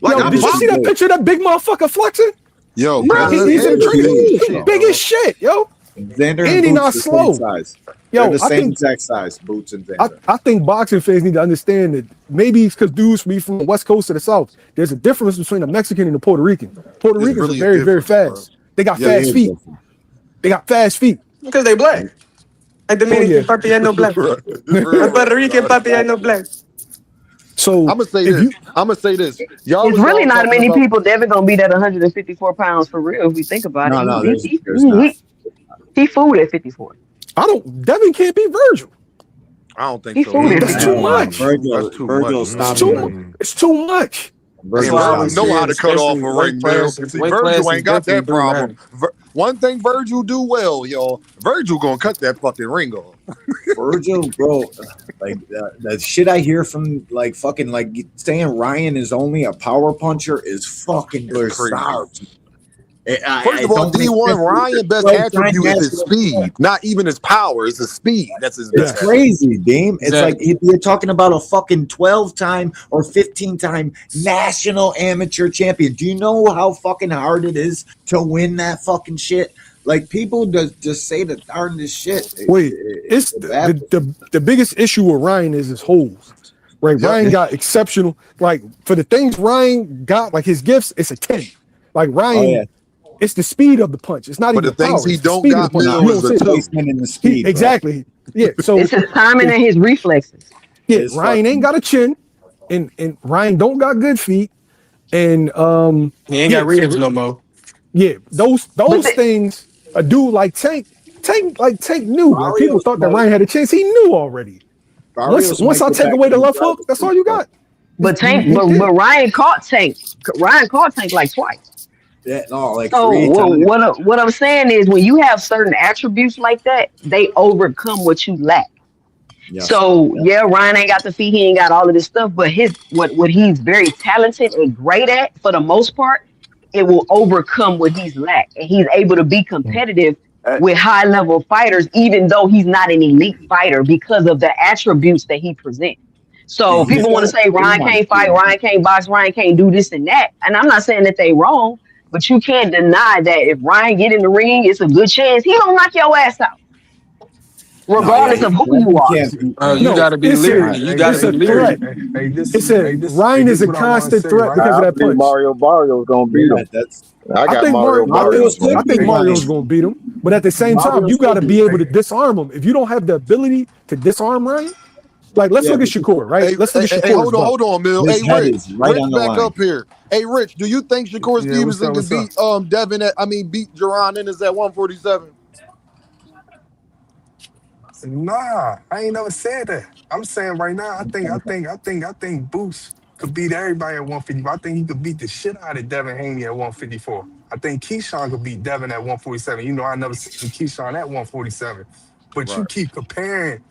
Like, yo, did you see that picture of that big motherfucker flexing? Yo, he's in training. He's big as shit, yo. Xander and he not slow. Yo, the same exact size, Boots and Xander. I think boxing fans need to understand that maybe it's because dudes be from the West Coast to the South. There's a difference between a Mexican and a Puerto Rican. Puerto Ricans are very, very fast. Bro. They got fast feet. They got fast feet. Because they black. Like Dominican papi ain't no black. Puerto Rican papi ain't no black. So I'm gonna say this. Y'all it's really not many people Devin gonna be that 154 pounds for real if we think about it. No, there's not. He fooled at 54. Devin can't beat Virgil. I don't think so. That's too much. Virgil, it's too much. Virgil know how to cut off a ring, man. See, Virgil ain't got that problem. One thing Virgil do well, y'all. Virgil gonna cut that fucking ring off. Virgil, bro, like the shit I hear from like fucking like saying Ryan is only a power puncher is fucking bizarre. First of all, D1 Ryan best attribute is his speed, not even his power. It's his speed. That's his best. It's crazy, Dame. It's like you're talking about a fucking 12-time or 15-time national amateur champion. Do you know how fucking hard it is to win that fucking shit? Like people just say the darndest shit. It's the biggest issue with Ryan is his holes. Right, Ryan got exceptional. Like for the things Ryan got, like his gifts, it's a 10. Like Ryan. It's the speed of the punch. It's not But even the things power. he It's the don't speed of the got, punch. Mill, You is don't the see two. Placement and the speed, exactly. Yeah. So It's his timing and his reflexes. yeah, Ryan ain't got a chin, and Ryan don't got good feet, and He ain't got yeah. ribs So no more. yeah, those But the, things a dude like Tank knew. Like people Barrios thought that might Ryan had a chance. He knew already. Barrios Once might I get take back away in the the left hook, driver's that's seat, all you bro. got. but Tank, He did. Ryan caught Tank. Ryan caught Tank like twice. Yeah, no, like So 3 times. what I'm saying is when you have certain attributes like that, they overcome what you lack. Yes. So yeah, Ryan ain't got the feet, he ain't got all of this stuff, but his what he's very talented and great at for the most part, it will overcome what he's lacked. And he's able to be competitive with high level fighters, even though he's not an elite fighter because of the attributes that he presents. So And he's people want to got say Ryan phenom can't fight, too. Ryan can't box, Ryan can't do this and that. And I'm not saying that they wrong, but you can't deny that if Ryan get in the ring, it's a good chance he gonna knock your ass out, No, yeah, regardless of who you Devin are. can't beat You Ryan. No, gotta be it's leery. a You I gotta it's be a agree. leery. threat. It's a Ryan is a what I want to constant say, threat right? because of I that believe punch. Mario Barrios gonna beat Yeah, him. that's I I got think Mario Barrios Barrios I gonna could think beat beat him. Mario's Ryan. gonna beat him. But at the same time, you Barrios got could to beat be able Ryan. to disarm him. If you don't have the ability to disarm Ryan, like let's Yeah, look at but Shakur, right? Let's look at Shakur's belt. Hold on, Mill. Hey, his head is Rich. right Rich on the back line. up here. Hey, Rich, do you think Shakur Yeah, what's Stevenson up? could What's up? beat beat Jaron Ennis at 147? Nah, I ain't never said that. I'm saying right now, I think Boost could beat everybody at 150. I think he could beat the shit out of Devin Haney at 154. I think Keyshawn could beat Devin at 147. You know, I never seen Keyshawn at 147. But you Right. keep comparing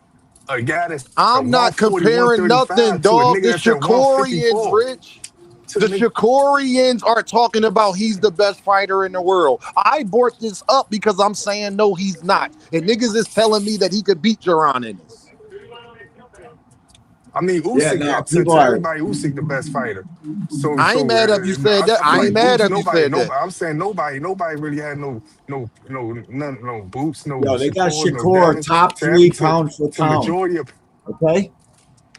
a guy that's at I'm not 140, comparing nothing, 135 to a dog. nigga The that's at Shakorians, 154. Rich. To The nigga, Shakorians are talking about he's the best fighter in the world. I brought this up because I'm saying no, he's not. And niggas is telling me that he could beat Jaron Ennis. I mean, Yeah, Usyk, no, to people are. everybody, Usyk the best fighter. I ain't mad if you said that. I feel I ain't like mad Boots. if you said that. I'm saying nobody really had no Boots, no Yo, they got Shakurs, no Shakur Devins. top 3 pound for To pound. majority of, Okay, I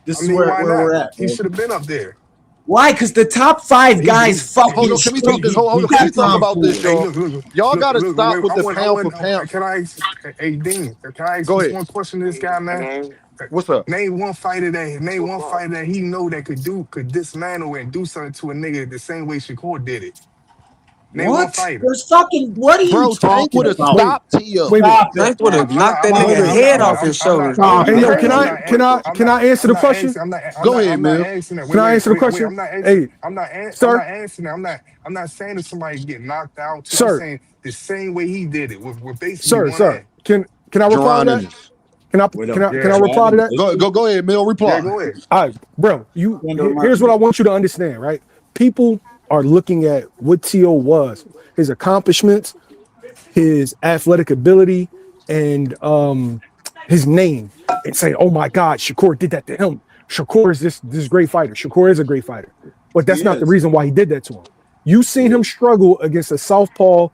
this is mean, where why we're not? at, He bro. should have been up there. Why? Because the top 5 guys He's fucking Hold on, can we talk straight this? beat Hold on, can we talk Tom about this, Pool. Hey, y'all? Y'all gotta stop wait, with the pound for pound. can I ask, hey, Dean, can I ask Go this ahead. one question to this guy, man? What's up? Name one fighter that he know that could dismantle and do something to a nigga the same way Shakur did it. Name one What? fighter. There's fucking. What are you Bro, Tank talking would have about? Wait, stopped Tio. wait a minute. Stop it, Tank would have man. knocked that Wait a nigga minute. head off his shoulders. Stop Hey it. yo, Crazy. can I answer the question? Go ahead, I'm not Mill. asking that. Can I answer the Wait. question? Hey, I'm not sir, answering that. I'm not saying that somebody get knocked out too. I'm sir, saying the same way he did it with basically sir, one sir. hand. Can I reply to Jaron that? Ennis. With a Can I Yeah. reply to stabbing that? issue. Go ahead, Mill. Yeah, Reply. go ahead. All right, bro. Here's what I want you to understand, right? People are looking at what T.O. was, his accomplishments, his athletic ability, and his name, and say, "Oh my God, Shakur did that to him. Shakur is this great fighter. Shakur is a great fighter." But He that's not the is. reason why he did that to him. You He seen him is. struggle against a southpaw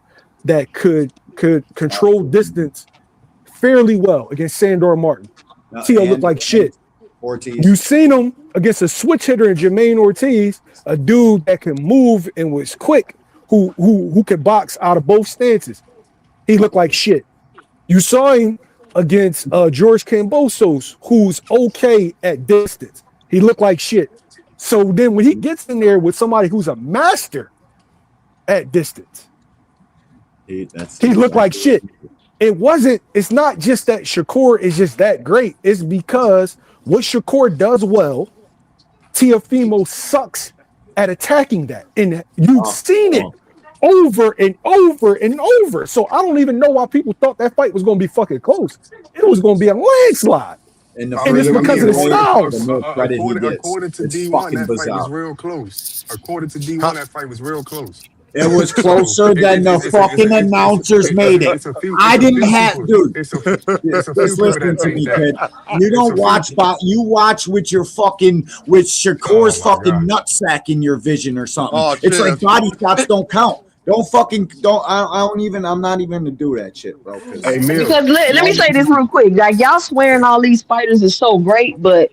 that could control distance fairly well against Sandor Martin. T.O. looked like And shit. You Ortiz. seen him against a switch hitter in Jermaine Ortiz, a dude that can move and was quick, who could box out of both stances. He looked like shit. You saw him against George Kambosos, who's okay at distance. He looked like shit. So then when he gets in there with somebody who's a master at distance, That's he looked like exactly shit. It's not just that Shakur is just that great. It's because what Shakur does well, Tiafimo sucks at attacking that. And you've seen it over and over and over. So I don't even know why people thought that fight was going to be fucking close. It was going to be a landslide. And the And it's further we because of get the away, the styles. more credit he gets. According to It's D1, fucking that fight was bizarre. real close. According to Huh? D1, that fight was real close. It was So closer than the fucking announcers made it. I didn't have, dude. It's a few Just people listen that to think me, that. kid. You It's don't a few. watch, you watch with your fucking, with Oh Shakur's my god. fucking nutsack in your vision or something. Oh, It's like chill. body shots don't count. I'm not even gonna do that shit, bro. Hey Mill. Because let me say this real quick. Like y'all swearing all these fighters are so great, but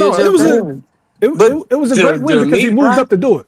No, did it your was a thing. it, But it, it was a great win to because he me, moved bro, up to do it.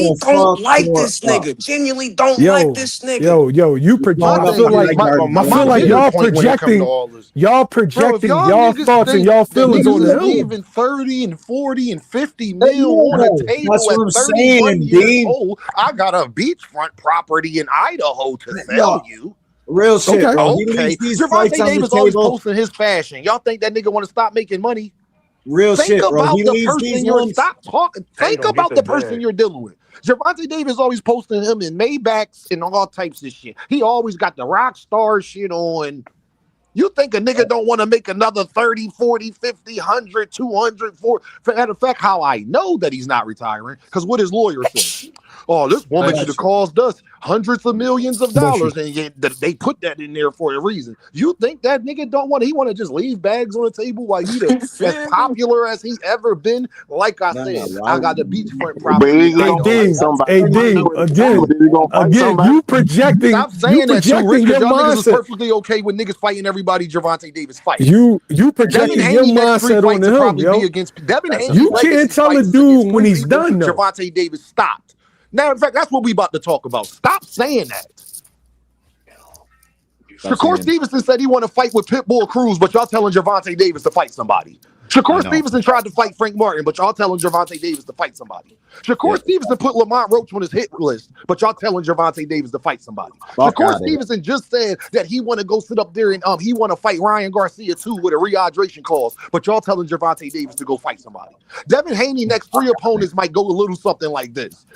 the don't fuck like for this nigga. Genuinely don't like this nigga. You You're project. throwing I up feel my like garden, I feel bro. like bigger y'all point when it comes to projecting, all this. y'all Bro, if projecting y'all y'all niggas thoughts and think y'all that feelings niggas on is him. leaving 30 and 40 and 50 Hey, mil on the yeah, that's table what at I'm 31 saying, years D. old, I got a beachfront property in Idaho to sell No, you. real shit, Okay. bro. He Okay. leaves these fights Gervonta on the Davis always table. posting his fashion. Y'all think that nigga want to stop making money? Real Think shit, bro. He about the leaves these person you're ones. stop talking. Ain't Think gonna get about that the person bag. you're dealing with. Gervonta Davis always posting him in Maybachs and all types of shit. He always got the rock star shit on. You think a nigga don't want to make another 30, 40, 50, 100, 200, 400? Matter of fact, how I know that he's not retiring, because what his lawyer said. Oh, this woman should have caused us hundreds of millions of dollars, and they put that in there for a reason. You think that nigga don't want? He want to just leave bags on the table while he as popular as he ever been? Like I said, I got the beachfront property. Hey, again, you projecting. Stop saying that too, Rich, because y'all niggas is mindset. perfectly okay with niggas fighting everybody Gervonta Davis fight. You projecting your mindset on him, probably yo. be against Devin Haney. You can't tell a dude when he's done, though. Gervonta Davis stopped. Now, in fact, that's what we about to talk about. Stop saying that. Shakur Stevenson said he want to fight with Pitbull Cruz, but y'all telling Gervonta Davis to fight somebody. Shakur Stevenson tried to fight Frank Martin, but y'all telling Gervonta Davis to fight somebody. Shakur Stevenson put Lamont Roach on his hit list, but y'all telling Gervonta Davis to fight somebody. Shakur Stevenson just said that he want to go sit up there and he want to fight Ryan Garcia too with a rehydration clause, but y'all telling Gervonta Davis to go fight somebody. Devin Haney next 3 opponents might go a little something like this.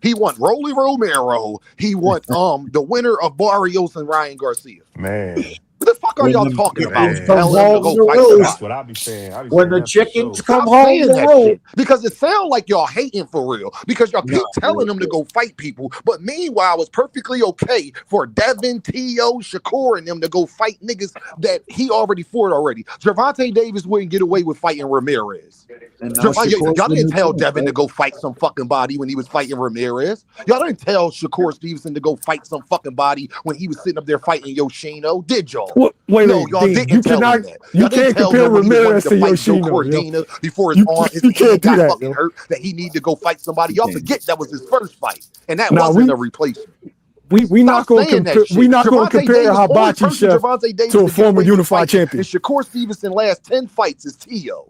He want Rolly Romero. He want the winner of Barrios and Ryan Garcia. Man. What the fuck are y'all talking about? That's what I be saying. When the chickens come home the road. Because it sounds like y'all hating for real. Because y'all keep telling them to go fight people. But meanwhile, it's perfectly okay for Devin, T.O., Shakur, and them to go fight niggas that he already fought already. Gervonta Davis wouldn't get away with fighting Ramirez. Y'all didn't tell Devin to go fight some fucking body when he was fighting Ramirez. Y'all didn't tell Shakur Stevenson to go fight some fucking body when he was sitting up there fighting Yoshino. Did y'all? Wait, no, y'all didn't tell him that. You can't compare Ramirez to Yoshino. Cordina before his arm, his hand got fucking hurt, that he needed to go fight somebody. Y'all forget that was his first fight, and that wasn't a replacement. We not going to compare Hibachi Chef to a former unified champion. And Shakur Stevenson last 10 fights is T.O.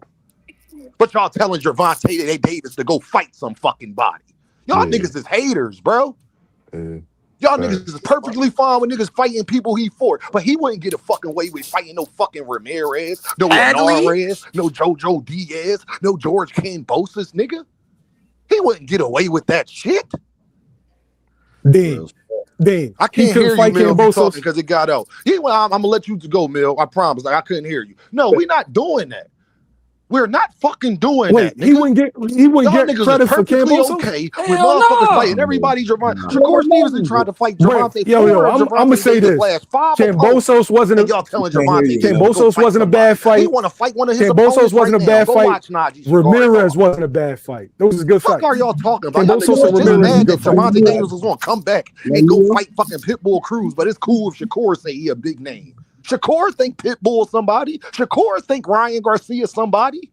But y'all telling Gervonta Davis to go fight some fucking body. Y'all niggas is haters, bro. Y'all niggas is perfectly fine with niggas fighting people he fought, but he wouldn't get a fucking way with fighting no fucking Ramirez, no Linares, no JoJo Diaz, no George Kambosos, nigga. He wouldn't get away with that shit. Dean, I can't hear you, Mill, talking because it got out. I'm gonna let you go, Mill. I promise. Like I couldn't hear you. No, we're not doing that. We're not fucking doing that. Nigga. He wouldn't get credit for Kambosos. Okay, with motherfuckers fighting everybody. Shakur Stevenson tried to fight Gervonta. I'm gonna say this. Kambosos wasn't a Kambosos wasn't a bad fight. He want to fight one of his Kambosos wasn't a bad fight. Ramirez wasn't a bad fight. Those was good fights. What are y'all talking about? Y'all niggas was just mad that Gervonta Davis was gonna come back and go fight fucking Pitbull Cruz, but it's cool if Shakur say he a big name. Shakur think Pitbull somebody. Shakur think Ryan Garcia somebody.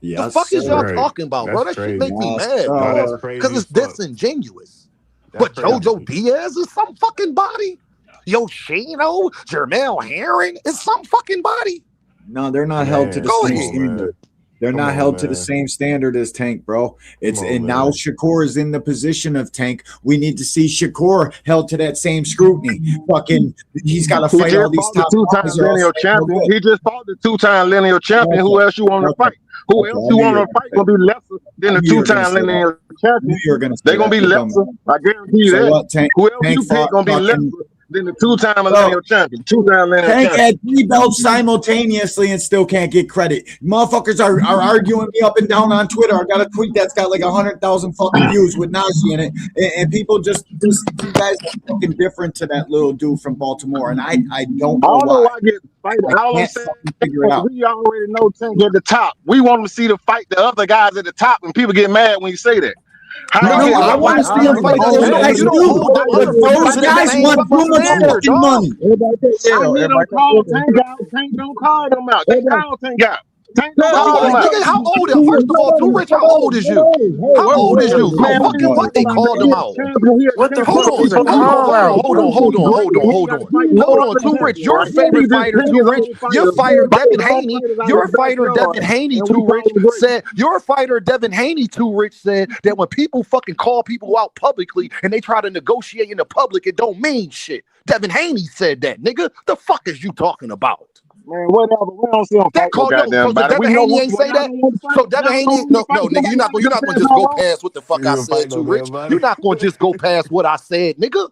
The fuck is y'all talking about, bro? That shit make me mad, bro. Because it's disingenuous. But JoJo Diaz is some fucking body. Yoshino, Jermel Herring is some fucking body. No, they're not held to the same standard. They're not held to the same standard as Tank, bro. Now Shakur is in the position of Tank. We need to see Shakur held to that same scrutiny. Fucking, he's got to fight all these top lineal champion. He just fought the 2-time lineal champion. Who else you want to fight? Who else you want to fight gonna be lesser than the 2-time lineal champion? They're gonna be lesser. I guarantee you that. Who else you pick gonna be lesser than the 2-time lineal champion? 2-time lineal champion. Tank had 3 belts simultaneously and still can't get credit. Motherfuckers are arguing me up and down on Twitter. I got a tweet that's got like 100,000 fucking views with Najee in it, and people just you guys are fucking different to that little dude from Baltimore, and I don't know why. I get fighting. All I'm saying, we already know Tank at the top. We want to see the fight the other guys at the top, and people get mad when you say that. I want to see him fight those guys too. Those guys want too much fucking money. Tank don't call them out. They call Tank out. How old is first of all, Too Rich? How old is you? How old is you? What they called him out? Hold on, Too Rich. Your favorite fighter, Too Rich. Your fighter, Devin Haney. Your fighter, Devin Haney, Too Rich said. Your fighter, Devin Haney, Too Rich said that when people fucking call people out publicly and they try to negotiate in the public, it don't mean shit. Devin Haney said that, nigga. The fuck is you talking about? Man, whatever. We don't see him fight. So Devin Haney ain't say that. So Devin Haney, no, nigga, you're not gonna just go past what the fuck I said, Too Rich. You're not gonna just go past what I said, nigga.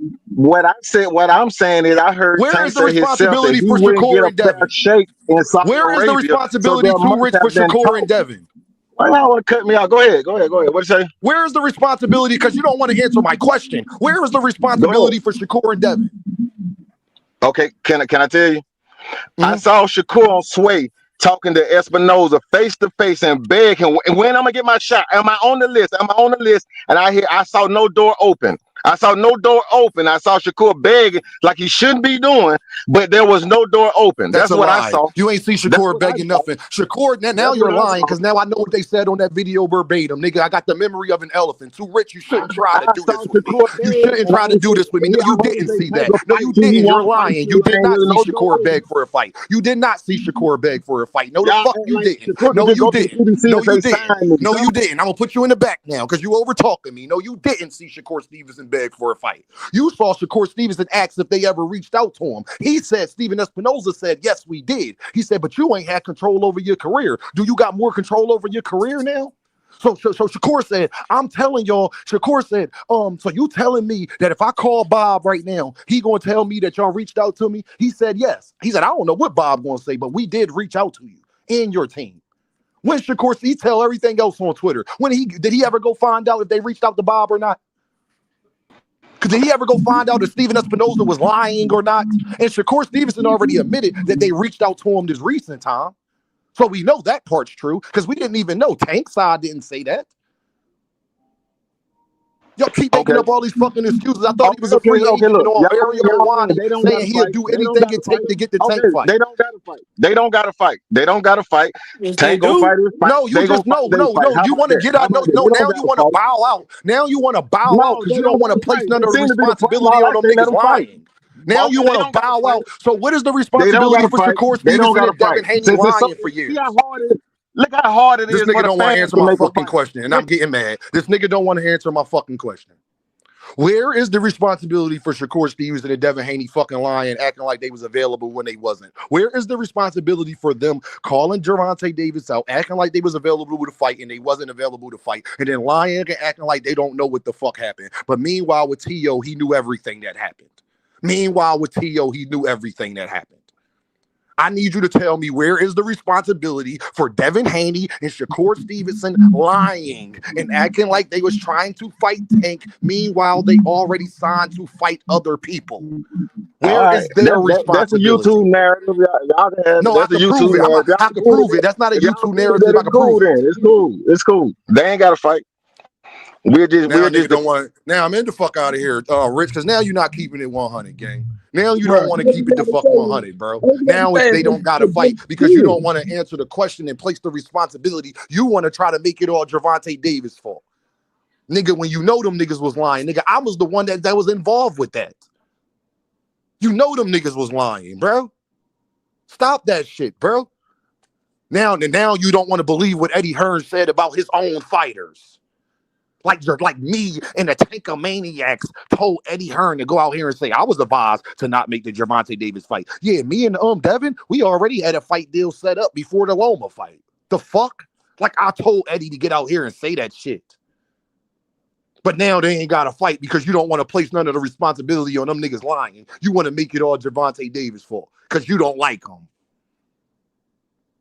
What I'm saying is, I heard Where Tank is the say himself that responsibility he for wouldn't get Shakur a and fair Devin? shake in Saudi Where is the Arabia. So responsibility there too must rich for have been Shakur and talk. Devin? Why y'all want to cut me out? Go ahead. What you say? Where is the responsibility? Because you don't want to answer my question. Where is the Go ahead. responsibility for Shakur and Devin? Okay, can I tell you? I Mm-hmm. saw Shakur on Sway talking to Espinoza face to face and beg him, when I'm gonna get my shot? Am I on the list? And I saw no door open. I saw Shakur begging like he shouldn't be doing, but there was no door open. That's That's a what I lie. saw. You ain't see That's Shakur what I begging saw. nothing. Shakur, now That's you're what I lying saw. because now I know what they said on that video verbatim. Nigga, I got the memory of an elephant. Too rich, you shouldn't try to I do saw this with me. Shakur You beg, shouldn't and try I to ain't do see. this with me. No, He you always didn't say see take that. a No, fight you till he didn't. You're want to fight lying. you. You did I ain't not giving see no door Shakur open. beg for a fight. You did not see Shakur beg for a fight. No, the Y'all fuck act you like didn't. Shakur could No, just you go to the didn't. CDC No, and you say didn't. sign me. No, you didn't. I'm gonna put you in the back now because you over talking me. No, you didn't see Shakur Stevenson beg for a fight. You saw Shakur Stevenson ask if they ever reached out to him. He said, Steven Espinoza said, yes, we did. He said, but you ain't had control over your career. Do you got more control over your career now? So Shakur said, I'm telling y'all, Shakur said, so you telling me that if I call Bob right now, he gonna tell me that y'all reached out to me? He said, yes. He said, I don't know what Bob gonna say, but we did reach out to you and your team. When Shakur, he tell everything else on Twitter. Did he ever go find out if they reached out to Bob or not? Because did he ever go find out if Steven Espinoza was lying or not? And Shakur Stevenson already admitted that they reached out to him this recent time. So we know that part's true because we didn't even know. Tank side didn't say that. Y'all keep making Okay. up all these fucking excuses. I thought he was a Okay, free agent and look, on Ariel y'all lying. Helwani They don't saying gotta he'll fight. do They don't anything gotta it fight. take to get the Tank Okay, fight. they don't gotta fight. They don't gotta fight. They don't gotta fight. Yes, they Tank gonna do. fight his fight. No, you They gonna just fight no. their fight. How You about want to that? get How out. No, about that? no. They don't Now you gotta want to fight. bow out. Now you want to bow out No, because they you don't don't want to gotta place fight. none That of the seems to be the problem. responsibility All on I them say, let niggas them fight. lying. Now you Okay, they want to don't gotta bow fight. out. So what is the They don't responsibility gotta for fight. Shakur They don't Stevenson gotta and fight. Devin Haney Since it's so, lying for see years? how hard it is. Look how hard it This is nigga for the don't want to fans answer to my make a fucking fight. question, and I'm getting mad. This nigga don't want to answer my fucking question. Where is the responsibility for Shakur Stevenson and Devin Haney fucking lying, acting like they was available when they wasn't? Where is the responsibility for them calling Gervonta Davis out, acting like they was available to fight and they wasn't available to fight, and then lying and acting like they don't know what the fuck happened? But meanwhile, with T.O., he knew everything that happened. Meanwhile, with T.O., he knew everything that happened. I need you to tell me where is the responsibility for Devin Haney and Shakur Stevenson lying and acting like they was trying to fight Tank. Meanwhile, they already signed to fight other people. All Where right, is their that's a responsibility? YouTube narrative. Y'all can have it. No, I That's a could prove YouTube it. narrative. I Y'all could believe prove it. it. That's not a If y'all YouTube believe that, narrative. I it's could cool. prove it. Then it's cool. It's cool. They ain't got to fight. Now We're nigga just don't want. Now I'm in the fuck out of here, Rich, because now you're not keeping it 100, gang. Now you Bro, don't want to keep it the fuck 100, bro. Now it's they don't gotta fight because you don't want to answer the question and place the responsibility. You want to try to make it all Gervonta Davis' fault, nigga. When you know them niggas was lying, nigga, I was the one that was involved with that. You know them niggas was lying, bro. Stop that shit, bro. Now you don't want to believe what Eddie Hearn said about his own fighters. Like me and the Tankomaniacs told Eddie Hearn to go out here and say I was advised to not make the Gervonta Davis fight. Yeah, me and Devin, we already had a fight deal set up before the Loma fight. The fuck? Like I told Eddie to get out here and say that shit. But now they ain't got to fight because you don't want to place none of the responsibility on them niggas lying. You want to make it all Gervonta Davis fault because you don't like them.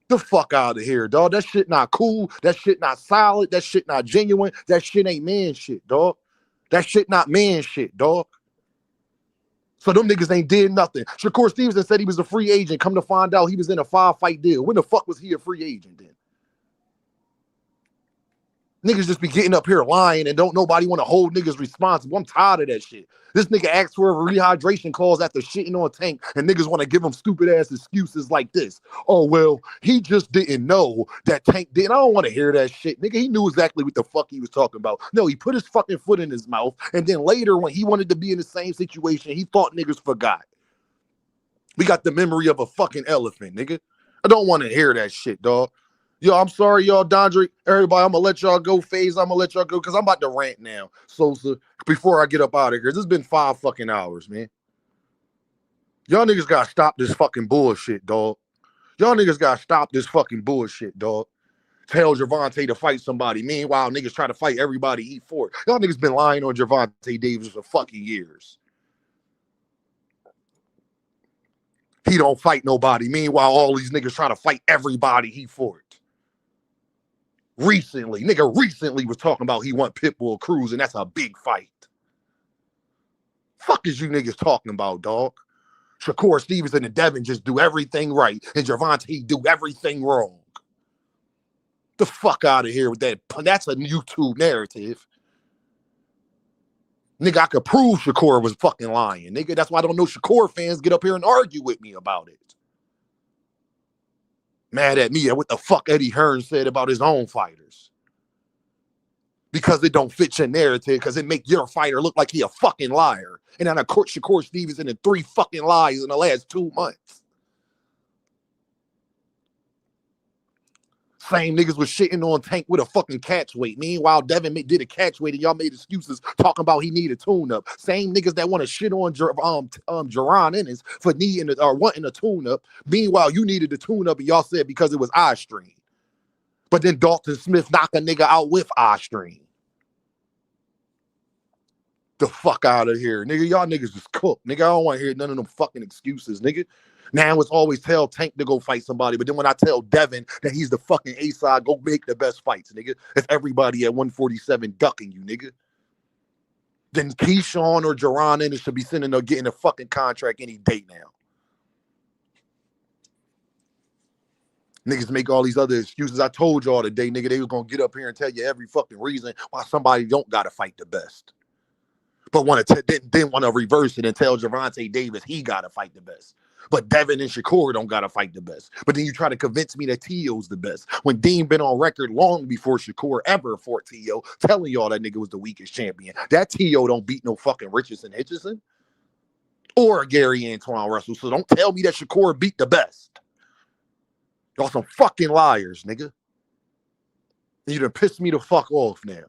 The fuck out of here, dog. That shit not cool. That shit not solid. That shit not genuine. That shit ain't man shit, dog. That shit not man shit, dog. So them niggas ain't did nothing. Shakur Stevenson said he was a free agent. Come to find out he was in a 5-fight deal. When the fuck was he a free agent then? Niggas just be getting up here lying and don't nobody want to hold niggas responsible. I'm tired of that shit. This nigga asked for a rehydration clause after shitting on Tank, and niggas want to give him stupid ass excuses like this. Oh, well, he just didn't know that Tank did. I don't want to hear that shit. Nigga, he knew exactly what the fuck he was talking about. No, he put his fucking foot in his mouth, and then later when he wanted to be in the same situation, he thought niggas forgot. We got the memory of a fucking elephant, nigga. I don't want to hear that shit, dog. Yo, I'm sorry, y'all, Dondre. Everybody, I'm gonna let y'all go. Phase, I'm gonna let y'all go because I'm about to rant now. Sosa, before I get up out of here. This has been 5 fucking hours, man. Y'all niggas gotta stop this fucking bullshit, dog. Y'all niggas gotta stop this fucking bullshit, dog. Tell Gervonta to fight somebody. Meanwhile, niggas try to fight everybody eat for it. Y'all niggas been lying on Gervonta Davis for fucking years. He don't fight nobody. Meanwhile, all these niggas trying to fight everybody he for it. Recently was talking about he want Pitbull Cruz, and that's a big fight. Fuck is you niggas talking about, dog? Shakur Stevenson and Devin just do everything right, and Gervonta do everything wrong. The fuck out of here with that. That's a YouTube narrative. Nigga, I could prove Shakur was fucking lying. Nigga, that's why I don't know Shakur fans get up here and argue with me about it. Mad at me at what the fuck Eddie Hearn said about his own fighters. Because it don't fit your narrative, because it make your fighter look like he a fucking liar. And then I caught Shakur Stevenson in 3 fucking lies in the last 2 months. Same niggas was shitting on Tank with a fucking catch weight. Meanwhile, Devin did a catch weight and y'all made excuses talking about he needed a tune-up. Same niggas that want to shit on Jaron Ennis for needing or wanting a tune-up. Meanwhile, you needed a tune-up and y'all said because it was eye strain. But then Dalton Smith knocked a nigga out with eye strain. The fuck out of here. Nigga, y'all niggas just cooked. Nigga, I don't want to hear none of them fucking excuses, nigga. Now it's always tell Tank to go fight somebody, but then when I tell Devin that he's the fucking A-side, go make the best fights, nigga. It's everybody at 147 ducking you, nigga. Then Keyshawn or Jaron Ennis should be sending or getting a fucking contract any day now. Niggas make all these other excuses. I told y'all today, nigga, they was gonna get up here and tell you every fucking reason why somebody don't gotta fight the best. But didn't want to reverse it and tell Gervonta Davis he gotta fight the best. But Devin and Shakur don't gotta fight the best. But then you try to convince me that T.O.'s the best. When Dean been on record long before Shakur ever fought T.O., telling y'all that nigga was the weakest champion. That T.O. don't beat no fucking Richardson Hitchison or Gary Antoine Russell. So don't tell me that Shakur beat the best. Y'all some fucking liars, nigga. And you done pissed me the fuck off now.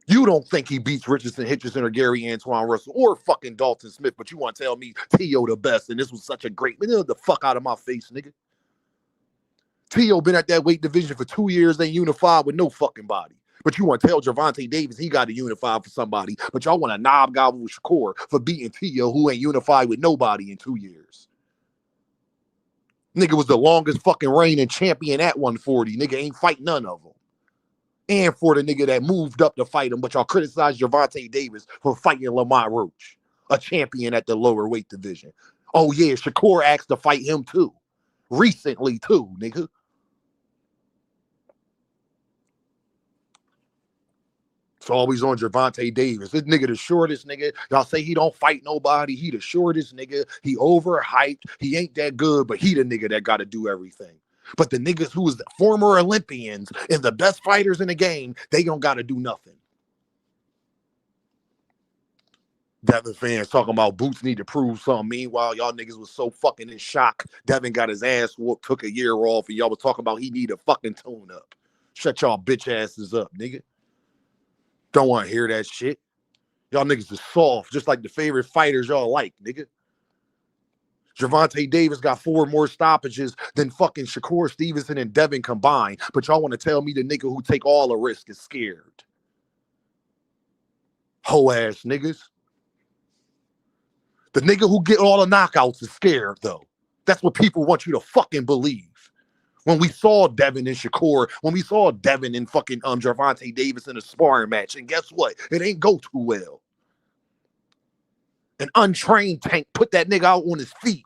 You don't think he beats Richardson Hitchison or Gary Antoine Russell or fucking Dalton Smith, but you want to tell me T.O. the best and this was such a great... Man, the fuck out of my face, nigga. T.O. been at that weight division for 2 years, they unified with no fucking body. But you want to tell Gervonta Davis he got to unify for somebody, but y'all want to knob gobble with Shakur for beating T.O. who ain't unified with nobody in 2 years. Nigga was the longest fucking reigning champion at 140. Nigga ain't fight none of them. And for the nigga that moved up to fight him, but y'all criticized Gervonta Davis for fighting Lamont Roach, a champion at the lower weight division. Oh yeah, Shakur asked to fight him too. Recently too, nigga. It's always on Gervonta Davis. This nigga the shortest nigga. Y'all say he don't fight nobody. He the shortest nigga. He overhyped. He ain't that good, but he the nigga that got to do everything. But the niggas who is the former Olympians and the best fighters in the game, they don't got to do nothing. Devin fans talking about Boots need to prove something. Meanwhile, y'all niggas was so fucking in shock. Devin got his ass whooped, took a year off, and y'all was talking about he need a fucking tune up. Shut y'all bitch asses up, nigga. Don't want to hear that shit. Y'all niggas is soft, just like the favorite fighters y'all like, nigga. Gervonta Davis got 4 more stoppages than fucking Shakur Stevenson and Devin combined. But y'all want to tell me the nigga who take all the risk is scared. Hoe ass niggas. The nigga who get all the knockouts is scared though. That's what people want you to fucking believe. When we saw Devin and Shakur, when we saw Devin and fucking Gervonta Davis in a sparring match, and guess what? It ain't go too well. An untrained Tank put that nigga out on his feet.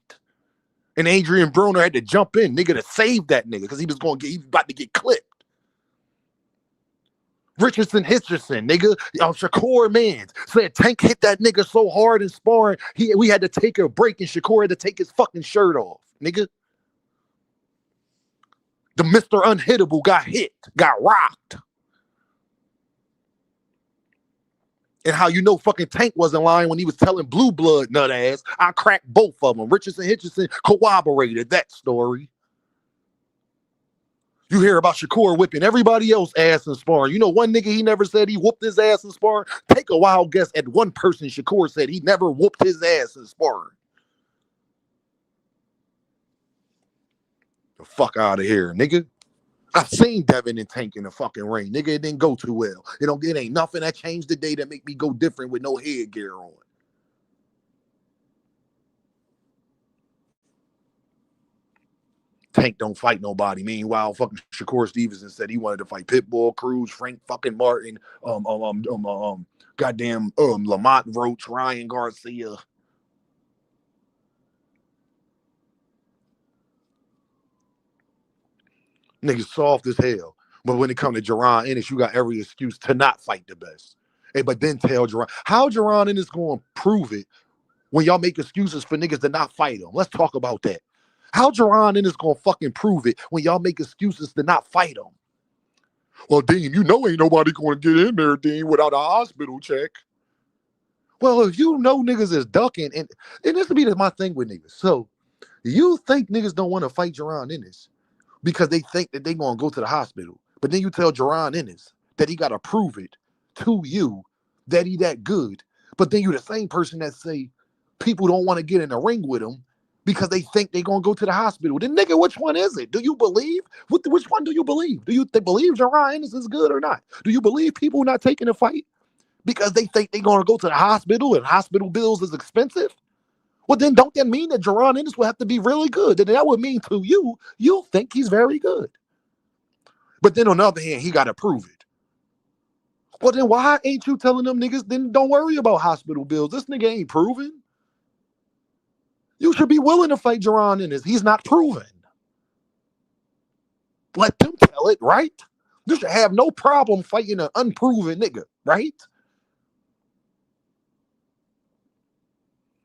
And Adrian Broner had to jump in, nigga, to save that nigga because he was about to get clipped. Richardson Hitchison, nigga, Shakur Mans said Tank hit that nigga so hard in sparring, we had to take a break and Shakur had to take his fucking shirt off, nigga. The Mr. Unhittable got hit, got rocked. And how you know fucking Tank wasn't lying when he was telling Blue Blood nut ass, I cracked both of them. Richardson Hitchison corroborated that story. You hear about Shakur whipping everybody else ass in sparring. You know one nigga he never said he whooped his ass in sparring? Take a wild guess at one person Shakur said he never whooped his ass in sparring. The fuck out of here, nigga. I've seen Devin and Tank in the fucking ring. Nigga, it didn't go too well. It ain't nothing that changed the day that make me go different with no headgear on. Tank don't fight nobody. Meanwhile, fucking Shakur Stevenson said he wanted to fight Pitbull Cruz, Frank fucking Martin, goddamn Lamont Roach, Ryan Garcia. Niggas soft as hell. But when it comes to Jaron Ennis, you got every excuse to not fight the best. Hey, but then tell Jaron, how Jaron Ennis going to prove it when y'all make excuses for niggas to not fight him? Let's talk about that. How Jaron Ennis going to fucking prove it when y'all make excuses to not fight him? Well, Dean, you know ain't nobody going to get in there, Dean, without a hospital check. Well, if you know niggas is ducking, and this would be my thing with niggas. So, you think niggas don't want to fight Jaron Ennis because they think that they going to go to the hospital. But then you tell Jaron Ennis that he got to prove it to you that he that good. But then you the same person that say people don't want to get in the ring with him because they think they're going to go to the hospital. Then, nigga, which one is it? Do you believe? Which one do you believe? Do you believe Jaron Ennis is good or not? Do you believe people not taking a fight because they think they're going to go to the hospital and hospital bills is expensive? Well, then don't that mean that Jaron Ennis will have to be really good? Then that would mean to you, you'll think he's very good. But then on the other hand, he got to prove it. Well, then why ain't you telling them niggas, then don't worry about hospital bills? This nigga ain't proven. You should be willing to fight Jaron Ennis. He's not proven. Let them tell it, right? You should have no problem fighting an unproven nigga, right?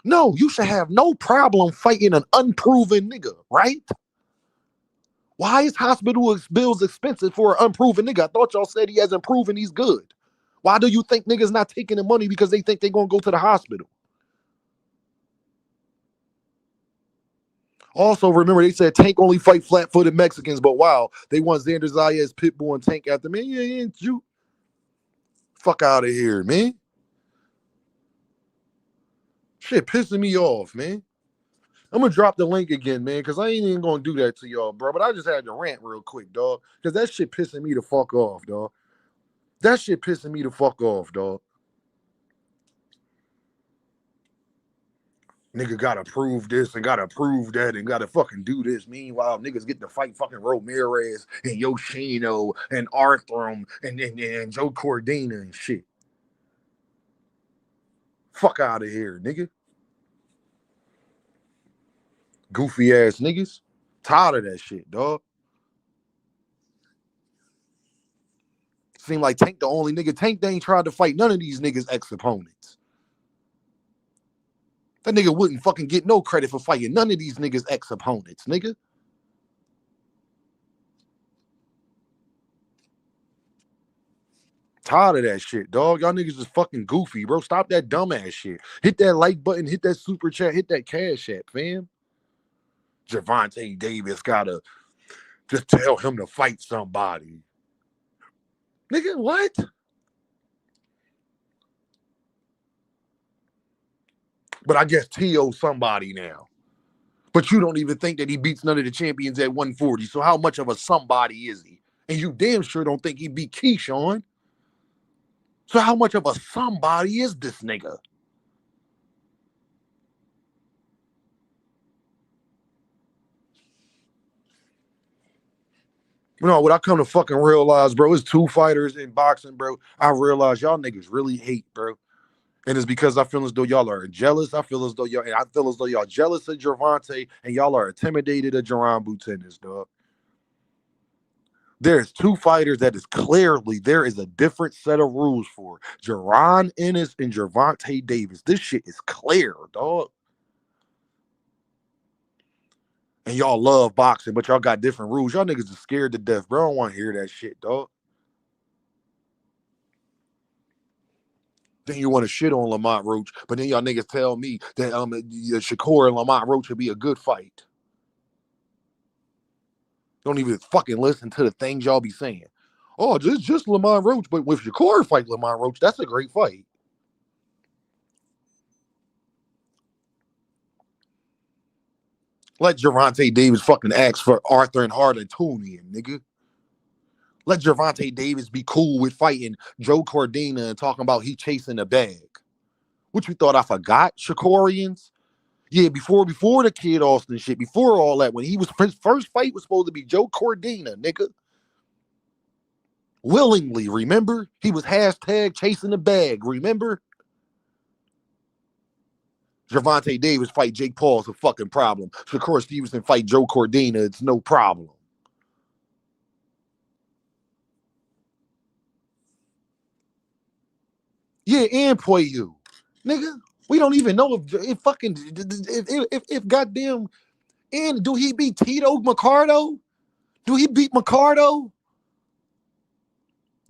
No, you should have no problem fighting an unproven nigga, right? Why is hospital bills expensive for an unproven nigga? I thought y'all said he hasn't proven he's good. Why do you think niggas not taking the money because they think they're going to go to the hospital? Also, remember, they said Tank only fight flat-footed Mexicans, but wow, they want Xander Zayas, Pitbull, and Tank after me. Yeah, ain't you? Fuck out of here, man. Shit pissing me off, man. I'm going to drop the link again, man, because I ain't even going to do that to y'all, bro. But I just had to rant real quick, dog, because that shit pissing me the fuck off, dog. That shit pissing me the fuck off, dog. Nigga gotta prove this and gotta prove that and gotta fucking do this. Meanwhile, niggas get to fight fucking Ramirez and Yoshino and Arthur and Joe Cordina and shit. Fuck out of here, nigga. Goofy ass niggas. Tired of that shit, dog. Seem like Tank the only nigga. Tank, they ain't tried to fight none of these niggas' ex-opponents. That nigga wouldn't fucking get no credit for fighting none of these niggas' ex-opponents, nigga. Tired of that shit, dog. Y'all niggas is fucking goofy, bro. Stop that dumbass shit. Hit that like button, hit that super chat, hit that cash app, fam. Gervonta Davis gotta just tell him to fight somebody. Nigga, what? But I guess T.O. somebody now. But you don't even think that he beats none of the champions at 140. So how much of a somebody is he? And you damn sure don't think he beat Keyshawn. So how much of a somebody is this nigga? You know, what I come to fucking realize, bro, it's two fighters in boxing, bro. I realize y'all niggas really hate, bro. And it's because I feel as though y'all are jealous. I feel as though y'all jealous of Gervonta and y'all are intimidated of Jaron Butenis, dog. There's two fighters that is clearly there is a different set of rules for. Jaron Ennis and Gervonta Davis. This shit is clear, dog. And y'all love boxing, but y'all got different rules. Y'all niggas are scared to death, bro. I don't want to hear that shit, dog. Then you want to shit on Lamont Roach, but then y'all niggas tell me that Shakur and Lamont Roach would be a good fight. Don't even fucking listen to the things y'all be saying. Oh, just Lamont Roach, but if Shakur fight Lamont Roach, that's a great fight. Let Gervonta Davis fucking ask for Arthur and Harlantonian, nigga. Let Gervonta Davis be cool with fighting Joe Cordina and talking about he chasing a bag. What you thought I forgot, Shakurians? Yeah, before the Kid Austin shit, before all that, when his first fight was supposed to be Joe Cordina, nigga. Willingly, remember? He was hashtag chasing the bag, remember? Gervonta Davis fight Jake Paul is a fucking problem. Shakur Stevenson fight Joe Cordina, it's no problem. Yeah, and play you. Nigga, we don't even know if goddamn, and do he beat Tito Mercado? Do he beat Mercado?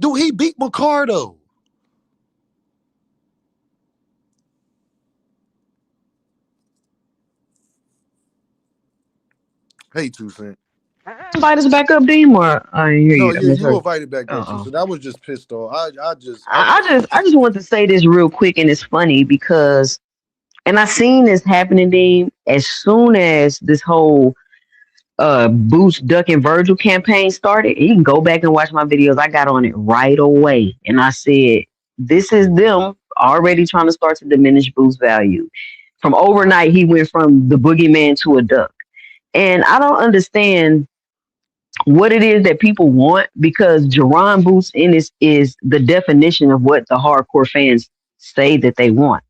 Do he beat Mercado? Hey, 2 Cent. Invite us back up, Dean, or I didn't hear No, you. I yeah, you misheard you. invited back up, 2 Cent. I was just pissed off. I just want to say this real quick, and it's funny because, and I seen this happening, Dean, as soon as this whole Boots Duck and Virgil campaign started. You can go back and watch my videos. I got on it right away, and I said, "This is them already trying to start to diminish Boots' value." From overnight, he went from the boogeyman to a duck, and I don't understand what it is that people want because Jaron Boots in this is the definition of what the hardcore fans say that they want.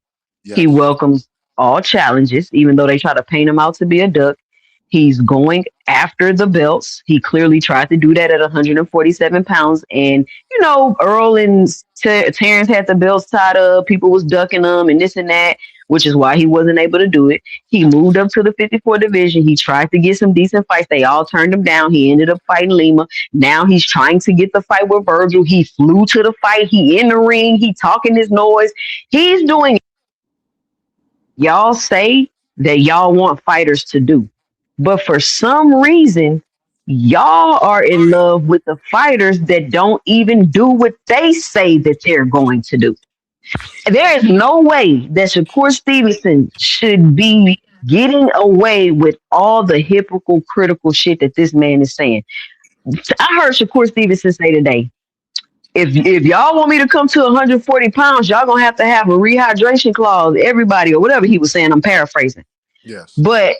He Yes. welcomes all challenges, even though they try to paint him out to be a duck. He's going after the belts. He clearly tried to do that at 147 pounds. And, you know, Earl and Terrence had the belts tied up. People was ducking them and this and that, which is why he wasn't able to do it. He moved up to the 54 division. He tried to get some decent fights. They all turned him down. He ended up fighting Lima. Now he's trying to get the fight with Virgil. He flew to the fight. He in the ring. He talking his noise. He's doing. Y'all say that y'all want fighters to do. But for some reason, y'all are in love with the fighters that don't even do what they say that they're going to do. There is no way that Shakur Stevenson should be getting away with all the hypocritical shit that this man is saying. I heard Shakur Stevenson say today, if y'all want me to come to 140 pounds, y'all gonna have to have a rehydration clause, everybody, or whatever he was saying. I'm paraphrasing. Yes. But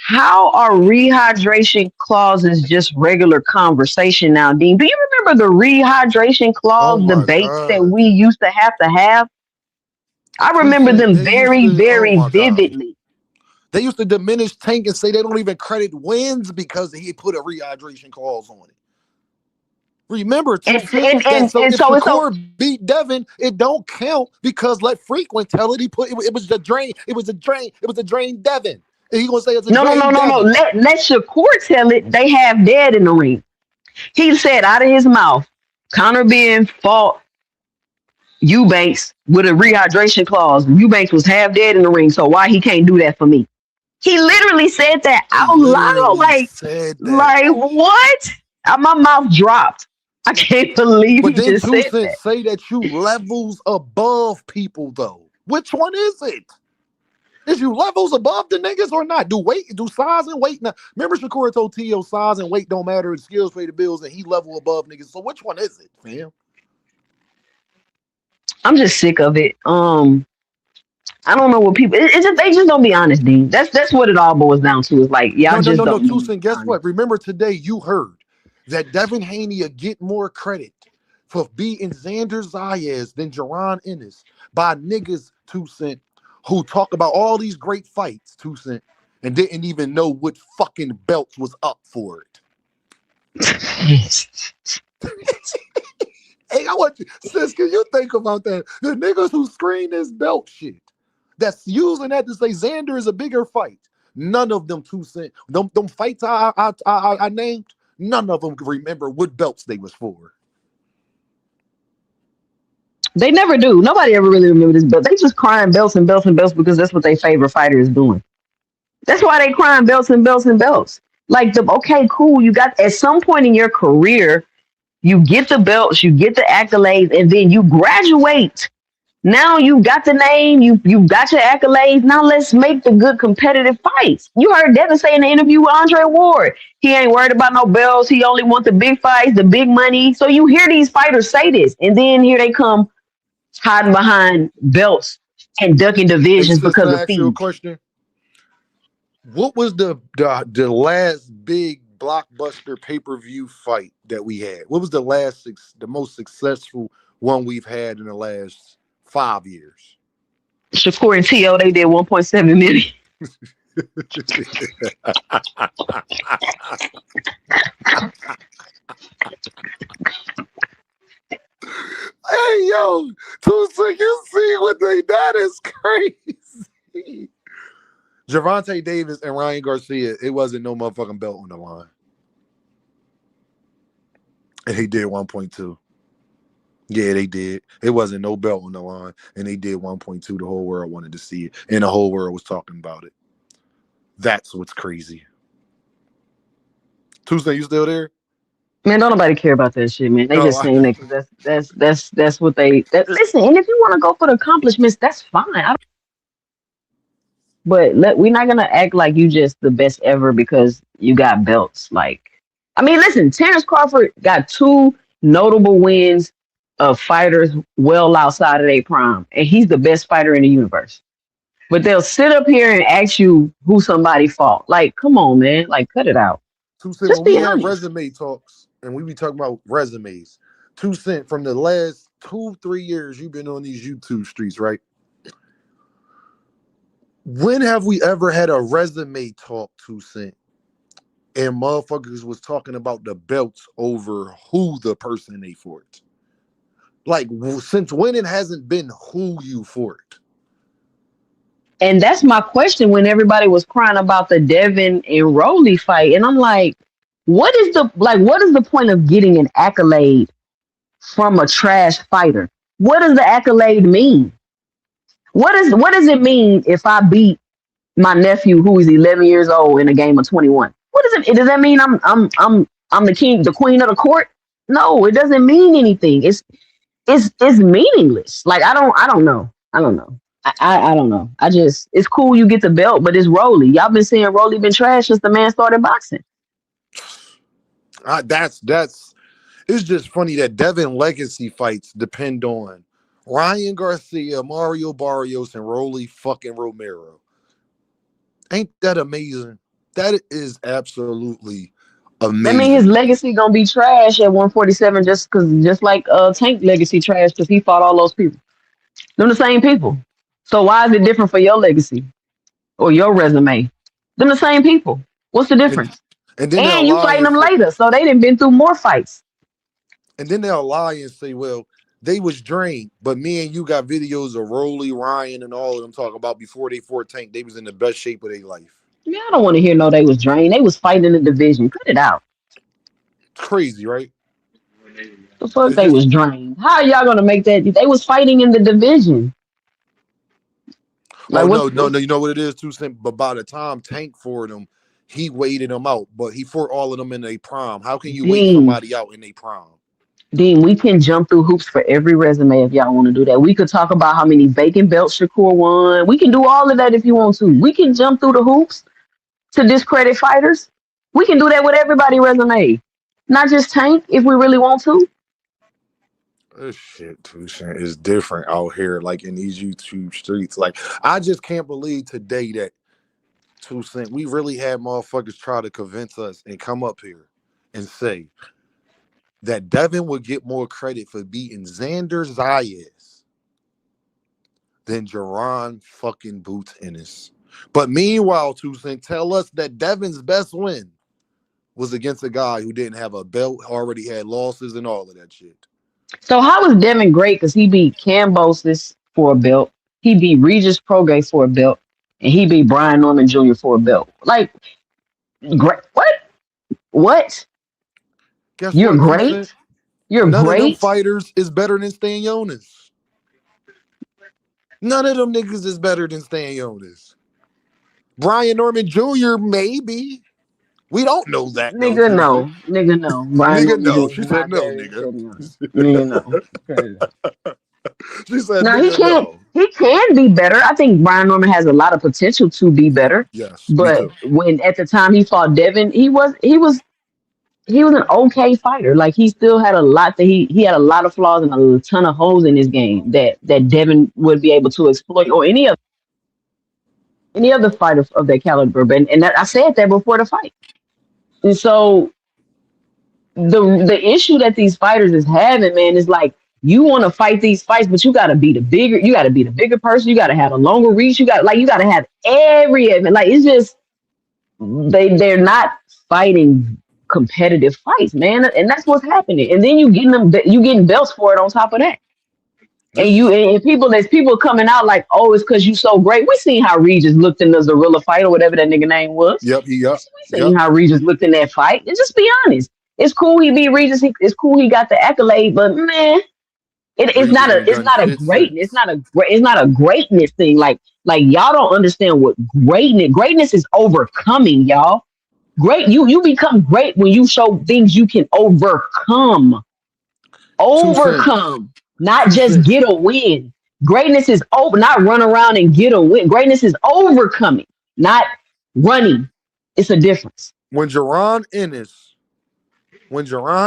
how are rehydration clauses just regular conversation now, Dean? Do you remember the rehydration clause debates that we used to have? I remember them very, very vividly. They used to diminish Tank and say they don't even credit wins because he put a rehydration clause on it. Remember, so if Shakur beat Devin, it don't count because let Frequent tell it. He put it was the drain. It was a drain. It was a drain Devin. And he gonna say it's a drain. No. Let Shakur tell it. They have dead in the ring. He said out of his mouth, Conor being fought Eubanks with a rehydration clause. Eubanks was half dead in the ring, so why he can't do that for me? He literally said that out loud. Like what? My mouth dropped. I can't believe he just said that. Say that you levels above people though. Which one is it? Is you levels above the niggas or not? Do size and weight? Now, remember Shakur told T.O. size and weight don't matter. It's skills pay the bills, and he level above niggas. So which one is it, fam? I'm just sick of it. I don't know what people. It's just they just don't be honest, Dean. That's what it all boils down to. Is like y'all just don't. No, Tucson, guess what? Remember today you heard that Devin Haney will get more credit for beating Xander Zayas than Jaron Ennis by niggas, 2 Cent, who talk about all these great fights, 2 Cent, and didn't even know what fucking belts was up for it. Hey, I want you, sis, can you think about that? The niggas who screen this belt shit, that's using that to say Xander is a bigger fight. None of them 2 Cent, them fights I named, none of them can remember what belts they was for. They never do. Nobody ever really remembers this belt. They just crying belts and belts and belts because that's what their favorite fighter is doing. That's why they crying belts and belts and belts. Like okay, cool. You got at some point in your career, you get the belts, you get the accolades, and then you graduate. Now you got the name, you got your accolades. Now let's make the good competitive fights. You heard Devin say in the interview with Andre Ward, he ain't worried about no belts. He only wants the big fights, the big money. So you hear these fighters say this, and then here they come hiding behind belts and ducking divisions because of fees. Question. What was the last big blockbuster pay per view fight that we had? What was the most successful one we've had in the last 5 years? Shakur and T.O. they did 1.7 million. Hey yo, Tusa, you see what they that is crazy. Javante Davis and Ryan Garcia, it wasn't no motherfucking belt on the line. And he did 1.2. Yeah, they did. It wasn't no belt on the line. And they did 1.2. The whole world wanted to see it. And the whole world was talking about it. That's what's crazy. Tuesday, you still there? Man, don't nobody care about that shit, man. They No, just saying that because that's what they listen. And if you want to go for the accomplishments, that's fine. But we're not gonna act like you just the best ever because you got belts. Like, I mean, listen, Terrence Crawford got two notable wins of fighters well outside of their prime, and he's the best fighter in the universe. But they'll sit up here and ask you who somebody fought. Like, come on, man. Like, cut it out. Tuesday, Just when we be have honest. resume talks and we be talking about resumes, 2 Cent from the last 2-3 years you've been on these YouTube streets, right? When have we ever had a resume talk, 2 Cent, and motherfuckers was talking about the belts over who the person they fought? Like, since when it hasn't been who you fought? And that's my question when everybody was crying about the Devin and Rowley fight. And I'm like, what is the point of getting an accolade from a trash fighter? What does the accolade mean? What does it mean if I beat my nephew who is 11 years old in a game of 21? What does it does that mean I'm the king, the queen of the court? No, it doesn't mean anything. It's meaningless. Like I don't know. I don't know. I don't know. It's cool you get the belt, but it's Rolly. Y'all been saying Rolly been trash since the man started boxing. That's it's just funny that Devin legacy fights depend on Ryan Garcia, Mario Barrios, and Rolly fucking Romero. Ain't that amazing? That is absolutely That mean his amazing. legacy gonna be trash at 147 just like Tank legacy trash because he fought all those people. Them the same people. So why is it different for your legacy or your resume? Them the same people. What's the And, difference? and then they'll And you lie fighting and them say, later, so they done been through more fights. well, they was drained, but me and you got videos of Rolly, Ryan, and all of them talking about before they fought Tank, they was in the best shape of their life. Man, I don't want to hear no they was drained. They was fighting in the division. Cut it out. It's crazy, right? The fuck It's they just was drained. How are y'all gonna make that? They was fighting in the division. Like oh no, what no, you know what it is too, Simp? But by the time Tank fought him, he waited them out, but he fought all of them in their prime. How can you wait Dean, somebody out in their prime? Dean, we can jump through hoops for every resume if y'all want to do that. We could talk about how many vacant belts Shakur won. We can do all of that if you want to. We can jump through the hoops to discredit fighters. We can do that with everybody resume. Not just Tank if we really want to. This shit, Tucson, is different out here, like in these YouTube streets. Like, I just can't believe today that Tucson, we really had motherfuckers try to convince us and come up here and say that Devin would get more credit for beating Xander Zayas than Jaron fucking Boots Ennis. But meanwhile, Tucson, tell us that Devin's best win was against a guy who didn't have a belt, already had losses and all of that shit. So how was Devin great? Because he beat Cambosis for a belt. He beat Regis Prograis for a belt. And he beat Brian Norman Jr. for a belt. Like, great. What? What? Guess You're what, Tucson? great? You're None of them great? fighters is better than Stan Jonas. None of them niggas is better than Stan Jonas. Brian Norman Jr. maybe. We don't know that though, Nigga, Tucson. no. Nigga, no. Brian Nigga, Norman Jr. no. is She said not no, better than nigga. Stephen Young. Nigga, no. Crazy. She said, Now he nigga, can't. no. He can be better. I think Brian Norman has a lot of potential to be better. Yes, me But too. when at the time he fought Devin, he was an okay fighter. Like he still had a lot that he had a lot of flaws and a ton of holes in his game that Devin would be able to exploit or any of. any other fighter of that caliber. And that, I said that before the fight. And so the issue that these fighters is having, man, is like you want to fight these fights, but you got to be the bigger. You got to be the bigger person. You got to have a longer reach. You got to have like it's just they're not fighting competitive fights, man, and that's what's happening. And then you getting belts for it on top of that. And there's people coming out like, oh, it's because you so great. We seen how Regis looked in the Zorilla fight or whatever that nigga name was. Yep. We seen how Regis looked in that fight. And just be honest, it's cool he beat Regis. It's cool he got the accolade, but man, it's not a greatness. It's not a greatness thing. Like y'all don't understand what greatness is. Overcoming, y'all. Great, you become great when you show things you can overcome. Not just get a win. Greatness is not run around and get a win. Greatness is overcoming, not running. It's a difference. When Jaron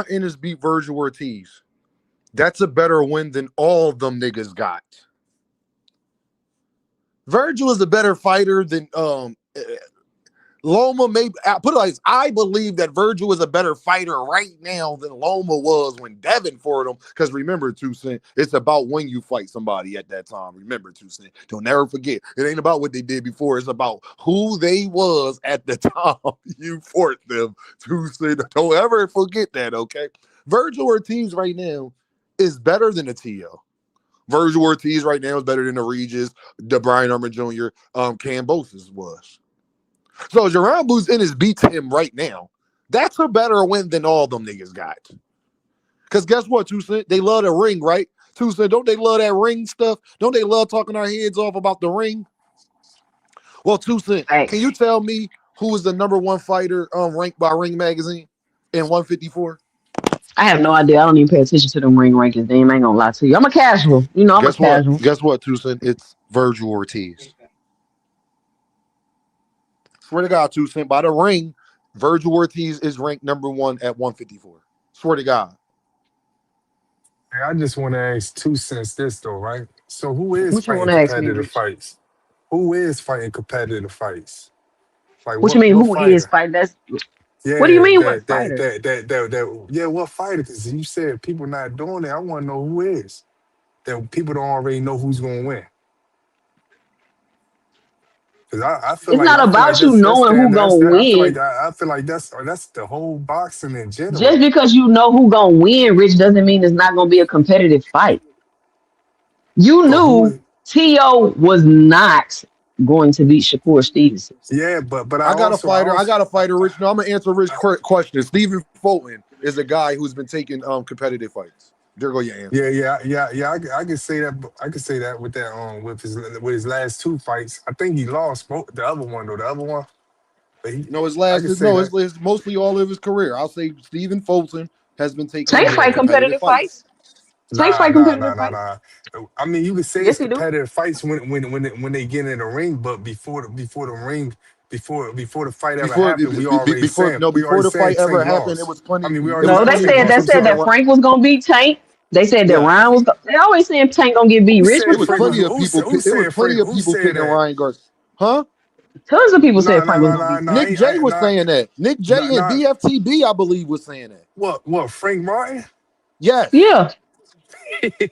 Ennis beat Virgil Ortiz, that's a better win than all of them niggas got. Virgil is a better fighter than Loma. Maybe put it like this, I believe that Virgil is a better fighter right now than Loma was when Devin fought him. Because remember, Toussaint, it's about when you fight somebody at that time. Remember, Toussaint, don't never forget. It ain't about what they did before. It's about who they was at the time you fought them. Toussaint, don't ever forget that, okay? Virgil Ortiz right now is better than a T.O. Virgil Ortiz right now is better than the Regis, the Brian Armour Jr., Cambosis was. So Jaron Ennis beats him right now. That's a better win than all them niggas got. Because guess what, Toussaint? They love the ring, right? Toussaint, don't they love that ring stuff? Don't they love talking our heads off about the ring? Well, Toussaint, can you tell me who is the number one fighter ranked by Ring Magazine in 154? I have no idea. I don't even pay attention to them ring rankings. Damn, I ain't gonna lie to you. I'm a casual. You know, I'm a casual. Guess what, Toussaint? It's Virgil Ortiz. Swear to God, Toussaint, by the ring, Virgil Ortiz is ranked number one at 154. Swear to God. Hey, I just want to ask 2 cents this though, right? So who is What you fighting want to ask me, competitive Rich? fights? Who is fighting competitive fights? Like What you mean? what Who is fighter? fighting? What do you Yeah, mean? What fighter? yeah, what fighter? Because you said people not doing it. I want to know who is. That people don't already know who's gonna win. Because It's not I feel like about you that's knowing damn who that's gonna that win. I feel like that's the whole boxing in Just general. because you know who gonna win, Rich, doesn't mean it's not gonna be a competitive fight. You So who knew is T.O. was not going to beat Shakur Stevenson. yeah, but I got a I fighter, Rich. No, I'm gonna answer Rich's question. Stephen Fulton is a guy who's been taking competitive fights. There go your answer. I can say that. I can say that with that with his last 2 fights. I think he lost both, the other one though. The other one, but No, I can say that. it's mostly all of his career. I'll say Stephen Fulton has been taking Tank fight competitive competitive fights. fights. Tank fight competitive fights. Nah. I mean, you could say it's Yes, he do. competitive fights when they get in the ring, but before the ring, before the fight ever happened, we Before already the saying fight ever Tank happened, lost. I mean, we it already was No, I they said plenty of said most that people people said picking. that Frank was gonna beat Tank. They said that Yes, Ryan was. They always saying Tank gonna get beat. who Rich, said what it you was talking Frank was about? plenty of people. who It was said plenty Frank of who people said picking that? Ryan Garcia. Huh? Tons of people said Frank was gonna beat Tank. I Nick ain't, J was nah, saying that. Nick J and nah. BFTB, I believe, was saying that. What Frank Martin? Yes. Yeah, He people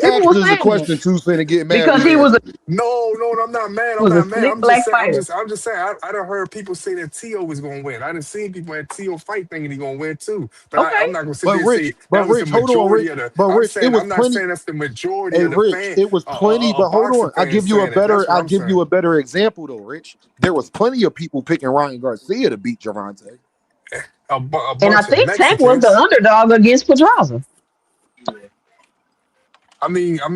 asked were us a saying that question too, saying to get mad. because We he was answered it. No, I'm not mad. I'm was a not mad. slick black fighter. I'm just saying. I done heard people say that T.O. was gonna win. I done seen people at T.O. fight thinking he gonna win too. But Okay, I'm not gonna sit there and say But that was the Rich, hold on, majority Rich. of the. But I'm Rich, it saying was I'm not plenty. saying that's the majority Hey, of the Rich, fan, it was plenty. But hold boxing on, I fans give you a saying that. better. That's what I I'm give you saying. a better example though, Rich. There was plenty of people picking Ryan Garcia to beat Javante. A and I bunch of think Tank was the Mexicans. underdog against Pedraza. And Leo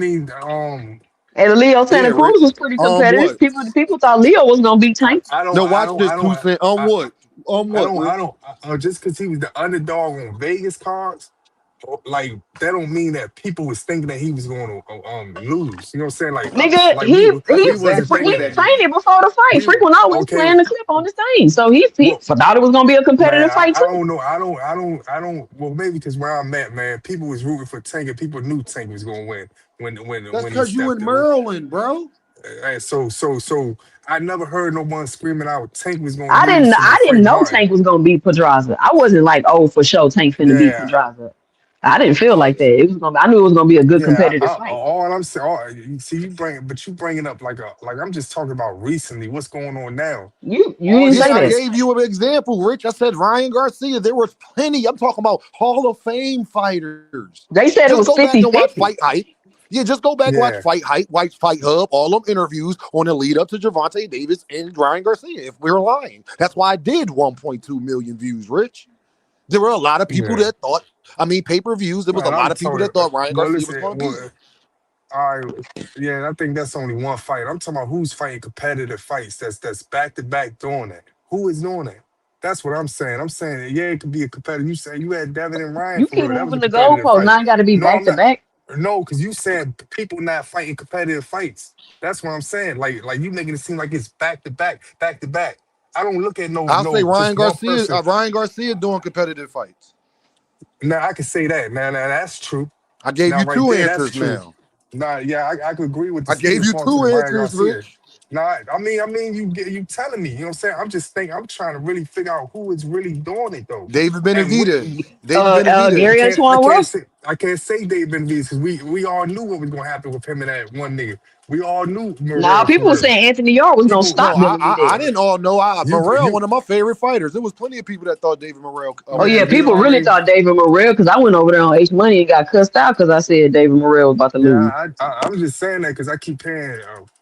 Yeah, Santa Cruz Rich. was pretty competitive. What? People thought Leo was gonna beat Tank. No, watch this, two cent. What? What, I Rich? don't. Just because he was the underdog on Vegas cards, like that don't mean that people was thinking that he was going to lose. You know what I'm saying? Nigga, Like we wasn't thinking he that. trained it before the fight. We Freak was always okay. playing the clip on his thing, so he Well, thought it was gonna be a man, competitive fight I too. don't know. I don't. Well, maybe because where I'm at, man, people was rooting for Tank, and people knew Tank was going to win when That's he because you in stepped in. Maryland, bro. So I never heard no one screaming out Tank was gonna I lose didn't to no I didn't Frank know Martin. Tank was gonna beat Pedraza. I wasn't like, oh, for sure Tank finna beat Yeah, Pedraza. I didn't feel like that. It was gonna. I knew it was gonna be a good yeah. competitive fight. All I'm saying, you see, you bringing up like I'm just talking about recently. What's going on now? You All didn't you Yeah, say I saying that. is, gave you an example, Rich. I said Ryan Garcia. There was plenty. I'm talking about Hall of Fame fighters. They Just said it go was back and watch Fight 50-50. Hype. Yeah, just go back, watch yeah, Fight Hype, watch Fight Hub, all them interviews on the lead up to Javante Davis and Ryan Garcia. If we're lying, that's why I did 1.2 million views, Rich. There were a lot of people yeah. that thought, I mean, pay per views. There was a Man, lot I'm of people told. that thought Ryan Well, Garcia was listen. going to beat him. Well, I yeah, and I think that's only one fight. I'm talking about who's fighting competitive fights. That's back to back doing that. Who is doing that? That's what I'm saying. I'm saying, yeah, it could be a competitive. You say you had Devin and Ryan You for keep real. That was a moving the competitive goalpost. fight. Now I got to be No, back I'm to not. back. No, because you said people not fighting competitive fights. That's what I'm saying. Like you making it seem like it's back to back, back to back. I don't look at I'll say no just one person. Ryan Garcia doing competitive fights. Now I can say that. Now that's true. I gave Now you right two there, that's answers true. now. Nah, yeah, I could agree with the I gave Stephen you Thompson two and Ryan answers, Garcia. Rich. Nah, I mean, you telling me, you know what I'm saying? I'm just thinking, I'm trying to really figure out who is really doing it though. David And Benavidez. David Gary Benavidez. Antoine Wilson. I can't say Dave Benavidez because we all knew what was gonna happen with him and that one nigga. We all knew Now Morrell for people were real. saying Anthony Yarde was gonna People, No, stop I Benavidez. didn't all know. Morrell, you, one of my favorite fighters. There was plenty of people that thought David Morrell Oh man, yeah, could we beat people him. really already. thought David Morrell because I went over there on H Money and got cussed out because I said David Morrell was about to Yeah, lose. I'm just saying that because I keep hearing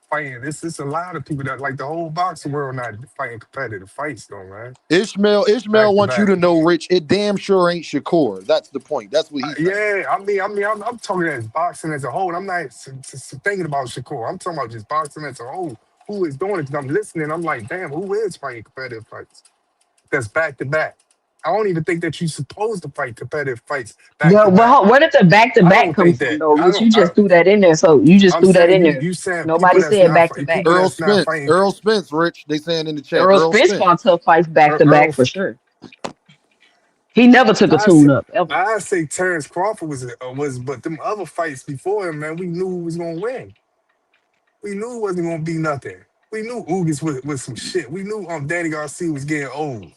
fighting. This a lot of people that like the whole boxing world not fighting competitive fights though, man. Ishmael Back to wants you back. to know, Rich. It damn sure ain't Shakur. That's the point. That's what he's saying. Yeah, I'm talking as boxing as a whole. I'm not thinking about Shakur. I'm talking about just boxing as a whole. Who is doing it? Because I'm listening. I'm like, damn, who is fighting competitive fights? That's back to back. I don't even think that you're supposed to fight competitive fights back to back. Where did the back to I back don't come think from that. though, I Rich? don't. You just threw that in there, so you just I'm threw that saying in there. you saying Nobody said back to back. people that's not fighting. Earl Spence, Rich. They saying in the chat. Earl Earl Spence Spence. fought tough fights back to back Earl, for sure. He never took a I tune say, up ever. I say Terrence Crawford was, but them other fights before him, man, we knew who was gonna win. We knew it wasn't gonna be nothing. We knew Ugas was some shit. We knew Danny Garcia was getting old.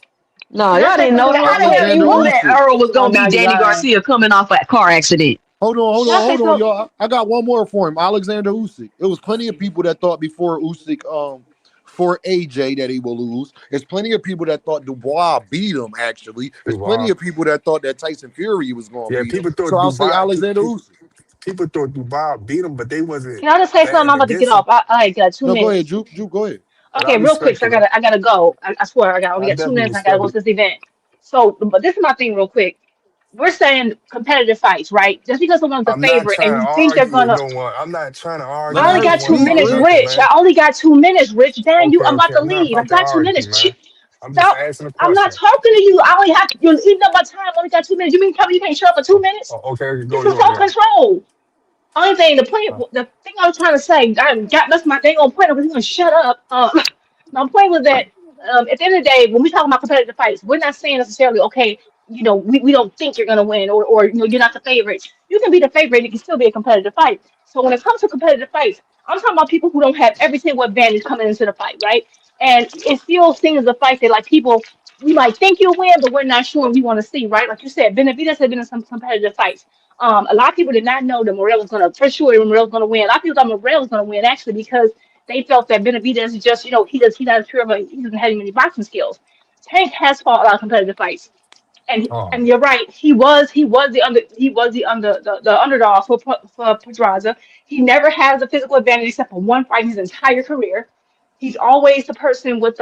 No, Can I y'all say didn't know something that. real How the quick? hell Alexander you knew that Usyk. Earl was Oh, gonna now beat you Danny lying. Garcia coming off a car accident? Hold Can on, I say something? y'all. I got one more for him. Alexander Usyk. It was plenty of people that thought before Usyk, for AJ that he will lose. There's plenty of people that thought Dubois beat him. Actually, there's plenty Duval. of people that thought that Tyson Fury was going to Yeah, beat him. people So thought I'll say Dubai. Alexander Usyk. People thought Dubai beat him, but they wasn't Can I just say something? betting I'm about to get against him. off. I got two No, go ahead, minutes. Juke. Juke, go ahead. And I Okay, real quick. respect So it. Man. I gotta go. I swear I only I got two definitely minutes. And I gotta respect go it. to this event. So, but this is my thing, real quick. We're saying competitive fights, right? Just because someone's a I'm not favorite and trying to you think they're argue with gonna. no one. I'm not trying to Let argue I her only with no got her one two speak, about minutes, Rich. nothing, Rich. I man. only got 2 minutes, Rich. Dang, Okay, I'm about okay. to I'm not leave. I about to got two argue, minutes. man. I'm just Stop. asking a I'm not question. talking to you. I only have you eating up my time. I only got 2 minutes. You mean tell me you can't shut up for two Oh, minutes? okay, okay, Get go, some go, self go. control. Only thing, Uh, the thing I was trying to say, I got that's my dang on point. I was gonna shut up. My point was that at the end of the day, when we talk about competitive fights, we're not saying necessarily, okay, we don't think you're gonna win, or you're not the favorite. You can be the favorite, and it can still be a competitive fight. So when it comes to competitive fights, I'm talking about people who don't have every single advantage coming into the fight, right? And it still seems a fight that like people we might think you'll win, but we're not sure we want to see, right? Like you said, Benavidez has been in some competitive fights. A lot of people did not know that Morel was gonna for sure Morel was gonna win. A lot of people thought Morel was gonna win actually because they felt that Benavidez is just he's not as pure of a he doesn't have any boxing skills. Tank has fought a lot of competitive fights, and oh, and you're right. He was the underdog for Pedraza. He never has a physical advantage except for one fight in his entire career. He's always the person with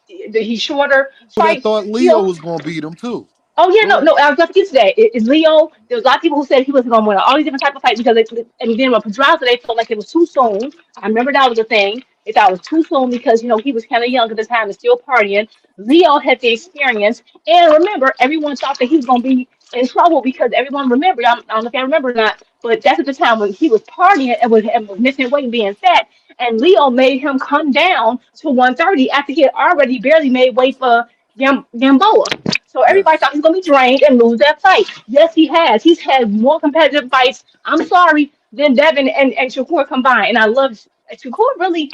he's shorter People that fights. thought Leo was going to beat him too. Oh yeah, Go no, ahead. no. I was about to get to that. Is Leo? There was a lot of people who said he was going to win all these different type of fights because and then with Pedraza, they felt like it was too soon. I remember that was a thing. They thought it was too soon because he was kind of young at the time and still partying. Leo had the experience, and remember, everyone thought that he was going to be in trouble because everyone remembered. I don't know if I remember or not, but that's at the time when he was partying and was missing weight, and being fat, and Leo made him come down to 130 after he had already barely made weight for Gamboa. So everybody Yes. thought he was going to be drained and lose that fight. Yes, he has. He's had more competitive fights. I'm sorry. then Devin and Shakur combined. And I love Shakur really.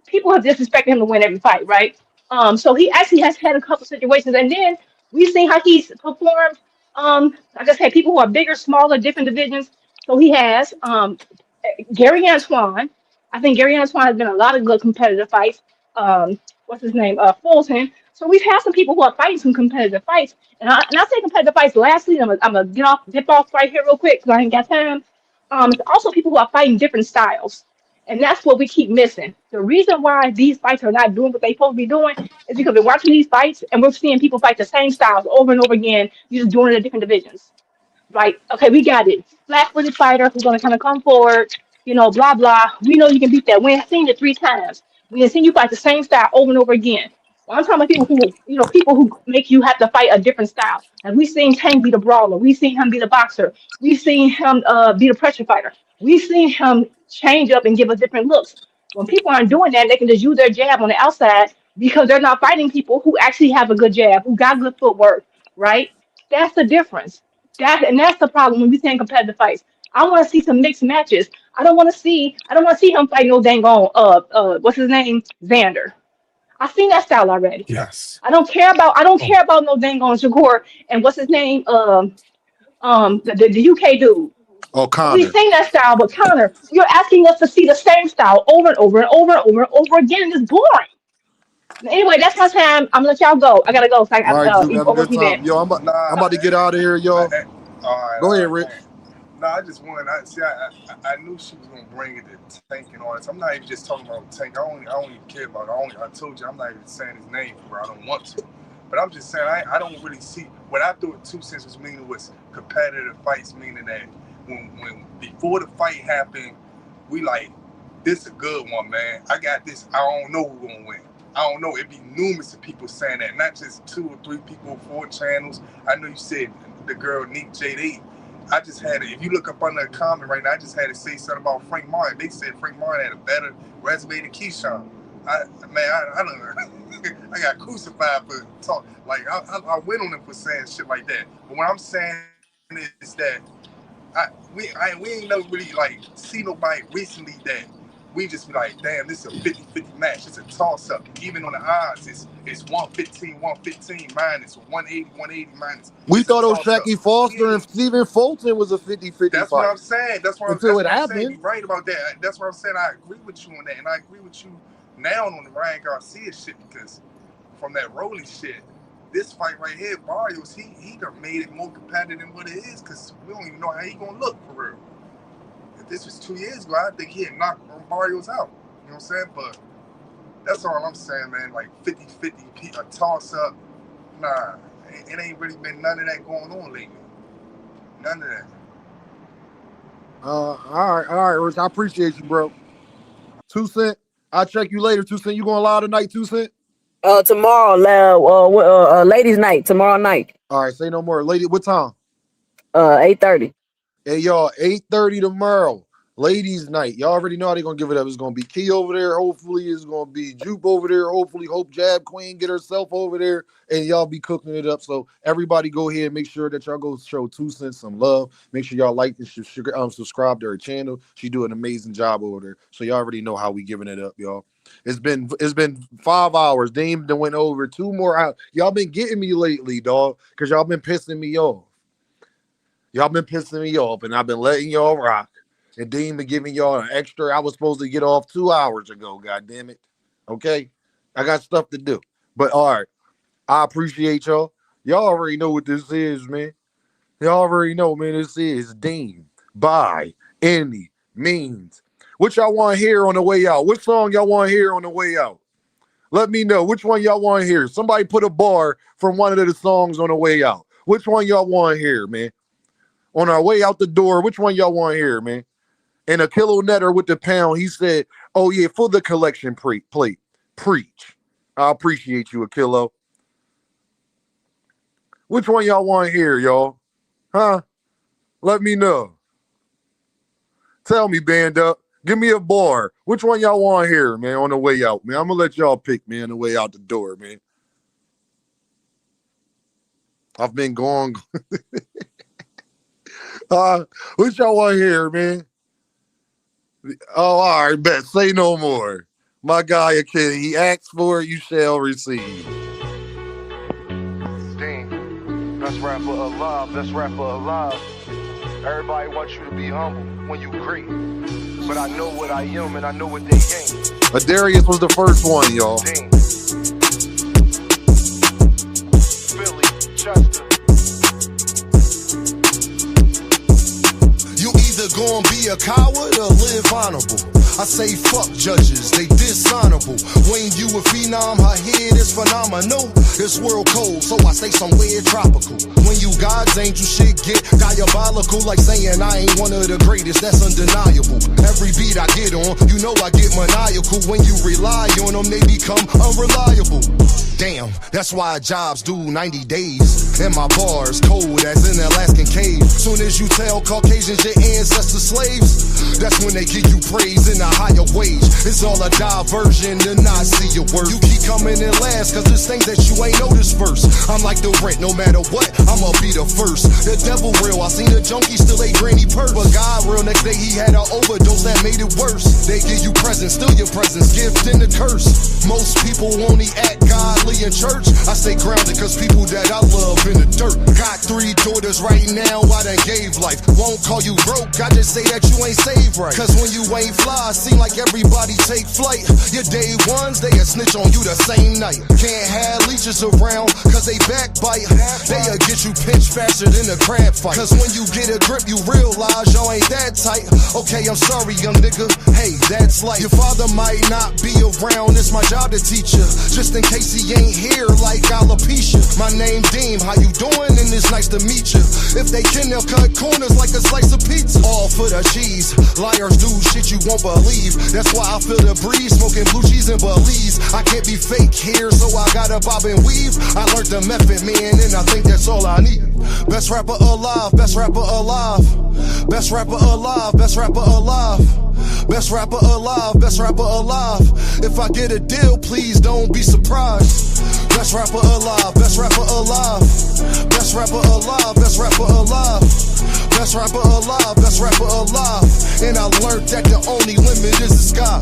People have disrespected him to win every fight, right? So he actually has had a couple situations, and then we've seen how he's performed. Like I said, people who are bigger, smaller, different divisions. So he has. Gary Antoine. I think Gary Antoine has been a lot of good competitive fights. What's his name? Fulton. So we've had some people who are fighting some competitive fights. And I say competitive fights. Lastly, I'm gonna dip off right here real quick because I ain't got time. It's also people who are fighting different styles, and that's what we keep missing. The reason why these fights are not doing what they're supposed to be doing is because we're watching these fights and we're seeing people fight the same styles over and over again. You're just doing it in different divisions. Like, okay, we got it. Flat-footed fighter who's gonna kind of come forward, blah blah. We know you can beat that. We have seen it 3 times. We have seen you fight the same style over and over again. Well, I'm talking about people who, people who make you have to fight a different style. And we've seen Tank be the brawler. We've seen him be the boxer. We've seen him be the pressure fighter. We've seen him change up and give us different looks. When people aren't doing that, they can just use their jab on the outside because they're not fighting people who actually have a good jab, who got good footwork, right? That's the difference. That's the problem when we saying competitive fights. I want to see some mixed matches. I don't want to see him fight no dang on what's his name? Xander. I've seen that style already. Yes. I don't care about no dang on Shakur and what's his name? The UK dude. Oh, We've Connor. seen that style, but Connor, you're asking us to see the same style over and over and over and over and over again. It's boring. Anyway, that's my time. I'm gonna let y'all go. I gotta go. So All right, Juke, you have a go with good me time. then. Yo, Nah, I'm about to get out of here, y'all. Go all ahead, right, Rich. man. No, I just wanted. I knew she was gonna bring it to Tank and all this. I'm not even just talking about Tank. I don't even care about it. I told you I'm not even saying his name for I don't want to. But I'm just saying I don't really see what I thought 2 cents was meaning was competitive fights, meaning that when before the fight happened, we like this a good one, man. I got this. I don't know who gonna win. I don't know. It'd be numerous of people saying that, not just 2 or 3 people, 4 channels. I know you said the girl Nick JD. I just had it. If you look up under a comment right now, I just had to say something about Frank Martin. They said Frank Martin had a better resume than Keyshawn. I don't. I got crucified for talk. Like I went on him for saying shit like that. But what I'm saying is that we ain't never really like see nobody recently that we just be like, damn, this is a 50-50 match. It's a toss up. Even on the odds, it's 115, minus, or 180 minus. We It's a thought toss up. O'Shaquie Foster Yeah, and Stephen Fulton was a 50-50 that's what fight I'm saying. That's what until it I'm saying. happened. You're right about that. That's what I'm saying. I agree with you on that, and I agree with you now on the Ryan Garcia shit because from that Rolly shit, this fight right here, Barrios, he done made it more competitive than what it is because we don't even know how he gonna look for real. If this was 2 years ago, I think he had knocked Barrios out. You know what I'm saying? But that's all I'm saying, man. Like 50-50, a toss up. Nah, it ain't really been none of that going on lately. None of that. All right, Rich. I appreciate you, bro. 2 Cent. I'll check you later. 2 Cent, you going live tonight, 2 Cent? Tomorrow, ladies' night tomorrow night. All right, say no more. Lady, what time? 8:30. Hey, y'all, 8:30 tomorrow. Ladies' night. Y'all already know how they're going to give it up. It's going to be Key over there. Hopefully, it's going to be Jupe over there. Hopefully, Hope Jab Queen get herself over there. And y'all be cooking it up. So, everybody go ahead and make sure that y'all go show 2 Cent some love. Make sure y'all like and subscribe to her channel. She do an amazing job over there. So, y'all already know how we giving it up, y'all. It's been 5 hours. Dame done went over 2 more hours. Y'all been getting me lately, dog, because y'all been pissing me off. Y'all been pissing me off, and I've been letting y'all rock. And Dean been giving y'all an extra. I was supposed to get off 2 hours ago. God damn it. Okay, I got stuff to do. But all right, I appreciate y'all. Y'all already know what this is, man. Y'all already know, man. This is Dean by any means. What y'all want to hear on the way out? What song y'all want to hear on the way out? Let me know. Which one y'all want to hear? Somebody put a bar from one of the songs on the way out. Which one y'all want to hear, man? On our way out the door, which one y'all want to hear, man? And a kilo netter with the pound, he said, oh, yeah, for the collection plate. Preach. I appreciate you, a kilo. Which one y'all want to hear, y'all? Huh? Let me know. Tell me, band up. Give me a bar. Which one y'all want to hear, man, on the way out, man? I'm going to let y'all pick, man, on the way out the door, man. I've been going. Which y'all want to hear, man? Oh, all right, bet. Say no more. My guy, a kid, he asks for it, you shall receive. Dean, best rapper alive, best rapper alive. Everybody wants you to be humble when you great. But I know what I am and I know what they ain't. Darius was the first one, y'all. Dean, Philly, Chester. You either gonna be a coward or live honorable. I say fuck judges, they dishonorable. When you a phenom, her head is phenomenal. This world cold, so I stay somewhere tropical. When you God's angel, shit get diabolical. Like saying I ain't one of the greatest, that's undeniable. Every beat I get on, you know I get maniacal. When you rely on them, they become unreliable. Damn, that's why jobs do 90 days. And my bars cold as an Alaskan cave. Soon as you tell Caucasians your ancestors slaves, that's when they give you praise in a higher wage. It's all a diversion to not see your worth. You keep coming in last, cause there's things that you ain't noticed first. I'm like the rent, no matter what, I'ma be the first. The devil real, I seen a junkie still ate granny purse. But God real, next day he had an overdose that made it worse. They give you presents, still your presents, gift and a curse. Most people only act godly in church. I stay grounded cause people that I love in the dirt. Got 3 daughters right now, I done gave life. Won't call you broke, I just say that you ain't saved right. Cause when you ain't fly, seem like everybody take flight. Your day ones, they a snitch on you the same night. Can't have leeches around cause they backbite. They'll get you pinched faster than a crab fight. Cause when you get a grip, you realize y'all ain't that tight. Okay, I'm sorry, young nigga, hey, that's life. Your father might not be around, it's my job to teach you. Just in case he ain't here like alopecia. My name Deem, how you doing? And it's nice to meet you. If they can, they'll cut corners like a slice of pizza. All for the cheese. Liars do shit you won't believe. That's why I feel the breeze, smoking blue cheese and Belize. I can't be fake here, so I gotta bob and weave. I learned the method, man, and I think that's all I need. Best rapper alive, best rapper alive. Best rapper alive, best rapper alive. Best rapper alive, best rapper alive. If I get a deal, please don't be surprised. Best rapper alive, best rapper alive. Best rapper alive, best rapper alive. Best rapper alive, best rapper alive. And I learned that the only limit is the sky.